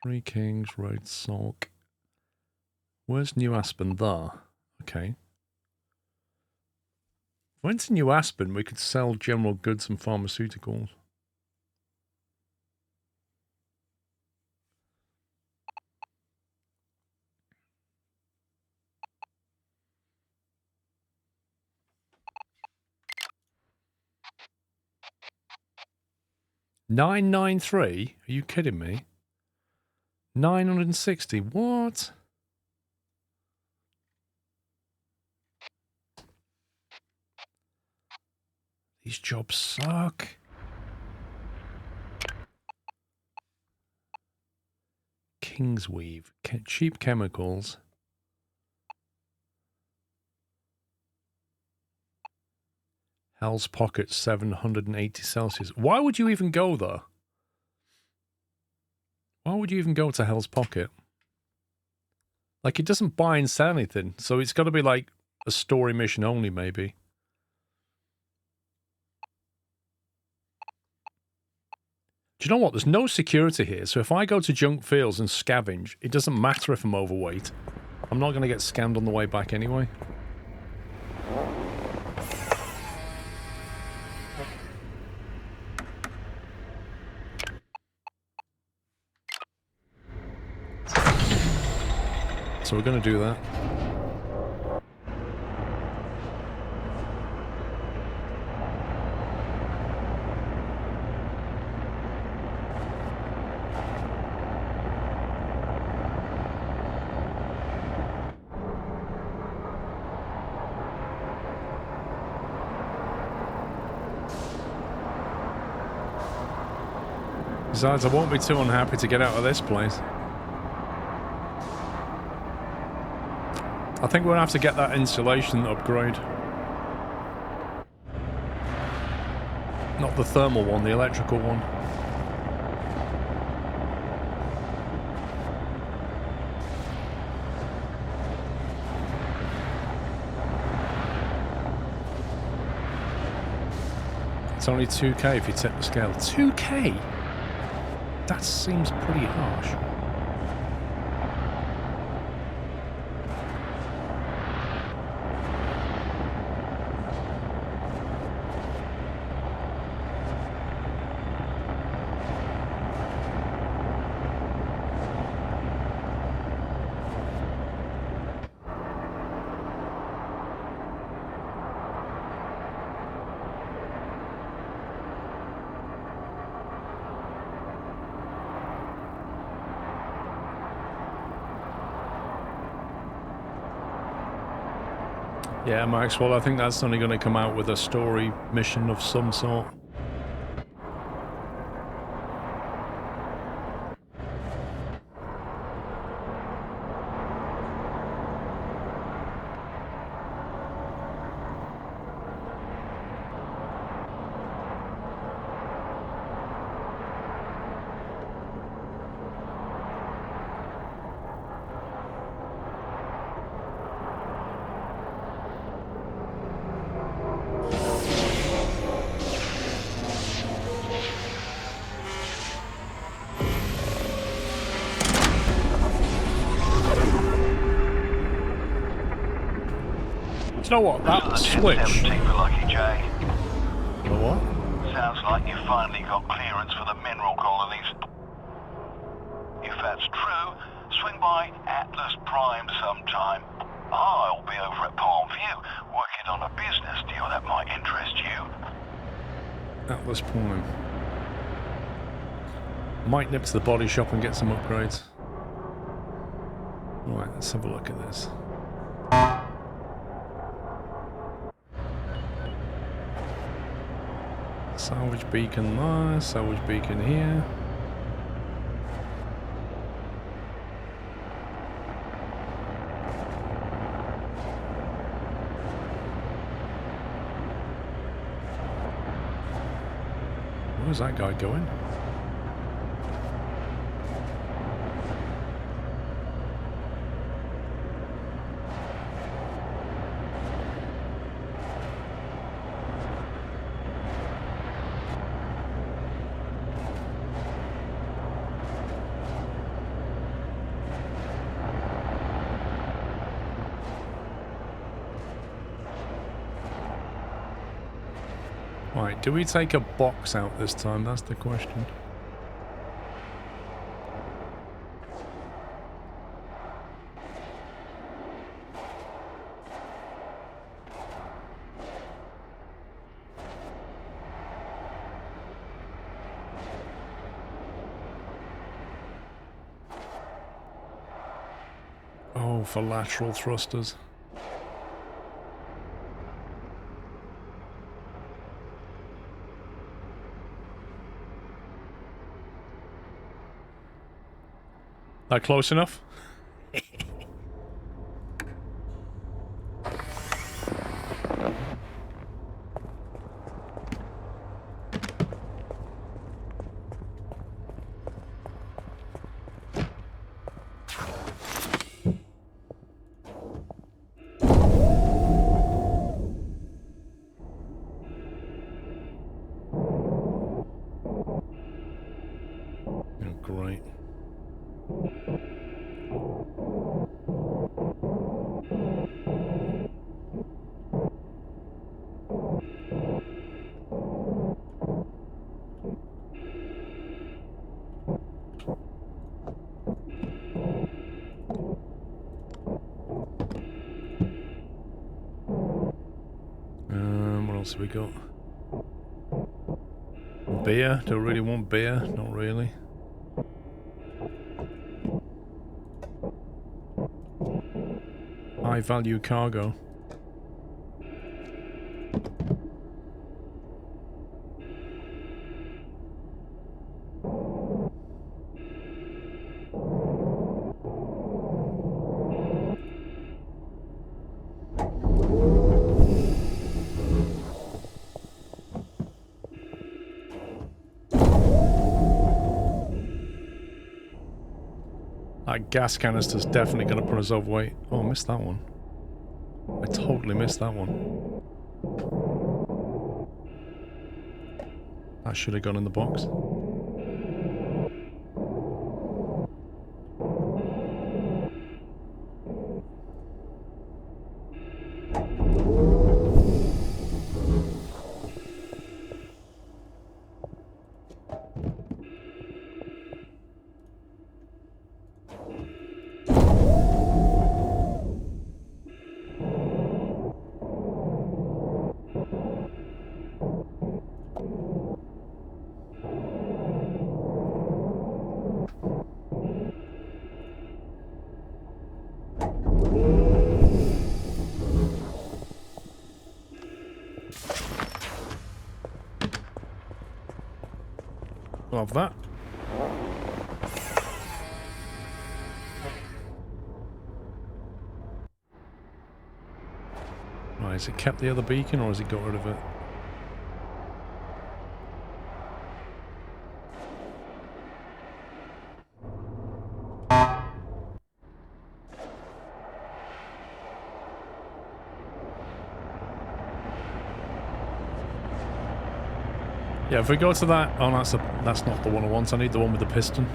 Three Kings, Red Sock. Where's New Aspen? There. Okay. Went to New Aspen, we could sell general goods and pharmaceuticals. $993? Are you kidding me? 960? What? These jobs suck. Kingsweave. Cheap chemicals. Hell's Pocket, 780°C. Why would you even go there? Why would you even go to Hell's Pocket? Like, it doesn't buy and sell anything, so it's got to be like a story mission only, maybe. Do you know what? There's no security here, so if I go to junk fields and scavenge, it doesn't matter if I'm overweight. I'm not going to get scammed on the way back anyway. So we're going to do that. Besides, I won't be too unhappy to get out of this place. I think we're going to have to get that insulation upgrade. Not the thermal one, the electrical one. It's only 2k if you tip the scale. 2k? That seems pretty harsh. Yeah, Maxwell, I think that's only going to come out with a story mission of some sort. You know what? That switch. For Lucky J. The what? Sounds like you finally got clearance for the mineral colonies. If that's true, swing by Atlas Prime sometime. I'll be over at Palmview working on a business deal that might interest you. Atlas Prime. Might nip to the body shop and get some upgrades. Right, let's have a look at this. Salvage beacon there, salvage beacon here. Where's that guy going? Right, do we take a box out this time? That's the question. Oh, for lateral thrusters. That close enough? else have we got? Beer? Do I really want beer? Not really. High value cargo. That gas canister's definitely going to put us overweight. Oh, I missed that one. I totally missed that one. That should have gone in the box. Love that. Right, has it kept the other beacon or has it got rid of it? Yeah, if we go to that... Oh, that's not the one I want. I need the one with the piston.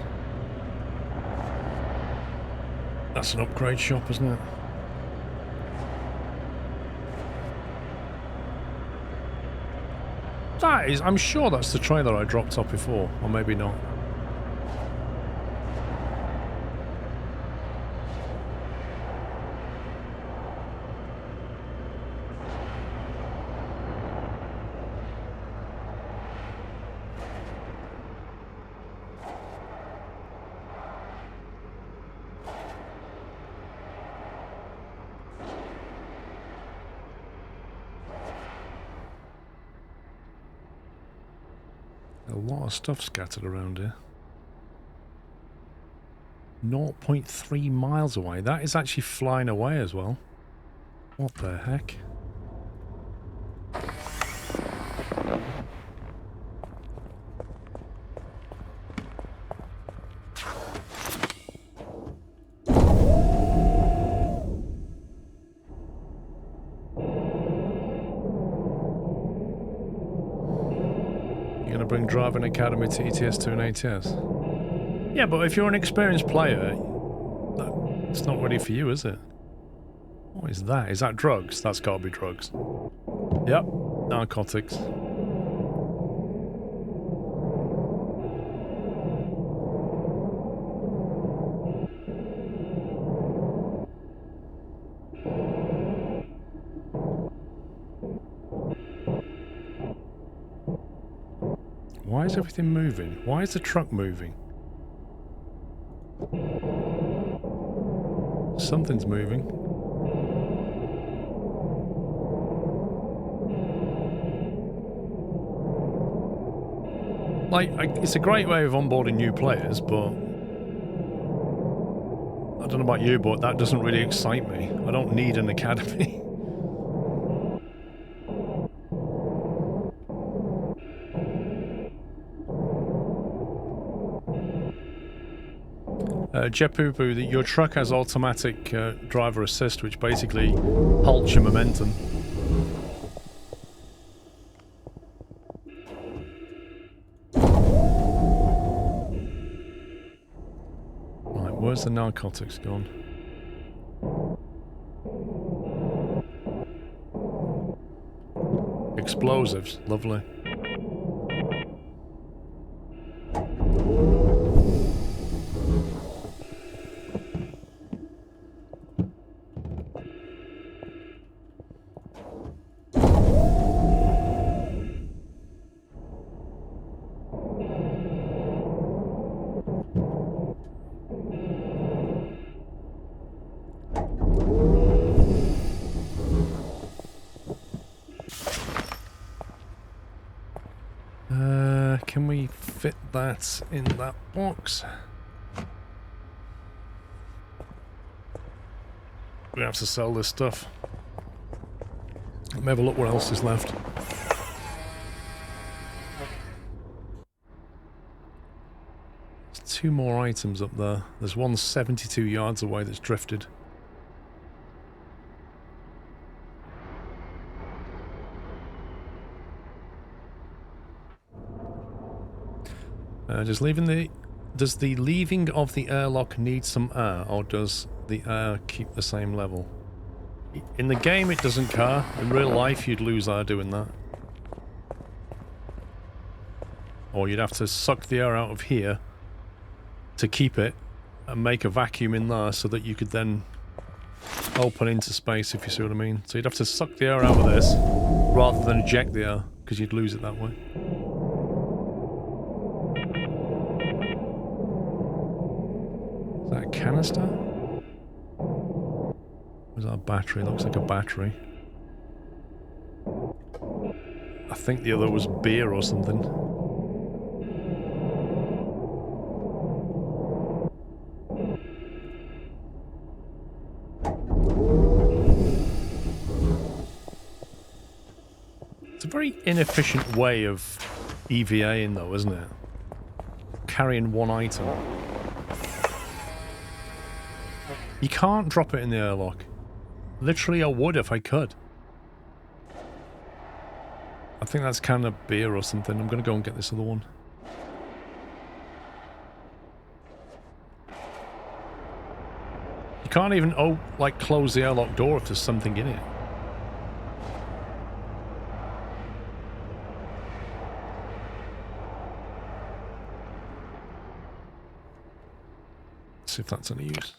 That's an upgrade shop, isn't it? That is... I'm sure that's the trailer I dropped off before. Or maybe not. A lot of stuff scattered around here. 0.3 miles away. That is actually flying away as well. What the heck? Bring driving academy to ETS2 and ATS. Yeah, but if you're an experienced player, it's not ready for you, is it? What is that? Is that drugs? That's got to be drugs. Yep, narcotics. Why is everything moving? Why is the truck moving? Something's moving. Like, it's a great way of onboarding new players, but... I don't know about you, but that doesn't really excite me. I don't need an academy. Jepupu, that your truck has automatic driver assist, which basically halts your momentum. Right, where's the narcotics gone? Explosives, lovely. fit that in that box. We have to sell this stuff. Let me have a look what else is left. There's 2 more items up there. There's one 72 yards away that's drifted. Does the leaving of the airlock need some air, or does the air keep the same level? In the game it doesn't care. In real life you'd lose air doing that. Or you'd have to suck the air out of here to keep it and make a vacuum in there so that you could then open into space, if you see what I mean. So you'd have to suck the air out of this rather than eject the air, because you'd lose it that way. Is that a canister? Where's our battery? Looks like a battery. I think the other was beer or something. It's a very inefficient way of EVAing though, isn't it? Carrying one item. You can't drop it in the airlock. Literally I would if I could. I think that's kind of beer or something. I'm gonna go and get this other one. You can't even, like, close the airlock door if there's something in it. Let's see if that's any use.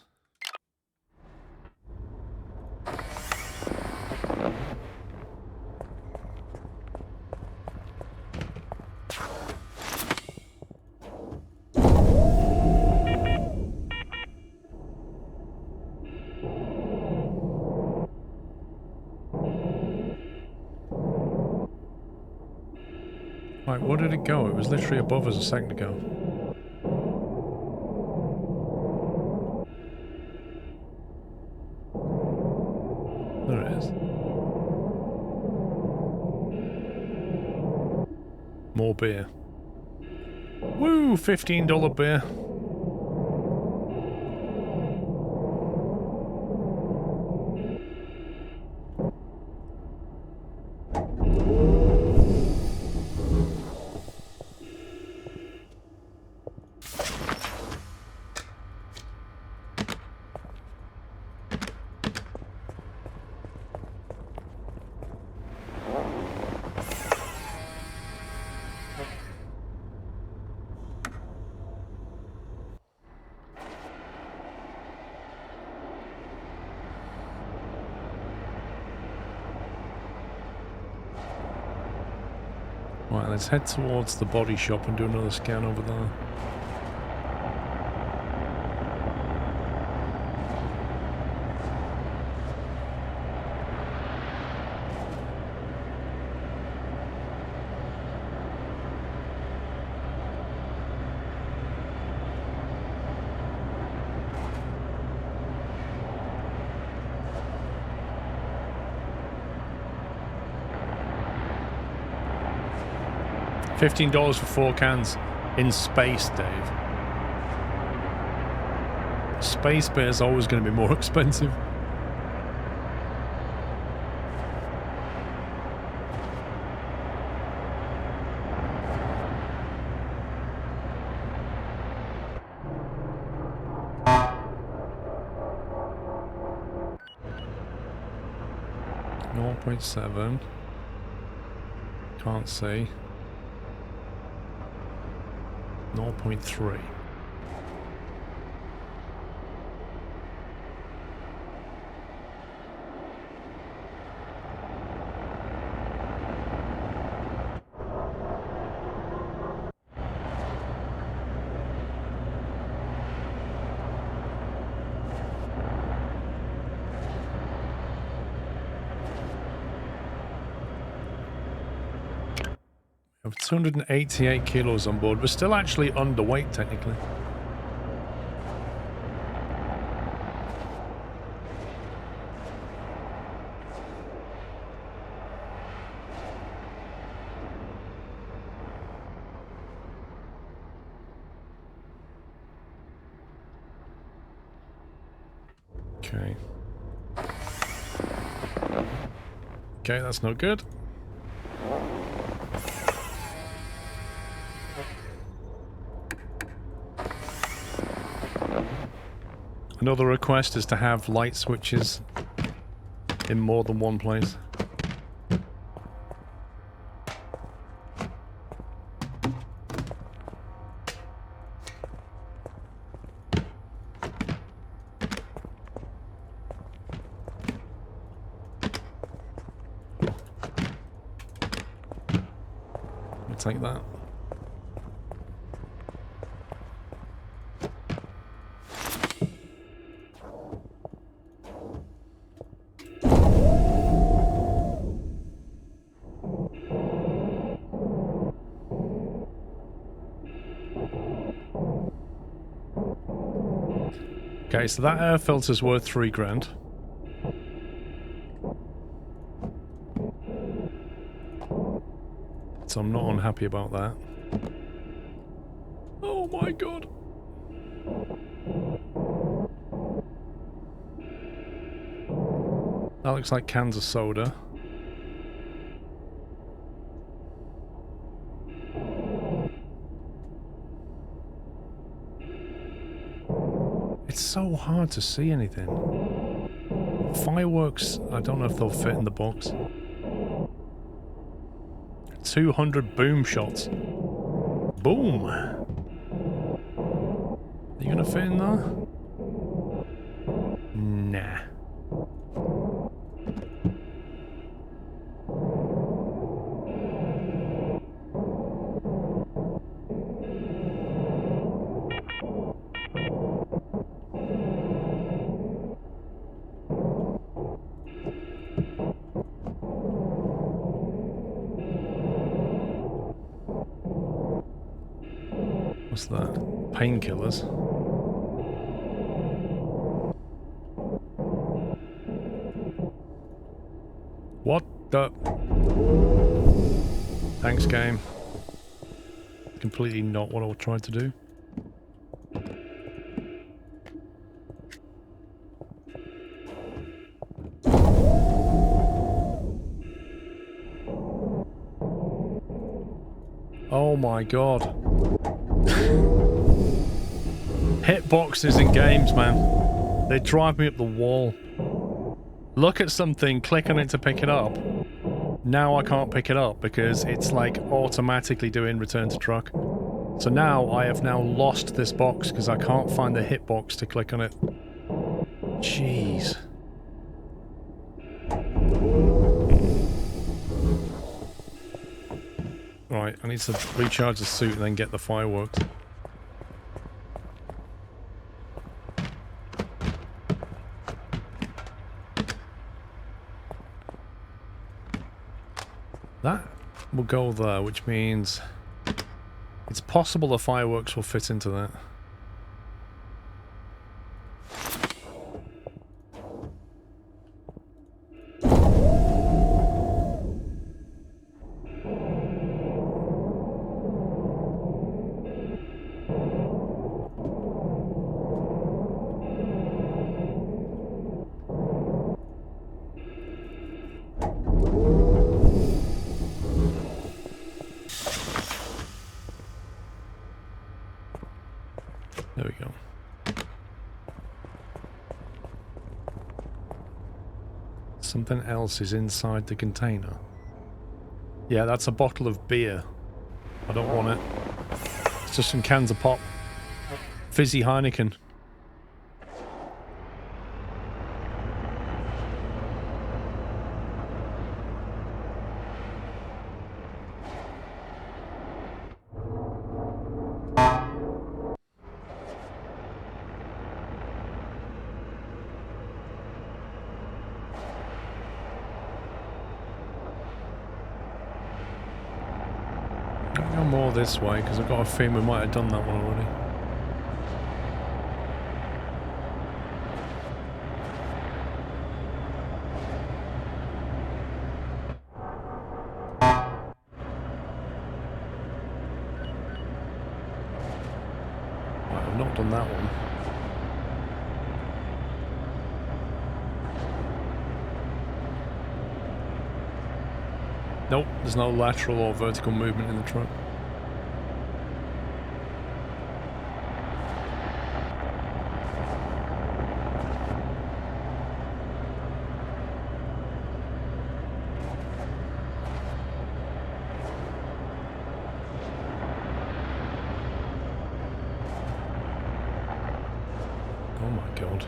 Right, where did it go? It was literally above us a second ago. There it is. More beer. Woo! $15 beer. Right, let's head towards the body shop and do another scan over there. $15 for 4 cans in space, Dave. Space beer is always going to be more expensive. .7. Can't see. 0.3. have 288 kilos on board. We're still actually underweight, technically. Okay. Okay, that's not good. Another request is to have light switches in more than one place. Take that. Okay, so that air filter's worth $3,000. So I'm not unhappy about that. Oh my god. That looks like cans of soda. It's so hard to see anything. Fireworks, I don't know if they'll fit in the box. 200 boom shots. Boom! Are you gonna fit in there? Nah. What's that? Painkillers. What the? Thanks, game. Completely not what I tried to do. Oh my god. Hitboxes in games, man. They drive me up the wall. Look at something, click on it to pick it up. Now I can't pick it up because it's like automatically doing return to truck. So now I have now lost this box because I can't find the hitbox to click on it. Jeez. Right, I need to recharge the suit and then get the fireworks. That will go there, which means it's possible the fireworks will fit into that. There we go. Something else is inside the container. Yeah, that's a bottle of beer. I don't want it. It's just some cans of pop. Fizzy Heineken. Go more this way, because I've got a feeling we might have done that one already. Right, I've not done that one. Nope, there's no lateral or vertical movement in the truck. Oh my god.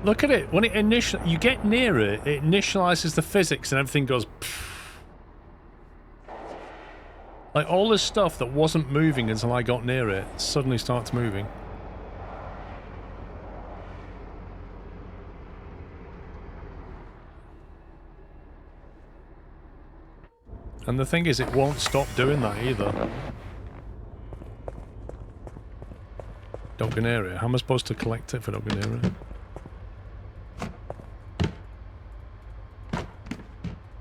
Look at it. When it you get near it, it initializes the physics and everything goes pfft. Like all this stuff that wasn't moving until I got near it suddenly starts moving. And the thing is, it won't stop doing that either. Don't go near it. How am I supposed to collect it if I don't go near it?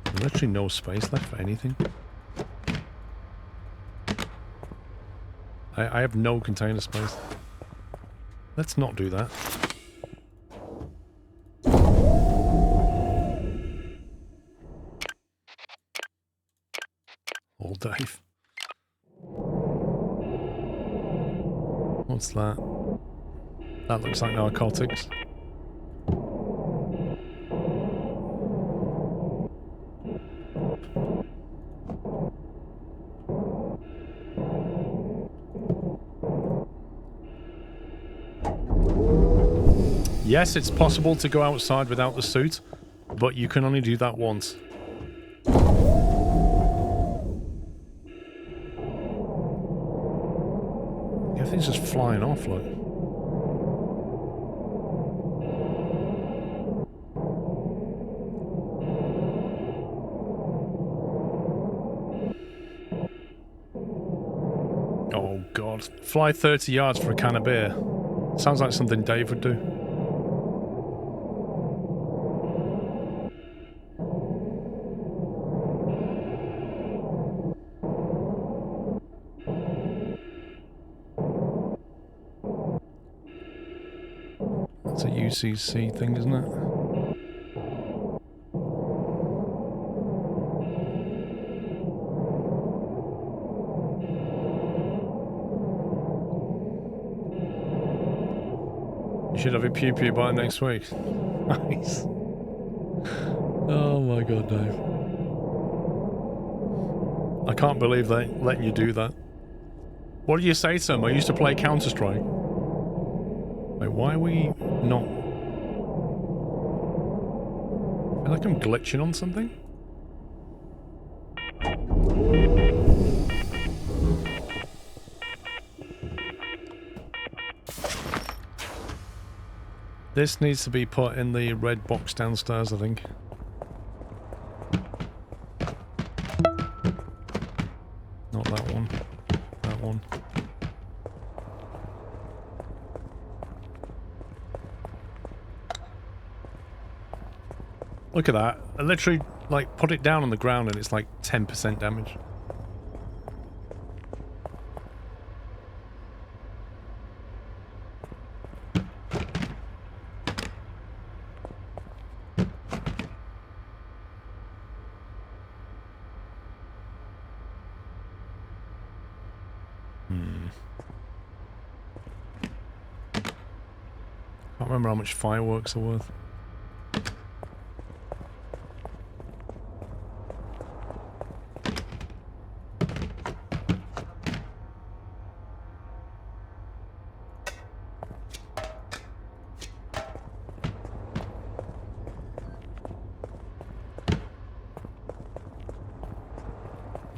There's literally no space left for anything. I have no container space. Let's not do that. Old Dave. What's that? That looks like narcotics. Yes, it's possible to go outside without the suit, but you can only do that once. Everything's just flying off, look. Oh god. Fly 30 yards for a can of beer. Sounds like something Dave would do. It's a UCC thing, isn't it? You should have a pew-pew by next week. Nice. Oh my god, Dave. I can't believe they letting you do that. What do you say to them? I used to play Counter-Strike. Wait, why are we not... I feel like I'm glitching on something. This needs to be put in the red box downstairs, I think. Not that one. That one. Look at that. I literally, like, put it down on the ground and it's like 10% damage. Can't remember how much fireworks are worth.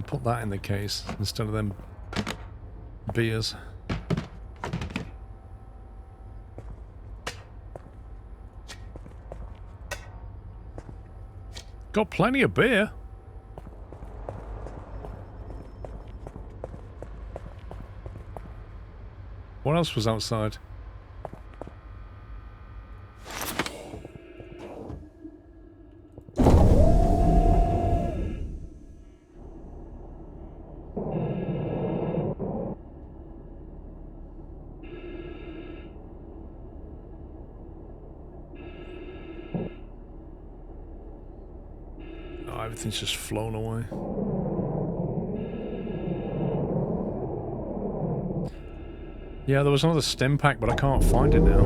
Put that in the case instead of them beers. Got plenty of beer. What else was outside? Oh, everything's just flown away. Yeah, there was another stim pack, but I can't find it now.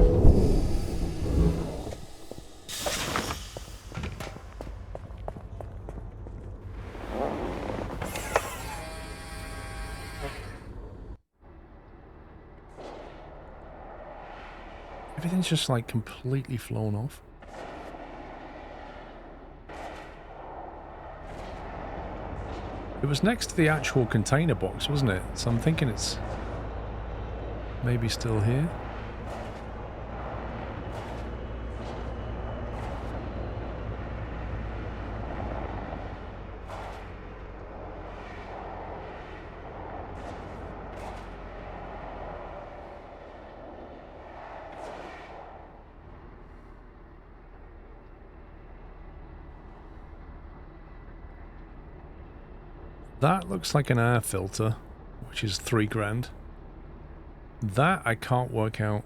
Everything's just like completely flown off. It was next to the actual container box, wasn't it? So I'm thinking it's maybe still here. That looks like an air filter, which is $3 grand. That I can't work out.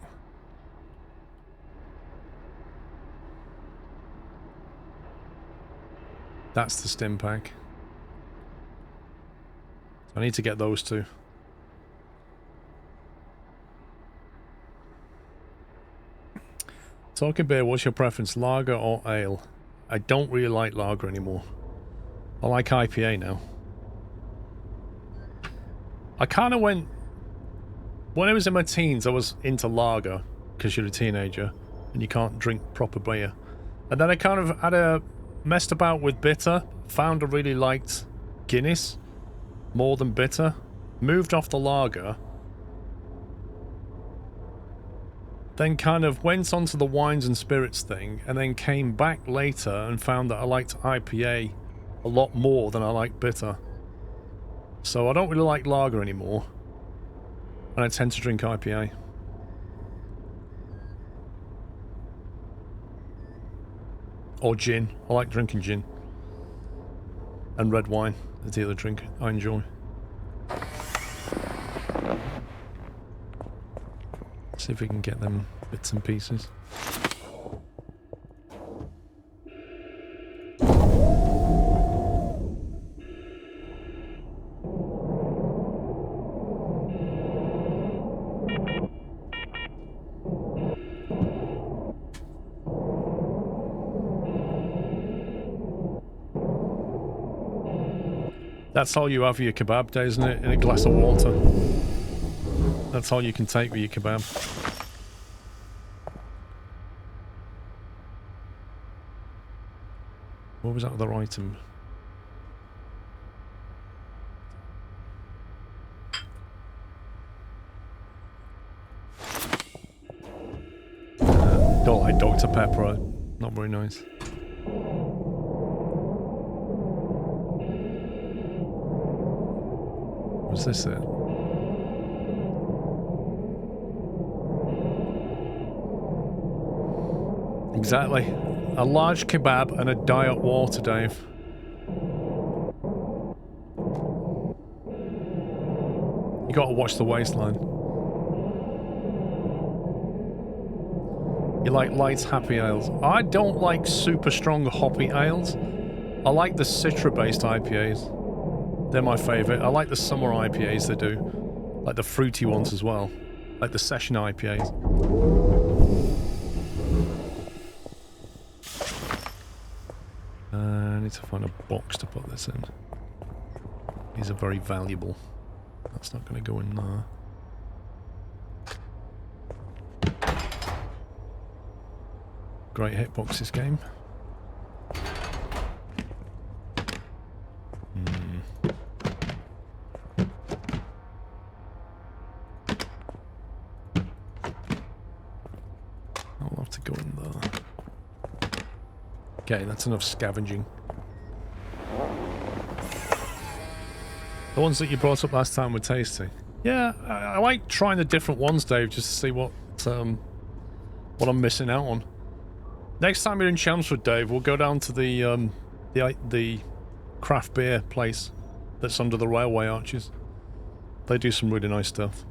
That's the stim pack. I need to get those two. Talking beer, what's your preference, lager or ale? I don't really like lager anymore. I like IPA now. I kind of went... When I was in my teens, I was into lager, because you're a teenager, and you can't drink proper beer. And then I kind of had messed about with bitter, found I really liked Guinness, more than bitter, moved off the lager, then kind of went onto the wines and spirits thing, and then came back later and found that I liked IPA a lot more than I liked bitter. So I don't really like lager anymore. And I tend to drink IPA. Or gin. I like drinking gin. And red wine is the other drink I enjoy. See if we can get them bits and pieces. That's all you have for your kebab day, isn't it? In a glass of water. That's all you can take with your kebab. What was that other item? Don't like Dr. Pepper. Not very nice. What's this then? Exactly. A large kebab and a diet water, Dave. You gotta watch the waistline. You like light, happy ales. I don't like super strong hoppy ales. I like the citra-based IPAs. They're my favourite. I like the summer IPAs they do. Like the fruity ones as well. Like the session IPAs. I need to find a box to put this in. These are very valuable. That's not going to go in there. Great hitbox this game. I'll have to go in there. Okay, that's enough scavenging. The ones that you brought up last time were tasty. Yeah, I like trying the different ones, Dave, just to see what I'm missing out on. Next time you're in Chelmsford, Dave, we'll go down to the craft beer place that's under the railway arches. They do some really nice stuff.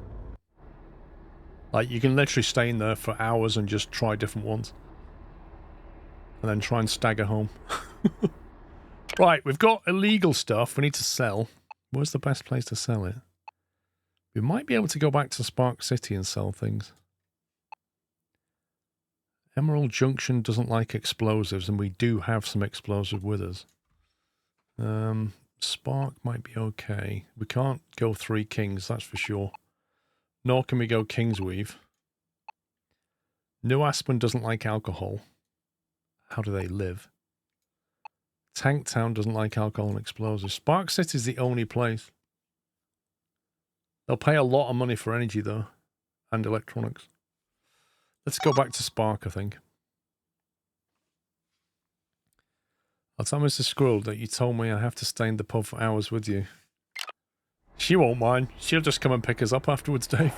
Like, you can literally stay in there for hours and just try different ones. And then try and stagger home. Right, we've got illegal stuff we need to sell. Where's the best place to sell it? We might be able to go back to Spark City and sell things. Emerald Junction doesn't like explosives, and we do have some explosives with us. Spark might be okay. We can't go Three Kings, that's for sure. Nor can we go Kingsweave. New Aspen doesn't like alcohol. How do they live? Tank Town doesn't like alcohol and explosives. Spark City is the only place. They'll pay a lot of money for energy, though. And electronics. Let's go back to Spark, I think. I'll tell Mr. Squirrel that you told me I have to stay in the pub for hours with you. She won't mind. She'll just come and pick us up afterwards, Dave.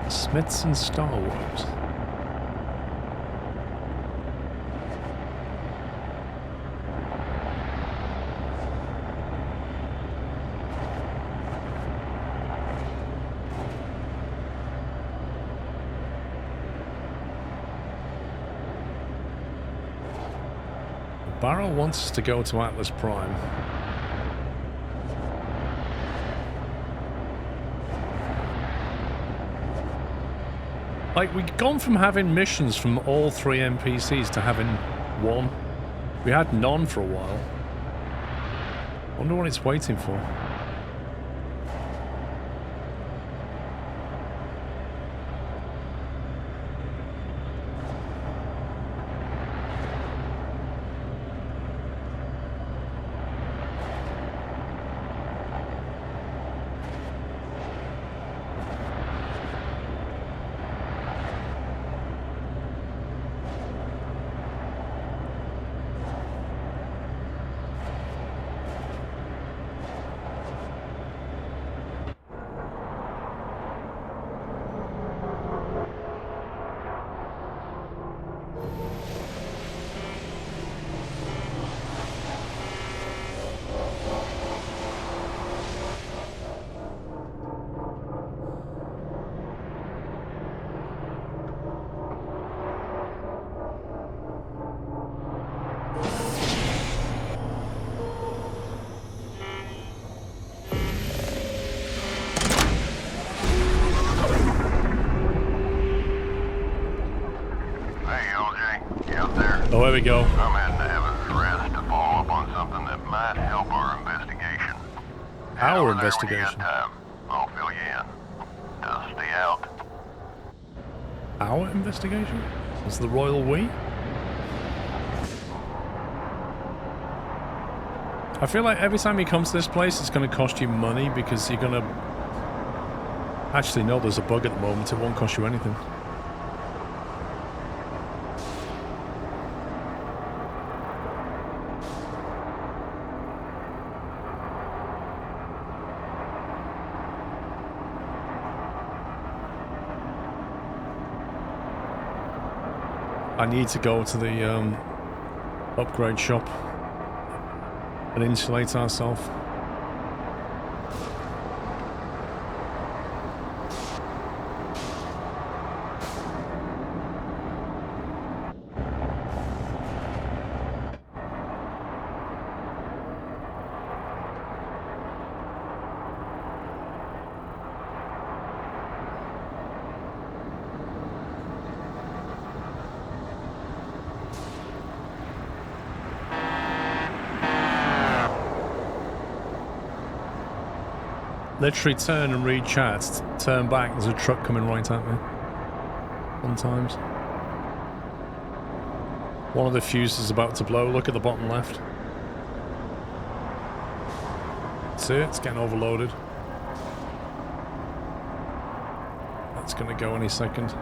Smiths and Star Wars. Barrow wants us to go to Atlas Prime. Like, we've gone from having missions from all 3 NPCs to having 1. We had none for a while. Wonder what it's waiting for. Oh, there we go. I'm heading to Heaven's Rest to follow up on something that might help our investigation. Our investigation? When you get time, I'll fill you in. Just stay out. Our investigation? Is the royal we? I feel like every time you come to this place, it's going to cost you money because you're going to... Actually, no, there's a bug at the moment. It won't cost you anything. I need to go to the upgrade shop and insulate ourselves. Literally turn and read chats, turn back, there's a truck coming right at me. Sometimes. One of the fuses is about to blow, look at the bottom left. see it. It's getting overloaded. That's going to go any second.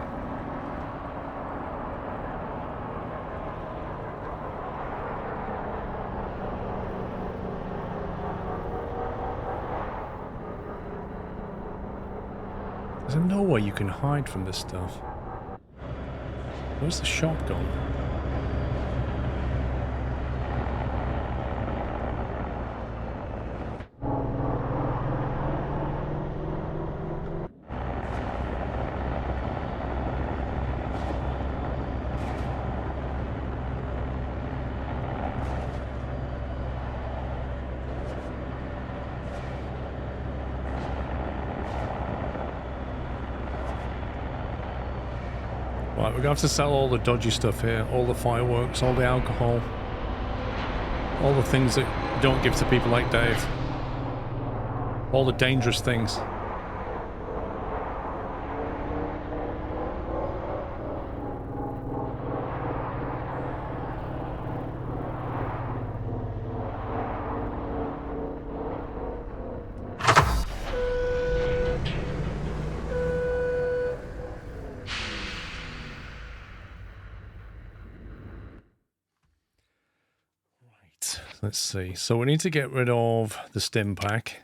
There's no way you can hide from this stuff. Where's the shop gone? Right, we're going to have to sell all the dodgy stuff here, all the fireworks, all the alcohol, all the things that you don't give to people like Dave, all the dangerous things. Let's see. So we need to get rid of the stim pack.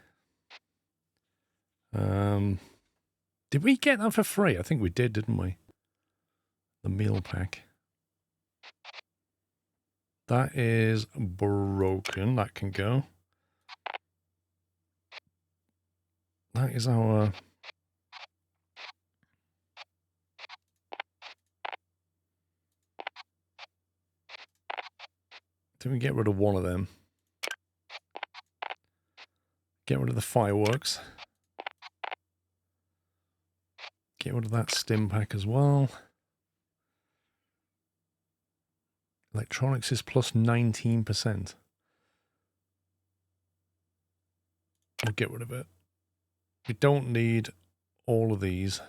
Did we get that for free? I think we did, didn't we? The meal pack. That is broken. That can go. That is our... Did we get rid of one of them? Get rid of the fireworks. Get rid of that stim pack as well. Electronics is plus 19%. We'll get rid of it. We don't need all of these.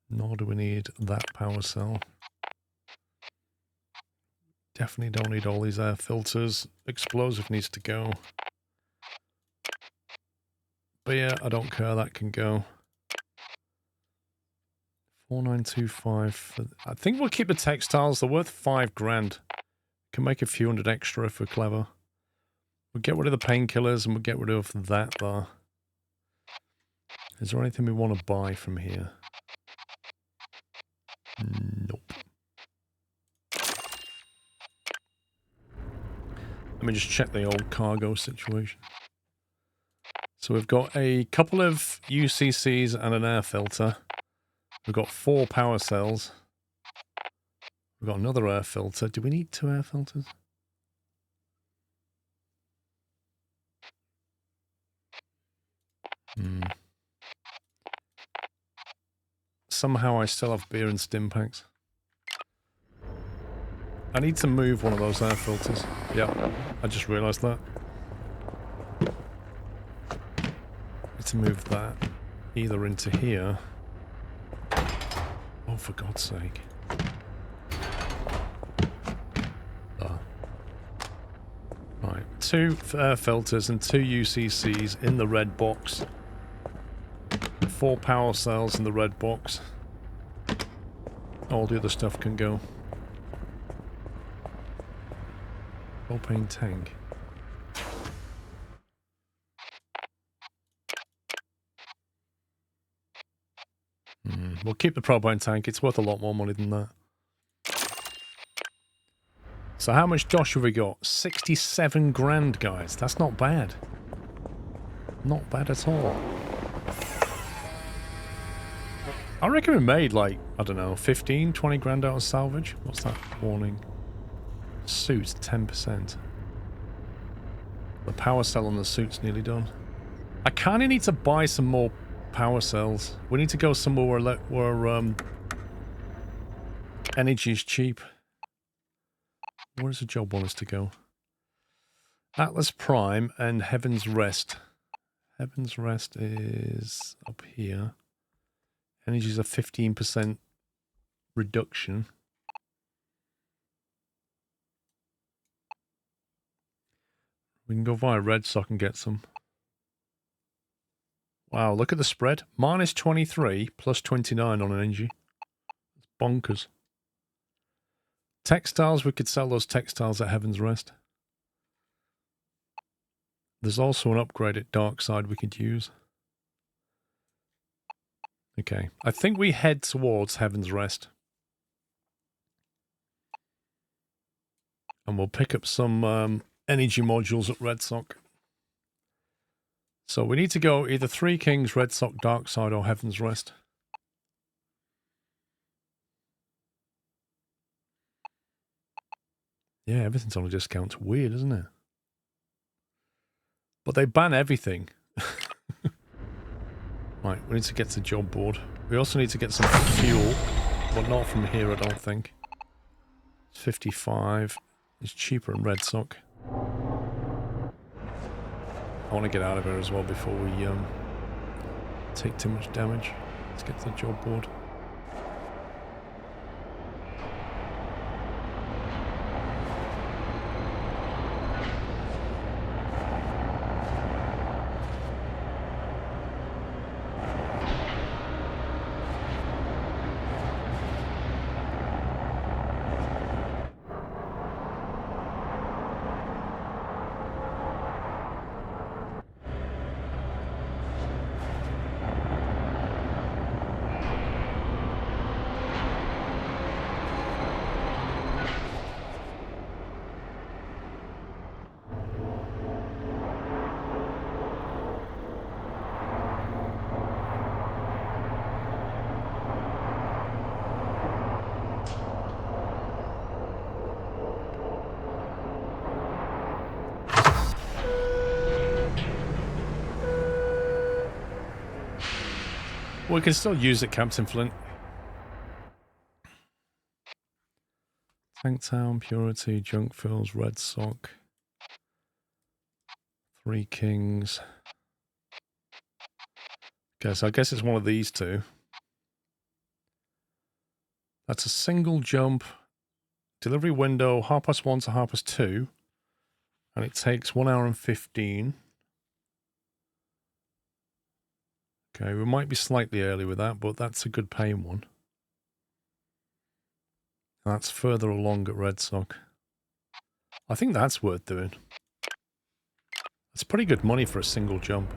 Nor do we need that power cell. Definitely don't need all these air filters. Explosive needs to go. But yeah, I don't care. That can go. 4925. I think we'll keep the textiles. They're worth $5,000. Can make a few hundred extra if we're clever. We'll get rid of the painkillers and we'll get rid of that there. Is there anything we want to buy from here? Nope. Let me just check the old cargo situation. So we've got a couple of UCCs and an air filter. We've got 4 power cells. We've got another air filter. Do we need 2 air filters? Somehow I still have beer and stim packs. I need to move one of those air filters. Yeah, I just realised that. Need to move that either into here. Oh, for God's sake. Right, 2 air filters and 2 UCCs in the red box. 4 power cells in the red box. All the other stuff can go. Propane tank. We'll keep the propane tank. It's worth a lot more money than that. So how much dosh have we got? 67 grand, guys. That's not bad. Not bad at all. I reckon we made like, I don't know, 15, 20 grand out of salvage. What's that warning? Suits, 10%. The power cell on the suit's nearly done. I kind of need to buy some more power cells. We need to go somewhere where energy is cheap. Where does the job want us to go? Atlas Prime and Heaven's Rest. Heaven's Rest is up here. Energy is a 15% reduction. We can go via Red Sock and get some. Wow, look at the spread. Minus 23, plus 29 on energy. It's bonkers. Textiles, we could sell those textiles at Heaven's Rest. There's also an upgrade at Dark Side we could use. Okay, I think we head towards Heaven's Rest. And we'll pick up some energy modules at Red Sock. So we need to go either Three Kings, Red Sock, Dark Side, or Heaven's Rest. Yeah, everything's on a discount. It's weird, isn't it? But they ban everything. Right, we need to get to the job board. We also need to get some fuel, but not from here, I don't think. It's 55. It's cheaper in Red Sock. I want to get out of here as well before we take too much damage. Let's get to the job board. We can still use it, Captain Flint. Tanktown, Purity, Junk Fills, Red Sock. Three Kings. Okay, so I guess it's one of these two. That's a single jump. Delivery window, 1:30 to 2:30. And it takes 1 hour and 15. Okay, we might be slightly early with that, but that's a good paying one. That's further along at Red Sock. I think that's worth doing. That's pretty good money for a single jump.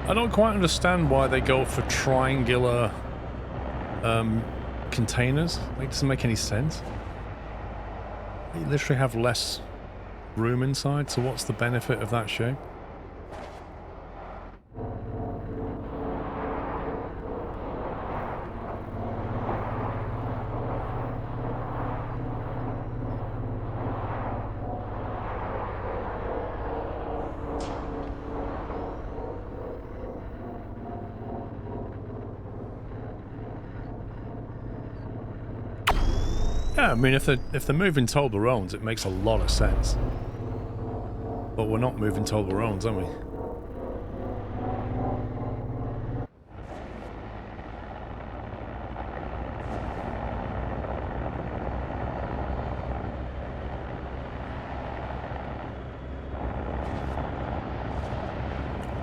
I don't quite understand why they go for triangular containers. It doesn't make any sense. They literally have less room inside, so what's the benefit of that shape? Yeah, I mean, if they're moving Toblerones, it makes a lot of sense. But we're not moving Toblerones, are we?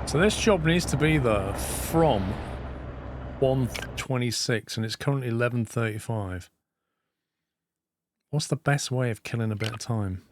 So this job needs to be there from 1:26, and it's currently 11:35. What's the best way of killing a bit of time?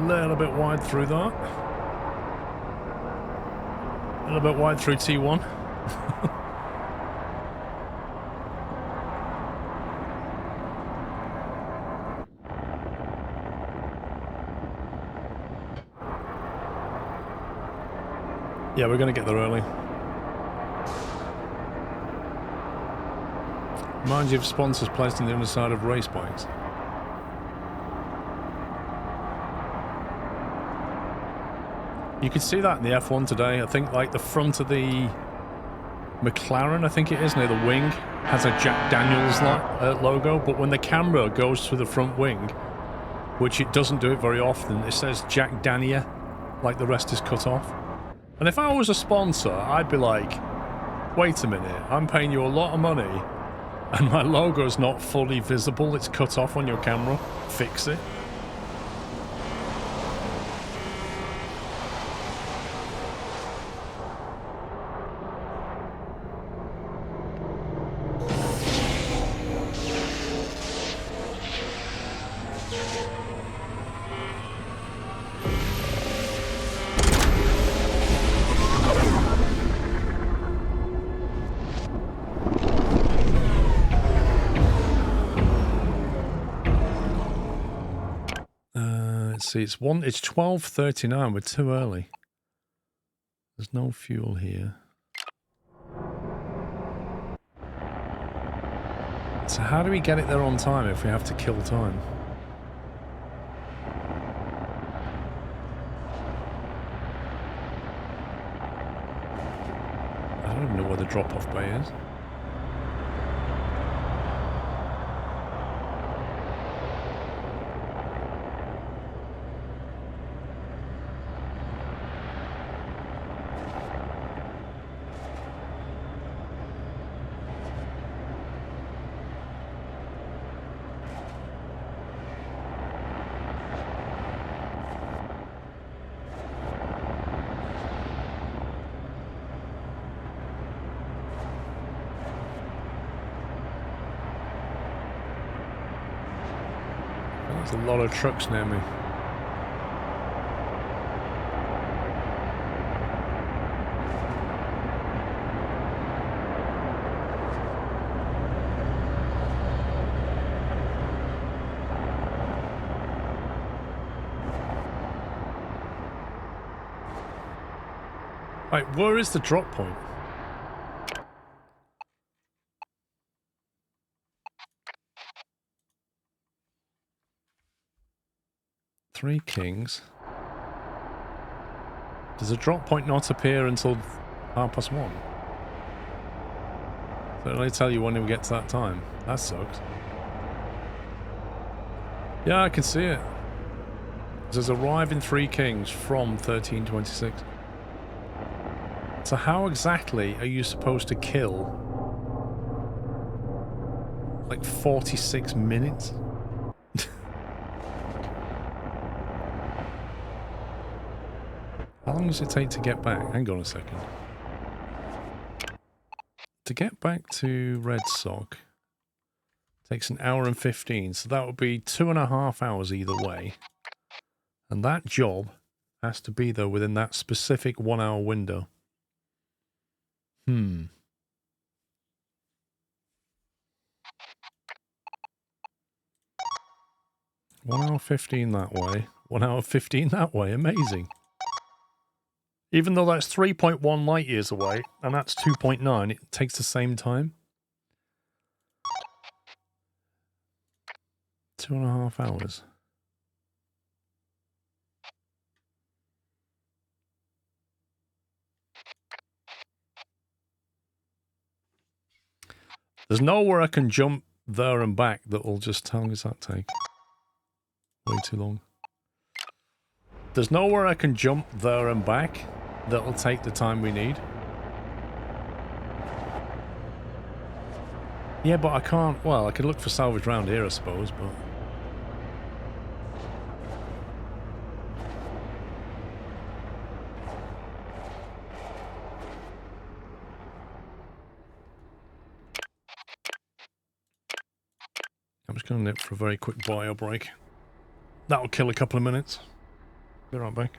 little bit wide through that. A little bit wide through T1. Yeah, we're going to get there early. Mind you, if sponsors placed on the underside of race bikes. You could see that in the F1 today. I think like the front of the McLaren, I think it is, near the wing, has a Jack Daniels logo, but when the camera goes through the front wing, which it doesn't do it very often, it says Jack Dania, like the rest is cut off. And if I was a sponsor, I'd be like, wait a minute, I'm paying you a lot of money and my logo's not fully visible, it's cut off on your camera. Fix it. See, it's 12:39. We're too early. There's no fuel here. So how do we get it there on time if we have to kill time? I don't even know where the drop-off bay is. There's a lot of trucks near me. Right, where is the drop point? Three Kings. Does a drop point not appear until 1:30? So it'll only tell you when we get to that time. That sucks. Yeah, I can see it. It says arrive in Three Kings from 1326. So how exactly are you supposed to kill like 46 minutes? How long does it take to get back? Hang on a second. To get back to Red Sock takes 1 hour and 15, so that would be 2.5 hours either way. And that job has to be there within that specific 1 hour window. 1 hour 15 that way, 1 hour 15 that way, amazing. Even though that's 3.1 light years away, and that's 2.9, it takes the same time. 2.5 hours. There's nowhere I can jump there and back that will just tell me does that take. Way too long. There's nowhere I can jump there and back that'll take the time we need. Yeah, but I can't... Well, I could look for salvage around here, I suppose, but... I'm just going to nip for a very quick bio break. That'll kill a couple of minutes. Be right back.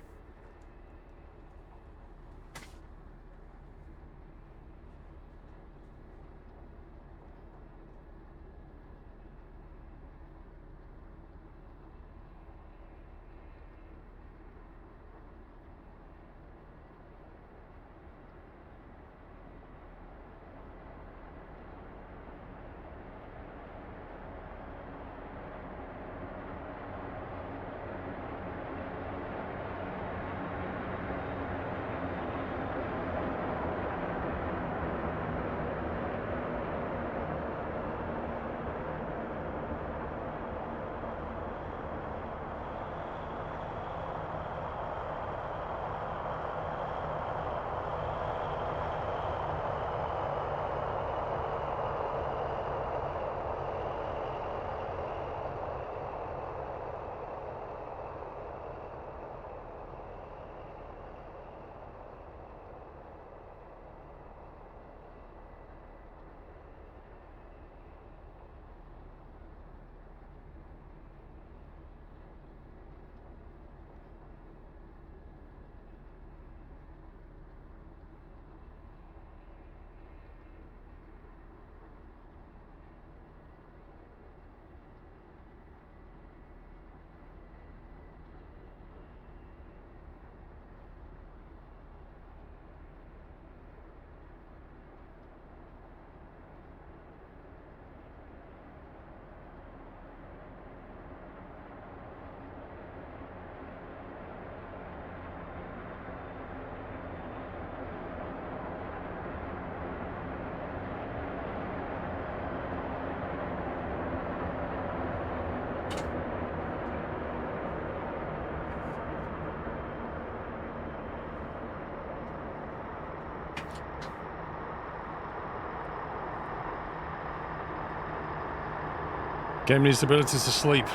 Game needs the ability to sleep.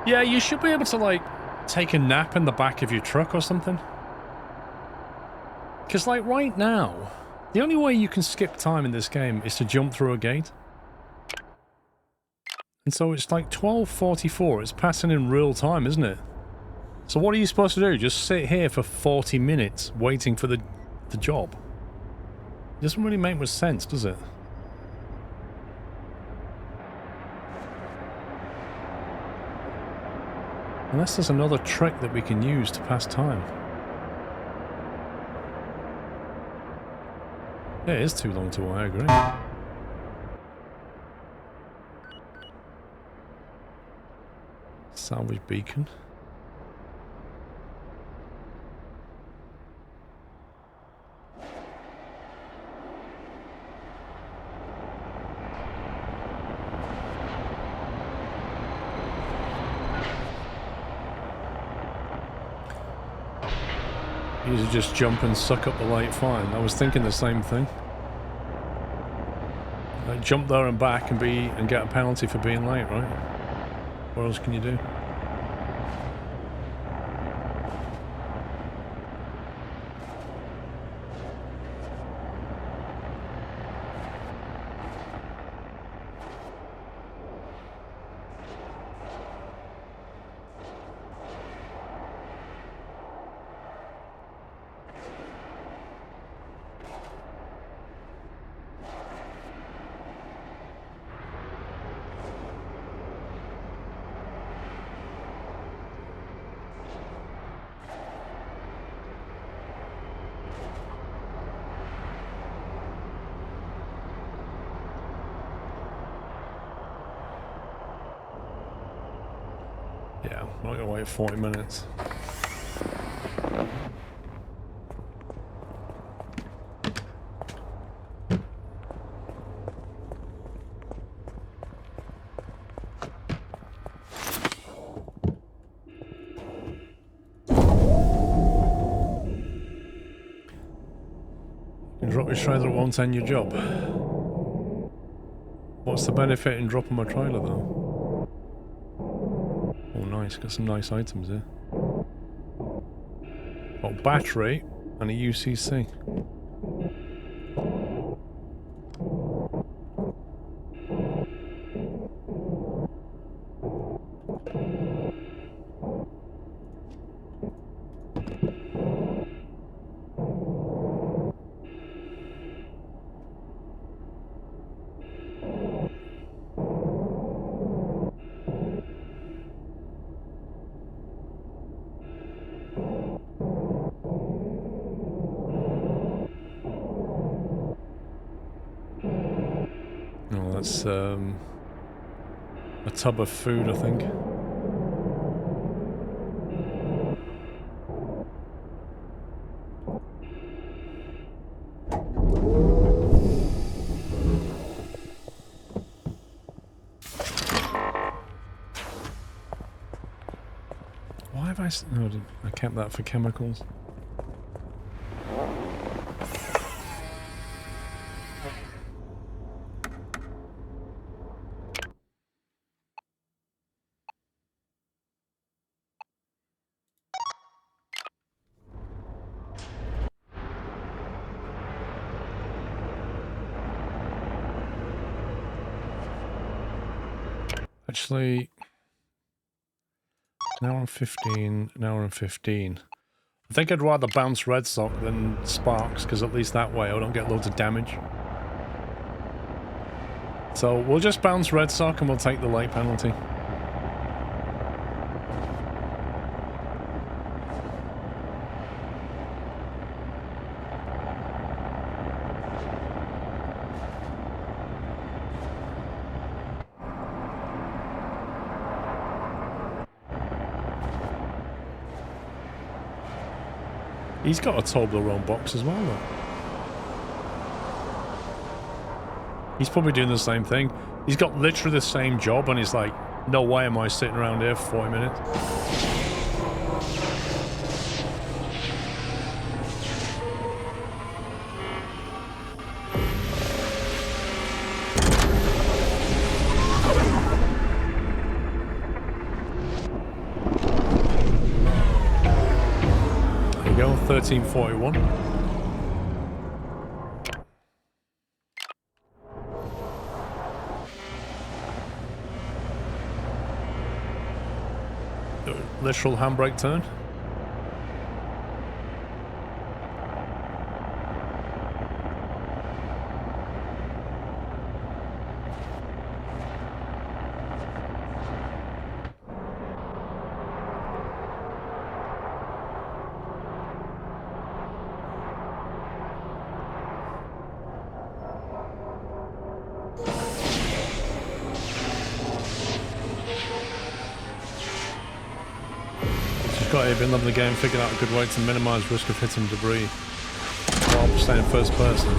Yeah, you should be able to, like, take a nap in the back of your truck or something. Because, like, right now, the only way you can skip time in this game is to jump through a gate. And so it's like 12:44, it's passing in real time, isn't it? So what are you supposed to do? Just sit here for 40 minutes waiting for the job? It doesn't really make much sense, does it? Unless there's another trick that we can use to pass time. Yeah, it is too long to wait, I agree. Salvage beacon. You should just jump and suck up the light fine. I was thinking the same thing. Like, jump there and back and get a penalty for being late, right? What else can you do? Yeah, I'm not gonna wait 40 minutes. You drop your trailer, it won't end your job. What's the benefit in dropping my trailer though? Oh nice, got some nice items here. Got battery and a UCC. That's a tub of food, I think. Why have I kept that for chemicals? Actually, now I'm 15, now I'm 15. I think I'd rather bounce red sock than sparks, because at least that way I don't get loads of damage. So we'll just bounce red sock and we'll take the light penalty. He's got a Toblerone box as well, though. He's probably doing the same thing. He's got literally the same job, and he's like, no way am I sitting around here for 40 minutes. There you go, 1341. Literal handbrake turn. Been loving the game, figuring out a good way to minimise risk of hitting debris while staying first person.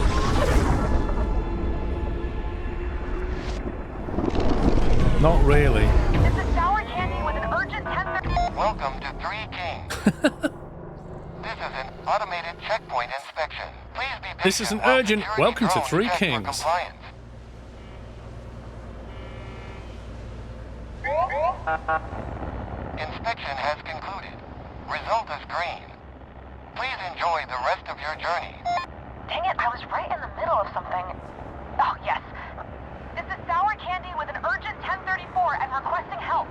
Not really. This is Sour Candy with an urgent 1030. Welcome to Three Kings. This is an automated checkpoint inspection. Please be patient. This is an while urgent security welcome to drones Three check for Kings. compliance. Inspection has concluded. Result is green. Please enjoy the rest of your journey. Dang it, I was right in the middle of something. Oh, yes. This is Sour Candy with an urgent 1034 and requesting help.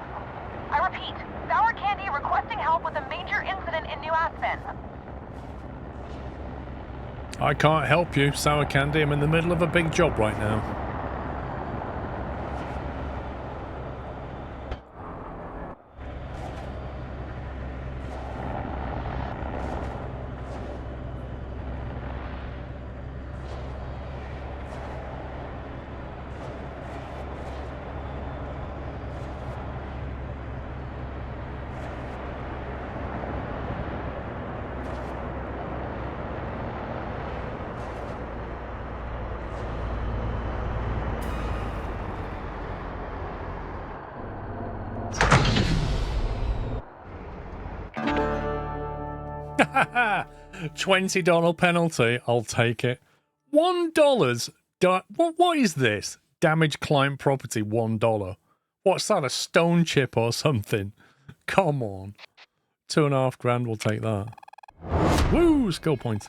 I repeat, Sour Candy requesting help with a major incident in New Aspen. I can't help you, Sour Candy. I'm in the middle of a big job right now. $20 penalty. I'll take it. $1. What is this? Damage client property. $1. What's that? A stone chip or something? Come on. 2.5 grand. We'll take that. Woo! Skill point.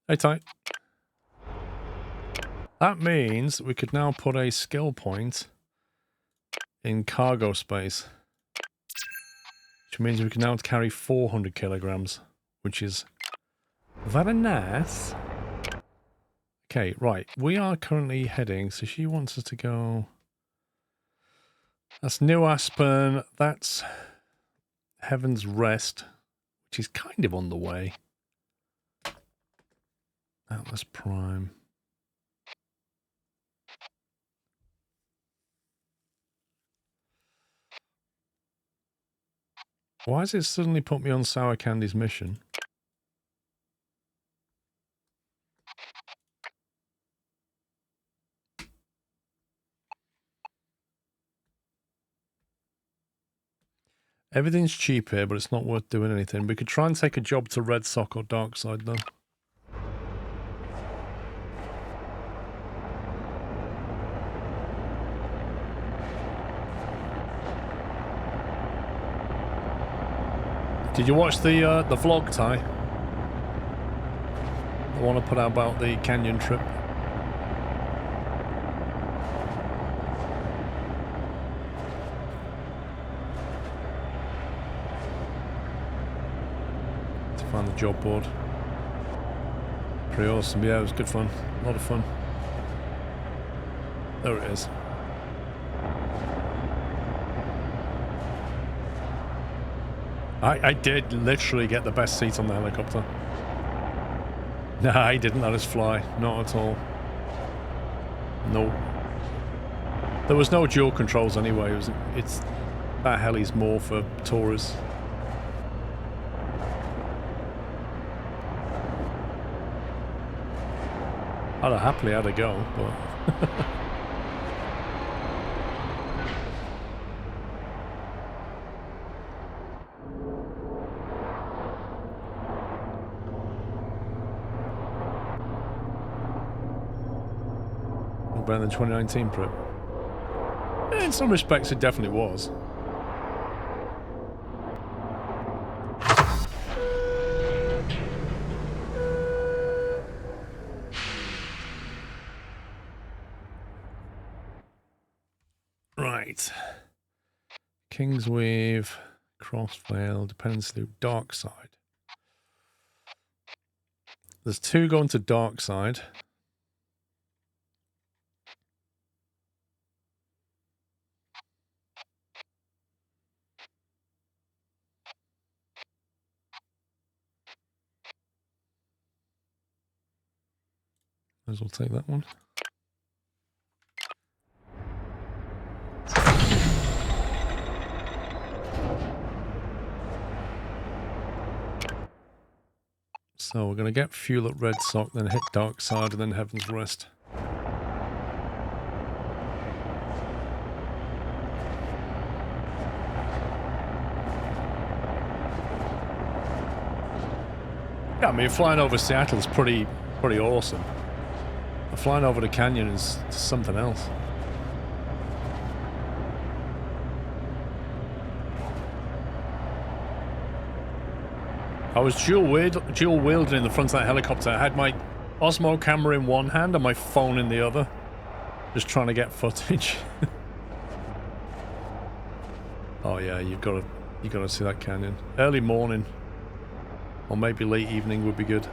Hey, tight. That means we could now put a skill point in cargo space. Which means we can now carry 400 kilograms, which is very nice. Okay, right. We are currently heading, so she wants us to go... That's New Aspen. That's Heaven's Rest, which is kind of on the way. Atlas Prime. Why has it suddenly put me on Sour Candy's mission? Everything's cheap here, but it's not worth doing anything. We could try and take a job to Red Sock or Dark Side, though. Did you watch the vlog, Ty? The one I put out about the canyon trip. Find the job board. Pretty awesome. Yeah, it was good fun. A lot of fun. There it is. I did literally get the best seat on the helicopter. Nah, I didn't let us fly. Not at all. No. There was no dual controls anyway. That heli's more for tourists. I'd have happily had a go, but... better than 2019 prep. In some respects, it definitely was. Right. Kingsweave, Crossvale, Dependence Loop, Dark Side. There's 2 going to Dark Side. Might as well take that one. So we're going to get fuel at Red Sock, then hit Dark Side, and then Heaven's Rest. Yeah, I mean, flying over Seattle is pretty awesome. But flying over the canyon is something else. I was dual wielding in the front of that helicopter. I had my Osmo camera in one hand and my phone in the other, just trying to get footage. Oh yeah, you gotta see that canyon. Early morning, or maybe late evening would be good.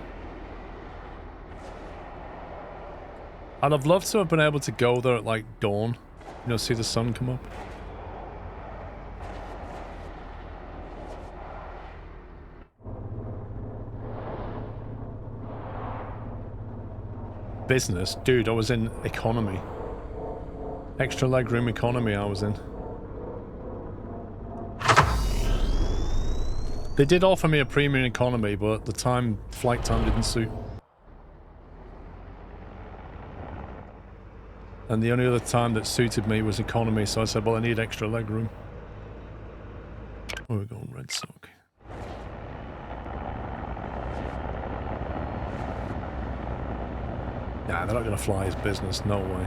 And I'd love to have been able to go there at like dawn, you know, see the sun come up. Business? Dude, I was in economy. Extra legroom economy I was in. They did offer me a premium economy, but the flight time didn't suit. And the only other time that suited me was economy, so I said, well, I need extra legroom. Where are we going? Red Sock. Nah, they're not going to fly his business. No way.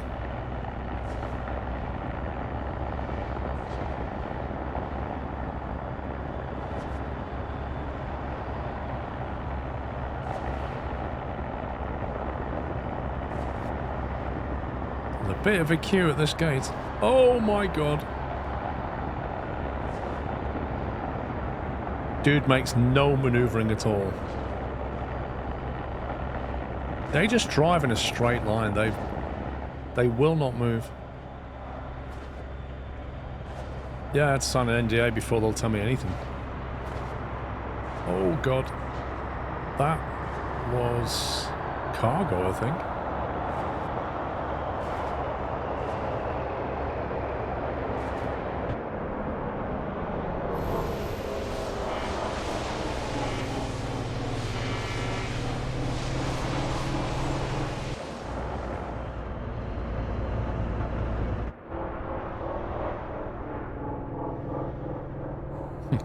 There's a bit of a queue at this gate. Oh my god. Dude makes no maneuvering at all. They just drive in a straight line. They will not move. Yeah, I had to sign an NDA before they'll tell me anything. Oh god. That was cargo, I think.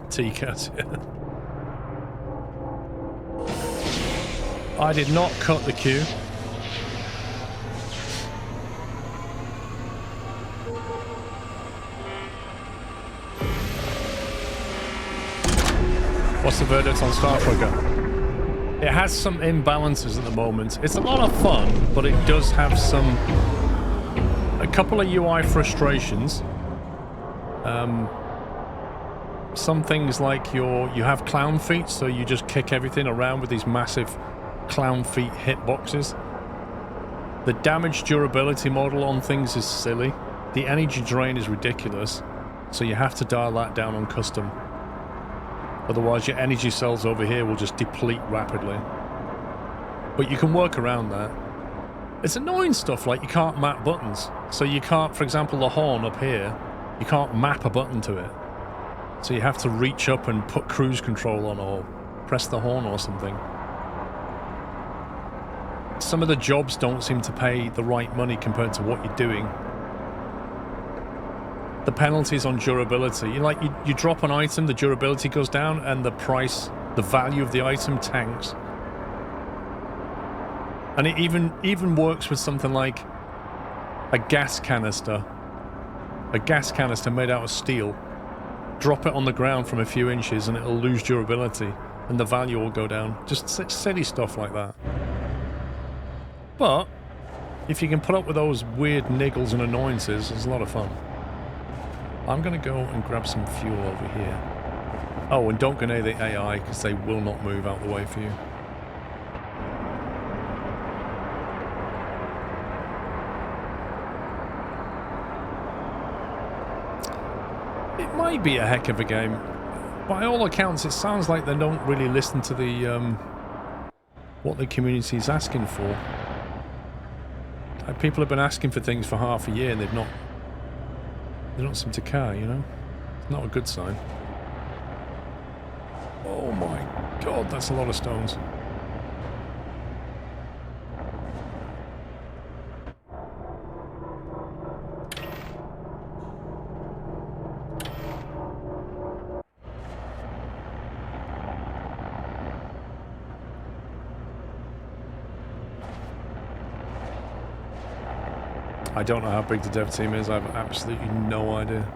T-Cat, yeah. I did not cut the queue. What's the verdict on Star Trucker? It has some imbalances at the moment. It's a lot of fun, but it does have a couple of UI frustrations. Some things like you have clown feet, so you just kick everything around with these massive clown feet hitboxes. The damage durability model on things is silly. The energy drain is ridiculous, so you have to dial that down on custom. Otherwise your energy cells over here will just deplete rapidly. But you can work around that. It's annoying stuff like you can't map buttons. So you can't, for example, the horn up here, you can't map a button to it. So you have to reach up and put cruise control on or press the horn or something. Some of the jobs don't seem to pay the right money compared to what you're doing. The penalties on durability, you drop an item, the durability goes down, and the price, the value of the item tanks. And it even works with something like a gas canister made out of steel. Drop it on the ground from a few inches and it'll lose durability and the value will go down. Just silly stuff like that. But if you can put up with those weird niggles and annoyances, it's a lot of fun. I'm going to go and grab some fuel over here. Oh, and don't go near the AI because they will not move out the way for you. It might be a heck of a game. By all accounts, it sounds like they don't really listen to the what the community is asking for. People have been asking for things for half a year and they don't seem to care, you know? It's not a good sign. Oh my god, that's a lot of stones. I don't know how big the dev team is, I have absolutely no idea.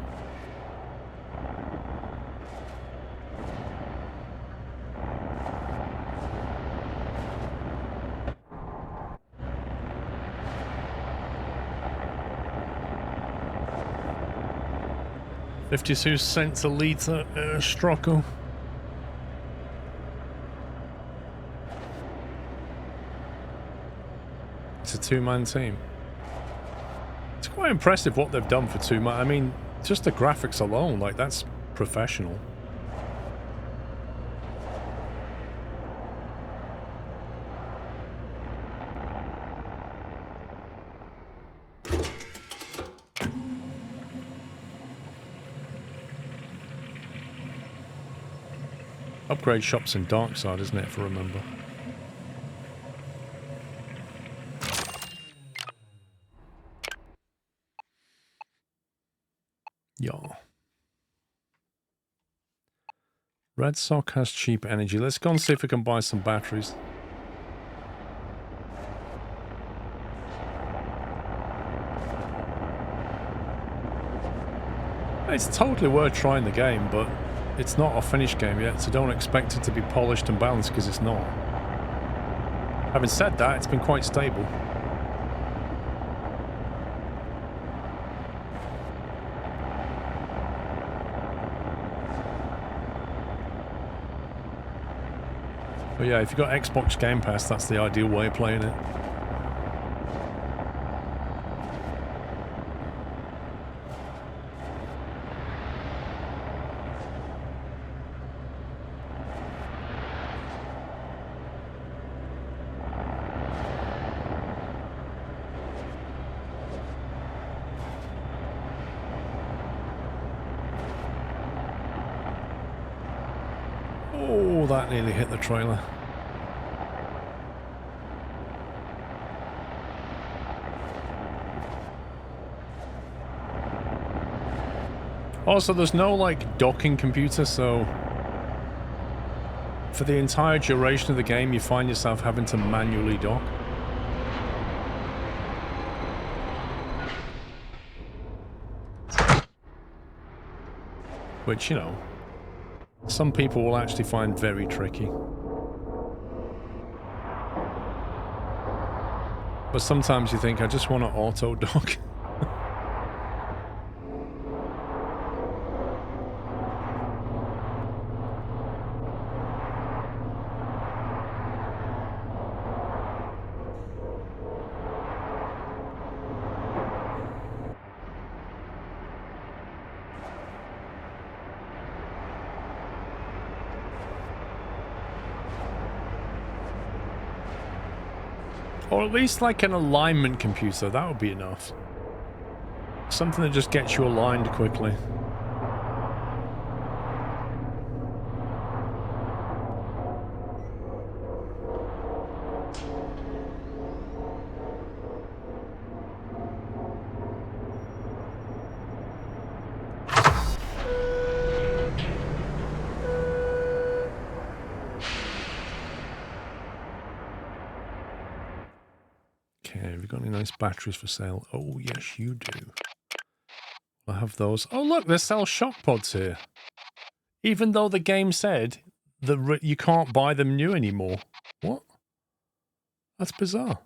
$0.52 a litre, Strocco. It's a two-man team. It's quite impressive what they've done for 2 months. I mean, just the graphics alone, like, that's professional. Upgrade shops in Darkside, isn't it, if I remember? Yeah. Red Sock has cheap energy. Let's go and see if we can buy some batteries. It's totally worth trying the game, but it's not a finished game yet, so don't expect it to be polished and balanced because it's not. Having said that, it's been quite stable. But yeah, if you've got Xbox Game Pass, that's the ideal way of playing it. Oh, that nearly hit the trailer. Also, there's no, like, docking computer, so... For the entire duration of the game, you find yourself having to manually dock. Which, you know, some people will actually find very tricky. But sometimes you think, I just want to auto-dock. Or at least like an alignment computer, that would be enough. Something that just gets you aligned quickly. Nice batteries for sale. Oh, yes, you do. I have those. Oh, look, they sell shock pods here. Even though the game said that you can't buy them new anymore. What? That's bizarre.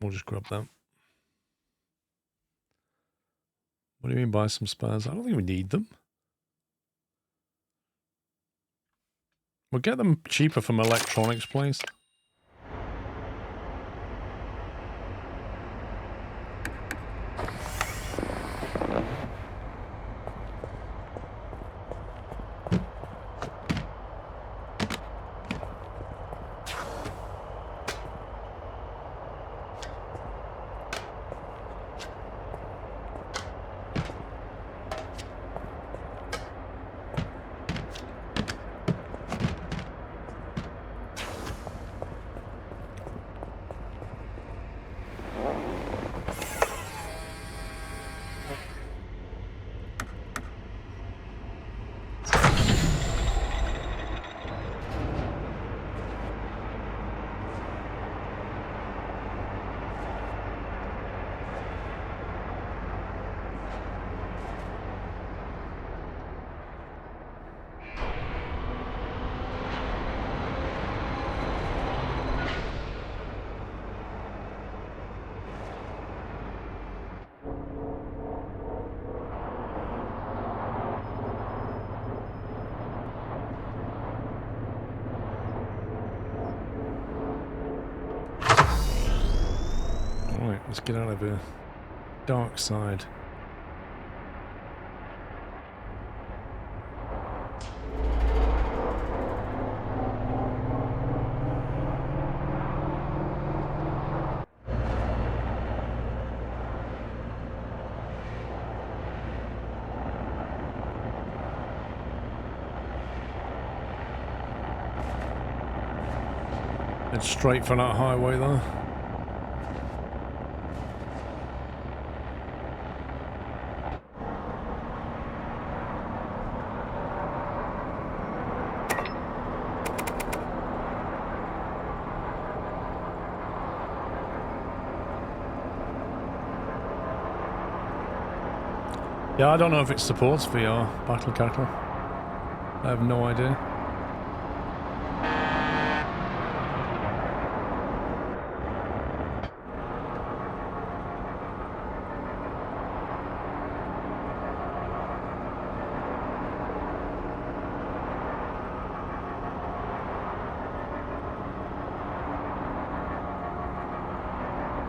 We'll just grab that. What do you mean buy some spares? I don't think we need them. We'll get them cheaper from electronics place. Let's get out of here. Dark side. Head straight for that highway though. Yeah, I don't know if it supports VR battle cattle. I have no idea.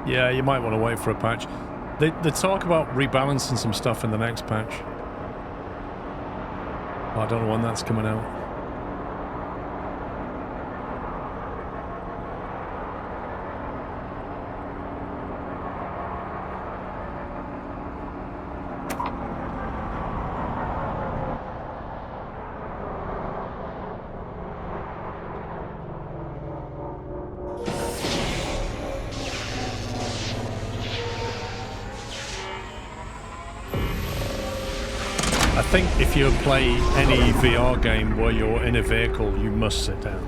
Yeah, you might want to wait for a patch. They talk about rebalancing some stuff in the next patch. I don't know when that's coming out. I think if you play any VR game where you're in a vehicle, you must sit down.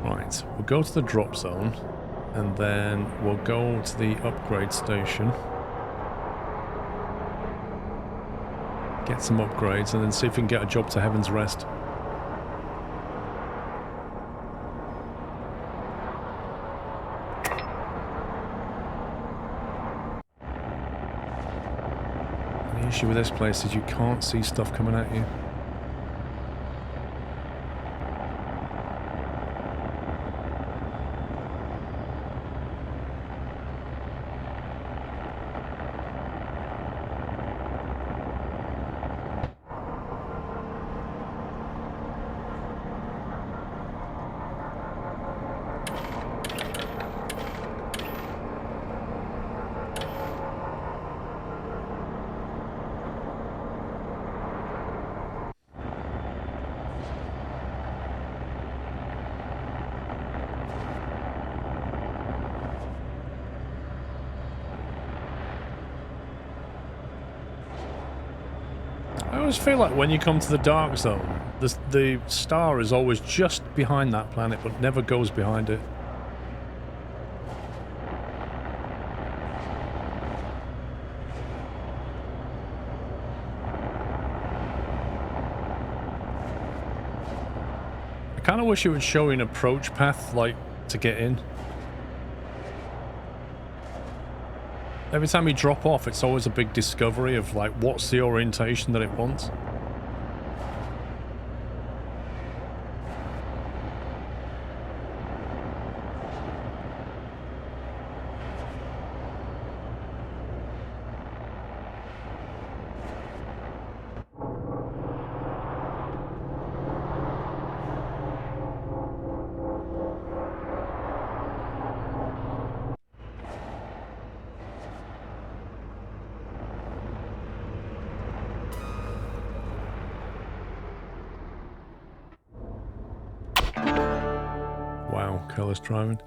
Right, we'll go to the drop zone, and then we'll go to the upgrade station. Get some upgrades, and then see if we can get a job to Heaven's Rest. The issue with this place is you can't see stuff coming at you. I always feel like when you come to the dark zone, the star is always just behind that planet, but never goes behind it. I kind of wish it would show an approach path, like, to get in. Every time you drop off, it's always a big discovery of, like, what's the orientation that it wants. Wow, careless driving.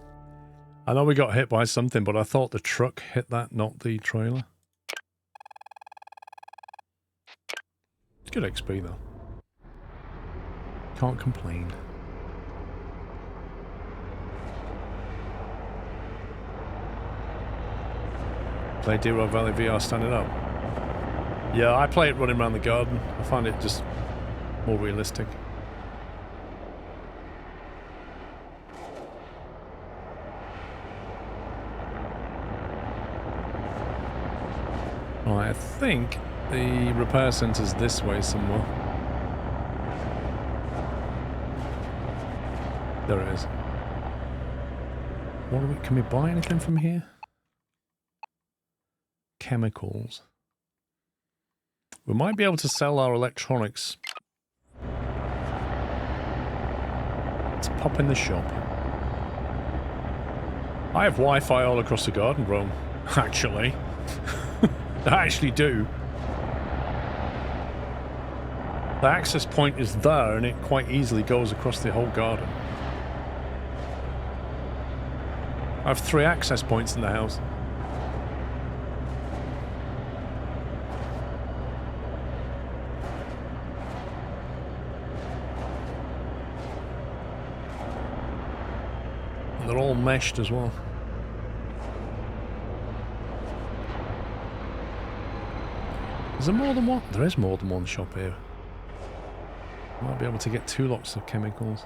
I know we got hit by something, but I thought the truck hit that, not the trailer. It's good XP though. Can't complain. Play Dero Valley VR standing up. Yeah, I play it running around the garden. I find it just more realistic. Right, I think the repair centre's this way somewhere. There it is. What do we, can we buy anything from here? Chemicals. We might be able to sell our electronics. Let's pop in the shop. I have Wi-Fi all across the garden room, actually. I actually do. The access point is there and it quite easily goes across the whole garden. I have 3 access points in the house. And they're all meshed as well. Is there more than one? There is more than one shop here. Might be able to get 2 lots of chemicals.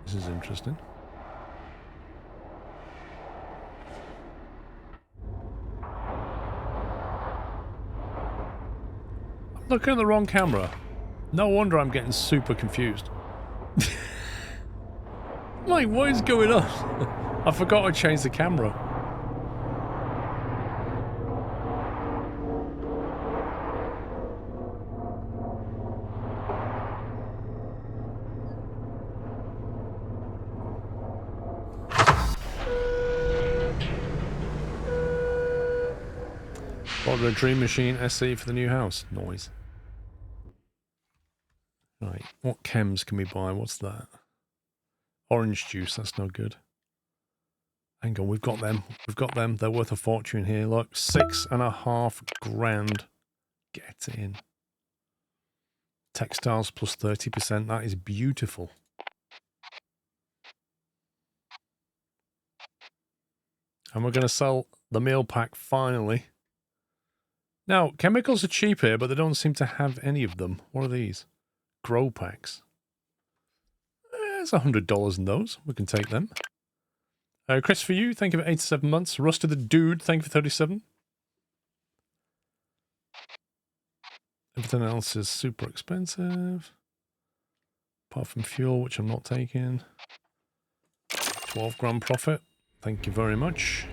This is interesting. Looking at the wrong camera. No wonder I'm getting super confused. Like, what is going on? I forgot to change the camera. Order a Dream Machine SE for the new house. Noise. Right, what chems can we buy? What's that? Orange juice, that's no good. Hang on, we've got them. We've got them. They're worth a fortune here. Look, 6.5 grand. Get in. Textiles plus 30%. That is beautiful. And we're going to sell the meal pack finally. Now, chemicals are cheap here, but they don't seem to have any of them. What are these? Grow packs. There's $100 in those. We can take them. Chris, for you, thank you for 87 months. Rusty the Dude, thank you for 37. Everything else is super expensive. Apart from fuel, which I'm not taking. 12 grand profit. Thank you very much.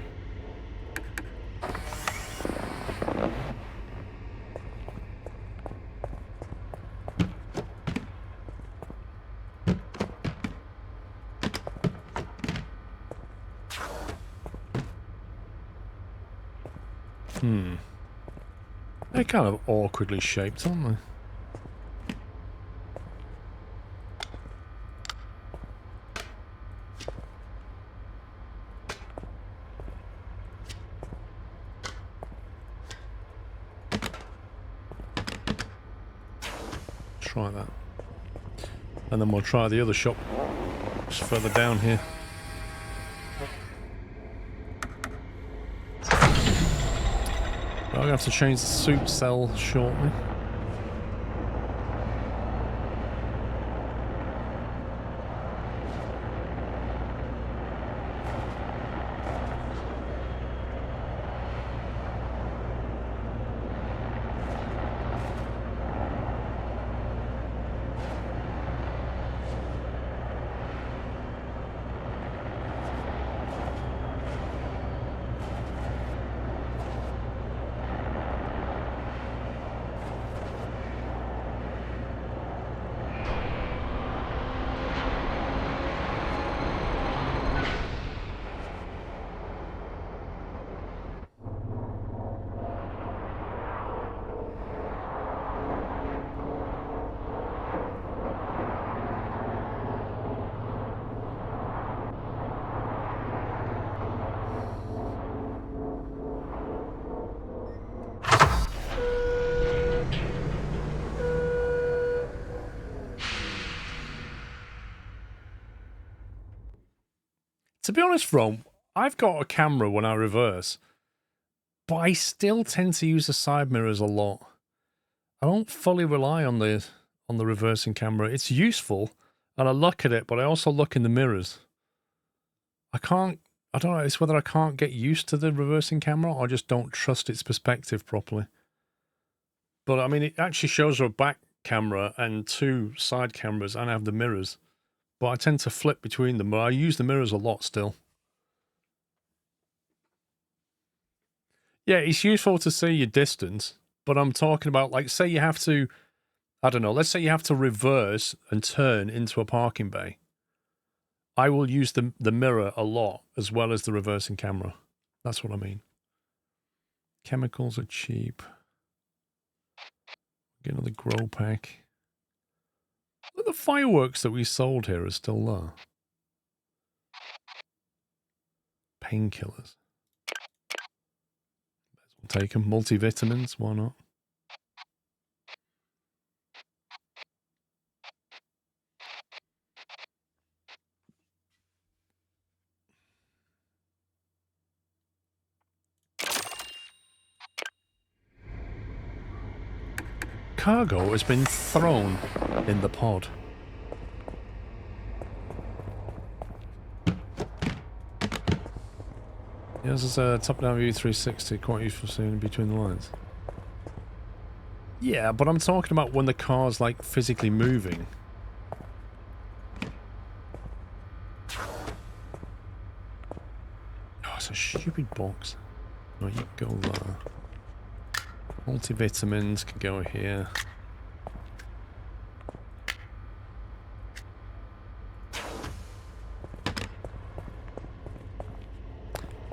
They're kind of awkwardly shaped, aren't they? Try that. And then we'll try the other shop just further down here. I'm going to have to change the soup cell shortly. To be honest, Ron, I've got a camera when I reverse, but I still tend to use the side mirrors a lot. I don't fully rely on the reversing camera. It's useful, and I look at it, but I also look in the mirrors. I don't know, it's whether I can't get used to the reversing camera or I just don't trust its perspective properly. But, I mean, it actually shows a back camera and 2 side cameras, and I have the mirrors. But I tend to flip between them, but I use the mirrors a lot still. Yeah, it's useful to see your distance, but I'm talking about, like, say you have to, I don't know, let's say you have to reverse and turn into a parking bay. I will use the mirror a lot, as well as the reversing camera. That's what I mean. Chemicals are cheap. Get another grow pack. The fireworks that we sold here are still there. Painkillers. We'll take them. Multivitamins, why not? Cargo has been thrown in the pod. Yeah, this is a top-down view 360, quite useful seeing between the lines. Yeah, but I'm talking about when the car's, like, physically moving. Oh, it's a stupid box. Oh, you can go there. Multivitamins can go here.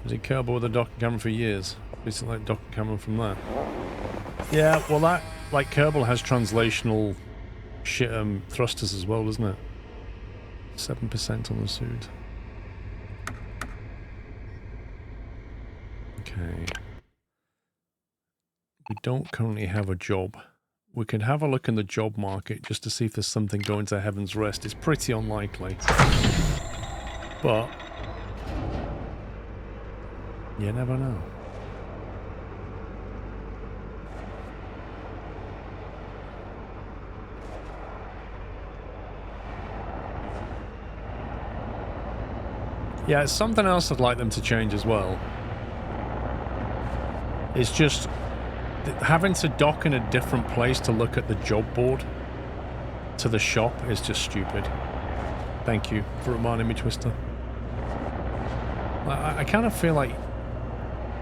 Was it Kerbo with a docking camera for years? It's like docking camera from there. Yeah, well that, like Kerbal has translational shit, thrusters as well, doesn't it? 7% on the suit. Okay. We don't currently have a job. We could have a look in the job market just to see if there's something going to Heaven's Rest. It's pretty unlikely. But you never know. Yeah, it's something else I'd like them to change as well. It's just having to dock in a different place to look at the job board to the shop is just stupid. Thank you for reminding me, Twister. I kind of feel like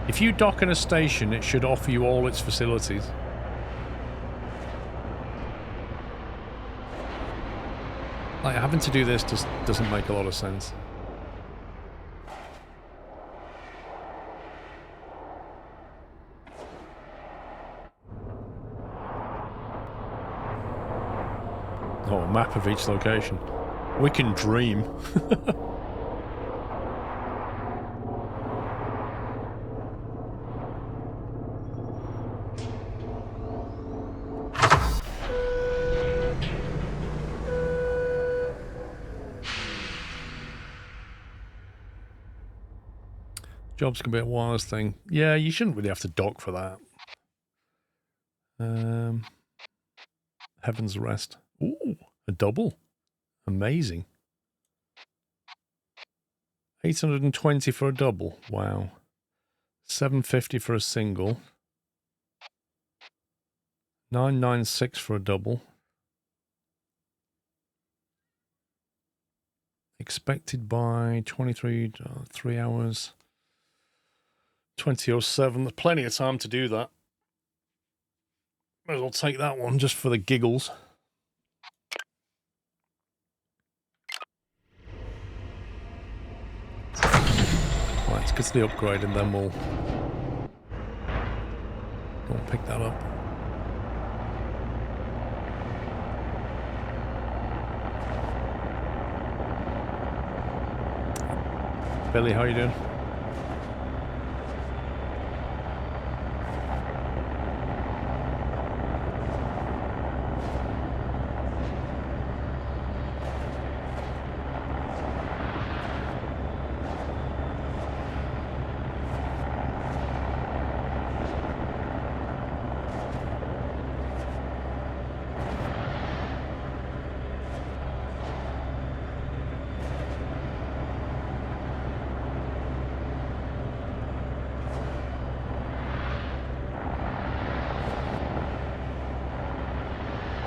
if you dock in a station, it should offer you all its facilities. Like, having to do this just doesn't make a lot of sense. Oh, a map of each location. We can dream. Jobs can be a wireless thing. Yeah, you shouldn't really have to dock for that. Heaven's Rest. Ooh, a double. Amazing. 820 for a double. Wow. 750 for a single. 996 for a double. Expected by 23, 3 hours. 20:07. There's plenty of time to do that. Might as well take that one just for the giggles. Right, let's get to the upgrade and then we'll go and pick that up. Billy, how you doing?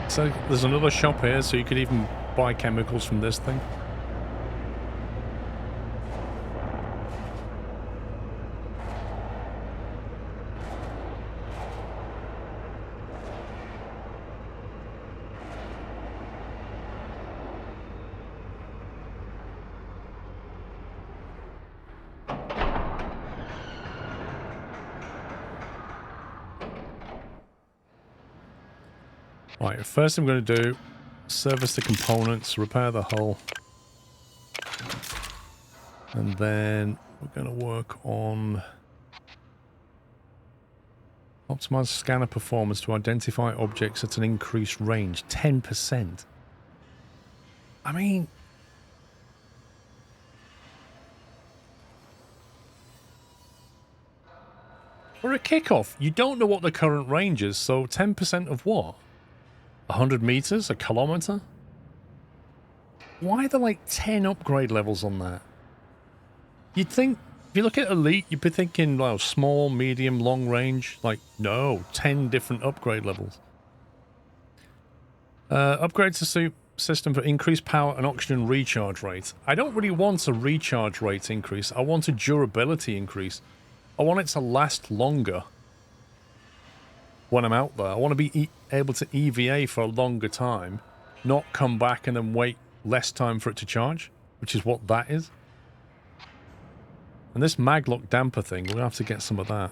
So there's another shop here, so you could even buy chemicals from this thing. Right, first I'm going to do service the components, repair the hull, and then we're going to work on optimize scanner performance to identify objects at an increased range, 10%. I mean, for a kickoff, you don't know what the current range is, so 10% of what? 100 meters? A kilometer? Why are there like 10 upgrade levels on that? You'd think, if you look at Elite, you'd be thinking, well, small, medium, long range. Like, no, 10 different upgrade levels. Upgrades the suit system for increased power and oxygen recharge rate. I don't really want a recharge rate increase. I want a durability increase. I want it to last longer when I'm out there. I want to be able to EVA for a longer time, not come back and then wait less time for it to charge, which is what that is. And this maglock damper thing, we're going to have to get some of that.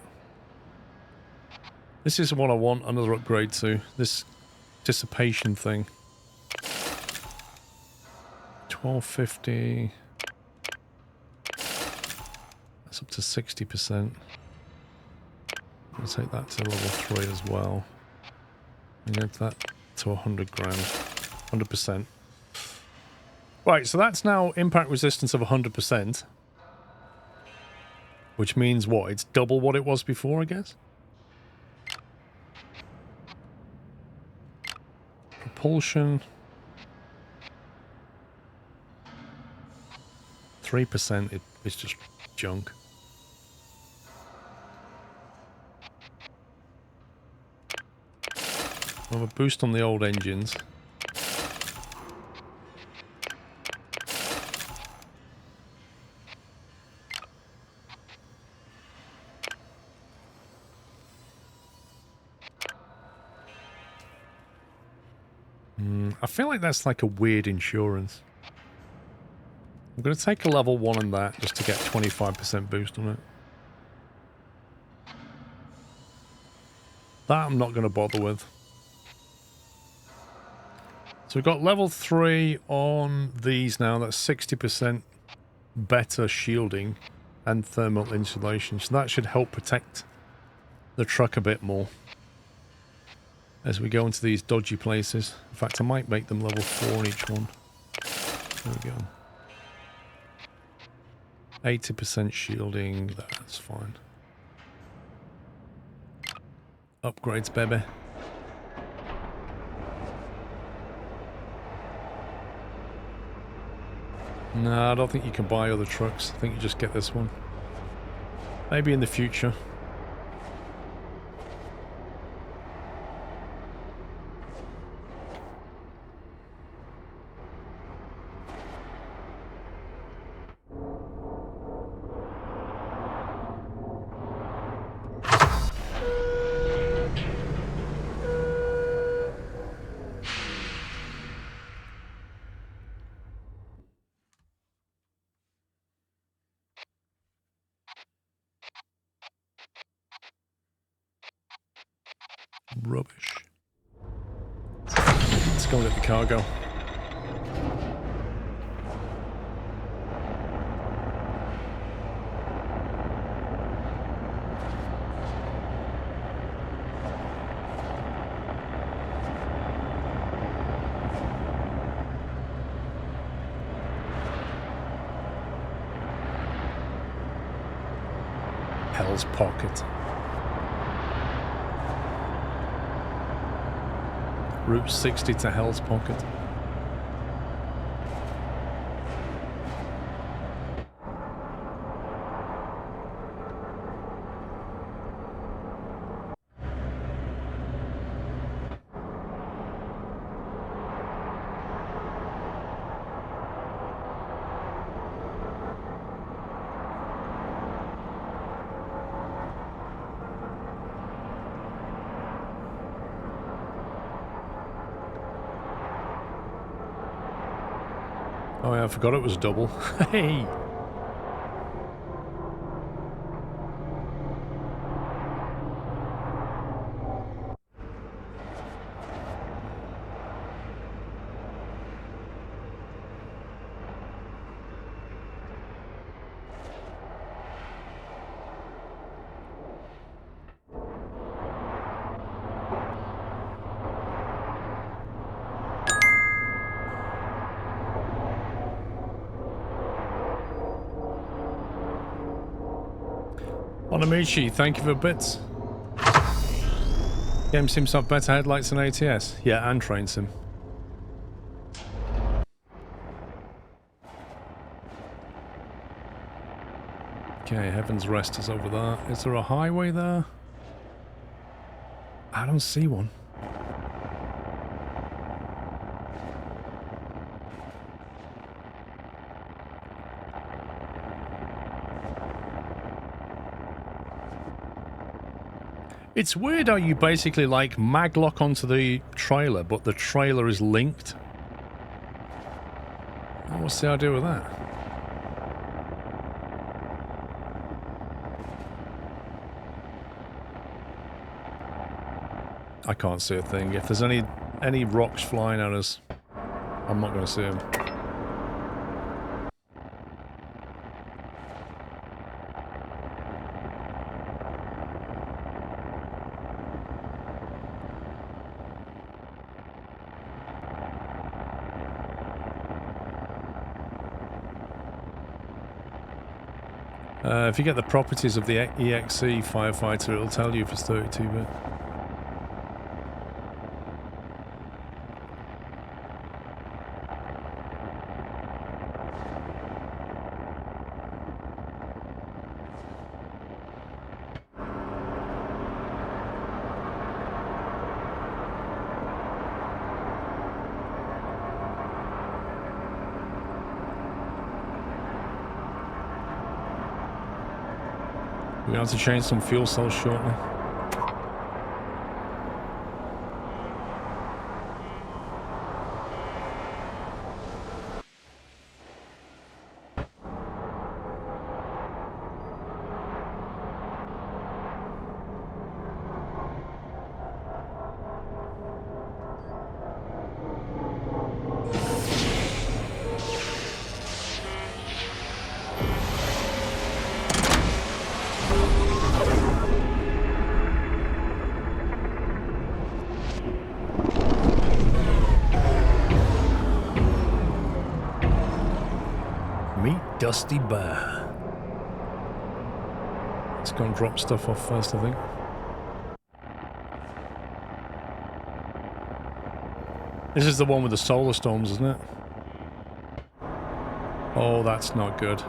This is what I want another upgrade to. This dissipation thing. 1250. That's up to 60%. I'll take that to level 3 as well. And get that to 100 grand. 100%. Right, so that's now impact resistance of 100%. Which means what? It's double what it was before, I guess? Propulsion. 3%, it's just junk. We'll have a boost on the old engines. I feel like that's like a weird insurance. I'm going to take a level 1 on that just to get 25% boost on it. That I'm not going to bother with. So we've got level 3 on these now. That's 60% better shielding and thermal insulation. So that should help protect the truck a bit more as we go into these dodgy places. In fact, I might make them level 4 on each one. There we go. 80% shielding, that's fine. Upgrades, baby. No, I don't think you can buy other trucks. I think you just get this one. Maybe in the future. Rubbish. Let's go and get the cargo. Hell's Pocket. Route 60 to Hell's Pocket. Oh yeah, I forgot it was double. Hey! Onamichi, thank you for bits. Game seems to have better headlights than ATS. Yeah, and train sim. Okay, Heaven's Rest is over there. Is there a highway there? I don't see one. It's weird how you basically like maglock onto the trailer, but the trailer is linked. What's the idea with that? I can't see a thing. If there's any rocks flying at us, I'm not going to see them. If you get the properties of the EXE firefighter, it'll tell you if it's 32-bit. We're going to have to change some fuel cells shortly. Dusty Bear. Let's go and drop stuff off first, I think. This is the one with the solar storms, isn't it? Oh, that's not good.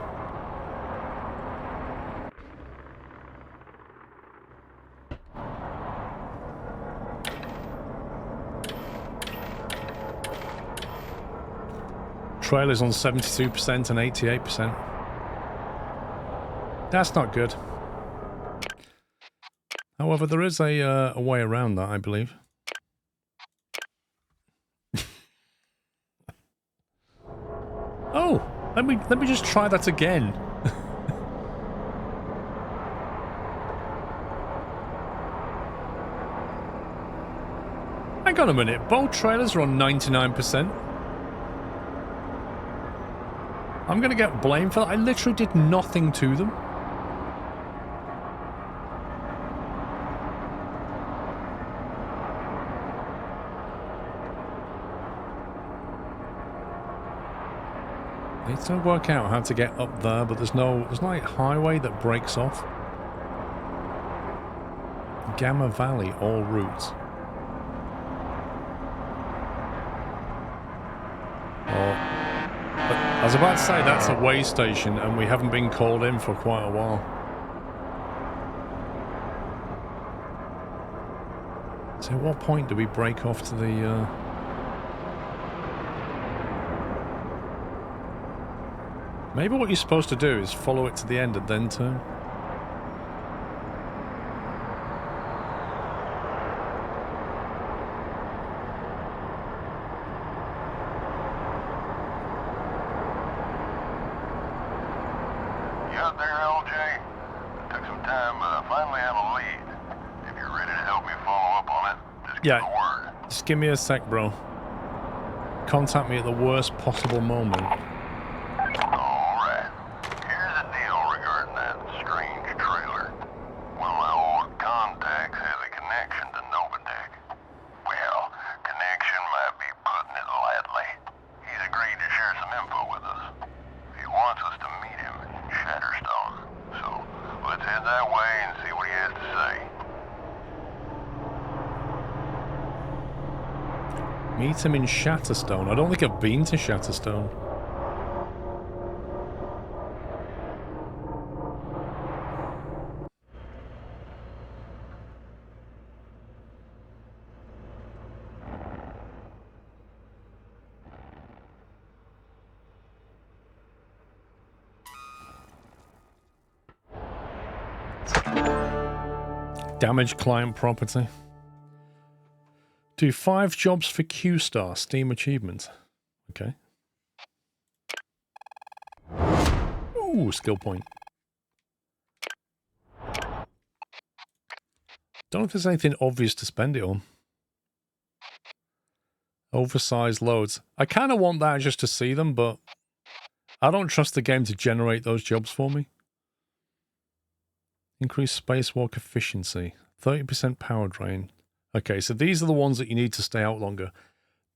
Trailer's on 72% and 88%. That's not good. However, there is a way around that, I believe. Oh, let me just try that again. Hang on a minute, both trailers are on 99%. I'm going to get blamed for that. I literally did nothing to them. I need to work out how to get up there, but there's no like highway that breaks off. Gamma Valley, all routes. I was about to say that's a way station and we haven't been called in for quite a while. So at what point do we break off to the... Maybe what you're supposed to do is follow it to the end and then turn. Yeah, just give me a sec, bro. Contact me at the worst possible moment. Alright. Here's the deal regarding that strange trailer. One of my old contacts has a connection to Novatech. Well, connection might be putting it lightly. He's agreed to share some info with us. He wants us to meet him in Shatterstone. So, let's head that way and see what he has to say. Meet him in Shatterstone. I don't think I've been to Shatterstone. Damage client property. Do 5 jobs for Q-Star, Steam achievement. Okay. Ooh, skill point. Don't know if there's anything obvious to spend it on. Oversized loads. I kind of want that just to see them, but I don't trust the game to generate those jobs for me. Increase spacewalk efficiency. 30% power drain. Okay, so these are the ones that you need to stay out longer.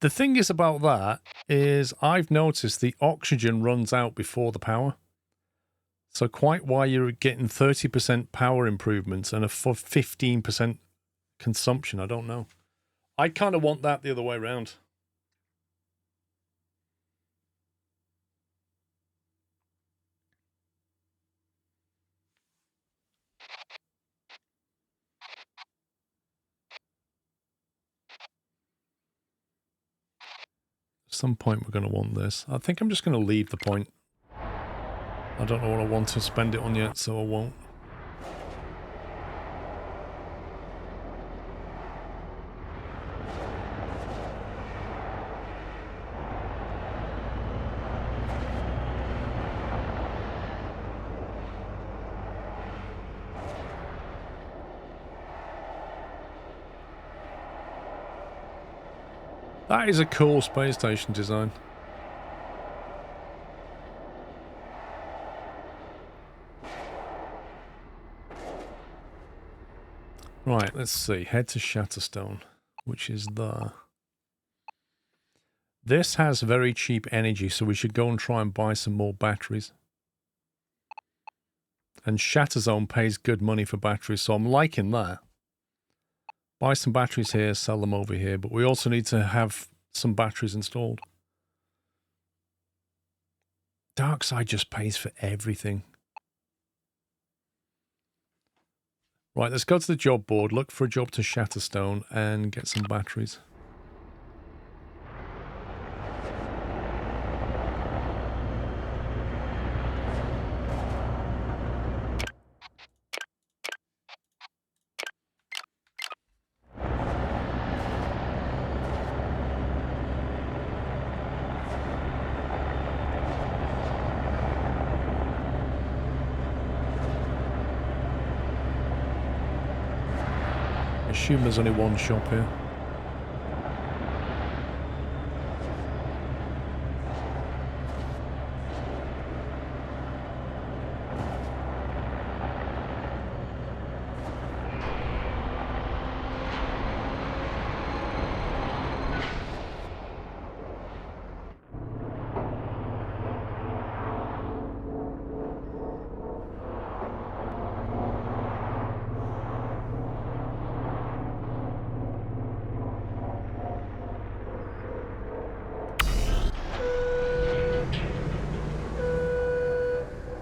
The thing is about that is I've noticed the oxygen runs out before the power. So quite why you're getting 30% power improvements and a 15% consumption, I don't know. I kind of want that the other way around. At some point we're going to want this. I think I'm just going to leave the point. I don't know what I want to spend it on yet, so I won't. That is a cool space station design. Right, let's see. Head to Shatterstone, which is the... This has very cheap energy, so we should go and try and buy some more batteries. And Shatterzone pays good money for batteries, so I'm liking that. Buy some batteries here, sell them over here, but we also need to have some batteries installed. Darkside just pays for everything. Right, let's go to the job board, look for a job to Shatterstone, and get some batteries. I assume there's only one shop here.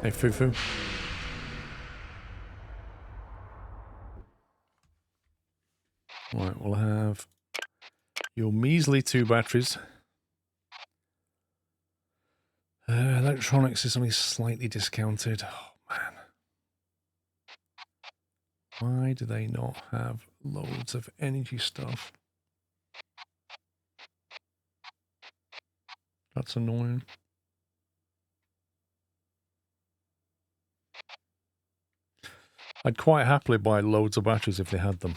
Hey, Fufu. Right, we'll have your measly 2 batteries. Electronics is only slightly discounted. Oh, man. Why do they not have loads of energy stuff? That's annoying. I'd quite happily buy loads of batteries if they had them.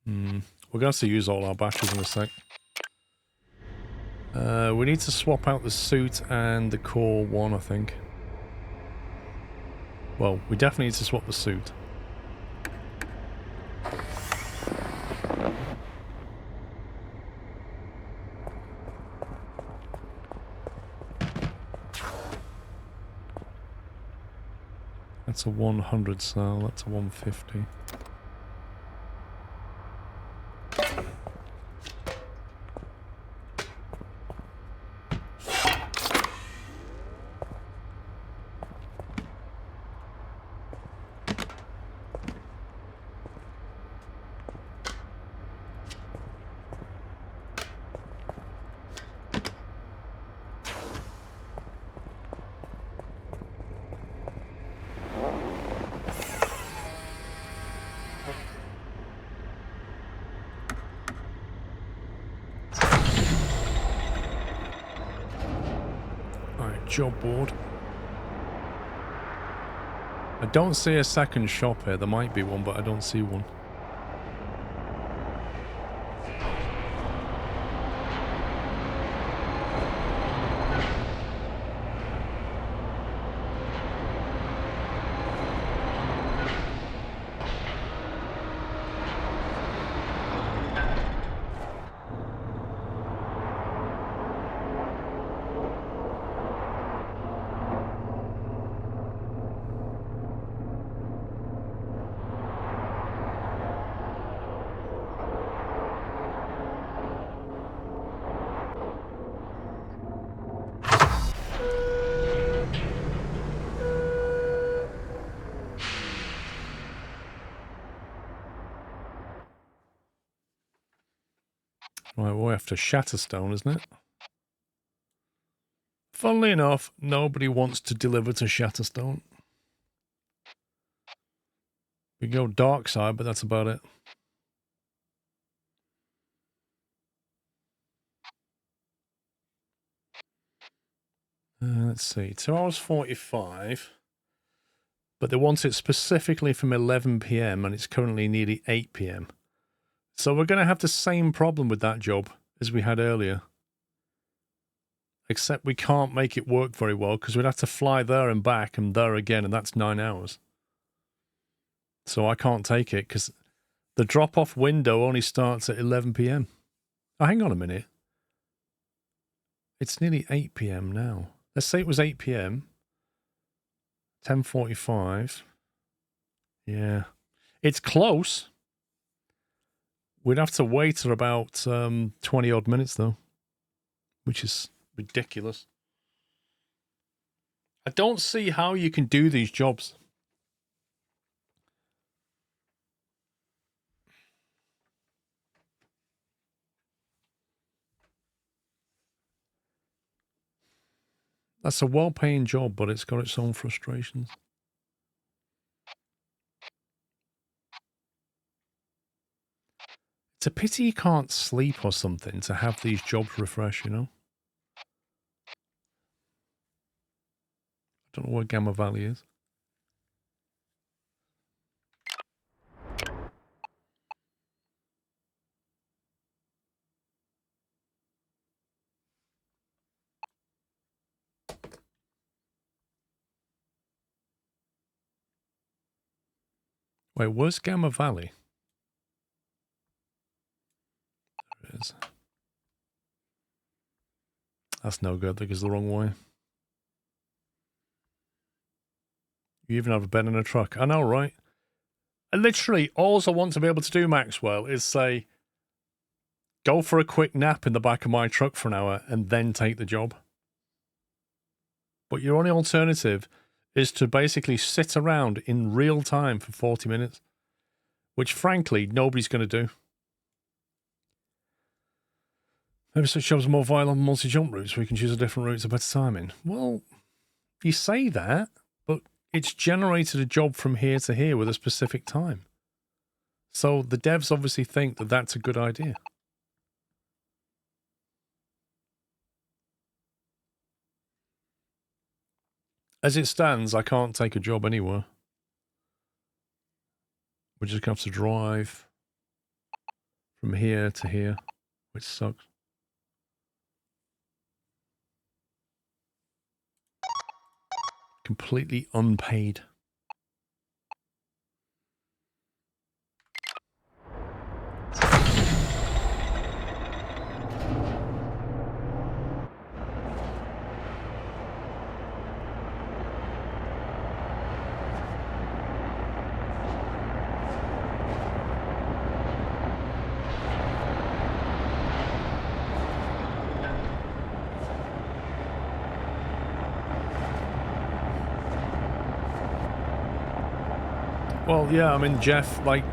We're going to have to use all our batteries in a sec. We need to swap out the suit and the core one, I think. Well, we definitely need to swap the suit. That's a 100 cell, that's a 150. job board. I don't see a second shop here. There might be one, but I don't see one. Right, we're after Shatterstone, isn't it? Funnily enough, nobody wants to deliver to Shatterstone. We go dark side, but that's about it. Let's see, 2 hours 45. But they want it specifically from 11 PM, and it's currently nearly 8 PM. So we're going to have the same problem with that job as we had earlier. Except we can't make it work very well because we'd have to fly there and back and there again, and that's 9 hours. So I can't take it because the drop-off window only starts at 11 PM. Oh, hang on a minute. It's nearly 8 PM now. Let's say it was 8 PM. 10:45. Yeah. It's close. We'd have to wait for about 20 odd minutes though, which is ridiculous. I don't see how you can do these jobs. That's a well-paying job, but it's got its own frustrations. It's a pity you can't sleep or something to have these jobs refresh, you know? I don't know where Gamma Valley is. Wait, where's Gamma Valley? There it is. That's no good. That goes the wrong way. You even have a bed in a truck. I know, right? And literally, all I want to be able to do, Maxwell, is say, go for a quick nap in the back of my truck for an hour and then take the job. But your only alternative is to basically sit around in real time for 40 minutes, which frankly, nobody's going to do. Maybe such jobs are more viable on multi-jump routes where you can choose a different route to better timing. Well, you say that, but it's generated a job from here to here with a specific time. So the devs obviously think that that's a good idea. As it stands, I can't take a job anywhere. We're just going to have to drive from here to here, which sucks. Completely unpaid. Well, yeah, I mean, Jeff, like,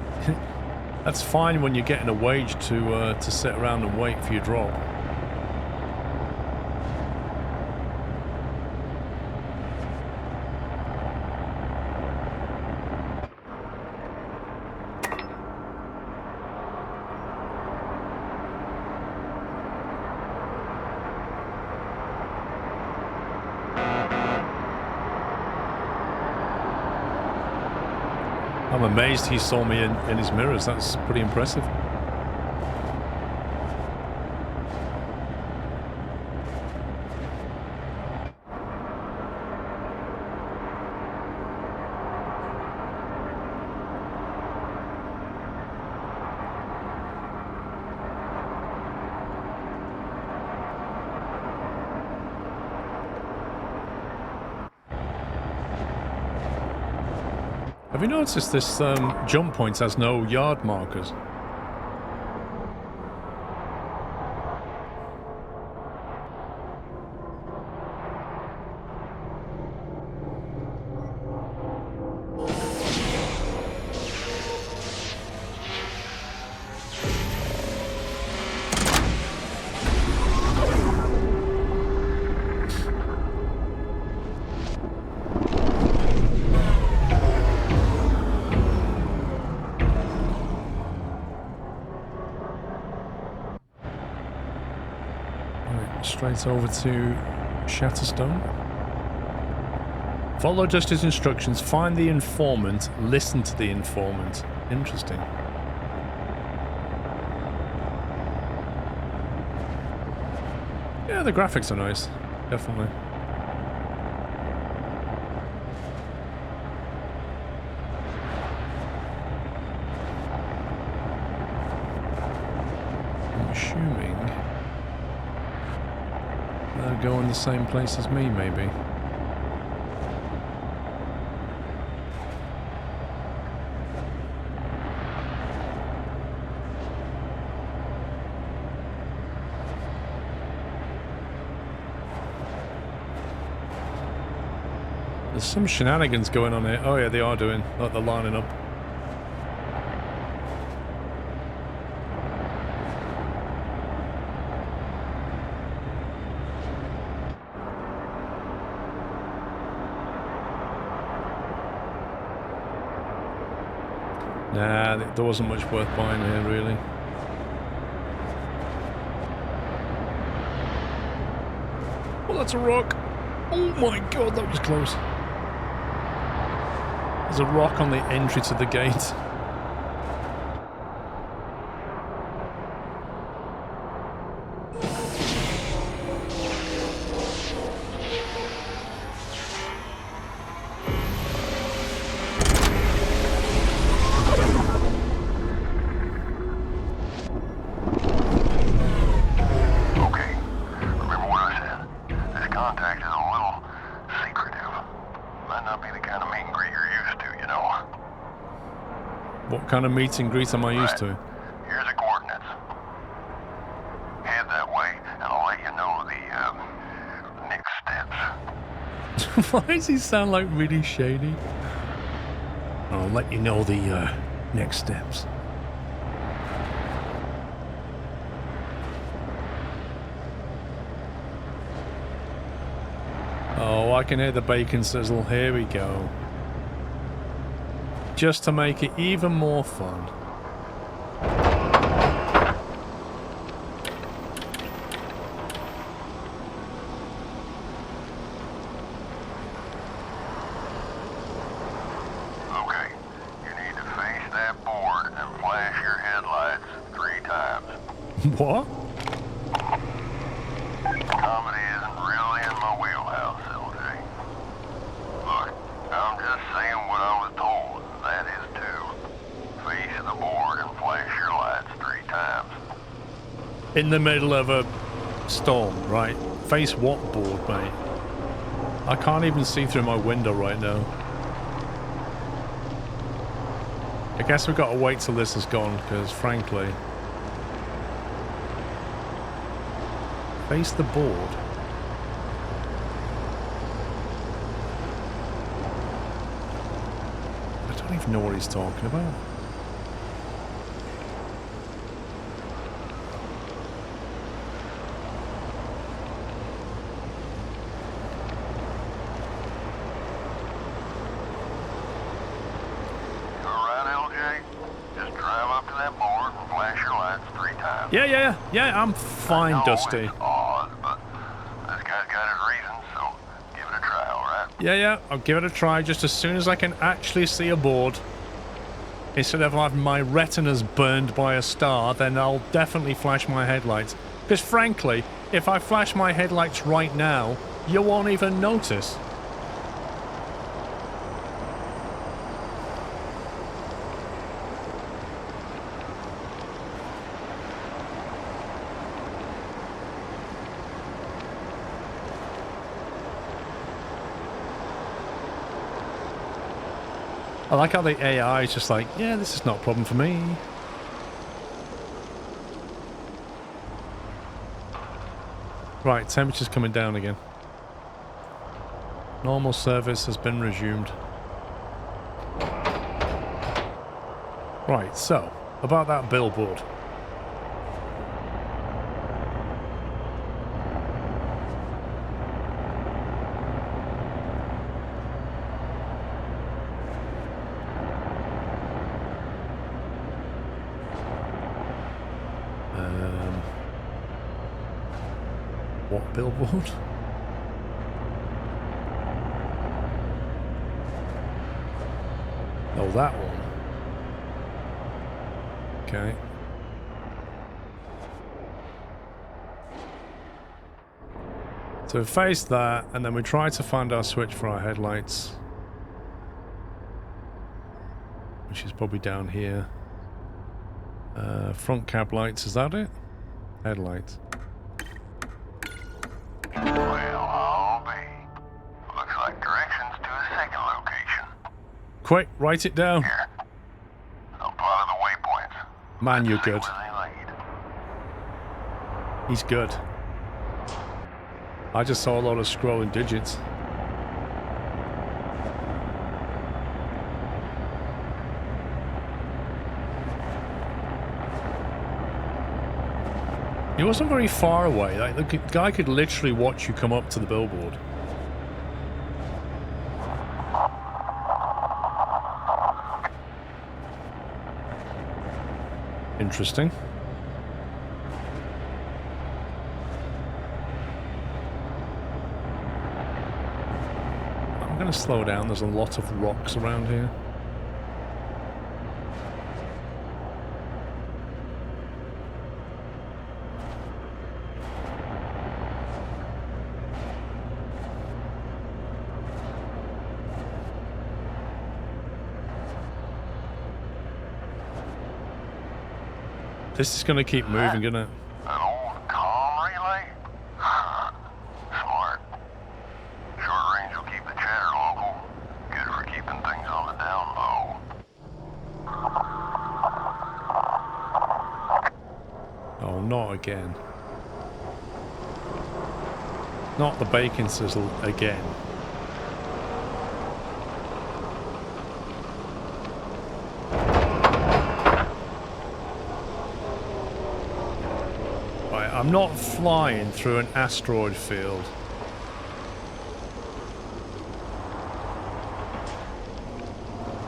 that's fine when you're getting a wage to sit around and wait for your drop. I'm amazed he saw me in his mirrors. That's pretty impressive. Have you noticed this jump point has no yard markers? Straight over to Shatterstone. Follow Dusty's instructions, find the informant, listen to the informant. Interesting. Yeah, the graphics are nice. Definitely. I'm assuming they're going the same place as me, maybe. There's some shenanigans going on here. Oh yeah, they are doing. Like they're lining up. Nah, there wasn't much worth buying here, really. Oh, that's a rock. Oh my god, that was close. There's a rock on the entry to the gate. What kind of meet and greet am I used to? Here's the coordinates. Head that way, and I'll let you know the next steps. Why does he sound like really shady? I'll let you know the next steps. Oh, I can hear the bacon sizzle. Here we go. Just to make it even more fun. Okay, you need to face that board and flash your headlights 3 times. What? Comedy isn't really in my wheelhouse, LJ. Look, I'm just saying what I was told. That is to face the board and flash your lights 3 times. In the middle of a storm, right? Face what board, mate? I can't even see through my window right now. I guess we've got to wait till this is gone, because frankly... Face the board. I don't even know what he's talking about. You alright, LJ? Just drive up to that board and flash your lights 3 times. Yeah, I'm fine, I know Dusty. it's odd, but this guy's got his reasons, so give it a try, alright? Yeah, I'll give it a try just as soon as I can actually see a board. instead of having my retinas burned by a star, then I'll definitely flash my headlights. Because frankly, if I flash my headlights right now, you won't even notice. I like how the AI is just like, yeah, this is not a problem for me. Right, temperature's coming down again. Normal service has been resumed. Right, so, about that billboard. What billboard? Oh, that one. Okay. So we face that, and then we try to find our switch for our headlights. Which is probably down here. Front cab lights, is that it? Headlights. Well, I'll be. Looks like directions to a second location. Quick, write it down. Here. I'll plot the waypoints. Man, you're See good. where they lead. He's good. I just saw a lot of scrolling digits. He wasn't very far away. Like, the guy could literally watch you come up to the billboard. Interesting. I'm going to slow down. There's a lot of rocks around here. This is going to keep moving, isn't it? An old comm relay? Smart. Short range will keep the chatter local. Good for keeping things on the down low. Oh, not again. Not the bacon sizzle again. I'm not flying through an asteroid field.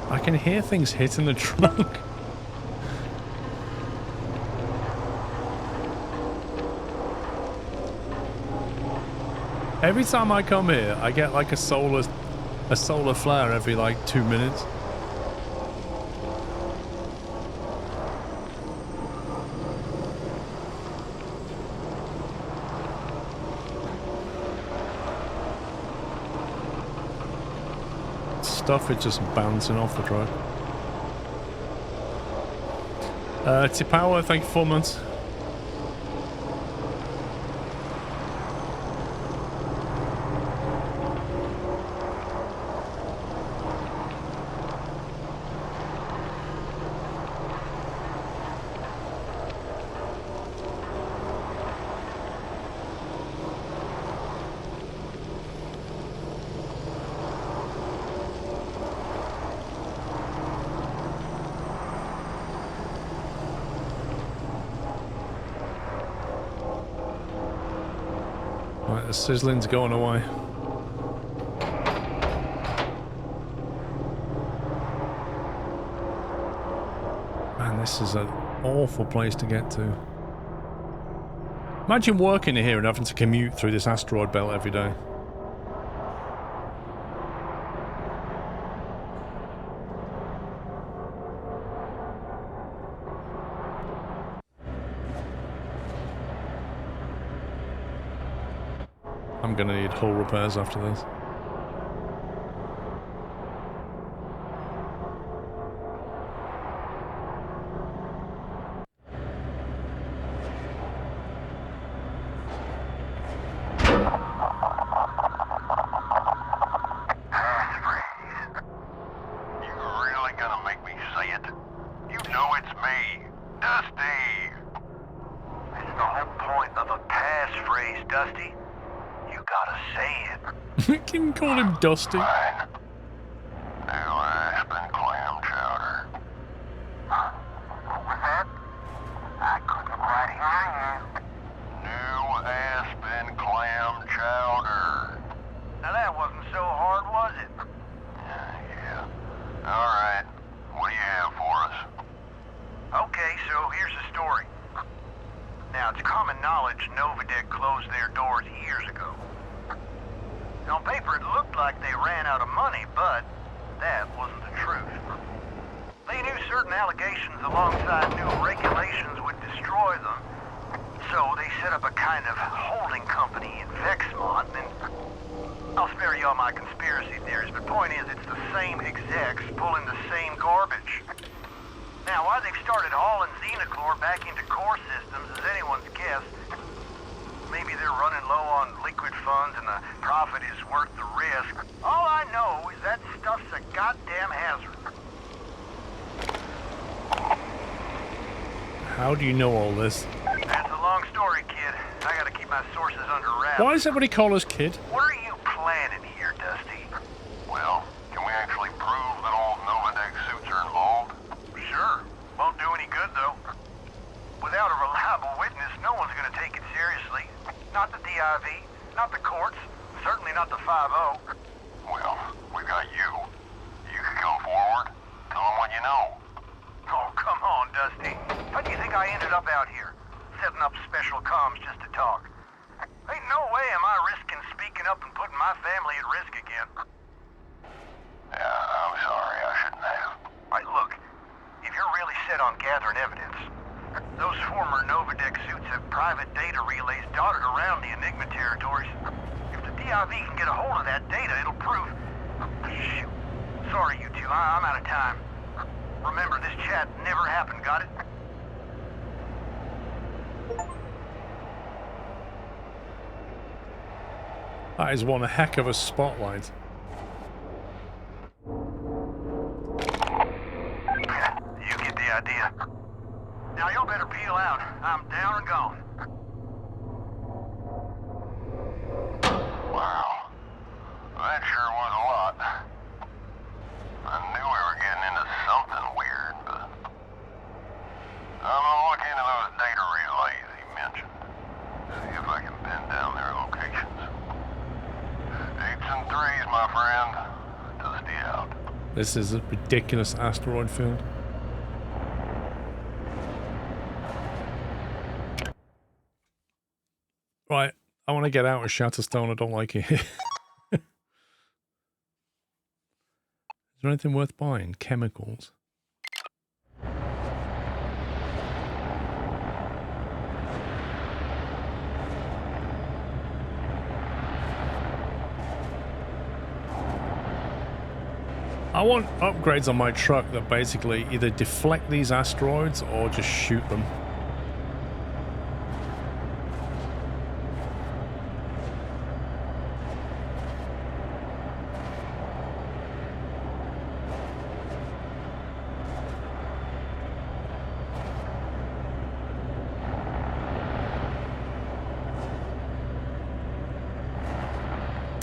I can hear things hitting the trunk. Every time I come here, I get like a solar flare every like 2 minutes. Stuff is just bouncing off the truck. Tipawa, thank you for 4 months. Right, the sizzling's going away. Man, this is an awful place to get to. Imagine working here and having to commute through this asteroid belt every day. I'm gonna need hull repairs after this. Can you call him Dusty? Fine. New Aspen clam chowder. What was that? I couldn't quite hear you. New Aspen clam chowder. Now that wasn't so hard, was it? Yeah. All right. What do you have for us? Okay, so here's the story. Now, it's common knowledge Novitek closed their doors years ago. On paper, it looked like they ran out of money, but that wasn't the truth. They knew certain allegations alongside new regulations would destroy them, so they set up a kind of holding company in Vexmont, and I'll spare you all my conspiracy theories, but point is, it's the same execs pulling the same garbage. Now, why they've started hauling Xenochlor back into core systems is anyone's guess. Maybe they're running low on liquid funds and the profit is worth the risk. All I know is that stuff's a goddamn hazard. How do you know all this? That's a long story, kid. I gotta keep my sources under wraps. Why does everybody call us kid? What are you planning here, Dusty? Well, can we actually prove that all Novitek suits are involved? Sure. Won't do any good, though. Without a reliable witness, no one's gonna take it seriously. Not the DIV, not the courts, certainly not the 5-0. Well, we've got you. You can come forward. Tell them what you know. Oh, come on, Dusty. How do you think I ended up out here? Setting up special comms just to talk. Ain't no way am I risking speaking up and putting my family at risk again. Yeah, I'm sorry. I shouldn't have. All right, look. If you're really set on gathering evidence, those former Novitek suits have private data relays dotted around the Enigma territories. If the DIV can get a hold of that data, it'll prove... Shoot. Sorry, you two. I'm out of time. Remember, this chat never happened, got it? That is one heck of a spotlight. You get the idea. Now, y'all better peel out. I'm down and gone. Wow. That sure was a lot. I knew we were getting into something weird, but... I'm gonna look into those data relays he mentioned. See if I can pin down their locations. 8s and 3s, my friend. Dusty out. This is a ridiculous asteroid field. Right, I want to get out of Shatterstone. I don't like it. Is there anything worth buying? Chemicals. I want upgrades on my truck that basically either deflect these asteroids or just shoot them.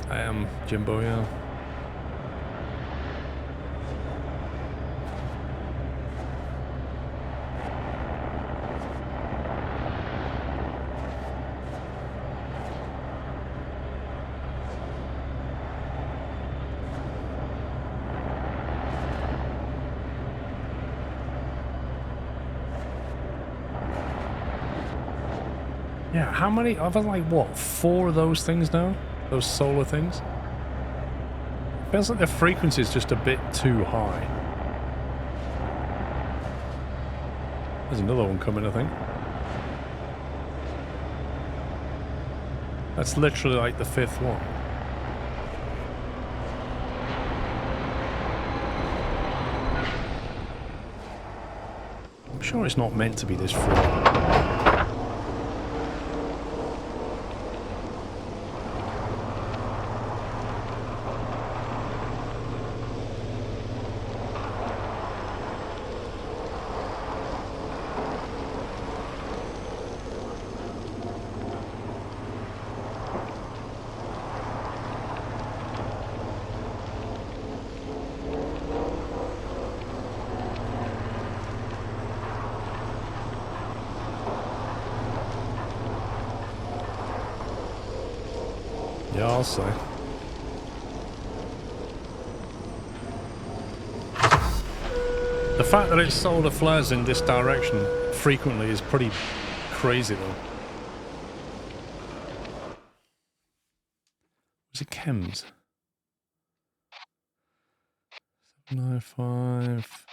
I am Jimbo, yeah. Yeah, how many? I've had like, what, 4 of those things now? Those solar things? Feels like the frequency is just a bit too high. There's another one coming, I think. That's literally like the 5th one. I'm sure it's not meant to be this full. Yeah, I'll say. The fact that it solar flares in this direction frequently is pretty crazy, though. Was it chems? 795.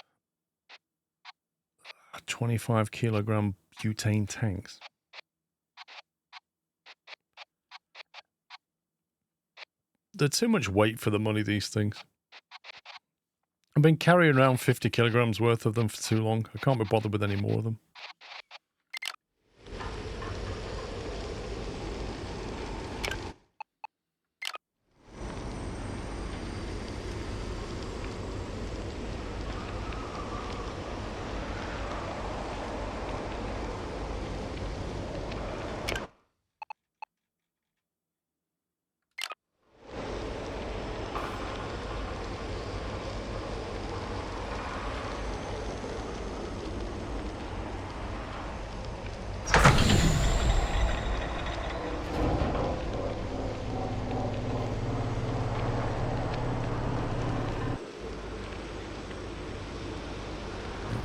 25 kilogram butane tanks. They're too much weight for the money, these things. I've been carrying around 50 kilograms worth of them for too long. I can't be bothered with any more of them.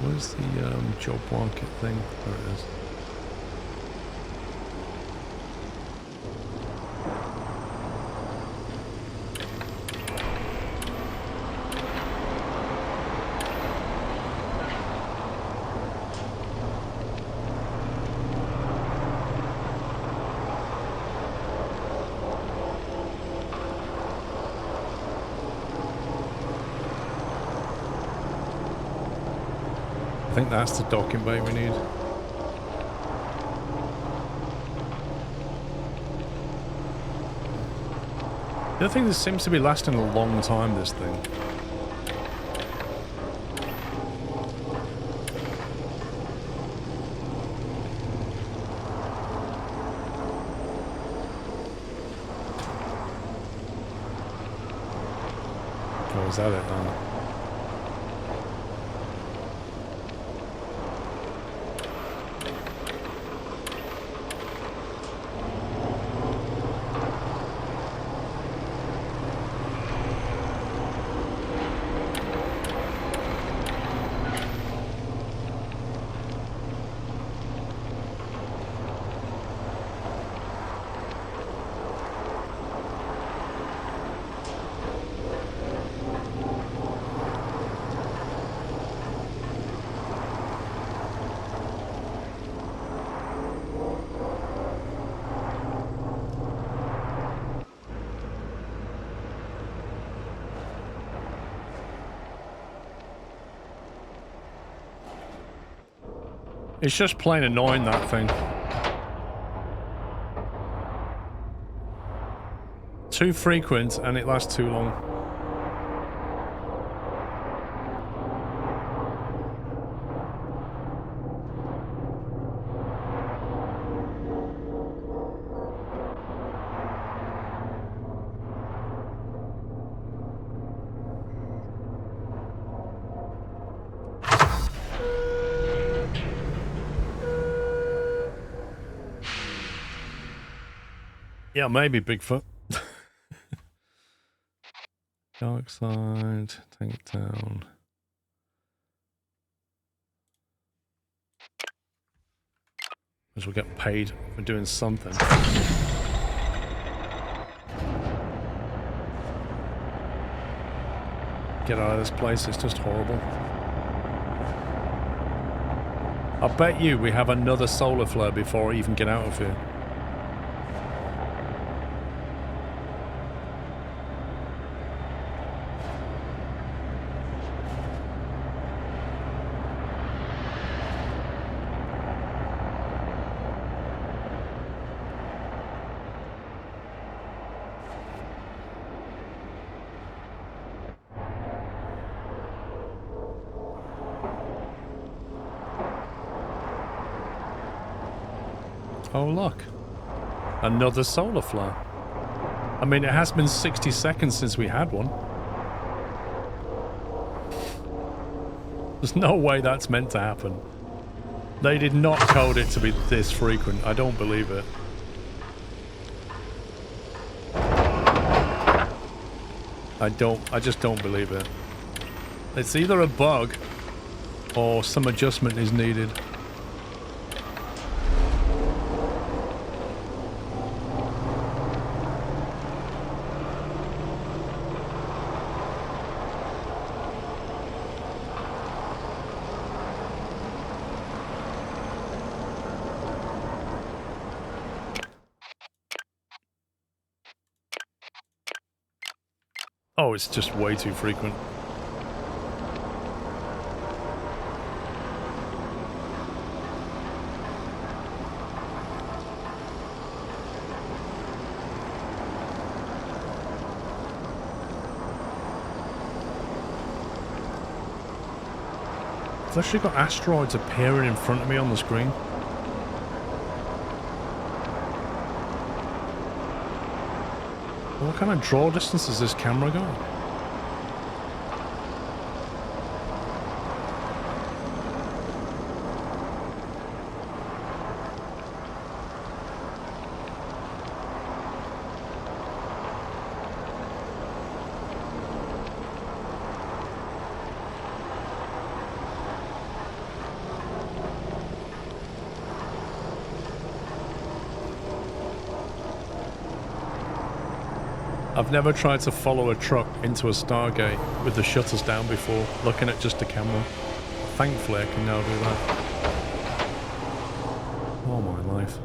Where's the job market thing? There it is. I think that's the docking bay we need. The other thing, this seems to be lasting a long time, this thing. Oh, is that it then? It's just plain annoying, that thing. Too frequent and it lasts too long. Yeah, maybe Bigfoot. Dark side, tank down. As we're getting paid for doing something. Get out of this place, it's just horrible. I bet you we have another solar flare before I even get out of here. Oh, look. Another solar flare. I mean, it has been 60 seconds since we had one. There's no way that's meant to happen. They did not code it to be this frequent. I don't believe it. I just don't believe it. It's either a bug or some adjustment is needed. Oh, it's just way too frequent. I've actually got asteroids appearing in front of me on the screen. What kind of draw distance has this camera got? I've never tried to follow a truck into a Stargate with the shutters down before, looking at just a camera. Thankfully I can now do that. Oh my life.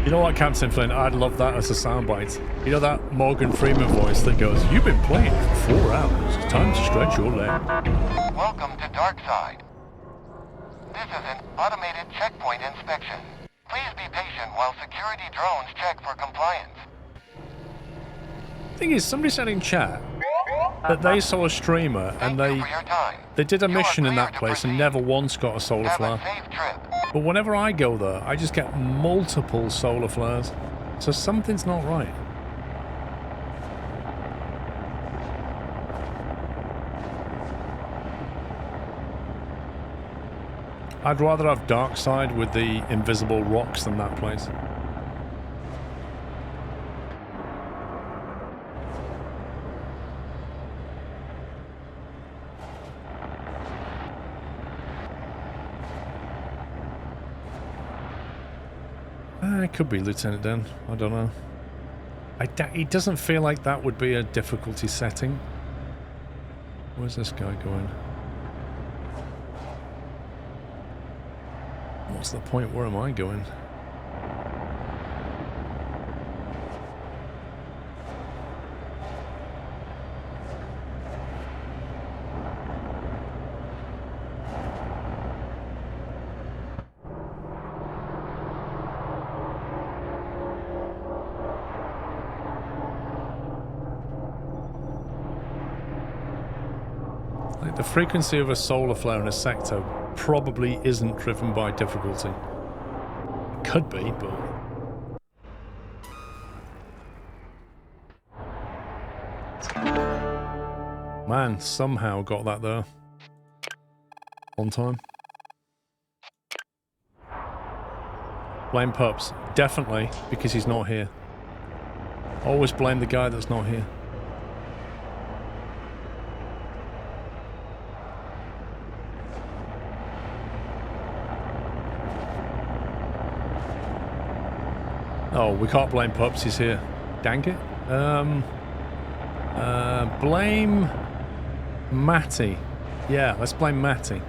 You know what, Captain Flynn? I'd love that as a soundbite. You know that Morgan Freeman voice that goes, "You've been playing for 4 hours. It's time to stretch your leg." Welcome to Darkside. This is an automated checkpoint inspection. Please be patient while security drones check for compliance. Thing is, somebody said in chat that they saw a streamer and they did a mission in that place and never once got a solar flare. Have a safe trip. But whenever I go there, I just get multiple solar flares. So something's not right. I'd rather have Darkside with the invisible rocks than that place. It could be Lieutenant Dan. I don't know. It doesn't feel like that would be a difficulty setting. Where's this guy going? What's the point? Where am I going? The frequency of a solar flare in a sector probably isn't driven by difficulty. It could be, but... Man, somehow got that there. On time. Blame Pups. Definitely, because he's not here. Always blame the guy that's not here. Oh, we can't blame Pups, he's here. Dang it. Blame Matty. Yeah, let's blame Matty.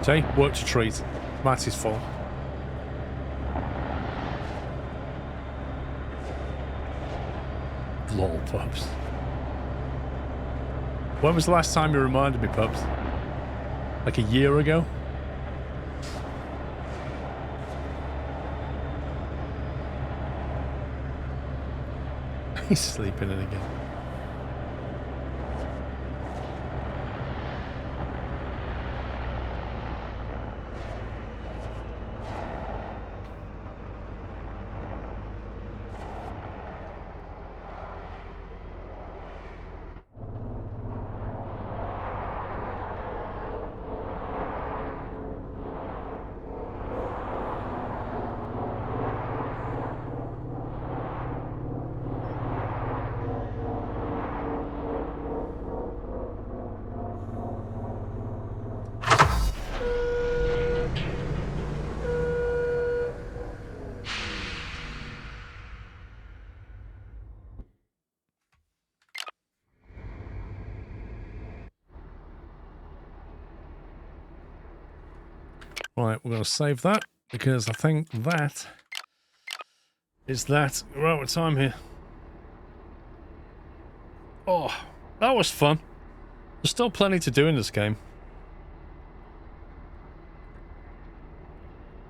See? Work to treat. Matty's fault. Lol, pups. When was the last time you reminded me, pups? Like a year ago? He's sleeping in again. Right, we're going to save that because I think that is that. We're out of time here. Oh, that was fun. There's still plenty to do in this game.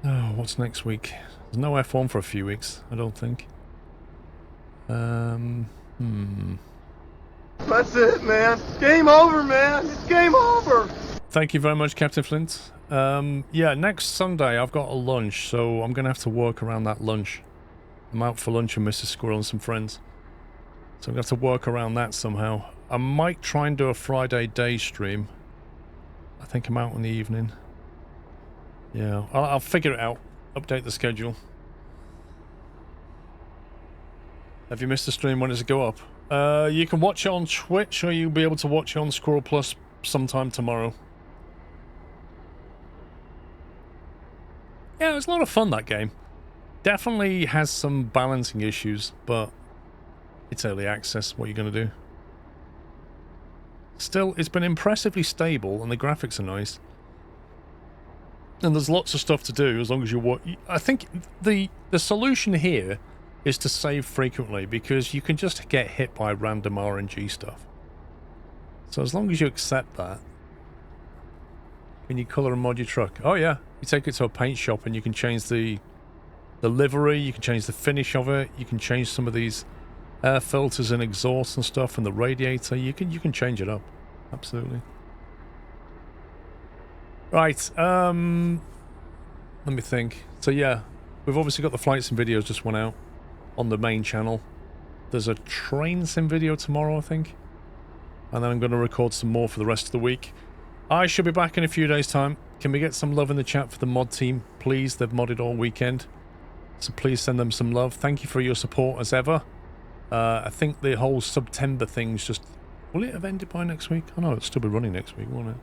Oh, what's next week? There's no F1 for a few weeks, I don't think. That's it, man. Game over, man. It's game over. Thank you very much, Captain Flint. Yeah, next Sunday I've got a lunch, so I'm going to have to work around that lunch. I'm out for lunch with Mr. Squirrel and some friends. So I'm going to have to work around that somehow. I might try and do a Friday day stream. I think I'm out in the evening. Yeah, I'll figure it out. Update the schedule. Have you missed the stream? When does it go up? You can watch it on Twitch, or you'll be able to watch it on SquirrelPlus sometime tomorrow. Yeah, it was a lot of fun, that game. Definitely has some balancing issues, but it's early access. What are you going to do? Still, it's been impressively stable, and the graphics are nice. And there's lots of stuff to do as long as you watch. I think the solution here is to save frequently, because you can just get hit by random RNG stuff. So as long as you accept that. Can you colour and mod your truck? Oh yeah, you take it to a paint shop and you can change the livery, you can change the finish of it, you can change some of these air filters and exhaust and stuff, and the radiator. You can change it up. Absolutely. Right, let me think. So yeah, we've obviously got the flight sim videos just went out on the main channel. There's a train sim video tomorrow, I think. And then I'm going to record some more for the rest of the week. I should be back in a few days' time. Can we get some love in the chat for the mod team, please? They've modded all weekend. So please send them some love. Thank you for your support as ever. I think the whole September thing's just... Will it have ended by next week? Oh no, it'll still be running next week, won't it?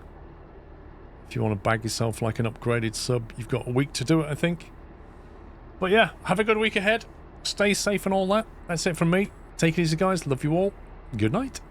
If you want to bag yourself like an upgraded sub, you've got a week to do it, I think. But yeah, have a good week ahead. Stay safe and all that. That's it from me. Take it easy, guys. Love you all. Good night.